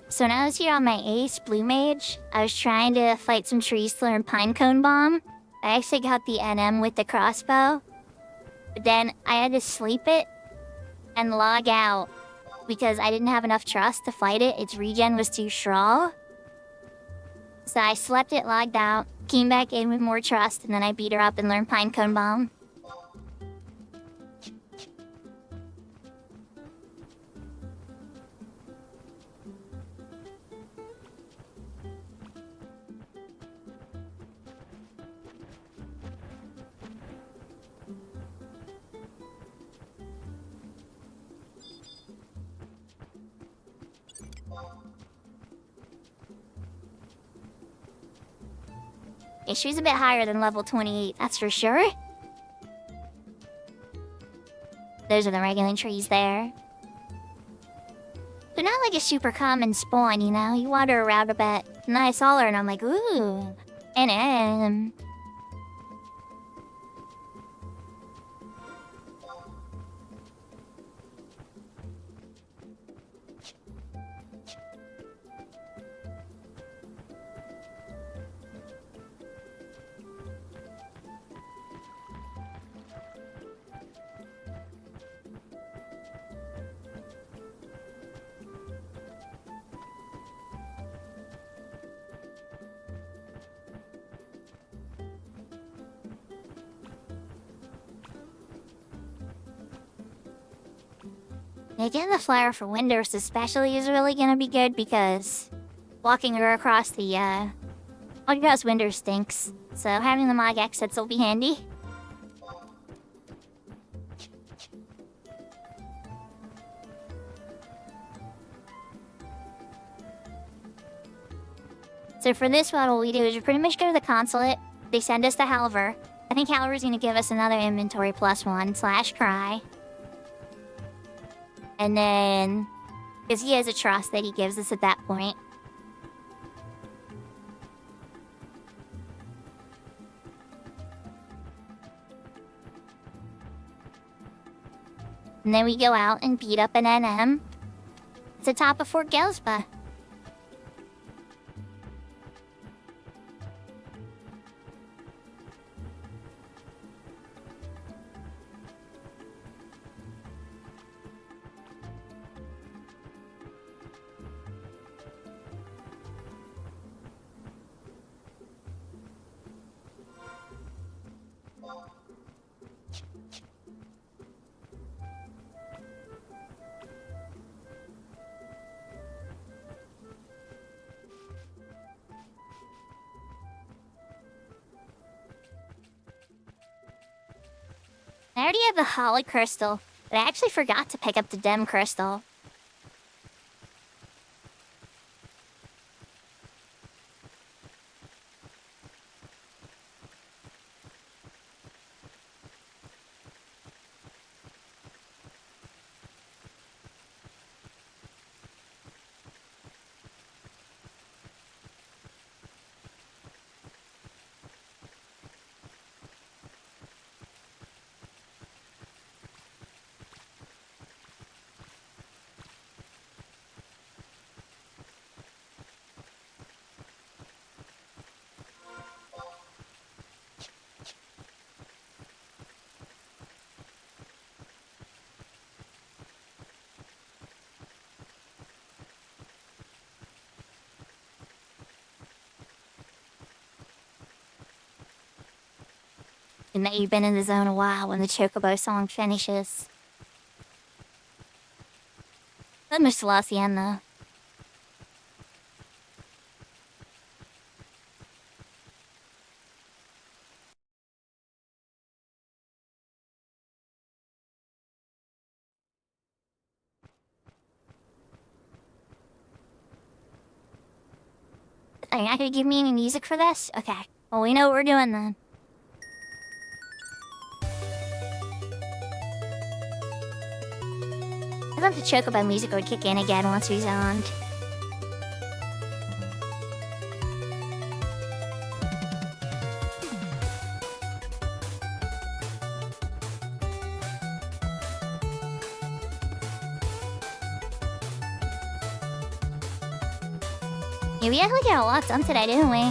[SPEAKER 1] So when I was here on my ace, Blue Mage, I was trying to fight some trees to learn Pinecone Bomb. I actually got the NM with the crossbow. But then I had to sleep it and log out because I didn't have enough trust to fight it. Its regen was too strong. So I slept it, logged out, came back in with more trust, and then I beat her up and learned Pinecone Bomb. Yeah, she's a bit higher than level 28, that's for sure. Those are the regular trees there. They're not like a super common spawn, you know? You wander around a bit, and then I saw her and I'm like, ooh, NM. Yeah, getting the flyer for Winders especially is really gonna be good because walking her across the, walking across Winders stinks. So having the Mog exits will be handy. So for this one, what we do is we pretty much go to the consulate. They send us to Halver. I think Halver's gonna give us another inventory +1/cry. And then, because he has a trust that he gives us at that point. And then we go out and beat up an NM. It's the top of Fort Gelsba. I already have the Holly Crystal, but I actually forgot to pick up the Dem Crystal. And that you've been in the zone a while when the Chocobo song finishes. Almost to La Hacienda. Are you not gonna give me any music for this? Okay. Well, we know what we're doing then. I thought the Chocobo music would kick in again once we zoned. Yeah, we actually got a lot done today, didn't we?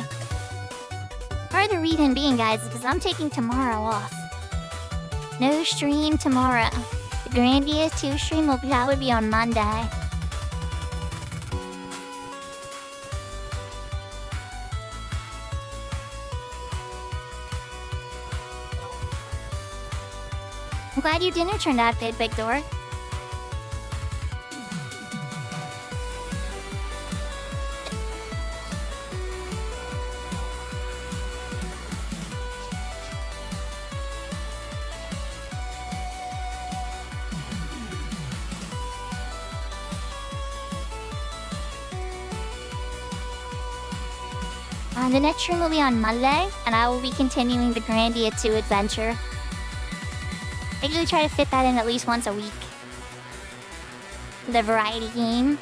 [SPEAKER 1] Part of the reason being, guys, is because I'm taking tomorrow off. No stream tomorrow. The Grandia 2 stream will probably be on Monday. I'm glad your dinner turned out good, Big Door. The next stream will be on Monday, and I will be continuing the Grandia 2 adventure. I usually try to fit that in at least once a week. The variety game.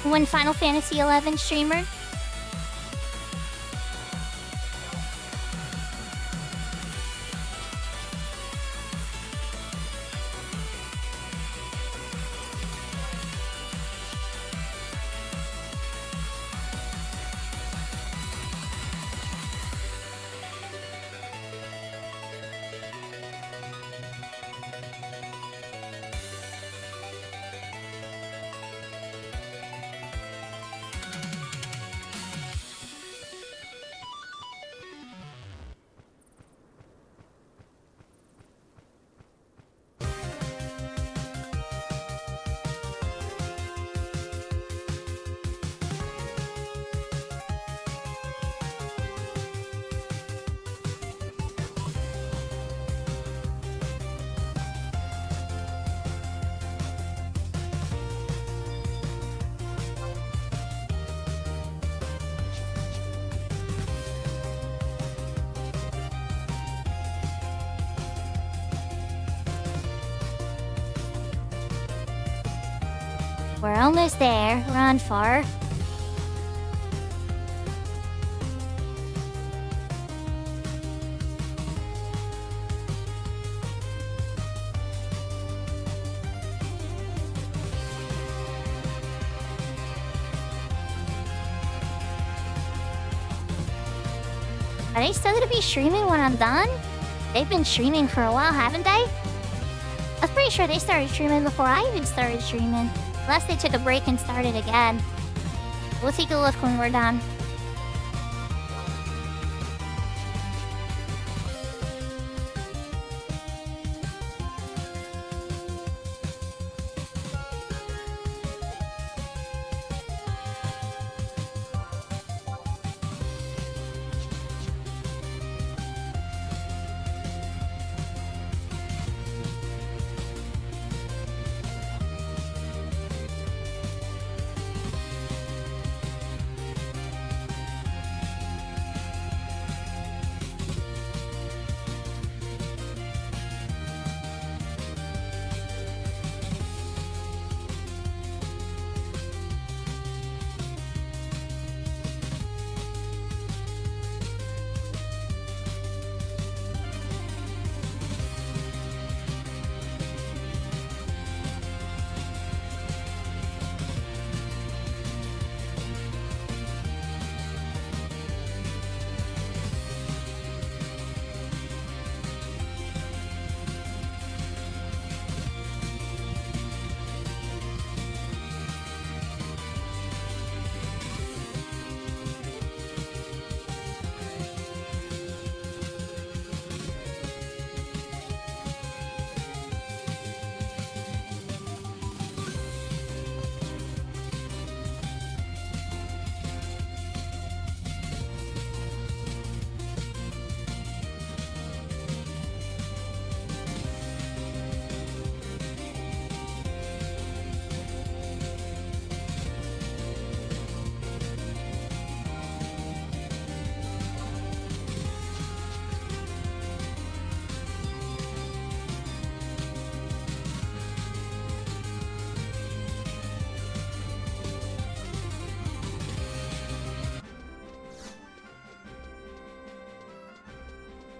[SPEAKER 1] One Final Fantasy XI streamer. We're almost there. We're on far. Are they still gonna be streaming when I'm done? They've been streaming for a while, haven't they? I was pretty sure they started streaming before I even started streaming. Unless they took a break and started again. We'll take a look when we're done.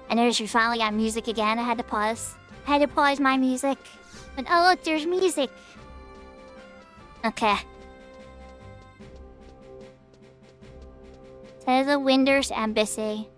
[SPEAKER 1] And there's your finally got music again. I had to pause. I had to pause my music. But oh look, there's music. Okay. To the Winder's Embassy.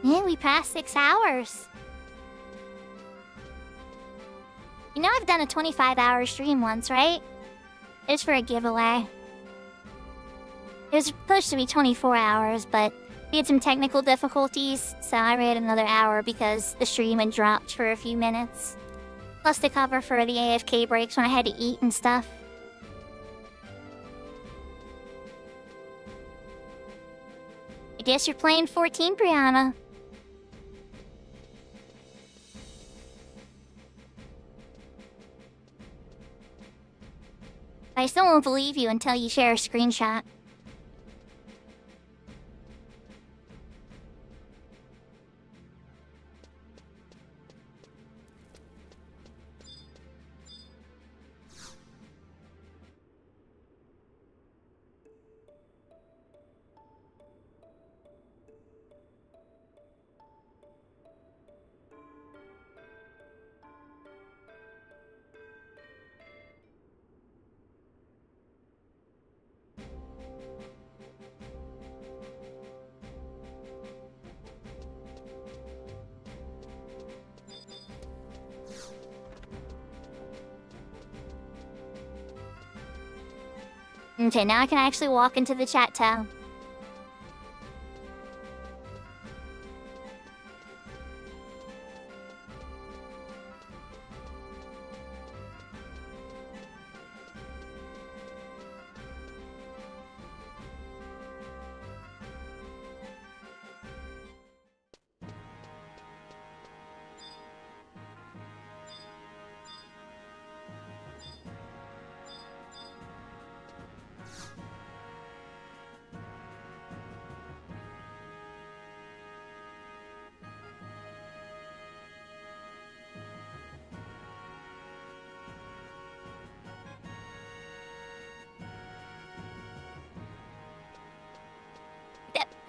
[SPEAKER 1] Man, we passed 6 hours. You know I've done a 25-hour stream once, right? It was for a giveaway. It was supposed to be 24 hours, but we had some technical difficulties, so I ran another hour because the stream had dropped for a few minutes. Plus to cover for the AFK breaks when I had to eat and stuff. I guess you're playing 14, Brianna. I still won't believe you until you share a screenshot. Okay, now I can actually walk into the chat tab.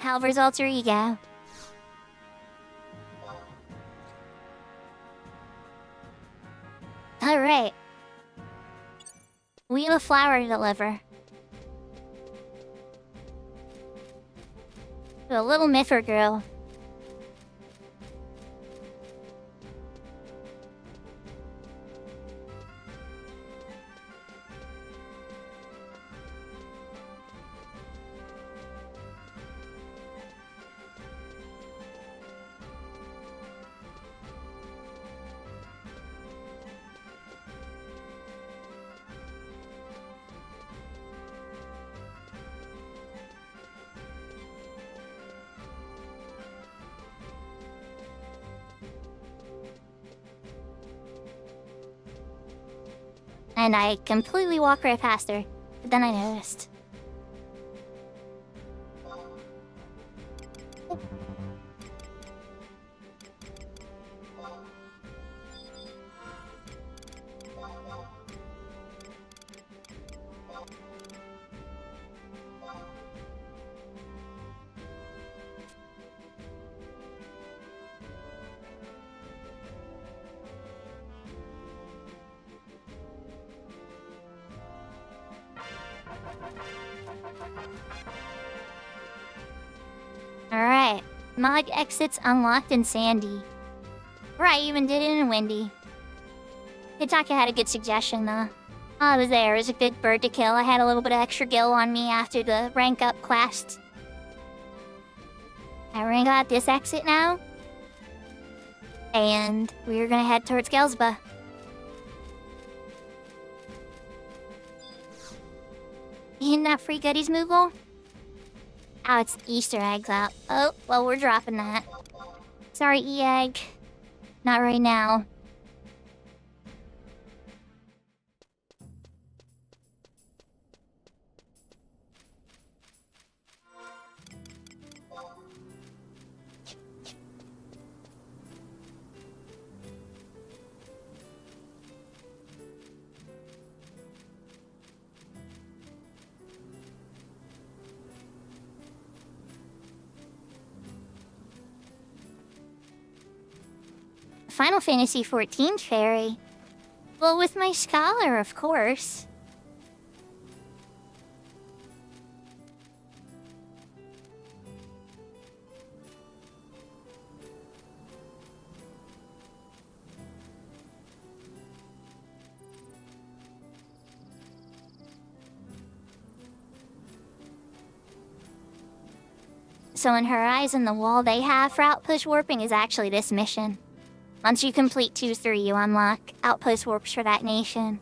[SPEAKER 1] Halvor's alter ego. Alright. We have a flower to deliver. To a little Miffer girl. And I completely walked right past her. But then I noticed. Alright, Mog exits unlocked in Sandy. Or I even did it in Windy. Hitaka had a good suggestion though. While I was there, it was a good bird to kill. I had a little bit of extra gil on me after the rank up quest. I ring out this exit now. And we're gonna head towards Gelsba. Isn't that free goodies, Moogle? Oh, it's Easter eggs out. Oh, well, we're dropping that. Sorry, E-Egg. Not right now. Final Fantasy XIV fairy. Well, with my scholar, of course. So in Horizon, the wall they have for outpost warping is actually this mission. Once you complete 2-3, you unlock outpost warps for that nation.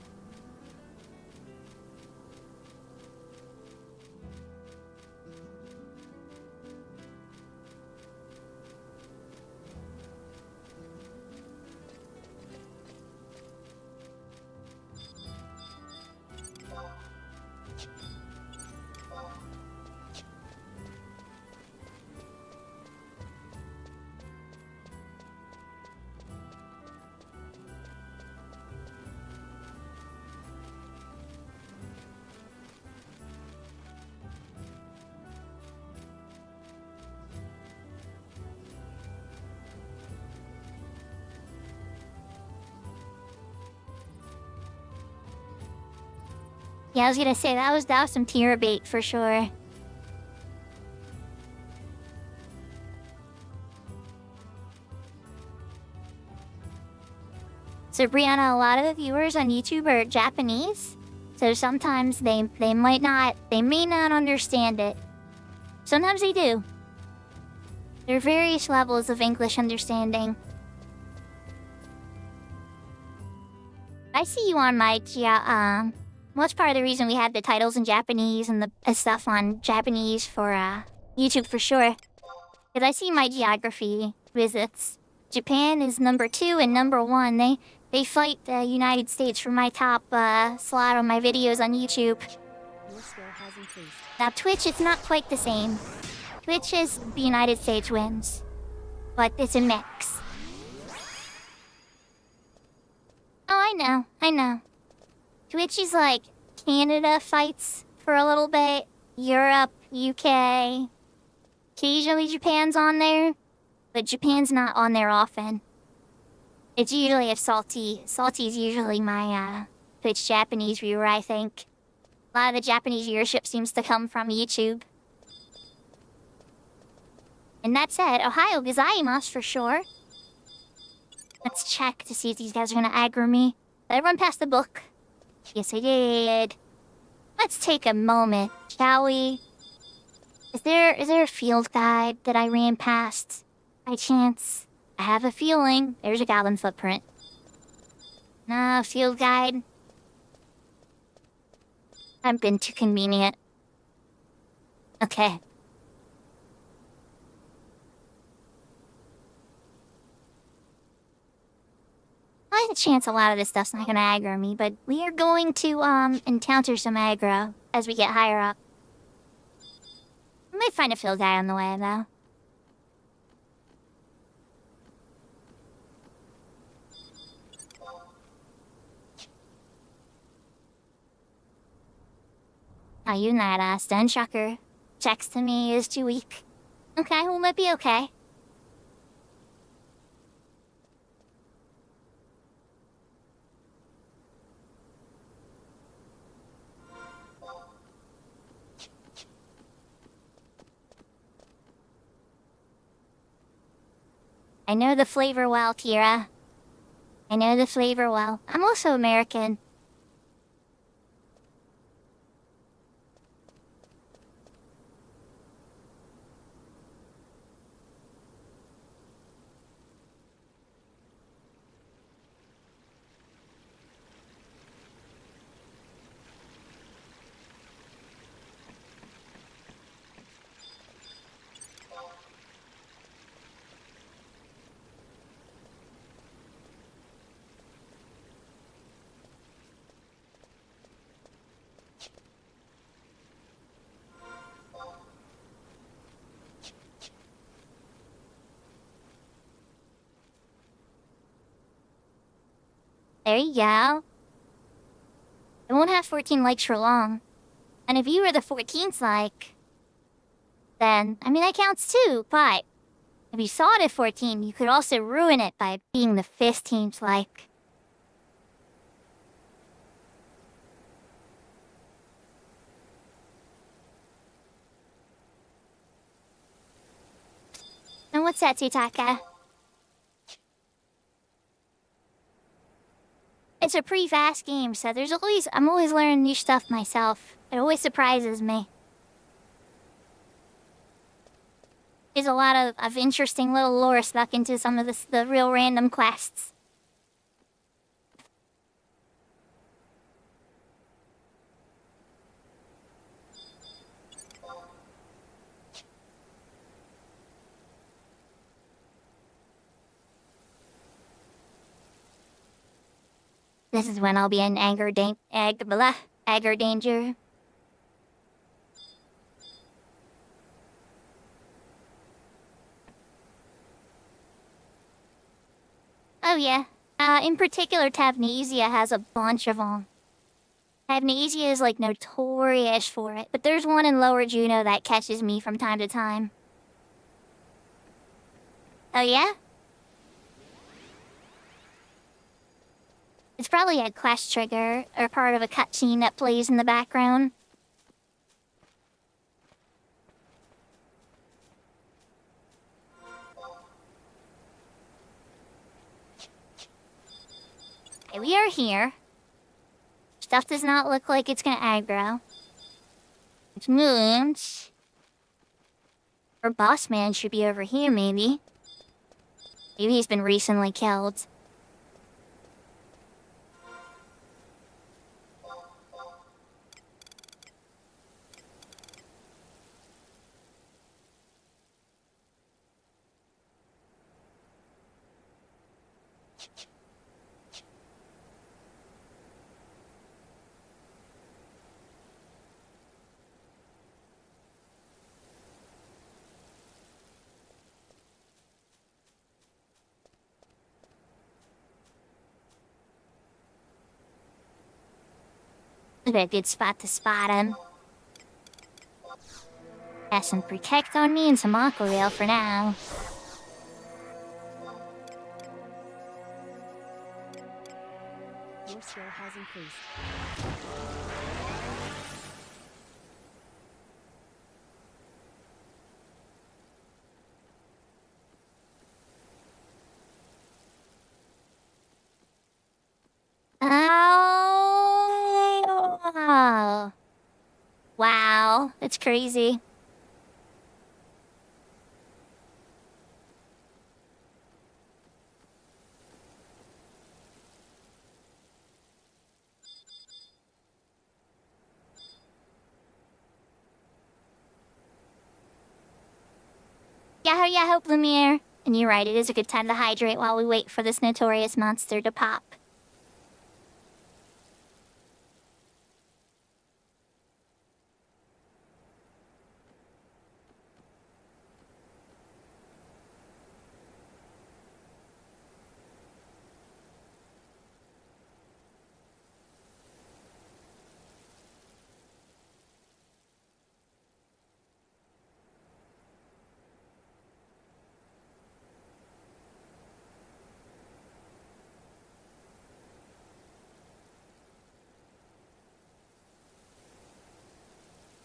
[SPEAKER 1] Yeah, I was gonna say, that was some tier bait for sure. So Brianna, a lot of the viewers on YouTube are Japanese, so sometimes they may not understand it. Sometimes they do. There are various levels of English understanding. I see you on my Most part of the reason we had the titles in Japanese and the stuff on Japanese for YouTube for sure. Because I see my geography visits. Japan is number 2 and number 1. They fight the United States for my top slot on my videos on YouTube.
[SPEAKER 2] Your skill has increased.
[SPEAKER 1] Now Twitch, it's not quite the same. Twitch is the United States wins. But it's a mix. Oh, I know. Twitch is like Canada fights for a little bit, Europe, UK, Occasionally Japan's on there, but Japan's not on there often. It's usually a Salty. Salty's usually my Twitch Japanese viewer, I think. A lot of the Japanese viewership seems to come from YouTube. And that said, Ohio gozaimasu for sure. Let's check to see if these guys are gonna aggro me. Did I run past the book? Yes, I did. Let's take a moment, shall we? Is there a field guide that I ran past by chance? I have a feeling. There's a goblin footprint. No, field guide. I've been too convenient. Okay. I have a chance a lot of this stuff's not gonna aggro me, but we are going to encounter some aggro as we get higher up. I might find a field guide on the way though. Oh, you not stun shocker. Checks to me is too weak. Okay, well, might be okay. I know the flavor well, Kira. I know the flavor well. I'm also American. There you go. I won't have 14 likes for long. And if you were the 14th like, then, I mean, that counts too, but if you saw it at 14, you could also ruin it by being the 15th like. And what's that, Tsutaka? It's a pretty fast game, so I'm always learning new stuff myself. It always surprises me. There's a lot of interesting little lore stuck into some of the real random quests. This is when I'll be in anger danger. Oh yeah. In particular, Tavnesia has a bunch of them. Tavnesia is like notorious for it, but there's one in Lower Juneau that catches me from time to time. Oh yeah? It's probably a quest trigger, or part of a cutscene that plays in the background. Okay, we are here. Stuff does not look like it's gonna aggro. Which means... our boss man should be over here, maybe. Maybe he's been recently killed. A good spot to spot him. Pass and protect on me and some aqua rail for now.
[SPEAKER 2] Your skill has increased.
[SPEAKER 1] Oh. Wow, that's crazy. Yahoo yahoo, Lumiere. And you're right, it is a good time to hydrate while we wait for this notorious monster to pop.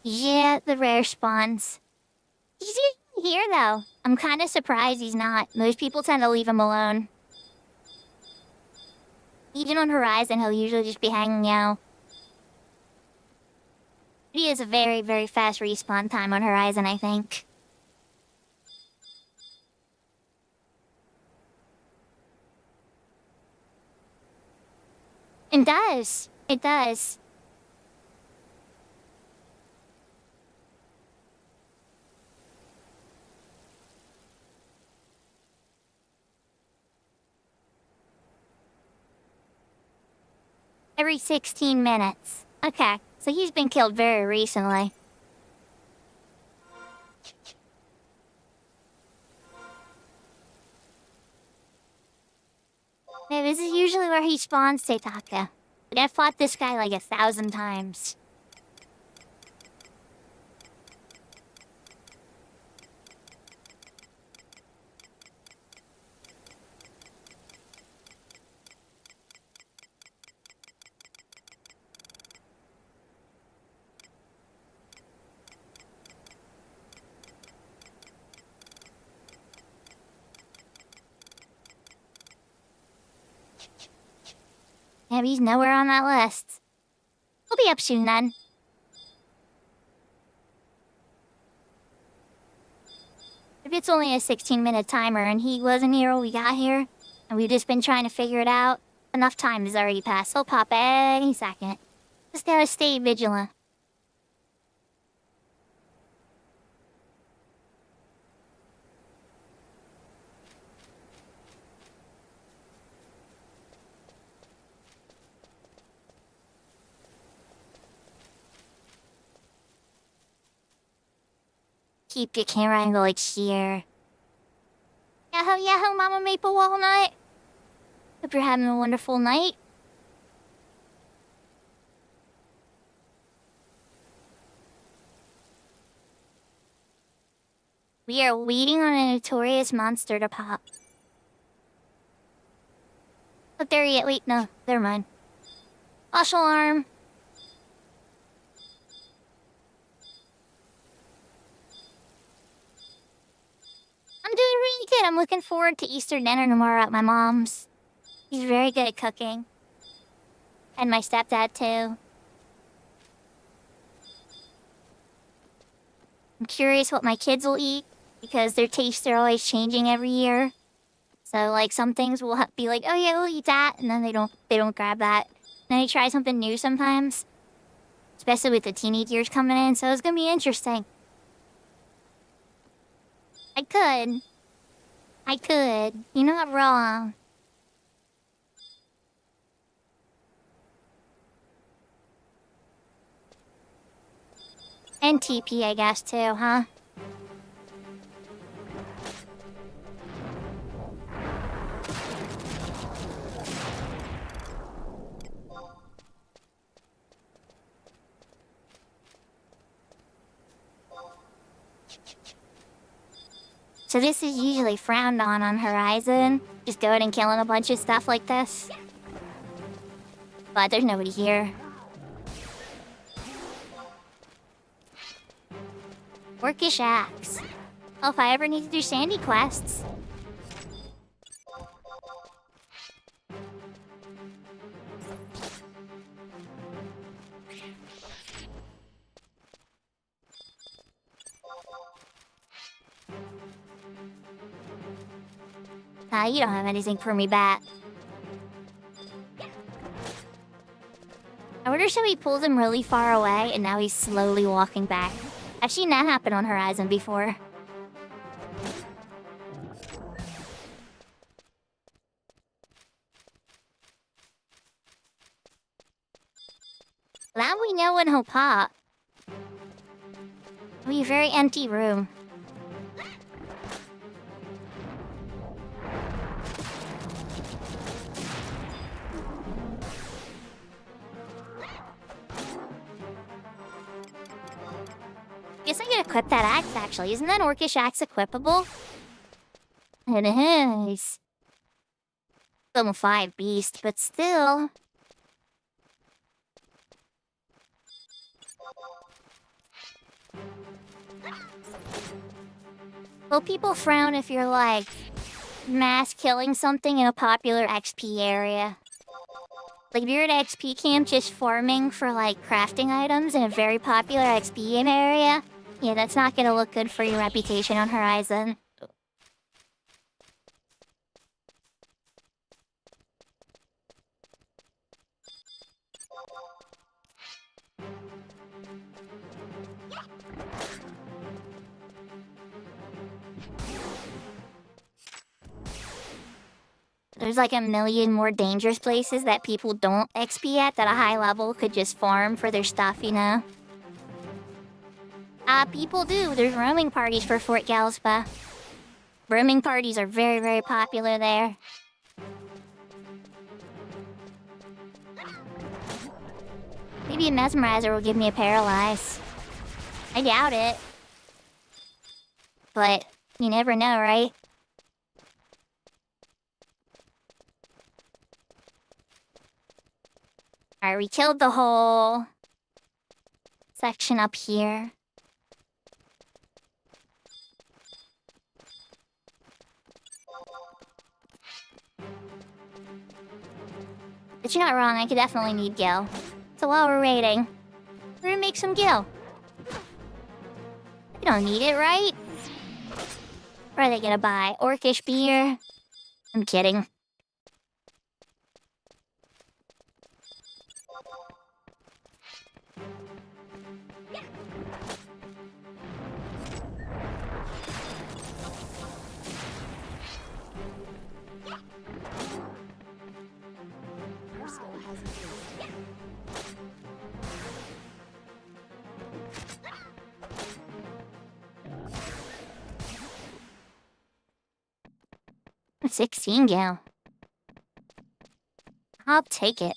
[SPEAKER 1] Yeah, the rare spawns. He's usually here, though. I'm kind of surprised he's not. Most people tend to leave him alone. Even on Horizon, he'll usually just be hanging out. He has a very, very fast respawn time on Horizon, I think. It does. It does. Every 16 minutes. Okay, so he's been killed very recently. Yeah, this is usually where he spawns, Seitaka. But I've fought this guy like 1,000 times. Yeah, but he's nowhere on that list. We'll be up soon then. If it's only a 16-minute timer and he wasn't here when we got here, and we've just been trying to figure it out, enough time has already passed. He'll pop any second. Just gotta stay vigilant. Keep your camera angle like here. Yahoo yahoo, Mama Maple Walnut. Hope you're having a wonderful night. We are waiting on a notorious monster to pop. Look, there he is. Wait, no, never mind. False alarm. I'm doing really good. I'm looking forward to Easter dinner tomorrow at my mom's. He's very good at cooking. And my stepdad, too. I'm curious what my kids will eat, because their tastes are always changing every year. So, like, some things will be like, oh yeah, we'll eat that, and then they don't grab that. Then they try something new sometimes. Especially with the teenage years coming in, so it's gonna be interesting. I could. You're not wrong. And TP, I guess, too, huh? So this is usually frowned on Horizon. Just going and killing a bunch of stuff like this. But there's nobody here. Orcish axe. Well, if I ever need to do sandy quests. You don't have anything for me back. I wonder if he pulled him really far away and now he's slowly walking back. I've seen that happen on Horizon before. That we know when he'll pop. It'll be a very empty room. Guess I could equip that axe, actually. Isn't that Orcish axe equipable? It is. Level 5 beast, but still. Will people frown if you're, like, mass killing something in a popular XP area? Like, if you're at XP camp just farming for, like, crafting items in a very popular XP area, yeah, that's not gonna look good for your reputation on Horizon. There's like a million more dangerous places that people don't XP at that a high level could just farm for their stuff, you know? People do. There's roaming parties for Fort Galspa. Roaming parties are very, very popular there. Maybe a mesmerizer will give me a paralyze. I doubt it. But you never know, right? Alright, we killed the whole section up here. But you're not wrong, I could definitely need gil. So while we're waiting, we're gonna make some gil. You don't need it, right? What are they gonna buy? Orcish beer? I'm kidding.
[SPEAKER 2] Your skill has increased.
[SPEAKER 1] I'm 16 gal. I'll take it.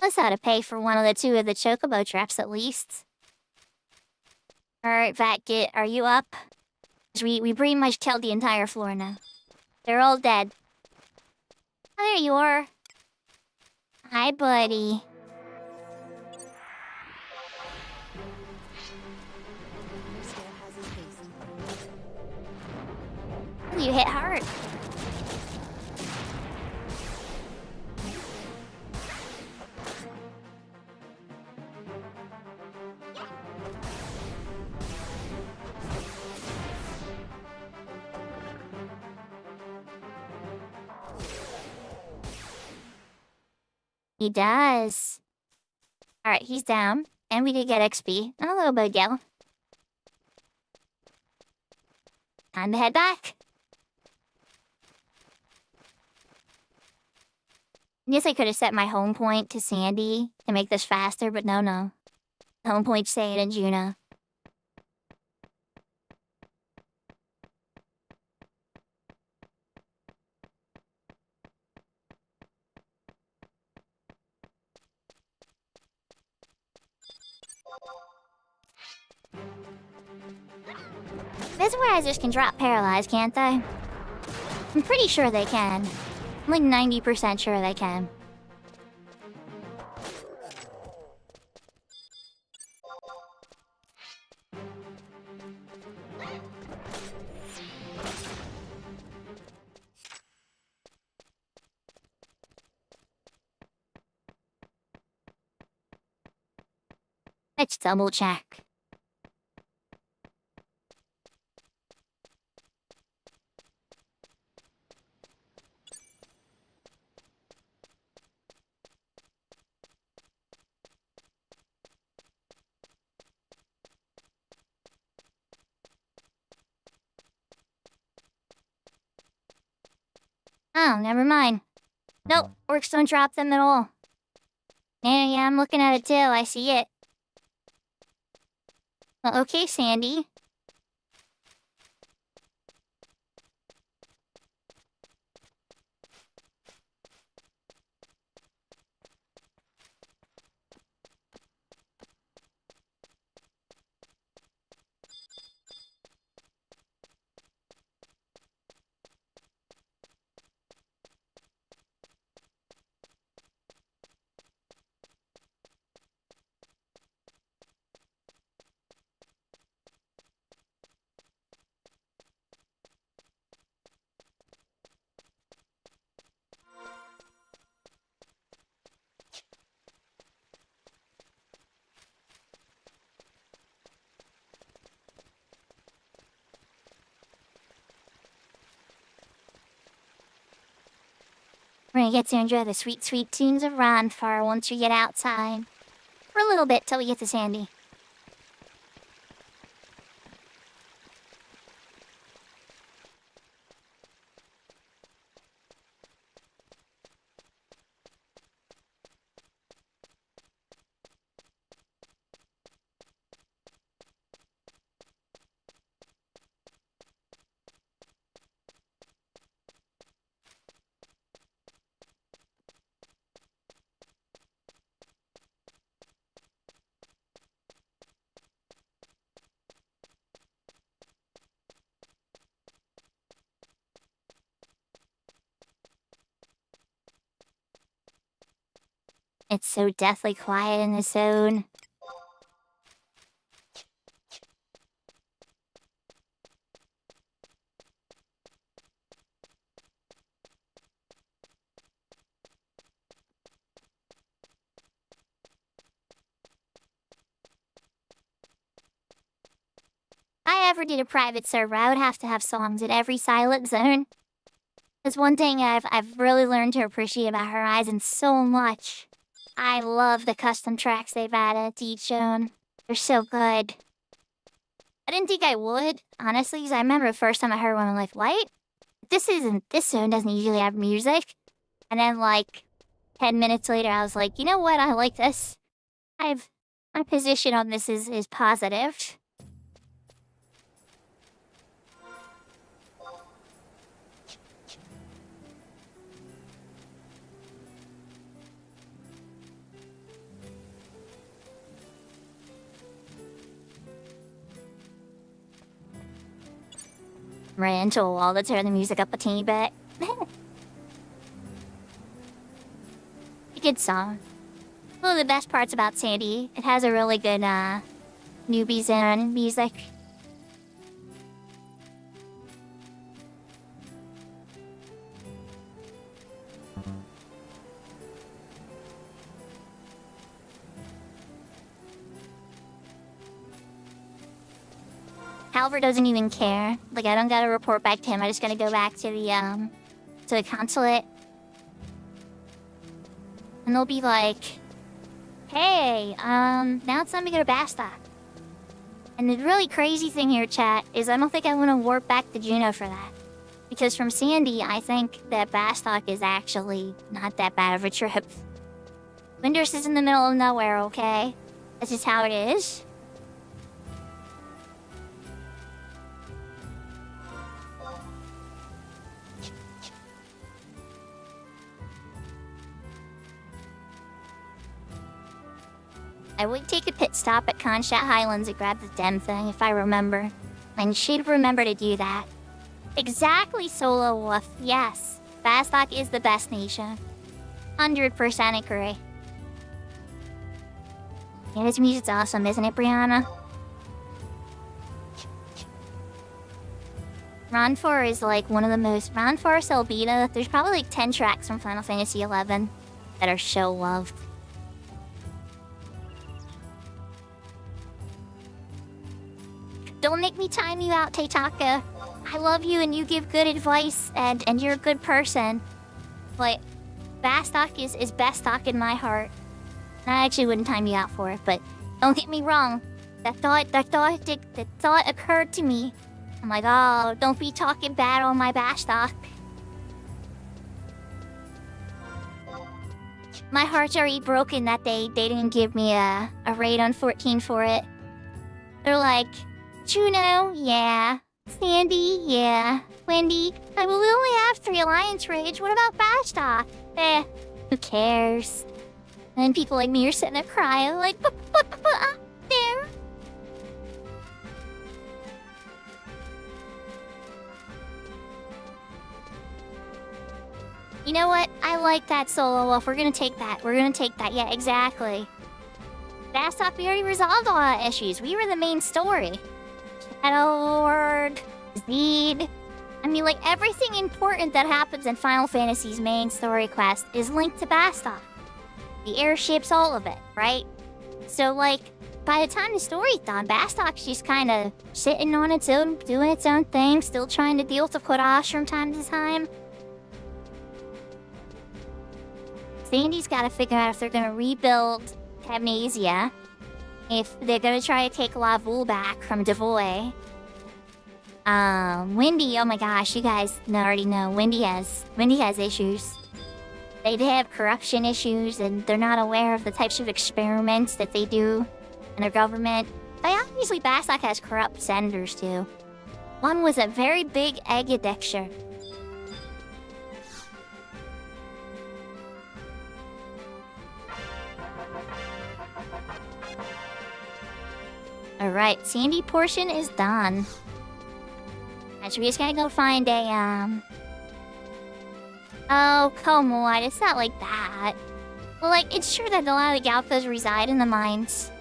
[SPEAKER 1] Let's ought to pay for one of the two of the chocobo traps at least. Alright, Vatgit, are you up? 'Cause we pretty much killed the entire floor now. They're all dead. Oh, there you are. Hi, buddy.
[SPEAKER 2] Your skill has increased.
[SPEAKER 1] You hit hard. He does. Alright, he's down. And we did get XP. And a little bit of gil. Time to head back. I guess I could have set my home point to Sandy to make this faster, but no. Home point stayed in Juno. Mesmerizers can drop paralyzed, can't they? I'm pretty sure they can. I'm like 90% sure they can. Let's double check. Oh, never mind. Nope, orcs don't drop them at all. Yeah, I'm looking at it too, I see it. Well, okay, Sandy. We're gonna get to enjoy the sweet, sweet tunes of Ronfar once we get outside. For a little bit till we get to Sandy. It's so deathly quiet in the zone. If I ever did a private server, I would have to have songs in every silent zone. That's one thing I've really learned to appreciate about Horizon so much. I love the custom tracks they've added to each zone. They're so good. I didn't think I would, honestly, because I remember the first time I heard one, I'm like, what? This zone doesn't usually have music. And then, like, 10 minutes later, I was like, you know what? I like this. My position on this is positive. Ran into a wall to turn the music up a teeny bit. A good song. One of the best parts about Sandy, it has a really good newbie zone music. Halvard doesn't even care. Like, I don't gotta report back to him. I just gotta go back to the consulate. And they'll be like, hey, now it's time to go to Basta. And the really crazy thing here, chat, is I don't think I want to warp back to Juno for that. Because from Sandy, I think that Bastok is actually not that bad of a trip. Winders is in the middle of nowhere, okay? That's just how it is. I would take a pit stop at Conshat Highlands and grab the dem thing if I remember. And she'd remember to do that. Exactly, Solo Wolf. Yes. Bastok is the best nation. 100% agree. Yeah, this music's awesome, isn't it, Brianna? Ron 4 is like one of the most... Ron 4 Selbita, there's probably like 10 tracks from Final Fantasy XI that are so loved. Don't make me time you out, Teitaka. I love you and you give good advice and you're a good person. But Bastok is Bastok in my heart. I actually wouldn't time you out for it, but don't get me wrong. That thought occurred to me. I'm like, oh, don't be talking bad on my Bastok. My heart's already broken that they didn't give me a raid on 14 for it. They're like, Juno, yeah. Sandy, yeah. Wendy, we only have 3 alliance raids. What about Bastok? Who cares? And then people like me are sitting there crying, like, but I'm there. You know what? I like that, Solo Wolf. We're gonna take that. Yeah, exactly. Bastok, we already resolved all our issues. We were the main story. Shadow Lord, Zed. I mean, like, everything important that happens in Final Fantasy's main story quest is linked to Bastok. The airships, all of it, right? So, like, by the time the story's done, Bastok's just kind of sitting on its own, doing its own thing, still trying to deal with the Kodash from time to time. Sandy's got to figure out if they're going to rebuild Amnesia, if they're going to try to take Lavul back from Devoy. Wendy, oh my gosh, you guys already know, Wendy has issues. They have corruption issues, and they're not aware of the types of experiments that they do in their government. But obviously, Bastok has corrupt senators, too. One was a very big egg addiction. Alright, Sandy portion is done. Actually, we just gotta go find a, Oh, come on, it's not like that. Well, like, it's true that a lot of the Galpas reside in the mines.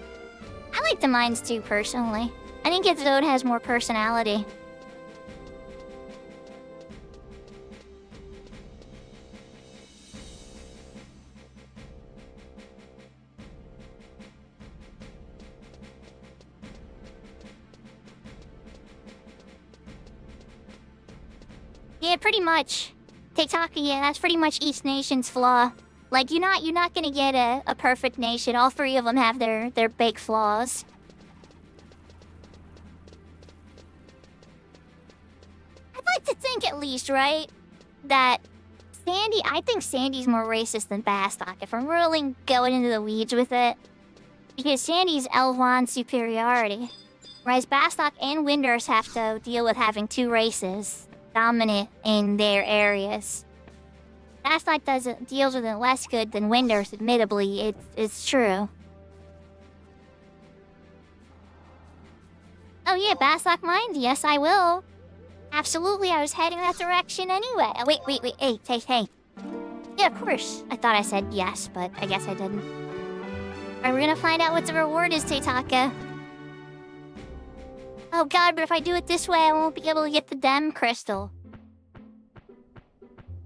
[SPEAKER 1] I like the mines too, personally. I think its zone has more personality. Yeah, pretty much. TikTok, yeah, that's pretty much each nation's flaw. Like, you're not gonna get a perfect nation. All 3 of them have their big flaws. I'd like to think at least, right? That I think Sandy's more racist than Bastok, if I'm really going into the weeds with it. Because Sandy's L1 superiority. Whereas Bastok and Winders have to deal with having 2 races dominant in their areas. Bastok deals with it less good than Winders, admittably, it's true. Oh yeah, Bastok Mines, yes I will. Absolutely, I was heading that direction anyway. Oh, wait, hey. Yeah, of course. I thought I said yes, but I guess I didn't. Alright, we're gonna find out what the reward is, Teitaka. Oh god, but if I do it this way, I won't be able to get the Dem Crystal.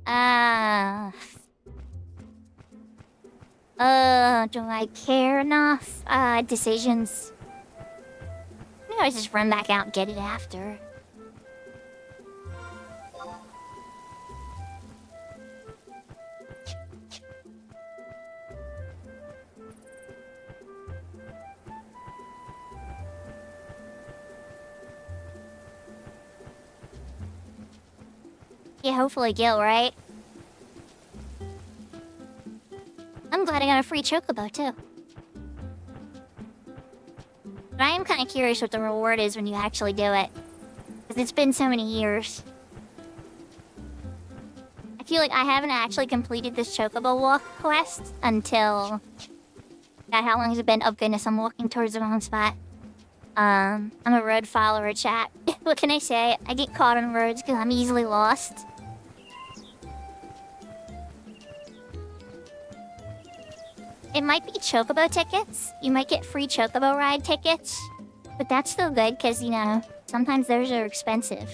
[SPEAKER 1] Do I care enough? Decisions. Maybe I'll just run back out and get it after. Yeah, hopefully Gil, right? I'm glad I got a free chocobo, too. But I am kind of curious what the reward is when you actually do it. Because it's been so many years. I feel like I haven't actually completed this chocobo walk quest until... God, how long has it been? Oh goodness, I'm walking towards the wrong spot. I'm a road follower, chat. What can I say? I get caught on roads because I'm easily lost. It might be chocobo tickets. You might get free chocobo ride tickets. But that's still good because, you know, sometimes those are expensive.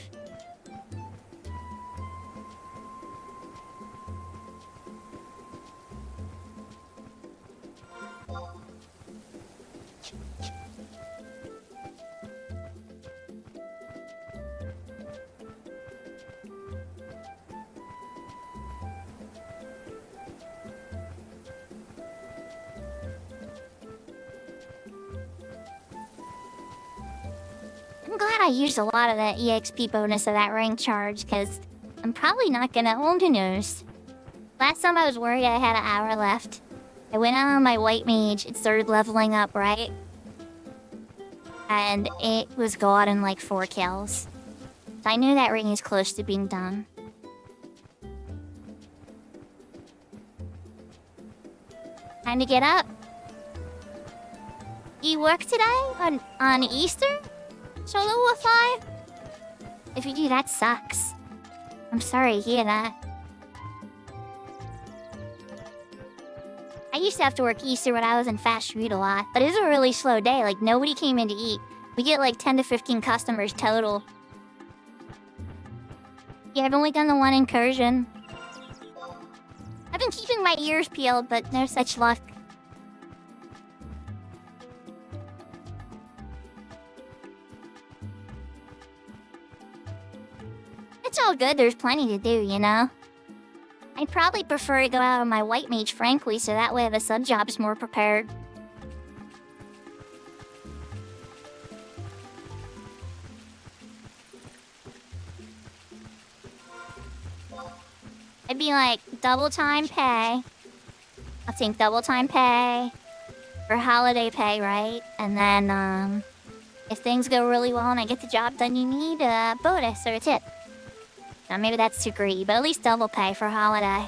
[SPEAKER 1] I'm glad I used a lot of the EXP bonus of that rank charge, because I'm probably not gonna... Well, who knows? Last time I was worried I had an hour left. I went on my white mage, it started leveling up, right? And it was gone in like 4 kills. So I knew that ring is close to being done. Time to get up. You work today? On Easter? Solo 5? If you do, that sucks. I'm sorry to hear that. I used to have to work Easter when I was in fast food a lot, but it was a really slow day, like nobody came in to eat. We get like 10 to 15 customers total. Yeah, I've only done the one incursion. I've been keeping my ears peeled, but no such luck. It's all good, there's plenty to do, you know? I'd probably prefer to go out on my white mage, frankly, so that way the sub job's more prepared. It'd be like double time pay. I'll think double time pay for holiday pay, right? And then, if things go really well and I get the job done, you need a bonus or a tip. Now, maybe that's too greedy, but at least double pay for holiday.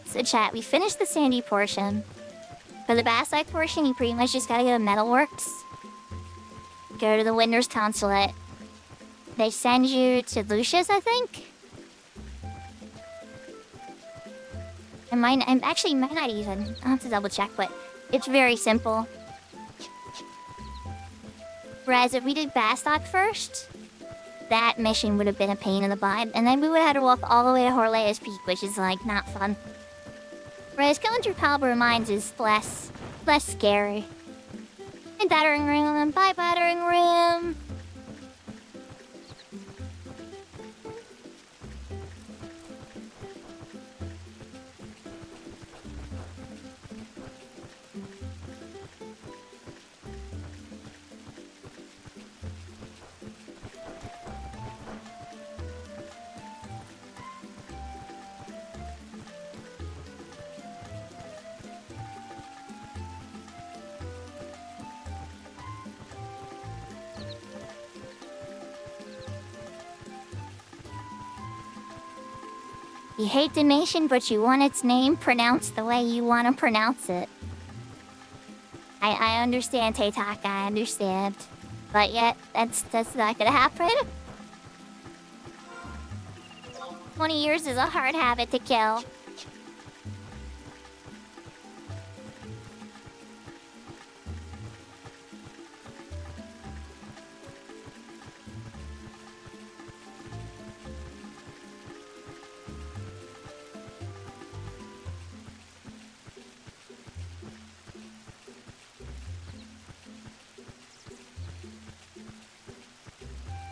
[SPEAKER 1] So chat, we finished the sandy portion. For the basalt portion, you pretty much just gotta go to Metalworks. Go to the Winter's Consulate. They send you to Lucius, I think? And mine, actually, might not even. I'll have to double check, but it's very simple. Whereas if we did Bastok first, that mission would have been a pain in the butt, and then we would have had to walk all the way to Horlea's Peak, which is, like, not fun. Whereas going through Palbra Mines is less scary. And battering ram, bye battering ram. You hate the nation, but you want its name pronounced the way you want to pronounce it. I understand, Teitaka, I understand. But yet, that's not gonna happen. 20 years is a hard habit to kill.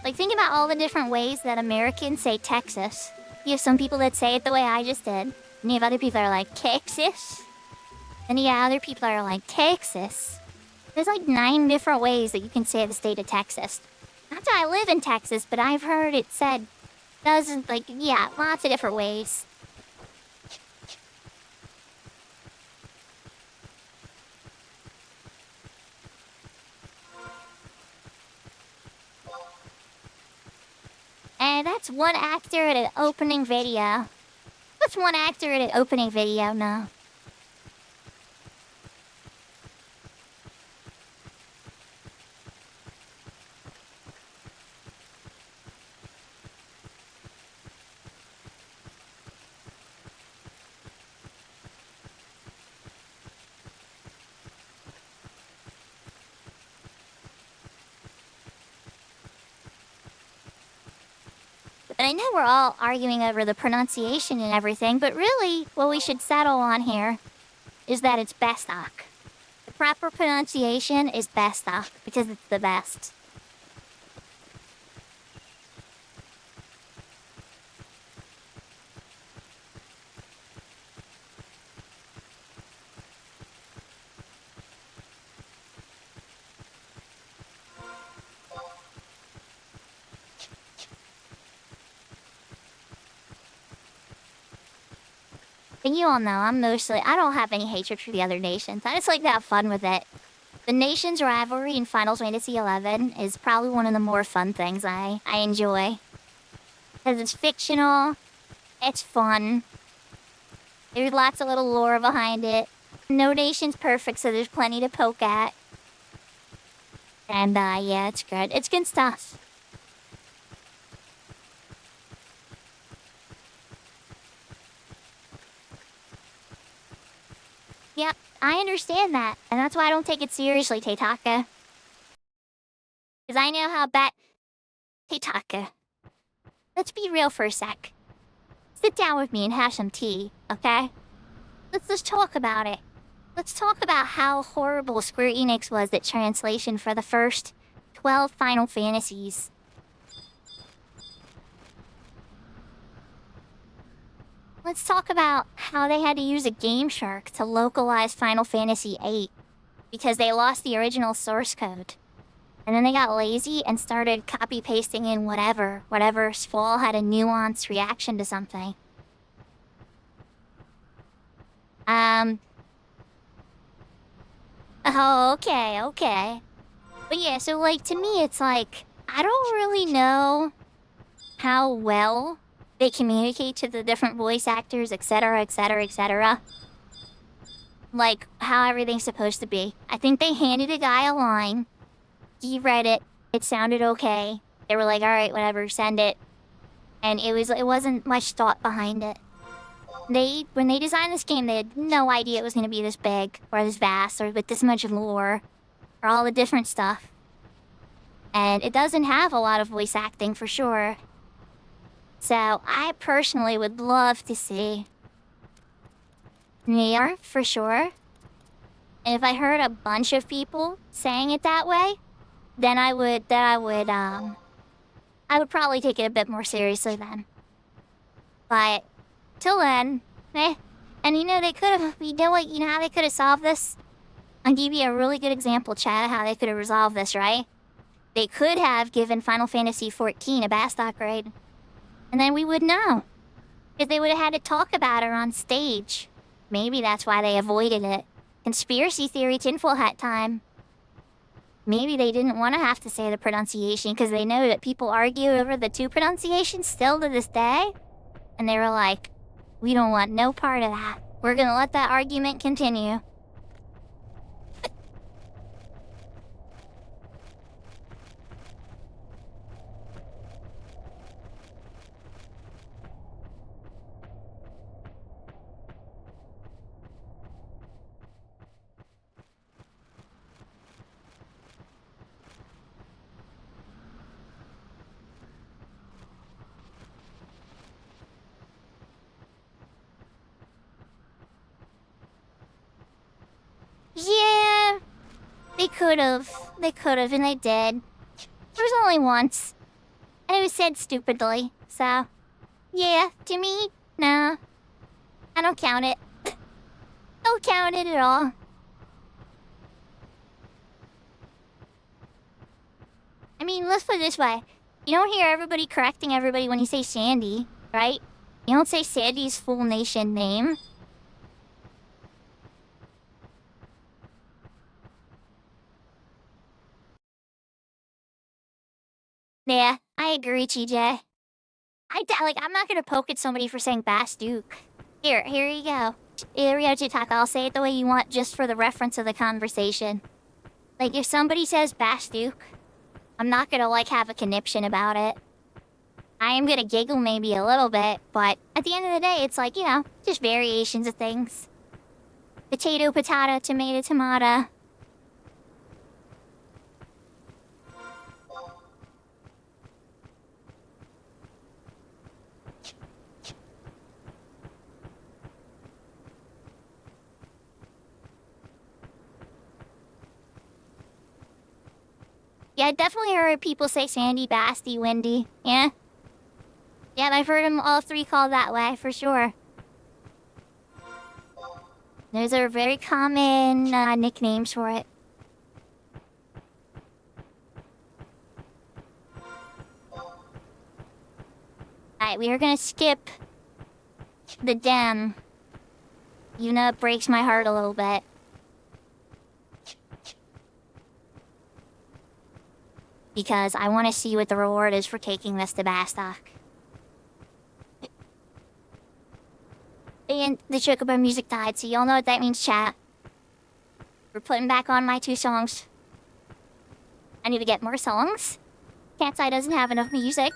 [SPEAKER 1] Like, think about all the different ways that Americans say Texas. You have some people that say it the way I just did. And you have other people that are like, Texas? And you have other people that are like, Texas. There's like 9 different ways that you can say the state of Texas. Not that I live in Texas, but I've heard it said dozens, like, yeah, lots of different ways. And that's one actor at an opening video. What's one actor at an opening video now? And I know we're all arguing over the pronunciation and everything, but really, what we should settle on here is that it's Bestock. The proper pronunciation is Bestock, because it's the best. And you all know, I don't have any hatred for the other nations. I just like to have fun with it. The nations rivalry in Final Fantasy XI is probably one of the more fun things I enjoy. Because it's fictional, it's fun, there's lots of little lore behind it. No nation's perfect, so there's plenty to poke at. And yeah, it's good. It's good stuff. Yep, I understand that, and that's why I don't take it seriously, Teitaka. Because I know how bad... Teitaka, let's be real for a sec. Sit down with me and have some tea, okay? Let's just talk about it. Let's talk about how horrible Square Enix was at translation for the first 12 Final Fantasies. Let's talk about how they had to use a Game Shark to localize Final Fantasy VIII because they lost the original source code. And then they got lazy and started copy-pasting in whatever Squall had a nuanced reaction to something. Oh, okay. But yeah, so like, to me, it's like, I don't really know how well they communicate to the different voice actors, etc. Like, how everything's supposed to be. I think they handed a guy a line. He read it. It sounded okay. They were like, alright, whatever, send it. And it wasn't much thought behind it. When they designed this game, they had no idea it was going to be this big, or this vast, or with this much lore, or all the different stuff. And it doesn't have a lot of voice acting, for sure. So, I personally would love to see Nier, for sure. And if I heard a bunch of people saying it that way, then I would probably take it a bit more seriously then. But, till then, And you know, you know how they could have solved this? I'll give you a really good example, Chad, of how they could have resolved this, right? They could have given Final Fantasy XIV a Bastock grade. And then we would know. Because they would have had to talk about her on stage. Maybe that's why they avoided it. Conspiracy theory tinfoil hat time. Maybe they didn't want to have to say the pronunciation because they know that people argue over the 2 pronunciations still to this day. And they were like, we don't want no part of that. We're gonna let that argument continue. They could've, and they did. There was only once. And it was said stupidly, so... Yeah, to me, nah. I don't count it. Don't count it at all. I mean, let's put it this way. You don't hear everybody correcting everybody when you say Sandy, right? You don't say Sandy's full nation name. Yeah, I agree, TJ. I'm not gonna poke at somebody for saying Bass Duke. Here you go. Ryojitaka, I'll say it the way you want just for the reference of the conversation. Like, if somebody says Bass Duke, I'm not gonna, have a conniption about it. I am gonna giggle maybe a little bit, but at the end of the day, it's just variations of things. Potato, patata, tomato, tomato. Yeah, I definitely heard people say Sandy, Basti, Wendy. Yeah? Yeah, I've heard them all three called that way, for sure. Those are very common nicknames for it. Alright, we are gonna skip the den. You know, it breaks my heart a little bit. Because I want to see what the reward is for taking this to Bastok. And the Chocobo music died, so y'all know what that means, chat. We're putting back on my 2 songs. I need to get more songs. Cat's Eye doesn't have enough music.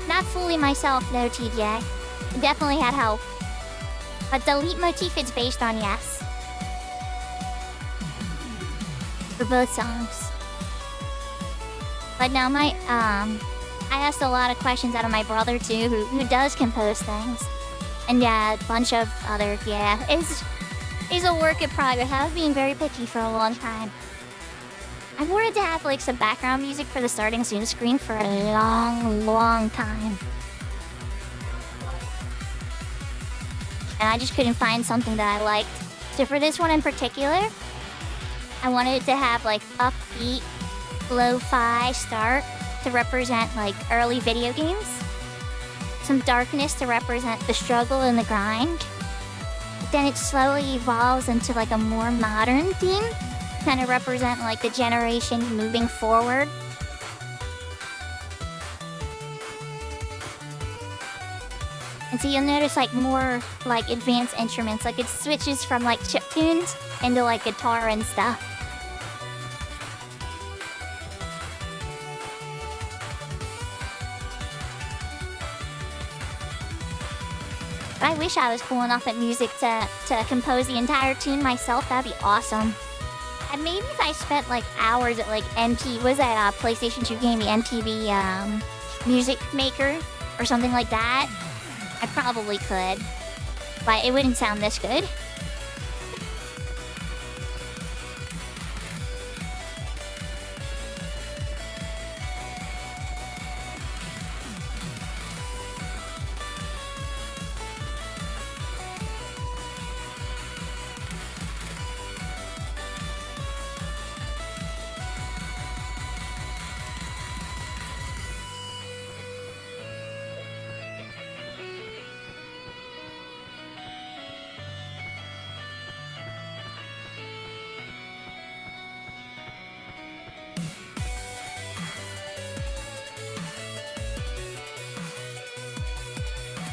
[SPEAKER 1] Not fully myself, though, TJ. I definitely had help. But the leitmotif it's based on, yes. For both songs. But now I asked a lot of questions out of my brother, too, who does compose things. And yeah, a bunch of other, is a work in progress. I was being very picky for a long time. I wanted to have some background music for the starting Zoom screen for a long time. And I just couldn't find something that I liked. So for this one in particular, I wanted it to have upbeat, lo-fi start to represent early video games. Some darkness to represent the struggle and the grind. But then it slowly evolves into a more modern theme. Kind of represent the generation moving forward. And so you'll notice more advanced instruments, it switches from chiptunes into guitar and stuff. I wish I was cool enough at music to compose the entire tune myself. That'd be awesome. And maybe if I spent hours at was that PlayStation 2 game, the MTV Music Maker or something like that, I probably could. But it wouldn't sound this good.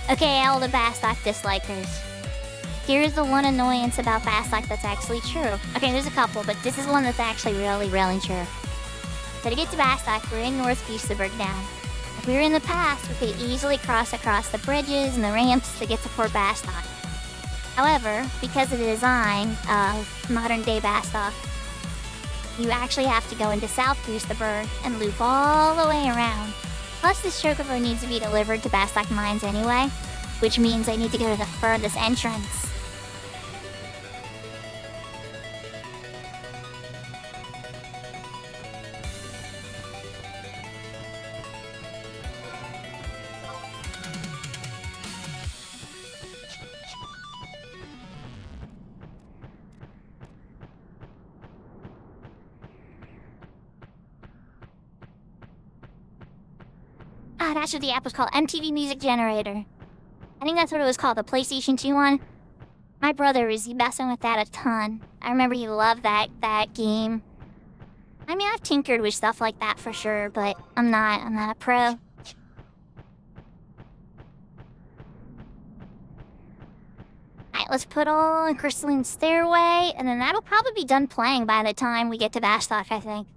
[SPEAKER 1] Okay, all the Bastok dislikers. Here's the one annoyance about Bastok that's actually true. Okay, there's a couple, but this is one that's actually really, really true. So to get to Bastok, we're in North Buceburg now. If we were in the past, we could easily cross across the bridges and the ramps to get to Port Bastok. However, because of the design of modern-day Bastok, you actually have to go into South Buceburg and loop all the way around. Plus, this Chocobo needs to be delivered to Bastok Mines anyway, which means I need to go to the furthest entrance. That's what the app was called, MTV Music Generator. I think that's what it was called, the PlayStation 2 one. My brother was messing with that a ton. I remember he loved that game. I mean, I've tinkered with stuff like that for sure, but I'm not a pro. Alright, let's put all in Crystalline Stairway, and then that'll probably be done playing by the time we get to Bastok, I think.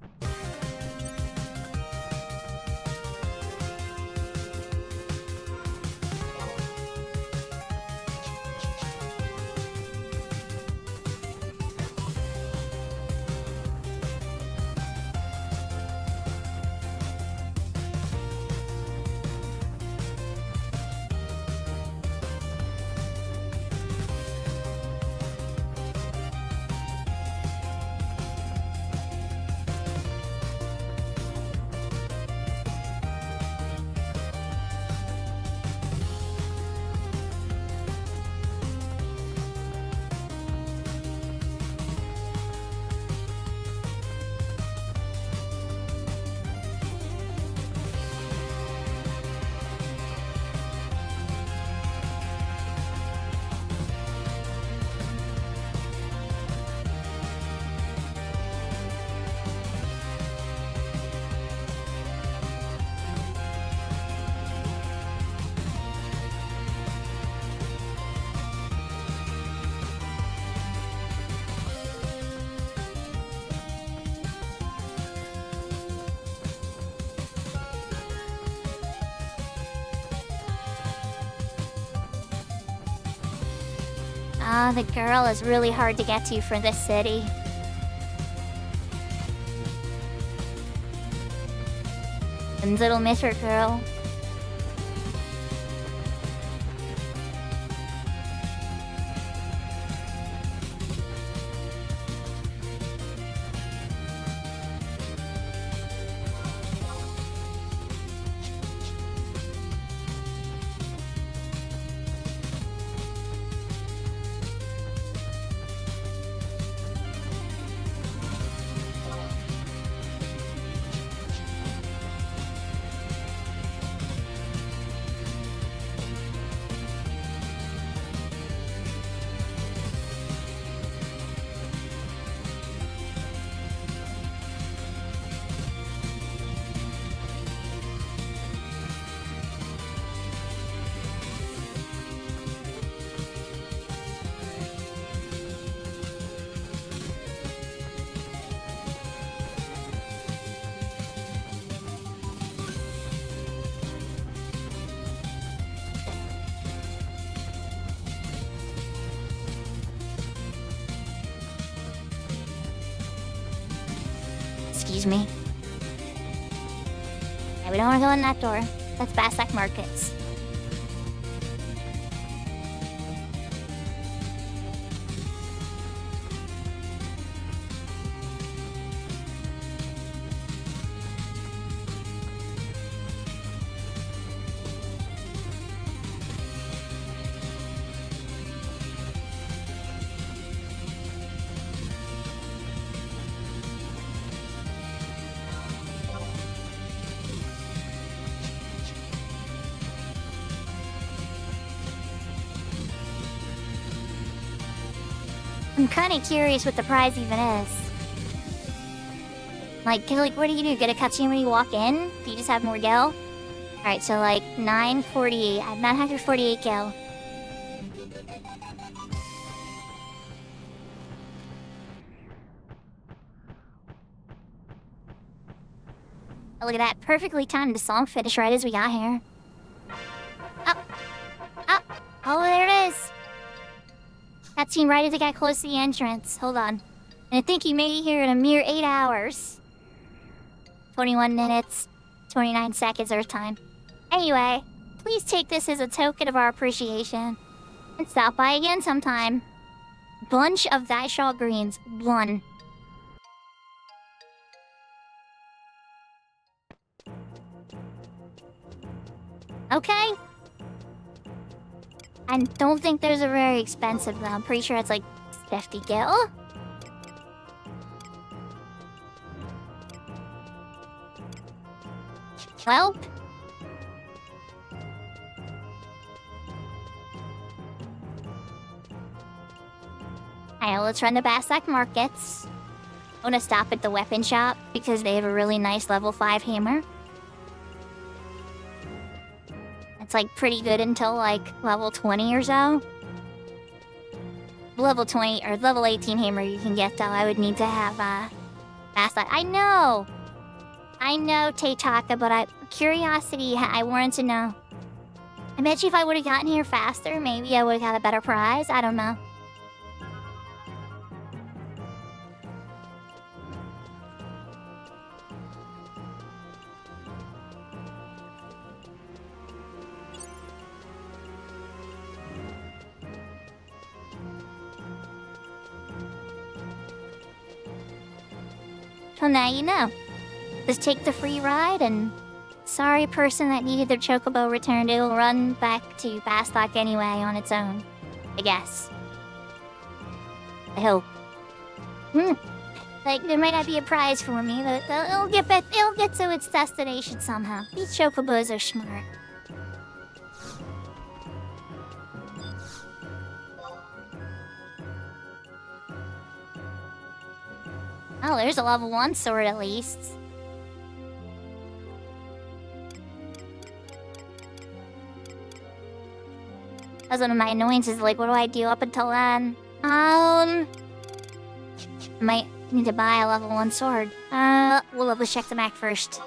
[SPEAKER 1] Ah, the girl is really hard to get to for this city. And little miss her girl. Excuse me. Yeah, we don't want to go in that door. That's Bastok Markets. I'm kinda curious what the prize even is. Like, what do you do? Get a cutscene when you walk in? Do you just have more gil? Alright, so like 948. I have 948 gil. Oh, look at that. Perfectly timed the song finish right as we got here. Oh, there it is. Cutscene right as I got close to the entrance. Hold on. And I think you made it here in a mere 8 hours. 21 minutes, 29 seconds Earth time. Anyway, please take this as a token of our appreciation. And stop by again sometime. Bunch of Daishaw greens. 1. Okay. I don't think there's a very expensive though. I'm pretty sure it's like 50 gil. Well. Alright, let's run the Basak markets. I want to stop at the weapon shop because they have a really nice level 5 hammer. It's like pretty good until like level 20 or so. Level 20 or level 18 hammer you can get though. I would need to have Basak. I know, Teitaka, but curiosity, I wanted to know. I bet you if I would have gotten here faster, maybe I would have got a better prize. I don't know. Well, now you know. Just take the free ride, and sorry person that needed their chocobo returned, it'll run back to Bastok anyway on its own. I guess. I hope. Like, there might not be a prize for me, but it'll get to its destination somehow. These chocobos are smart. Oh, there's a level 1 sword at least. That's one of my annoyances, like, what do I do up until then? Might need to buy a level 1 sword. We'll level check the map first.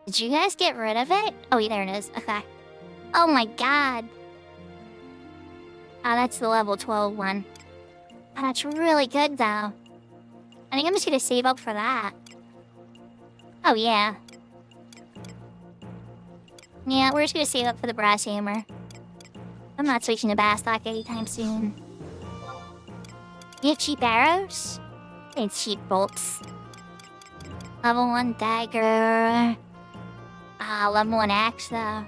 [SPEAKER 1] Did you guys get rid of it? Oh, yeah, there it is. Okay. Oh my god. Oh, that's the level 12 one. Oh, that's really good, though. I think I'm just gonna save up for that. Oh, yeah. Yeah, we're just gonna save up for the brass hammer. I'm not switching to Bastok anytime soon. You have cheap arrows? It's cheap bolts. Level 1 dagger. Level 1 axe, though.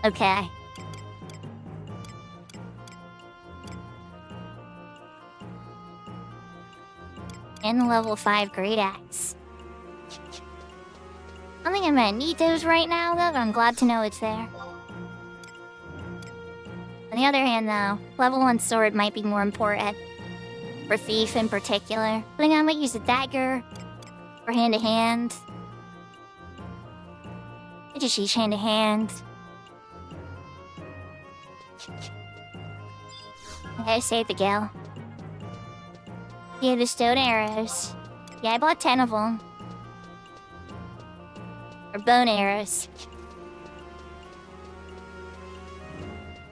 [SPEAKER 1] Okay. And level 5 great axe. I don't think I'm gonna need those right now, though, but I'm glad to know it's there. On the other hand, though, level 1 sword might be more important. For thief in particular. I think I might use a dagger. For hand-to-hand. I just use hand-to-hand. Okay, save the gil. Yeah, the stone arrows. Yeah, I bought 10 of them. Or bone arrows.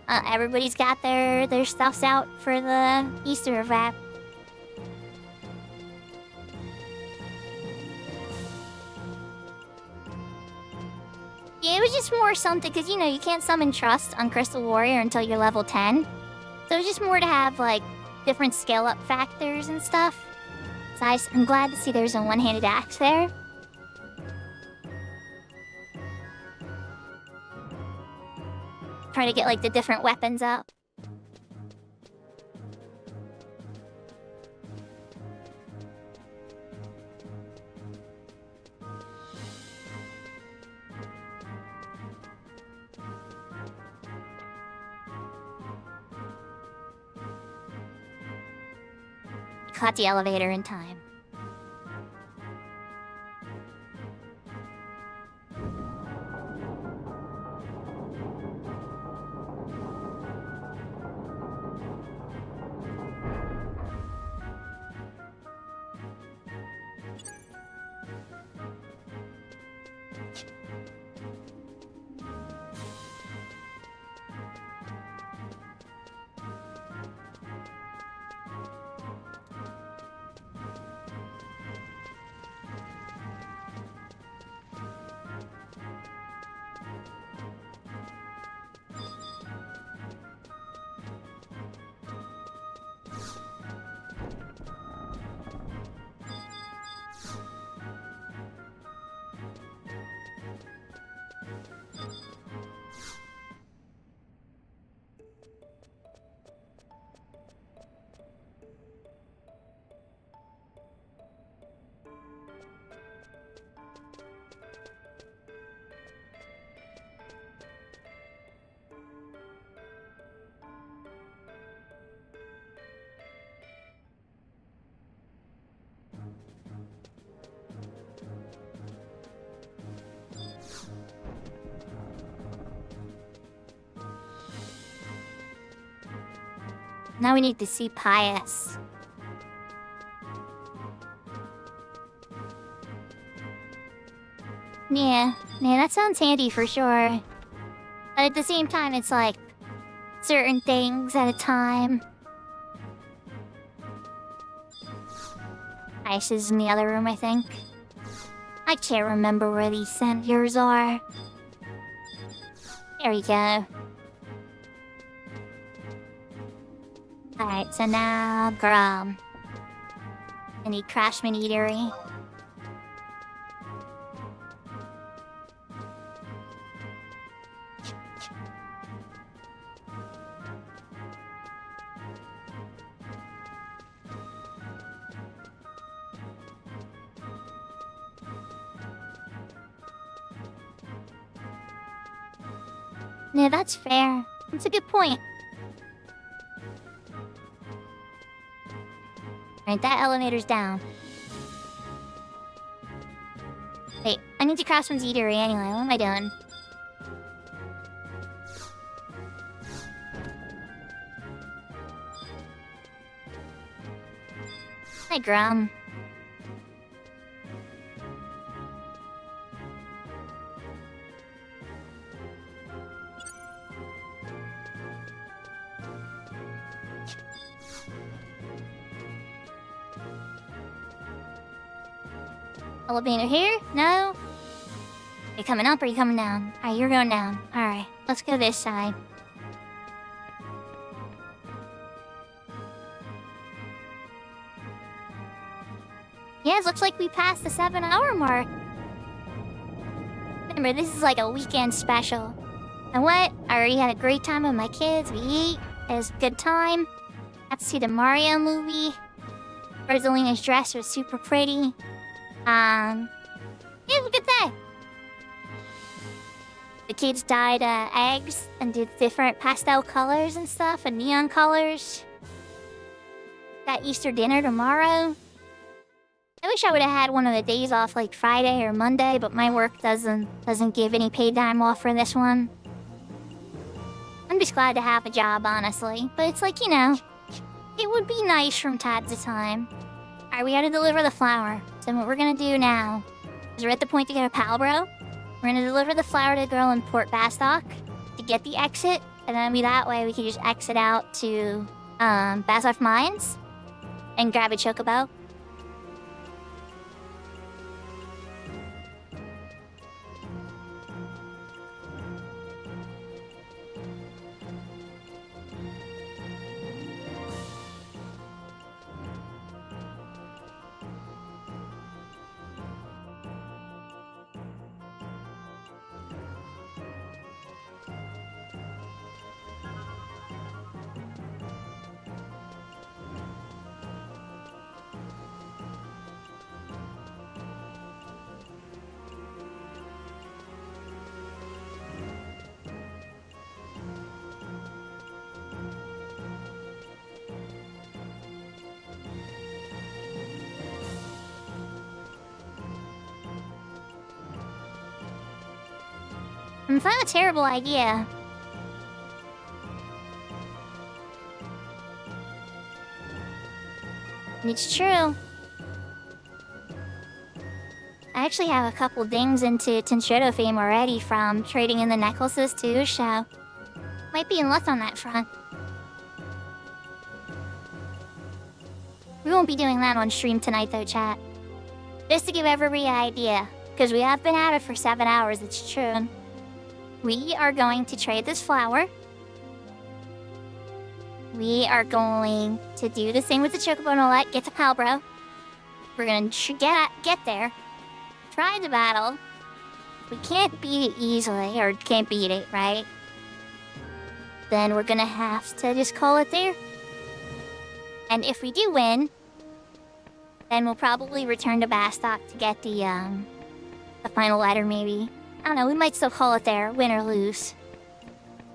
[SPEAKER 1] Everybody's got their stuffs out for the Easter wrap. Yeah, it was just more something, because, you know, you can't summon Trust on Crystal Warrior until you're level 10. So it's just more to have, like, different scale-up factors and stuff. So I'm glad to see there's a one-handed axe there. Try to get, like, the different weapons up. caught the elevator in time. Now we need to see Pius. Yeah, that sounds handy for sure. But at the same time, it's like certain things at a time. Pius is in the other room, I think. I can't remember where these senders are. There we go. Alright, so now Grum. I need Crashman Eatery. Yeah, that's fair. That's a good point. Alright, that elevator's down. Wait, I need to Craftsman's Eatery anyway. What am I doing? Hi, Grum. Elevator here? No? Are you coming up or are you coming down? Alright, you're going down. Alright, let's go this side. Yeah, it looks like we passed the 7-hour mark. Remember, this is like a weekend special. And what? I already had a great time with my kids. We ate. It was a good time. Got to see the Mario movie. Rosalina's dress was super pretty. Yeah, it was a good day. The kids dyed eggs and did different pastel colors and stuff and neon colors. Got Easter dinner tomorrow. I wish I would have had one of the days off like Friday or Monday, but my work doesn't give any paid time off for this one. I'm just glad to have a job, honestly. But it's like, you know, it would be nice from time to time. Alright, we gotta deliver the flower. So what we're gonna do now is we're at the point to get a pal bro. We're gonna deliver the flower to the girl in Port Bastock to get the exit, and then that way we can just exit out to Bastock Mines and grab a chocobo. It's not a terrible idea. It's true. I actually have a couple dings into Tenshiro fame already from trading in the necklaces too, so might be in luck on that front. We won't be doing that on stream tonight though, chat. Just to give everybody an idea, because we have been at it for 7 hours, it's true. We are going to trade this flower. We are going to do the thing with the Chocobo Nolette, get to Palbro. We're gonna get there. Try the battle. We can't beat it easily, or can't beat it, right? Then we're gonna have to just call it there. And if we do win, then we'll probably return to Bastok to get the final letter, maybe. I don't know, we might still call it there, win or lose.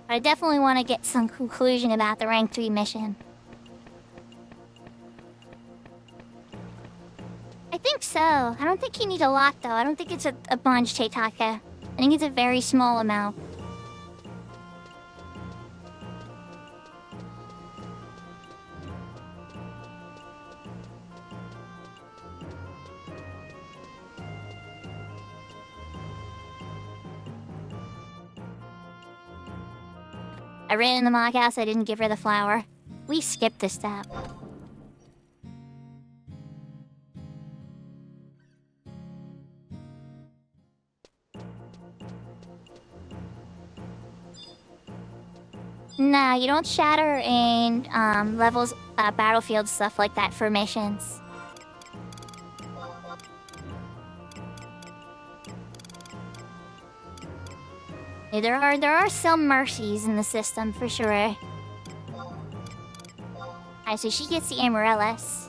[SPEAKER 1] But I definitely want to get some conclusion about the rank 3 mission. I think so. I don't think you need a lot, though. I don't think it's a bunch, Teitaka. I think it's a very small amount. I ran in the mock house, I didn't give her the flower. We skipped this step. Nah, you don't shatter in levels, battlefield, stuff like that for missions. Yeah, there are some mercies in the system for sure. Alright, so she gets the Amaryllis.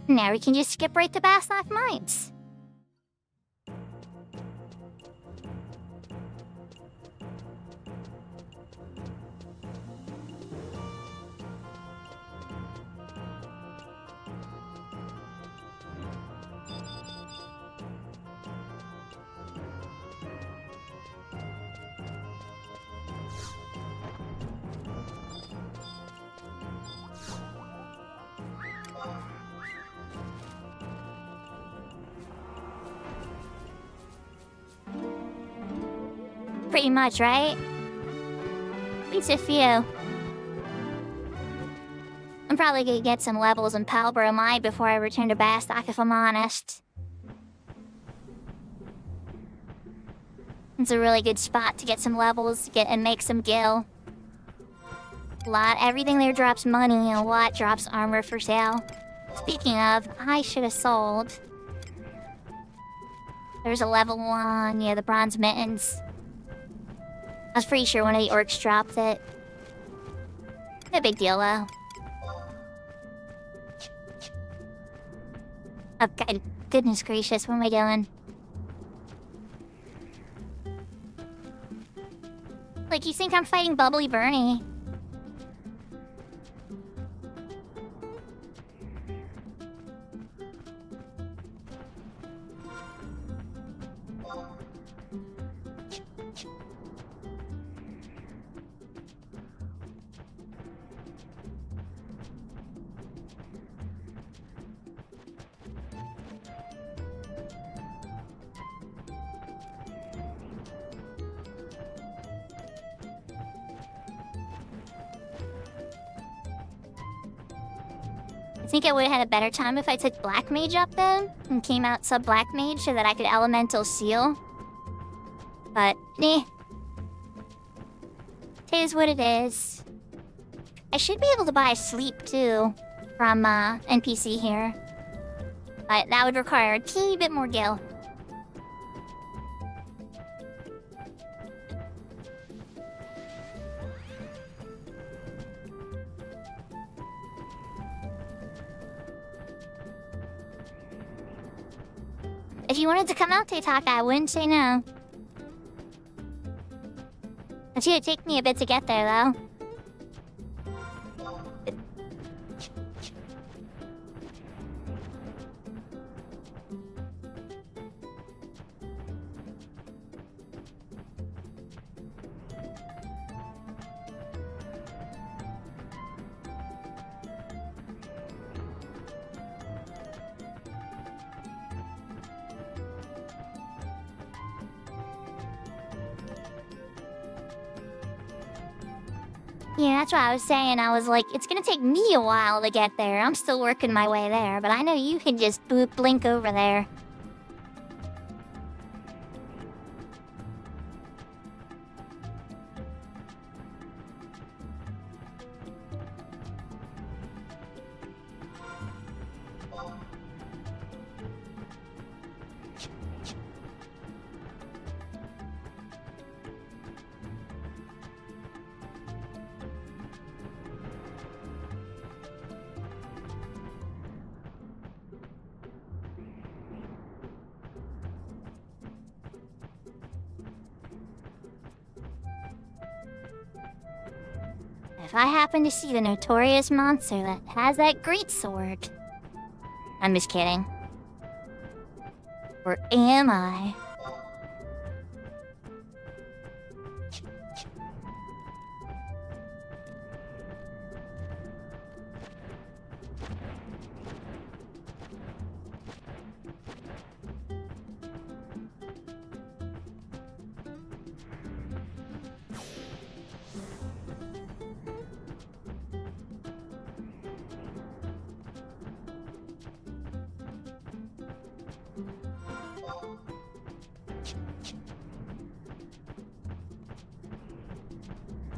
[SPEAKER 1] Now we can just skip right to Bastok Mines. Pretty much, right? At least a few. I'm probably gonna get some levels in Palbro Mine before I return to Bastok, if I'm honest. It's a really good spot to get some levels, and make some gil. Everything there drops money, and a lot drops armor for sale. Speaking of, I should have sold. There's a level 1, yeah, the bronze mittens. I was pretty sure one of the orcs dropped it. No big deal, though. Oh, God, goodness gracious, what am I doing? Like, you think I'm fighting Bubbly Bernie? I think I would have had a better time if I took Black Mage up then, and came out sub-Black Mage so that I could Elemental Seal. But, eh. It is what it is. I should be able to buy Sleep, too, from, NPC here. But that would require a teeny bit more gil. If you wanted to come out, Teitaka, I wouldn't say no. It's gonna take me a bit to get there, though. Yeah, that's what I was saying. I was like, it's gonna take me a while to get there. I'm still working my way there, but I know you can just blink over there. If I happen to see the notorious monster that has that great sword... I'm just kidding. Or am I?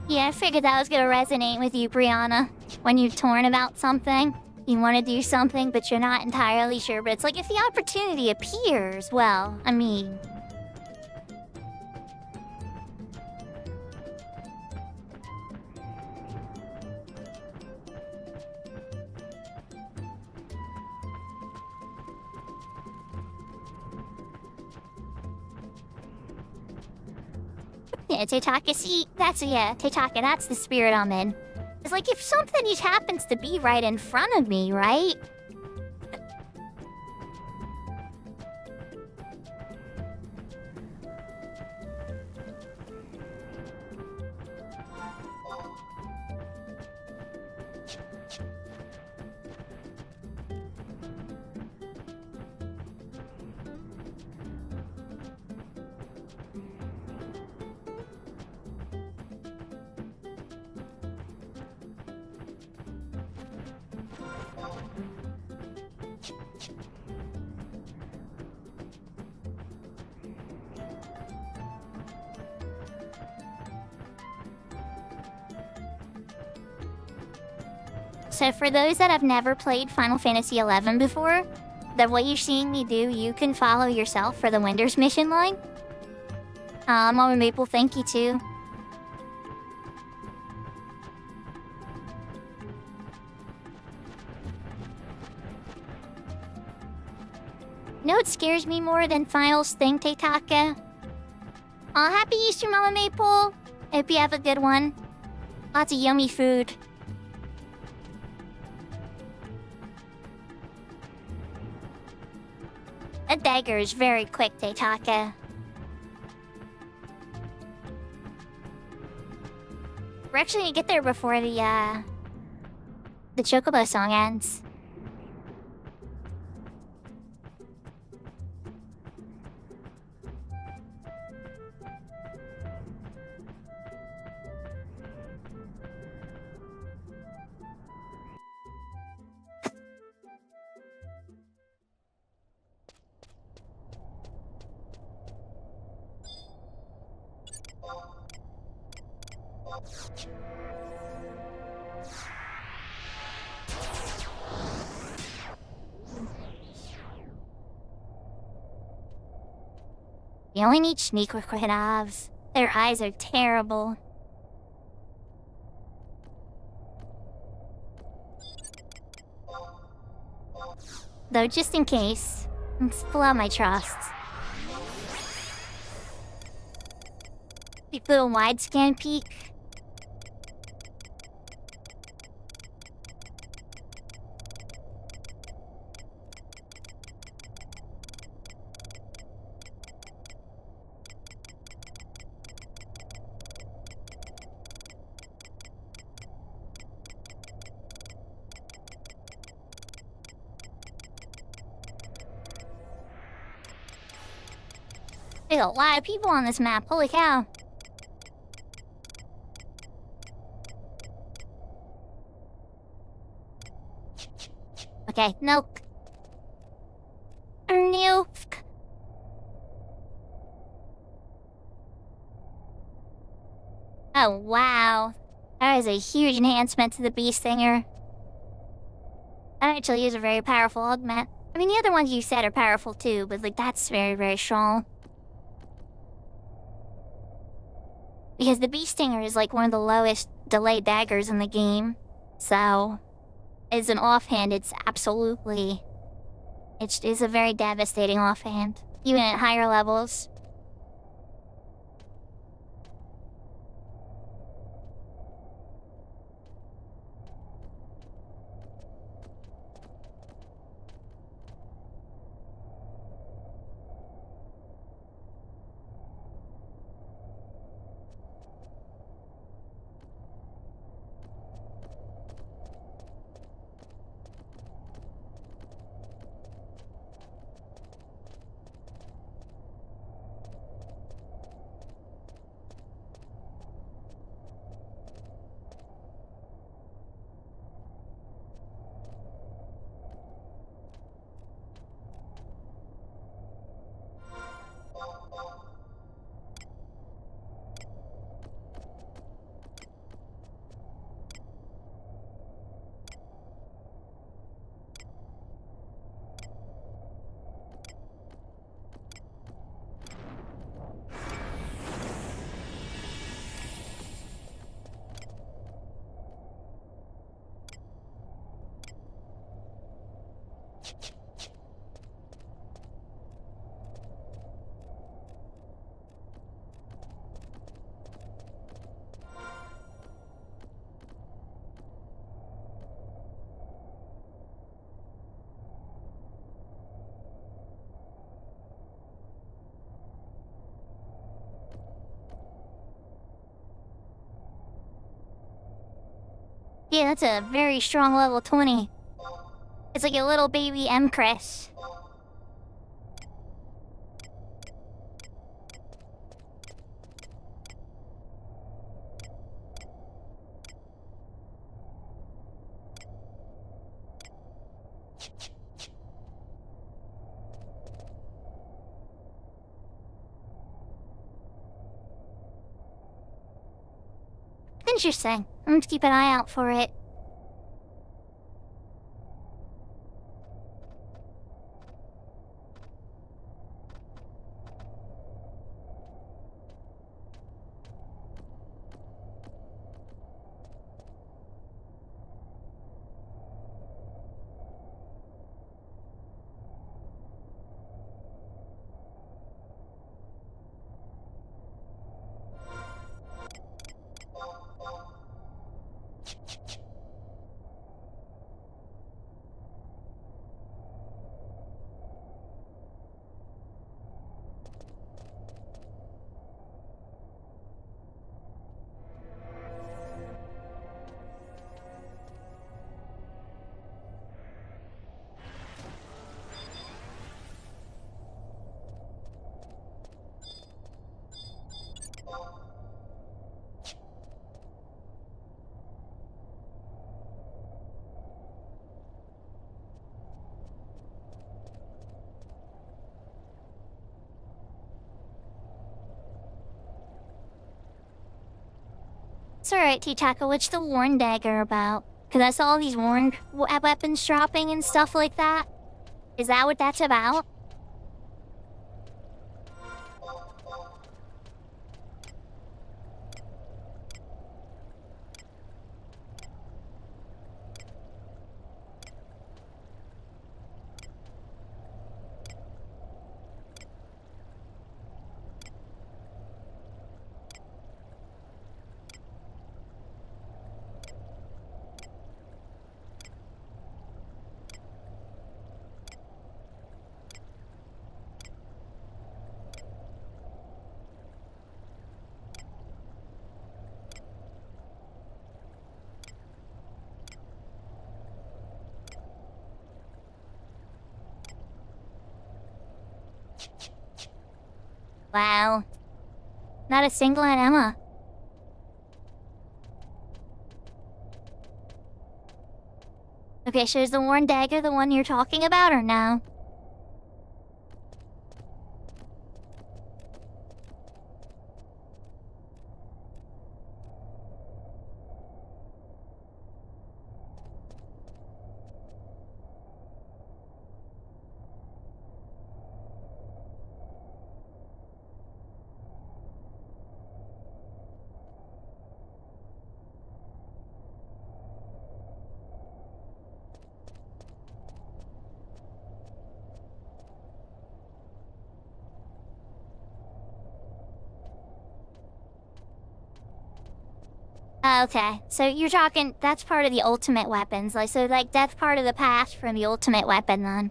[SPEAKER 1] Yeah, I figured that was gonna resonate with you, Brianna. When you're torn about something, you want to do something, but you're not entirely sure. But it's like, if the opportunity appears, well, I mean... Yeah, Teitaka, see, Teitaka, that's the spirit I'm in. It's like, if something just happens to be right in front of me, right? So for those that have never played Final Fantasy XI before, that what you're seeing me do, you can follow yourself for the Winders mission line. Mama Maple, thank you too. You know what scares me more than Finals thing, Teitaka? Aw, happy Easter, Mama Maple! Hope you have a good one. Lots of yummy food. A dagger is very quick, Teitaka. We're actually gonna get there before the Chocobo song ends. You only need sneaker crabs. Their eyes are terrible. Though, just in case, It's below my trust. Big little wide scan peek. There's a lot of people on this map, holy cow. Okay, milk. Milk. Oh, wow. That is a huge enhancement to the bee stinger. That actually is a very powerful augment. I mean, the other ones you said are powerful too, but like that's very, very strong. Because the bee stinger is like one of the lowest delayed daggers in the game. So, as an offhand, it's absolutely... It is a very devastating offhand, even at higher levels. Yeah, that's a very strong level 20. It's like a little baby M-Crest. Interesting. I'm going to keep an eye out for it. It's alright, T-Taco, what's the Warn Dagger about? Cause I saw all these Warn weapons dropping and stuff like that. Is that what that's about? Wow. Not a single on Emma. Okay, so is the worn dagger the one you're talking about or no? Okay, so you're talking, that's part of the ultimate weapons, so that's part of the path from the ultimate weapon then.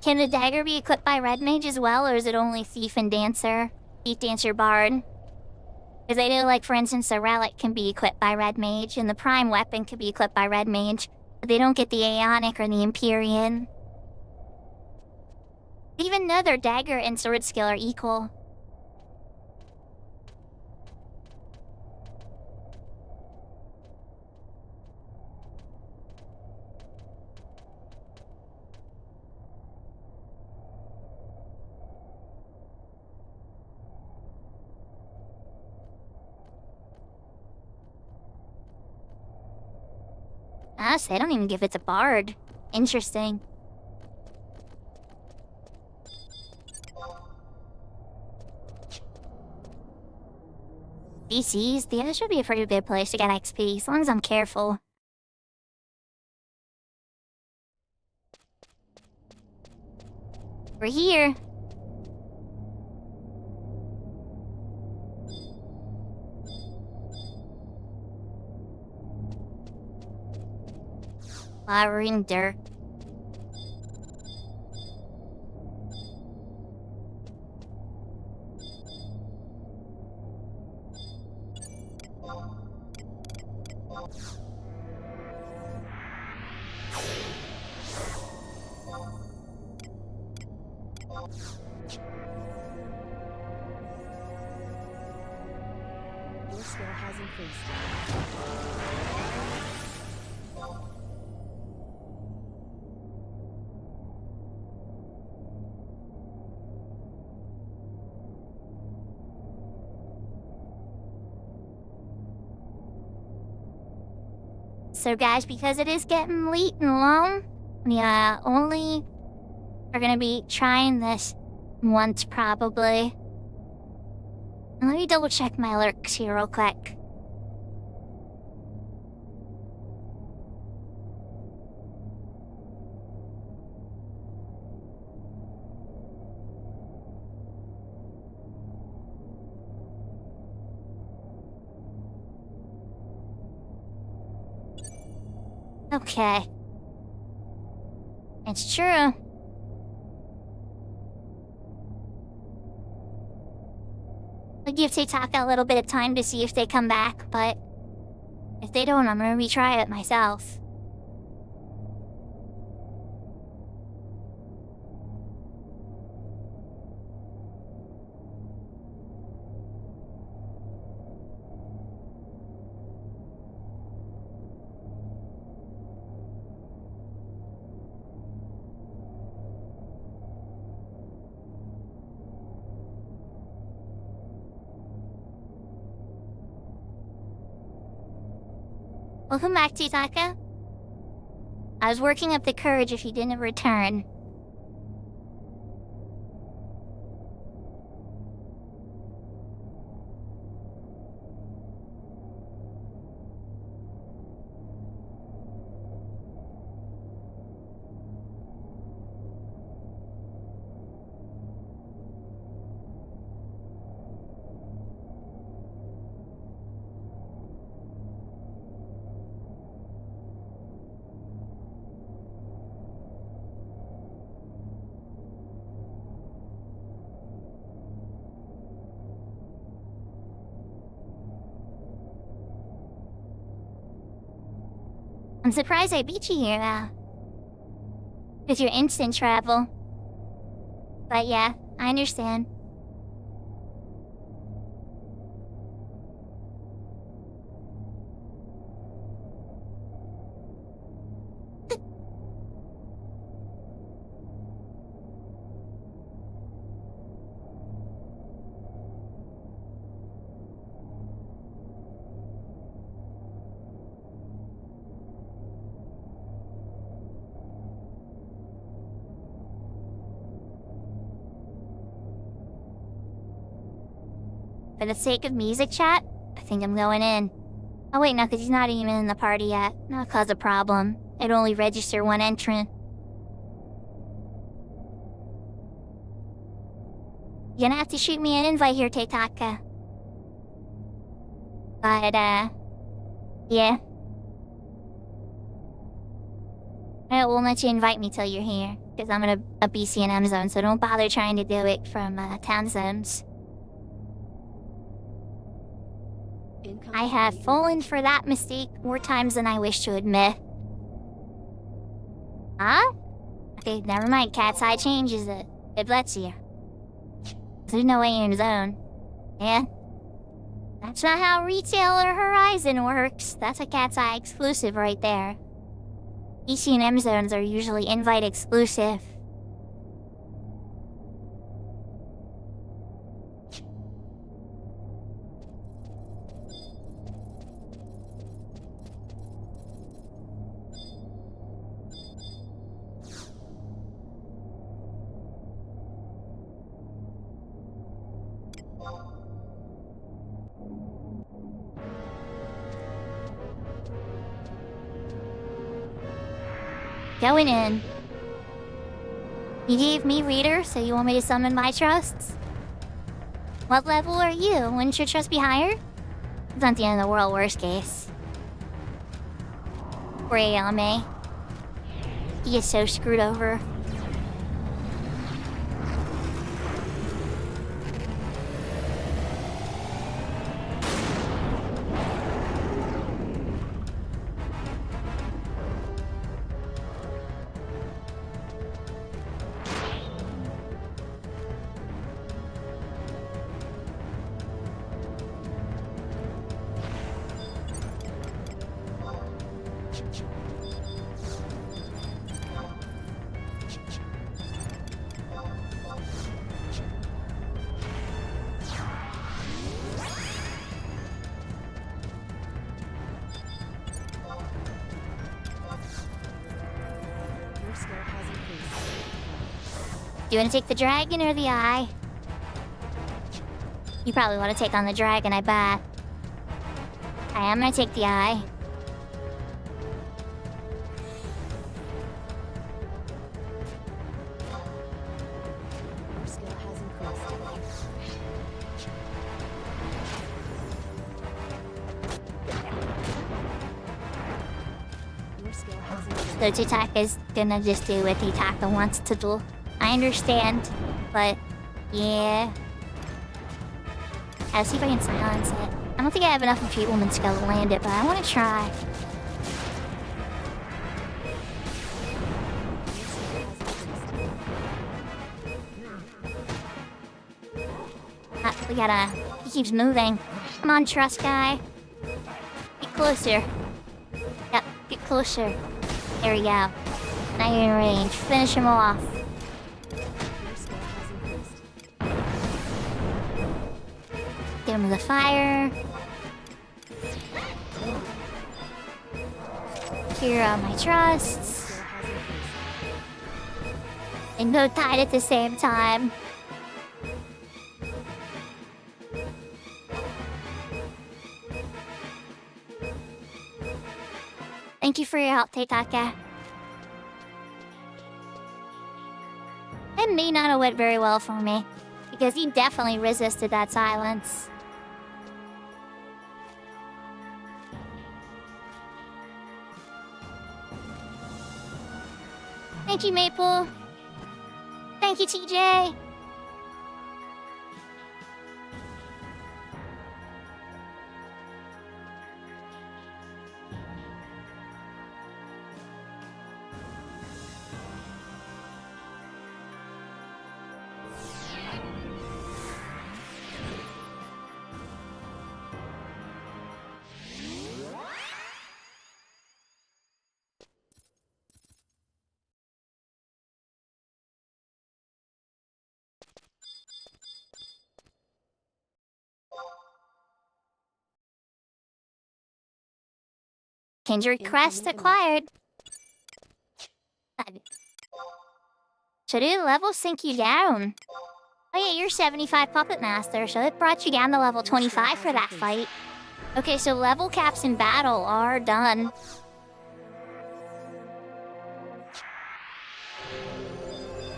[SPEAKER 1] Can the dagger be equipped by Red Mage as well, or is it only Thief and Dancer? Thief, Dancer, Bard? Because I know, for instance, the Relic can be equipped by Red Mage, and the Prime Weapon can be equipped by Red Mage, but they don't get the Aeonic or the Empyrean. Even though their dagger and sword skill are equal. So they don't even give it to Bard. Interesting. DCs? Yeah, this should be a pretty good place to get XP, as long as I'm careful. We're here. Lavender.
[SPEAKER 2] Your skill has increased.
[SPEAKER 1] So guys, because it is getting late and long, we only are gonna be trying this once probably. And let me double check my alerts here real quick. Okay. It's true. I'll give Seitaka a little bit of time to see if they come back, but if they don't, I'm gonna retry it myself. Welcome back, Titaka. I was working up the courage if you didn't return. I'm surprised I beat you here, with your instant travel. But yeah, I understand. For the sake of music chat, I think I'm going in. Oh wait, no, because he's not even in the party yet. That'll cause a problem. It'd only register one entrant. You're gonna have to shoot me an invite here, Teitaka. But, yeah. I won't let you invite me till you're here, because I'm in a BCNM zone, so don't bother trying to do it from, town zones. I have fallen for that mistake more times than I wish to admit. Huh? Okay, never mind, Cat's Eye changes it. It lets you. There's no way you're in zone. Yeah? That's not how Retailer Horizon works. That's a Cat's Eye exclusive right there. ECNM zones are usually invite exclusive. Going in. You gave me reader, so you want me to summon my trusts? What level are you? Wouldn't your trust be higher? It's not the end of the world, worst case. Poor Ayame. He gets so screwed over.
[SPEAKER 2] Your skill has increased.
[SPEAKER 1] Do you want to take the dragon or the eye? You probably want to take on the dragon, I bet. I am gonna take the eye.
[SPEAKER 2] Your skill has increased. Your skill has increased.
[SPEAKER 1] So Chitaka's gonna just do what Chitaka wants to do. I understand, but yeah. I'll see if I can silence it. I don't think I have enough enfeeblement skill to land it, but I want to try. We gotta... He keeps moving. Come on, trust guy. Get closer. Yep, get closer. There we go. Now you're in range. Finish him off.
[SPEAKER 2] Your skill has increased.
[SPEAKER 1] Get him with the fire. Here are my trusts.
[SPEAKER 2] Skill has increased.
[SPEAKER 1] And both died at the same time. Thank you for your help, Teitaka. It may not have went very well for me, because he definitely resisted that silence. Thank you, Maple. Thank you, TJ. Kindred crest acquired. Should it level sink you down? Oh yeah, you're 75 Puppet Master, so it brought you down to level 25 for that fight. Okay, so level caps in battle are done.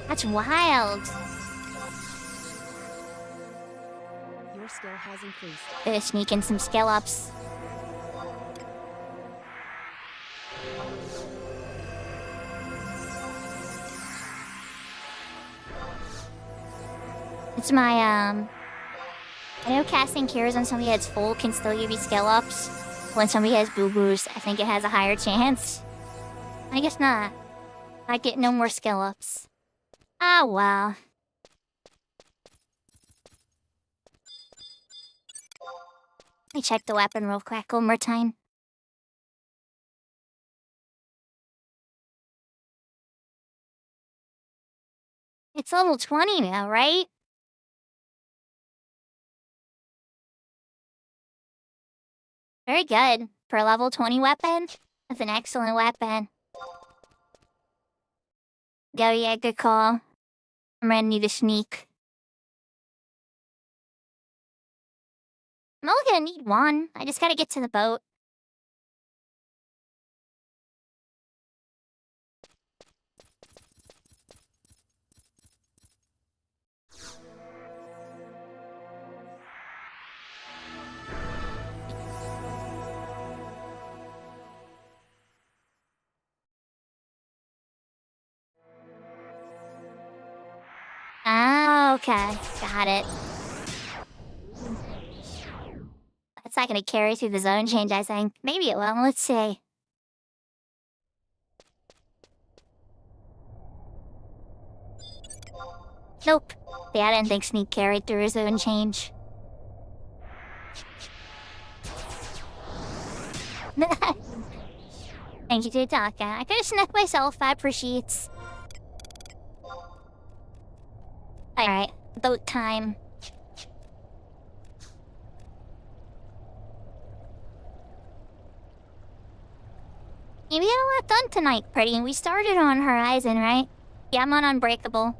[SPEAKER 1] That's wild.
[SPEAKER 2] Your skill has increased.
[SPEAKER 1] Sneak in some skill ups. It's my, I know casting cures on somebody that's full can still give you skill ups. When somebody has boo-boos, I think it has a higher chance. I guess not. I get no more skill ups. Ah, well. Let me check the weapon real quick one more time. It's level 20 now, right? Very good. For a level 20 weapon, that's an excellent weapon. Go, yeah, good call. I'm gonna need a sneak. I'm only gonna need one. I just gotta get to the boat. Ah, okay. Got it. That's not gonna carry through the zone change, I think. Maybe it will. Let's see. Nope. Yeah, I didn't think sneak carried through a zone change. Thank you, Taka. I could've snuck myself. I appreciate. Alright, boat time. We got a lot done tonight, Pretty. We started on Horizon, right? Yeah, I'm on Unbreakable.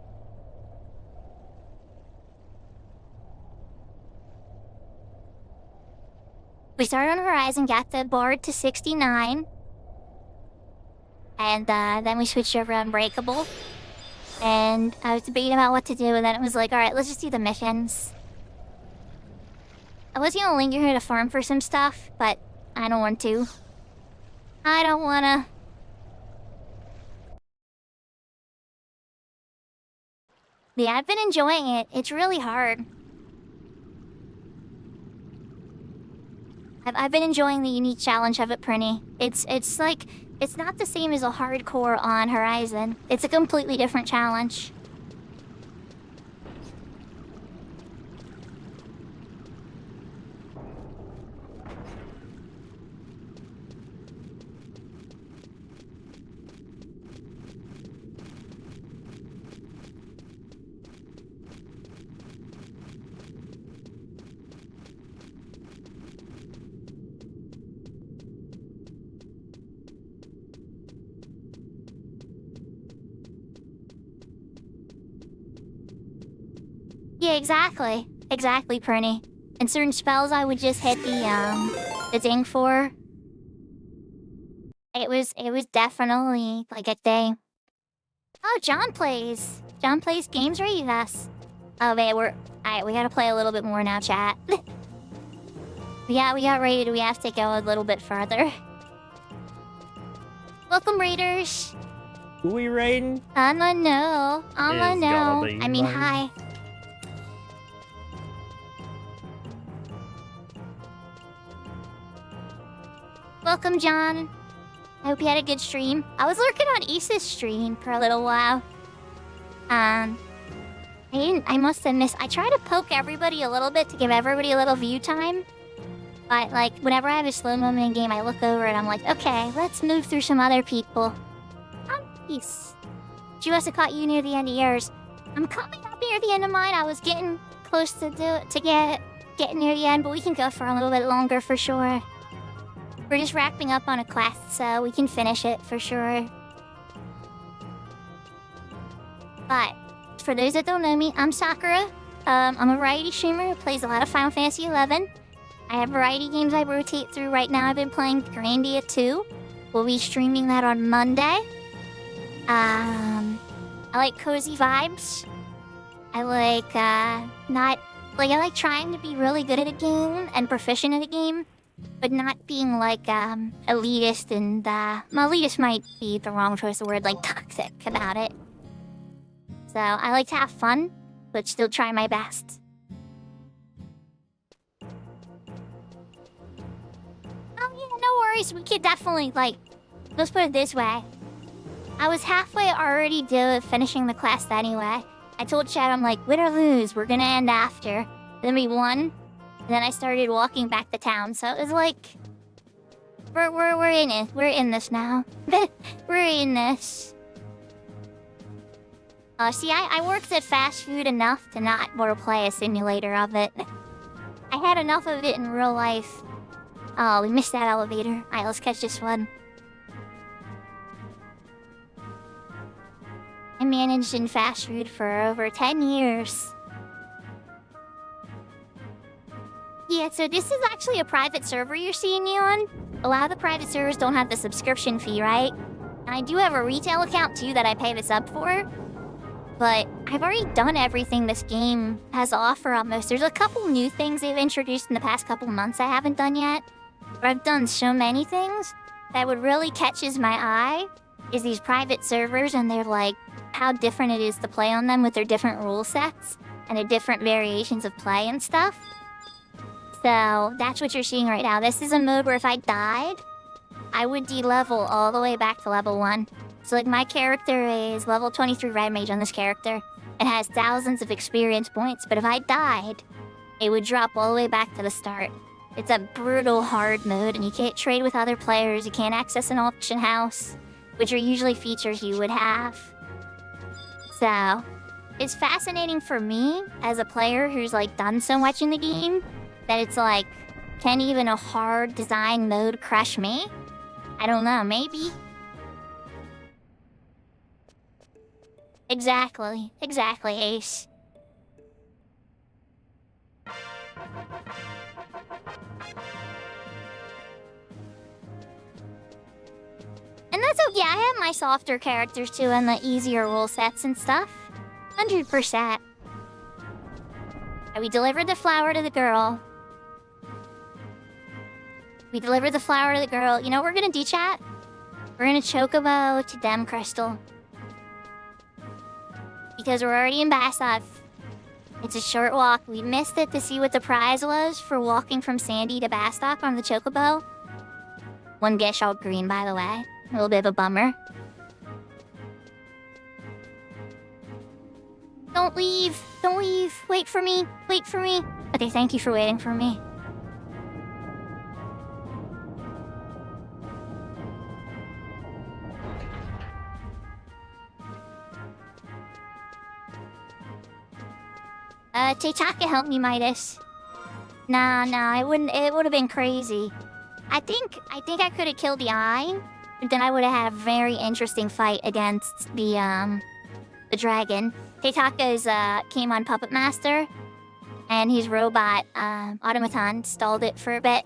[SPEAKER 1] We started on Horizon, got the board to 69. And then we switched over to Unbreakable. And I was debating about what to do, and then it was like, alright, let's just do the missions. I was gonna linger here to farm for some stuff, but I don't want to. I don't wanna. Yeah, I've been enjoying it. It's really hard. I've been enjoying the unique challenge of it, Prinny. It's like, it's not the same as a hardcore on Horizon. It's a completely different challenge. Yeah, exactly. Exactly, Prinny. And certain spells I would just hit the ding for. It was definitely like a thing. Oh, John plays. John plays games right with us. Oh, wait, alright, we gotta play a little bit more now, chat. Yeah, we got raided. We have to go a little bit further. Welcome, raiders.
[SPEAKER 3] Who we raiding?
[SPEAKER 1] I don't know. I don't know.
[SPEAKER 3] Gotta be
[SPEAKER 1] I mean,
[SPEAKER 3] mine.
[SPEAKER 1] hi. Welcome, John. I hope you had a good stream. I was lurking on Isa's stream for a little while. I must have missed. I try to poke everybody a little bit to give everybody a little view time. But, like, whenever I have a slow moment in game, I look over and I'm like, okay, let's move through some other people. Oh, peace. She must have caught you near the end of yours. I'm coming up near the end of mine. I was getting close to get near the end, but we can go for a little bit longer for sure. We're just wrapping up on a quest, so we can finish it for sure. But for those that don't know me, I'm Sakura. I'm a variety streamer who plays a lot of Final Fantasy XI. I have variety games I rotate through. Right now I've been playing Grandia 2. We'll be streaming that on Monday. I like cozy vibes. I like I like trying to be really good at a game and proficient at a game, but not being like elitist and elitist might be the wrong choice of word, like toxic about it. So I like to have fun, but still try my best. Oh yeah, no worries. We could definitely let's put it this way. I was halfway already finishing the quest anyway. I told Chad, I'm like, win or lose, we're gonna end after. Then we won. And then I started walking back to town. So it was like, we're in it. We're in this now. We're in this. See, I worked at fast food enough to not want to play a simulator of it. I had enough of it in real life. Oh, we missed that elevator. Alright, let's catch this one. I managed in fast food for over 10 years. Yeah, so this is actually a private server you're seeing me on. A lot of the private servers don't have the subscription fee, right? And I do have a retail account too that I pay this up for. But I've already done everything this game has to offer almost. There's a couple new things they've introduced in the past couple months I haven't done yet. But I've done so many things that what really catches my eye is these private servers and they're like how different it is to play on them with their different rule sets and the different variations of play and stuff. So that's what you're seeing right now. This is a mode where if I died, I would de-level all the way back to level 1. So like my character is level 23 Red Mage on this character. It has thousands of experience points, but if I died, it would drop all the way back to the start. It's a brutal hard mode and you can't trade with other players, you can't access an auction house, which are usually features you would have. So, it's fascinating for me as a player who's like done so much in the game that it's like, can even a hard design mode crush me? I don't know, maybe. Exactly, Ace. And that's okay, I have my softer characters too and the easier rule sets and stuff. 100%. We delivered the flower to the girl. You know what we're gonna do, chat? We're gonna chocobo to Dem Crystal. Because we're already in Basov. It's a short walk. We missed it to see what the prize was for walking from Sandy to Bastok on the chocobo. One Gish all green, by the way. A little bit of a bummer. Don't leave. Wait for me. Okay, thank you for waiting for me. Teitaka helped me, Midas. Nah, it wouldn't. It would have been crazy. I think I could have killed the eye, but then I would have had a very interesting fight against the dragon. Teitaka's came on Puppet Master, and his robot automaton stalled it for a bit.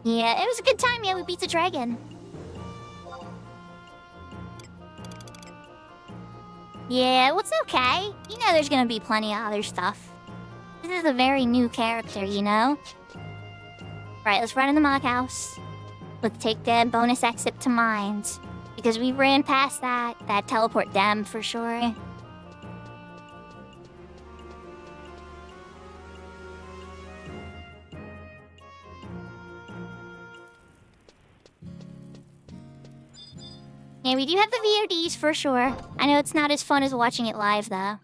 [SPEAKER 1] Yeah, it was a good time. Yeah, we beat the dragon. Yeah, well, it's okay. You know there's gonna be plenty of other stuff. This is a very new character, you know? Right, let's run in the Mog House. Let's take the bonus exit to Mines. Because we ran past that teleport Dem for sure. Yeah, we do have the VODs for sure. I know it's not as fun as watching it live, though.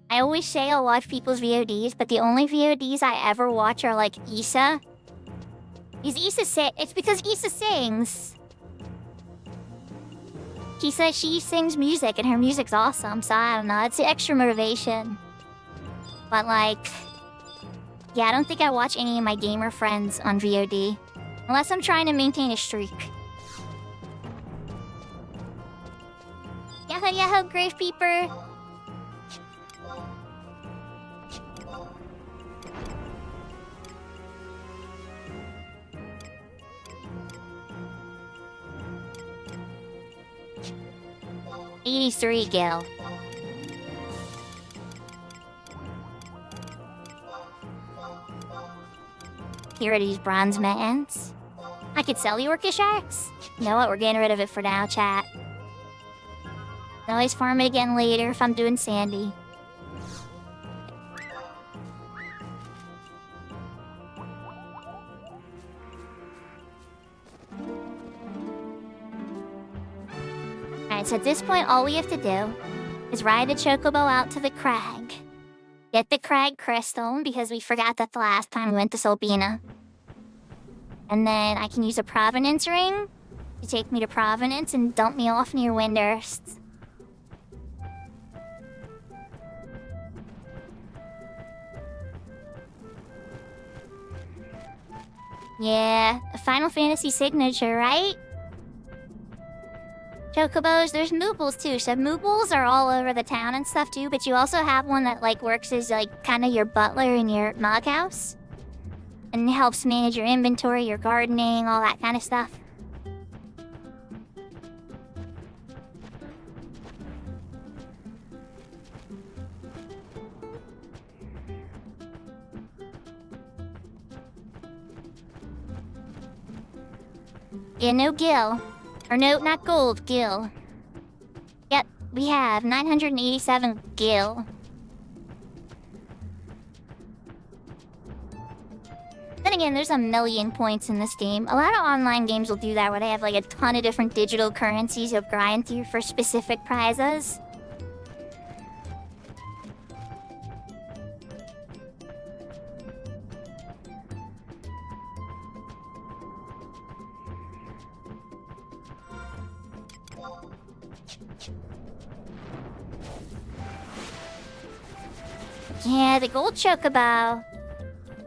[SPEAKER 1] I always say I'll watch people's VODs, but the only VODs I ever watch are, like, Issa. It's because Issa sings. She sings music, and her music's awesome, so I don't know. It's the extra motivation. But, like... Yeah, I don't think I watch any of my gamer friends on VOD. Unless I'm trying to maintain a streak. Yahoo yahoo, Grave Peeper! $83 Gil. Here are these bronze mans. I could sell you Orcish Axe. You know what, we're getting rid of it for now, chat. I'll always farm it again later if I'm doing Sandy. Alright, so at this point all we have to do is ride the Chocobo out to the crag. Get the crag crystal, because we forgot that the last time we went to Solbina. And then I can use a Provenance ring to take me to Provenance and dump me off near Windurst. Yeah, a Final Fantasy signature, right? Chocobos, there's Moobles too. So Moobles are all over the town and stuff too, but you also have one that like works as like kind of your butler in your mug house. And helps manage your inventory, your gardening, all that kind of stuff. Yeah, no Gil. Or no, not gold, Gil. Yep, we have 987 Gil. Then again, there's a million points in this game. A lot of online games will do that where they have like a ton of different digital currencies you'll grind through for specific prizes. Yeah, the gold chocobo.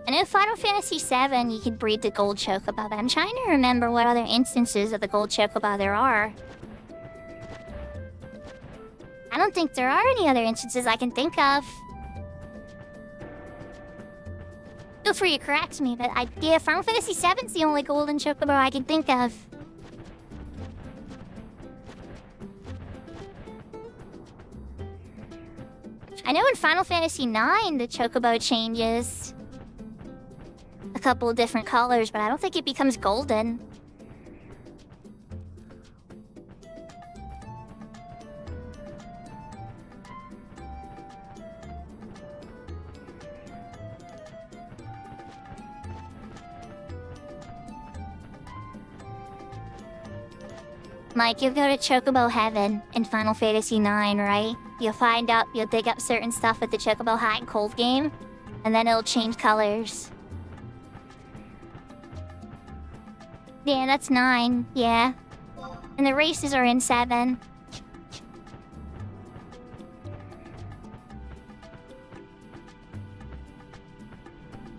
[SPEAKER 1] I know Final Fantasy VII you could breed the gold chocobo, but I'm trying to remember what other instances of the gold chocobo there are. I don't think there are any other instances I can think of. Feel free to correct me, but yeah, Final Fantasy VII's the only golden chocobo I can think of. I know in Final Fantasy IX the chocobo changes a couple of different colors, but I don't think it becomes golden. Like, you'll go to Chocobo Heaven in Final Fantasy IX, right? You'll dig up certain stuff with the Chocobo Hot and Cold game, and then it'll change colors. Yeah, that's 9, yeah. And the races are in 7.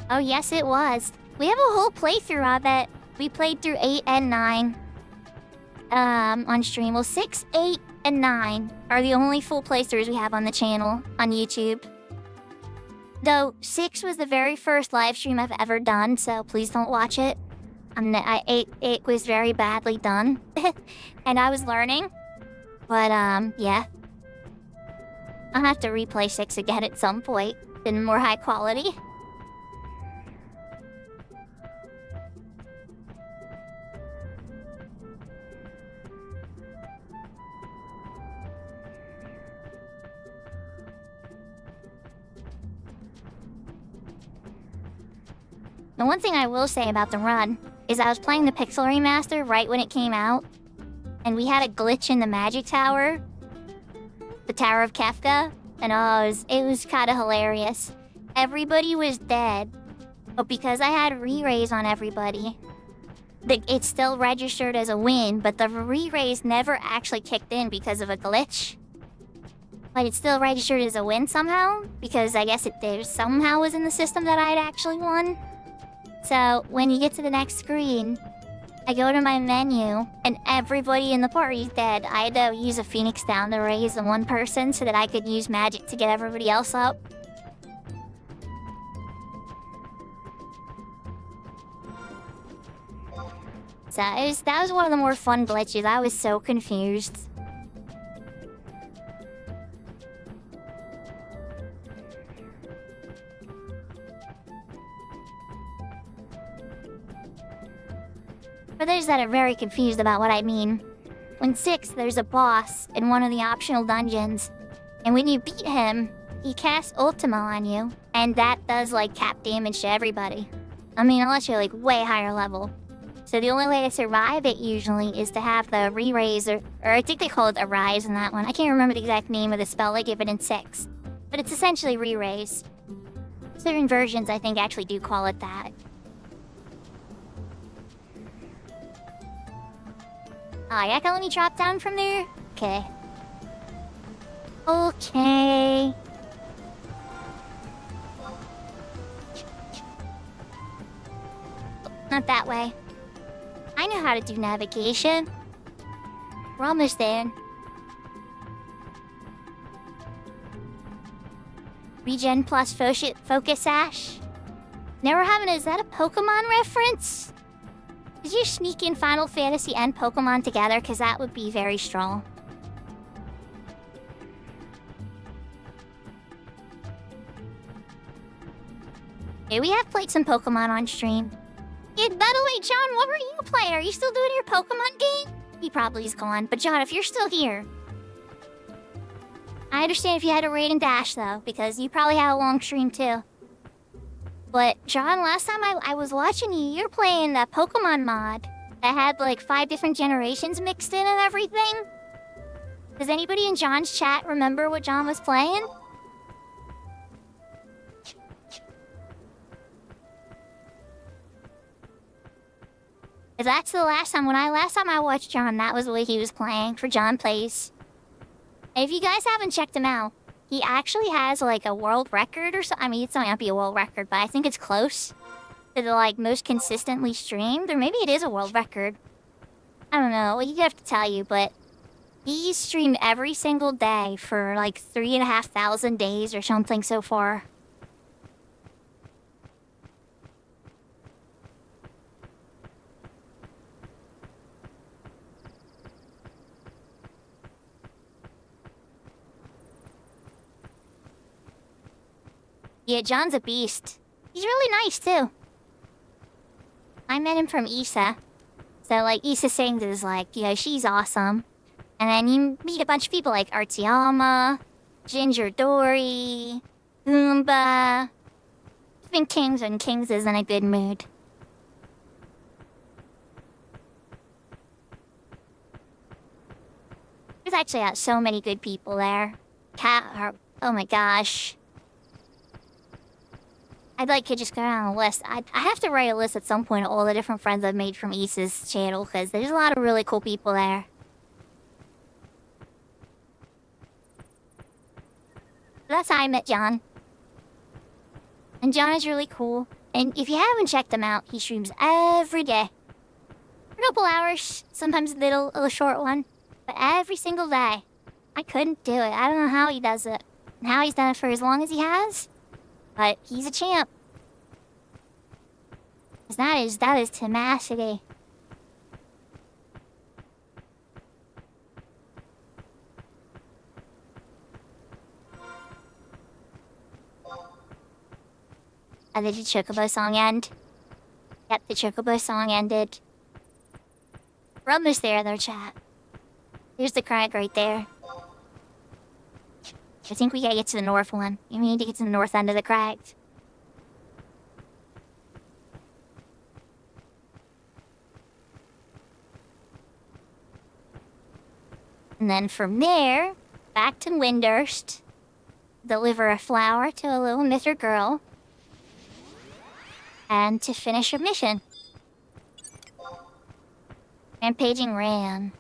[SPEAKER 1] Oh yes, it was. We have a whole playthrough of it. We played through 8 and 9. On stream. Well, 6, 8, and 9 are the only full playthroughs we have on the channel, on YouTube. Though, 6 was the very first live stream I've ever done, so please don't watch it. It was very badly done. And I was learning. But, yeah. I'll have to replay 6 again at some point, in more high quality. The one thing I will say about the run is I was playing the Pixel Remaster right when it came out, and we had a glitch in the Magic Tower, the Tower of Kefka, and it was kind of hilarious. Everybody was dead, but because I had re-raise on everybody, it still registered as a win, but the re-raise never actually kicked in because of a glitch. but it's still registered as a win somehow, because I guess there somehow was in the system that I'd actually won. So when you get to the next screen, I go to my menu, and everybody in the party's dead. I had to use a Phoenix down to raise the one person so that I could use magic to get everybody else up. So that was one of the more fun glitches. I was so confused. For those that are very confused about what I mean, in 6, there's a boss in one of the optional dungeons, and when you beat him, he casts Ultima on you, and that does, like, cap damage to everybody. I mean, unless you're, like, way higher level. So the only way to survive it, usually, is to have the re-raise, or I think they call it a rise in that one. I can't remember the exact name of the spell they give it in 6. But it's essentially re-raise. Certain versions, I think, actually do call it that. Oh, I can only drop down from there? Okay. Okay. Not that way. I know how to do navigation. We're almost there. Regen plus focus ash. Never having. Is that a Pokemon reference? Did you sneak in Final Fantasy and Pokemon together? Because that would be very strong. Okay, we have played some Pokemon on stream. Yeah, by the way, John, what were you playing? Are you still doing your Pokemon game? He probably is gone. But John, if you're still here... I understand if you had to raid and dash, though, because you probably had a long stream, too. But, John, last time I was watching you were playing the Pokemon mod that had, like, 5 different generations mixed in and everything. Does anybody in John's chat remember what John was playing? If that's the last time I watched John, that was what he was playing for John Plays. And if you guys haven't checked him out, he actually has, like, a world record or something. I mean, it's not gonna be a world record, but I think it's close to the, like, most consistently streamed. Or maybe it is a world record. I don't know. Well, he'd have to tell you, but he's streamed every single day for, like, 3,500 days or something so far. Yeah, John's a beast. He's really nice, too. I met him from Issa. So, like, Issa sings is like, you know, she's awesome. And then you meet a bunch of people like Artiama, Ginger Dory, Goomba. Even Kings when Kings is in a good mood. There's actually so many good people there. Oh my gosh. I'd like to just go down a list. I have to write a list at some point of all the different friends I've made from Issa's channel, because there's a lot of really cool people there. That's how I met John. And John is really cool. And if you haven't checked him out, he streams every day. For a couple hours, sometimes a little short one. But every single day. I couldn't do it. I don't know how he does it. And how he's done it for as long as he has. But he's a champ. 'Cause that is tenacity. Did the Chocobo song end? Yep, the Chocobo song ended. We're almost there, though, chat. Here's the crag right there. I think we gotta get to the north one. We need to get to the north end of the crag. And then from there, back to Windurst. Deliver a flower to a little Mither girl. And to finish a mission. Rampaging Ram.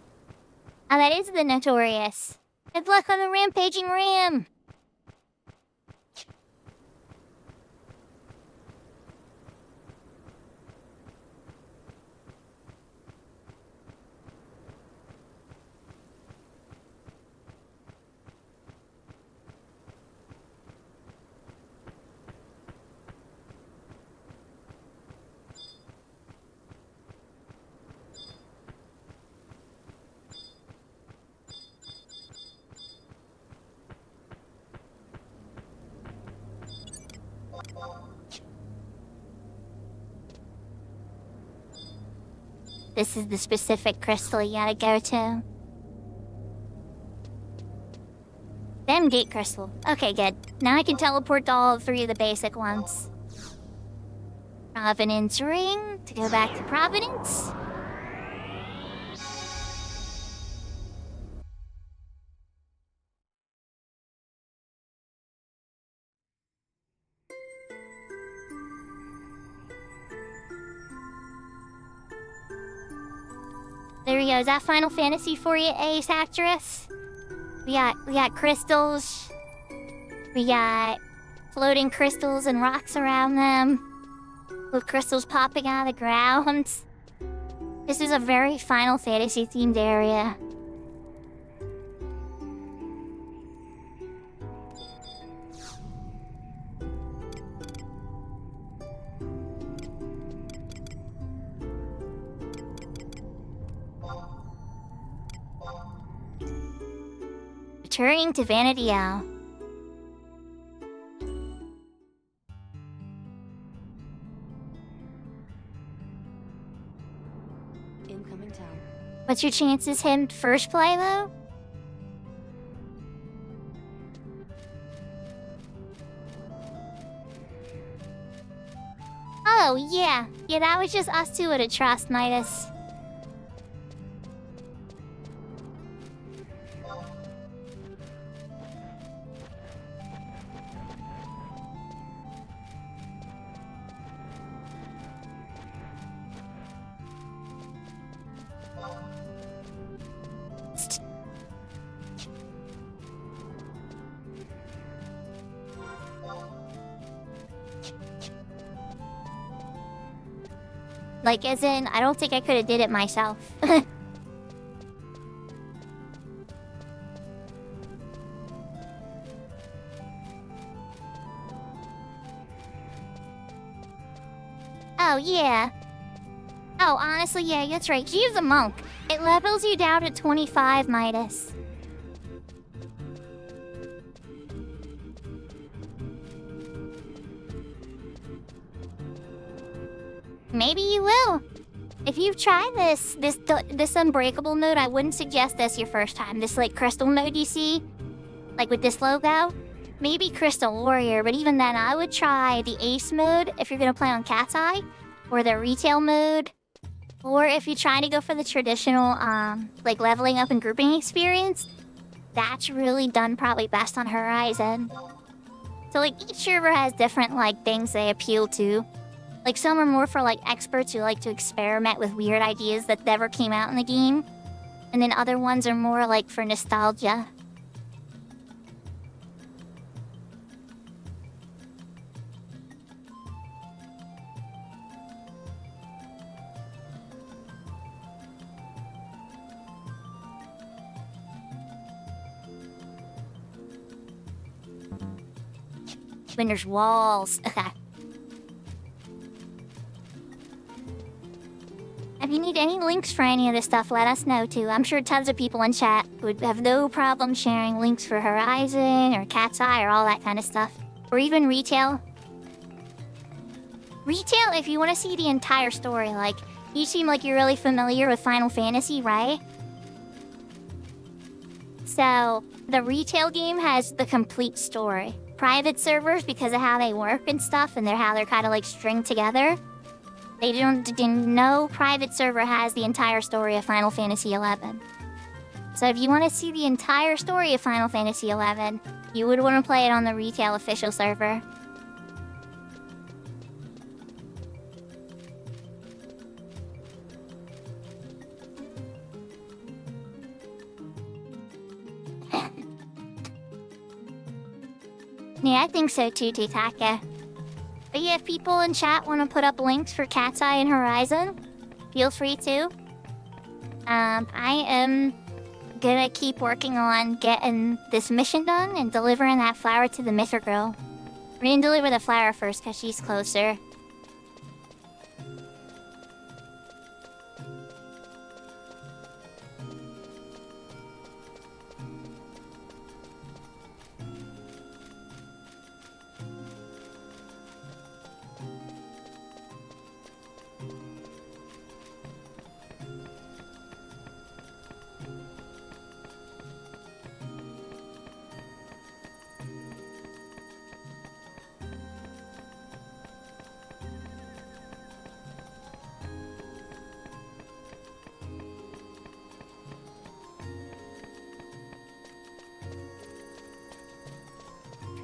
[SPEAKER 1] Oh, that is the notorious Good luck on the rampaging ram! This is the specific crystal you gotta go to. Them gate crystal. Okay, good. Now I can teleport to all three of the basic ones. Providence ring to go back to Providence. There we go. Is that Final Fantasy for you, Ace Actress? We got crystals. We got floating crystals and rocks around them. Little crystals popping out of the ground. This is a very Final Fantasy themed area. Returning to Vanity Owl.
[SPEAKER 2] Incoming tower.
[SPEAKER 1] What's your chances him first play though? Oh yeah, that was just us two at a trust, Midas. Like, as in, I don't think I could have did it myself. Oh, yeah. Oh, honestly, yeah, that's right. She's a monk. It levels you down to 25, Midas. Maybe you will. If you've tried this unbreakable mode, I wouldn't suggest this your first time. This, like, crystal mode you see? Like, with this logo? Maybe Crystal Warrior, but even then, I would try the Ace mode if you're gonna play on Cat's Eye. Or the Retail mode. Or if you're trying to go for the traditional, like, leveling up and grouping experience. That's really done probably best on Horizon. So, like, each server has different, like, things they appeal to. Like, some are more for, like, experts who like to experiment with weird ideas that never came out in the game. And then other ones are more, like, for nostalgia. When there's walls. Okay. If you need any links for any of this stuff, let us know too. I'm sure tons of people in chat would have no problem sharing links for Horizon or Cat's Eye or all that kind of stuff. Or even Retail. Retail, if you want to see the entire story, like, you seem like you're really familiar with Final Fantasy, right? So, the Retail game has the complete story. Private servers, because of how they work and stuff, and how they're kind of like stringed together. No private server has the entire story of Final Fantasy XI. So if you want to see the entire story of Final Fantasy XI, you would want to play it on the Retail official server. Yeah, I think so too, Titaka. But yeah, if people in chat want to put up links for Cat's Eye and Horizon, feel free to. I am gonna keep working on getting this mission done and delivering that flower to the Myther girl. We're gonna deliver the flower first because she's closer.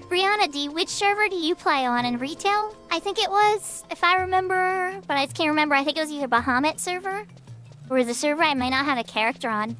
[SPEAKER 1] Brianna D, which server do you play on in retail? I think it was, if I remember, but I just can't remember. I think it was either Bahamut server or the server I might not have a character on.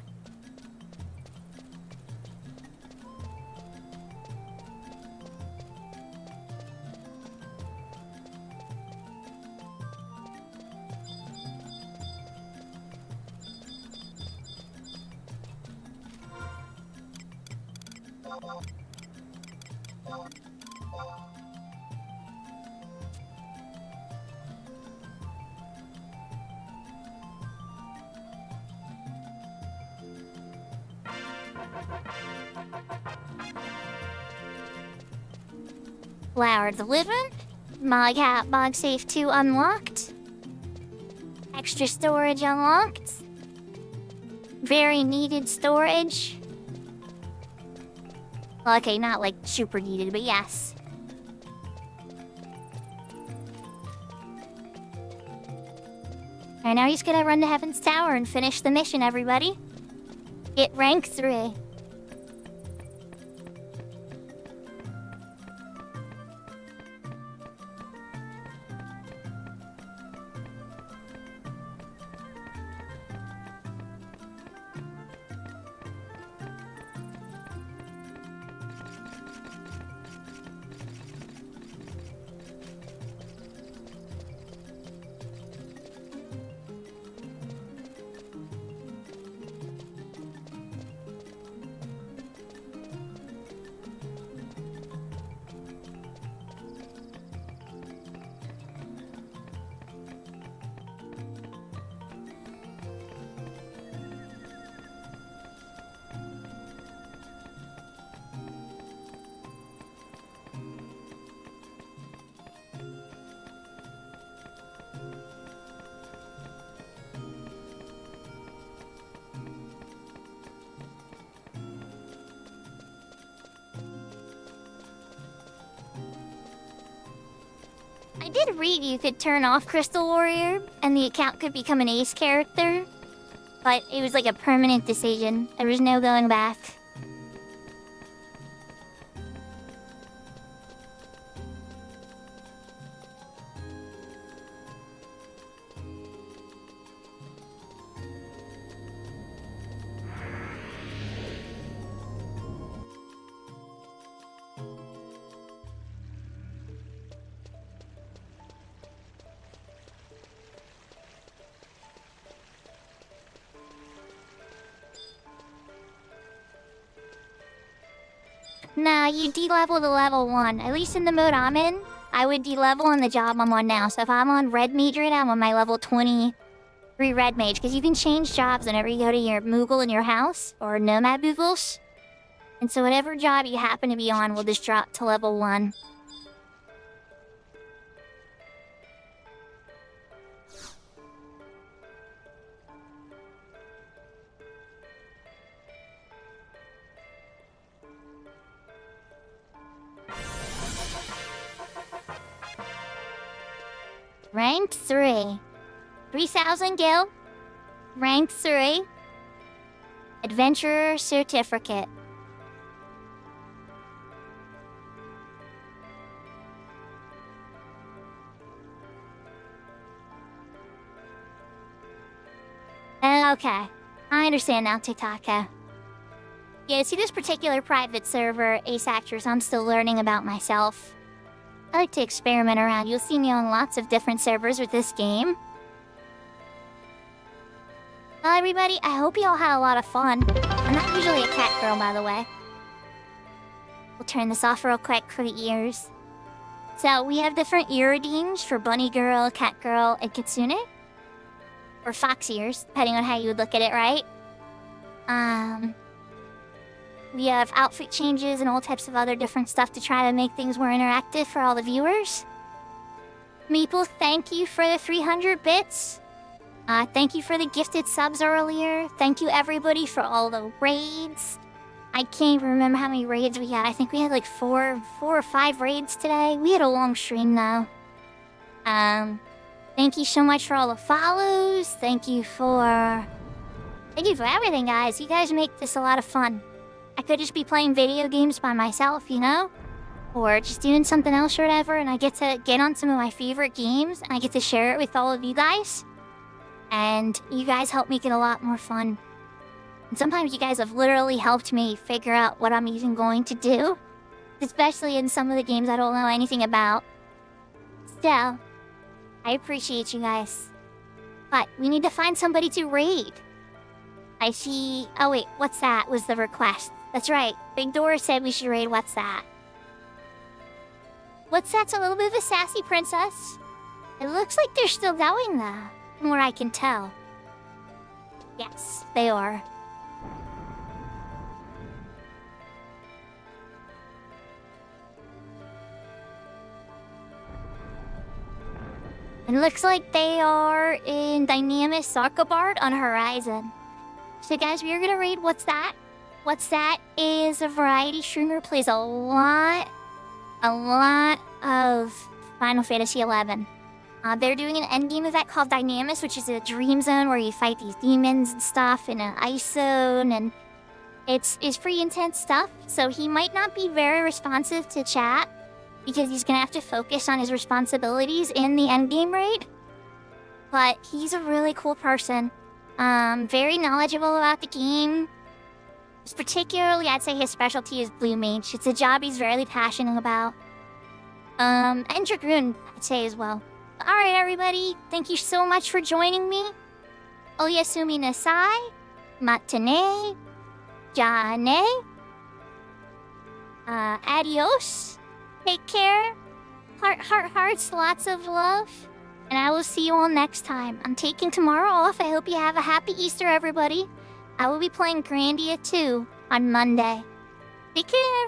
[SPEAKER 1] Flower delivered. Mog hat, Mog safe 2 unlocked. Extra storage unlocked. Very needed storage. Okay, not like super needed, but yes. Alright, now we just gotta run to Heaven's Tower and finish the mission, everybody. Get rank 3. I did read you could turn off Crystal Warrior and the account could become an ace character, but it was like a permanent decision. There was no going back. Nah, you de-level to level 1. At least in the mode I'm in, I would de-level on the job I'm on now. So if I'm on Red Mage right now, I'm on my level 23 Red Mage. Because you can change jobs whenever you go to your Moogle in your house, or Nomad Boogles. And so whatever job you happen to be on will just drop to level 1. Rank 3. 3,000 gil. Rank 3. Adventurer Certificate. Okay. I understand now, Titaka. Yeah, see this particular private server, Ace Actress, I'm still learning about myself. I like to experiment around. You'll see me on lots of different servers with this game. Well, everybody, I hope you all had a lot of fun. I'm not usually a cat girl, by the way. We'll turn this off real quick for the ears. So, we have different ear redeems for Bunny Girl, Cat Girl, and Kitsune. Or fox ears, depending on how you would look at it, right? We have outfit changes and all types of other different stuff to try to make things more interactive for all the viewers. Meeple, thank you for the 300 bits. Thank you for the gifted subs earlier. Thank you everybody for all the raids. I can't even remember how many raids we had. I think we had like four or five raids today. We had a long stream though. Thank you so much for all the follows. Thank you for everything, guys. You guys make this a lot of fun. I could just be playing video games by myself, you know? Or just doing something else or whatever, and I get to get on some of my favorite games, and I get to share it with all of you guys. And you guys help make it a lot more fun. And sometimes you guys have literally helped me figure out what I'm even going to do. Especially in some of the games I don't know anything about. Still, I appreciate you guys. But we need to find somebody to raid. I see... Oh wait, what's that was the request. That's right, Big Dora said we should raid What's That. What's That's a little bit of a sassy princess. It looks like they're still going though, from what I can tell. Yes, they are. It looks like they are in Dynamis Sarkabard on Horizon. So guys, we are gonna raid What's That? What's That is a variety streamer, plays a lot of Final Fantasy XI. They're doing an endgame event called Dynamis, which is a dream zone where you fight these demons and stuff in an ice zone, and it's pretty intense stuff. So he might not be very responsive to chat, because he's gonna have to focus on his responsibilities in the endgame raid. But he's a really cool person. Very knowledgeable about the game. Particularly, I'd say his specialty is Blue Mage. It's a job he's really passionate about. And Dragoon, I'd say as well. Alright, everybody. Thank you so much for joining me. Oyasumi nasai. Matane. Jane. Adios. Take care. Hearts, lots of love. And I will see you all next time. I'm taking tomorrow off. I hope you have a happy Easter, everybody. I will be playing Grandia 2 on Monday. Take care.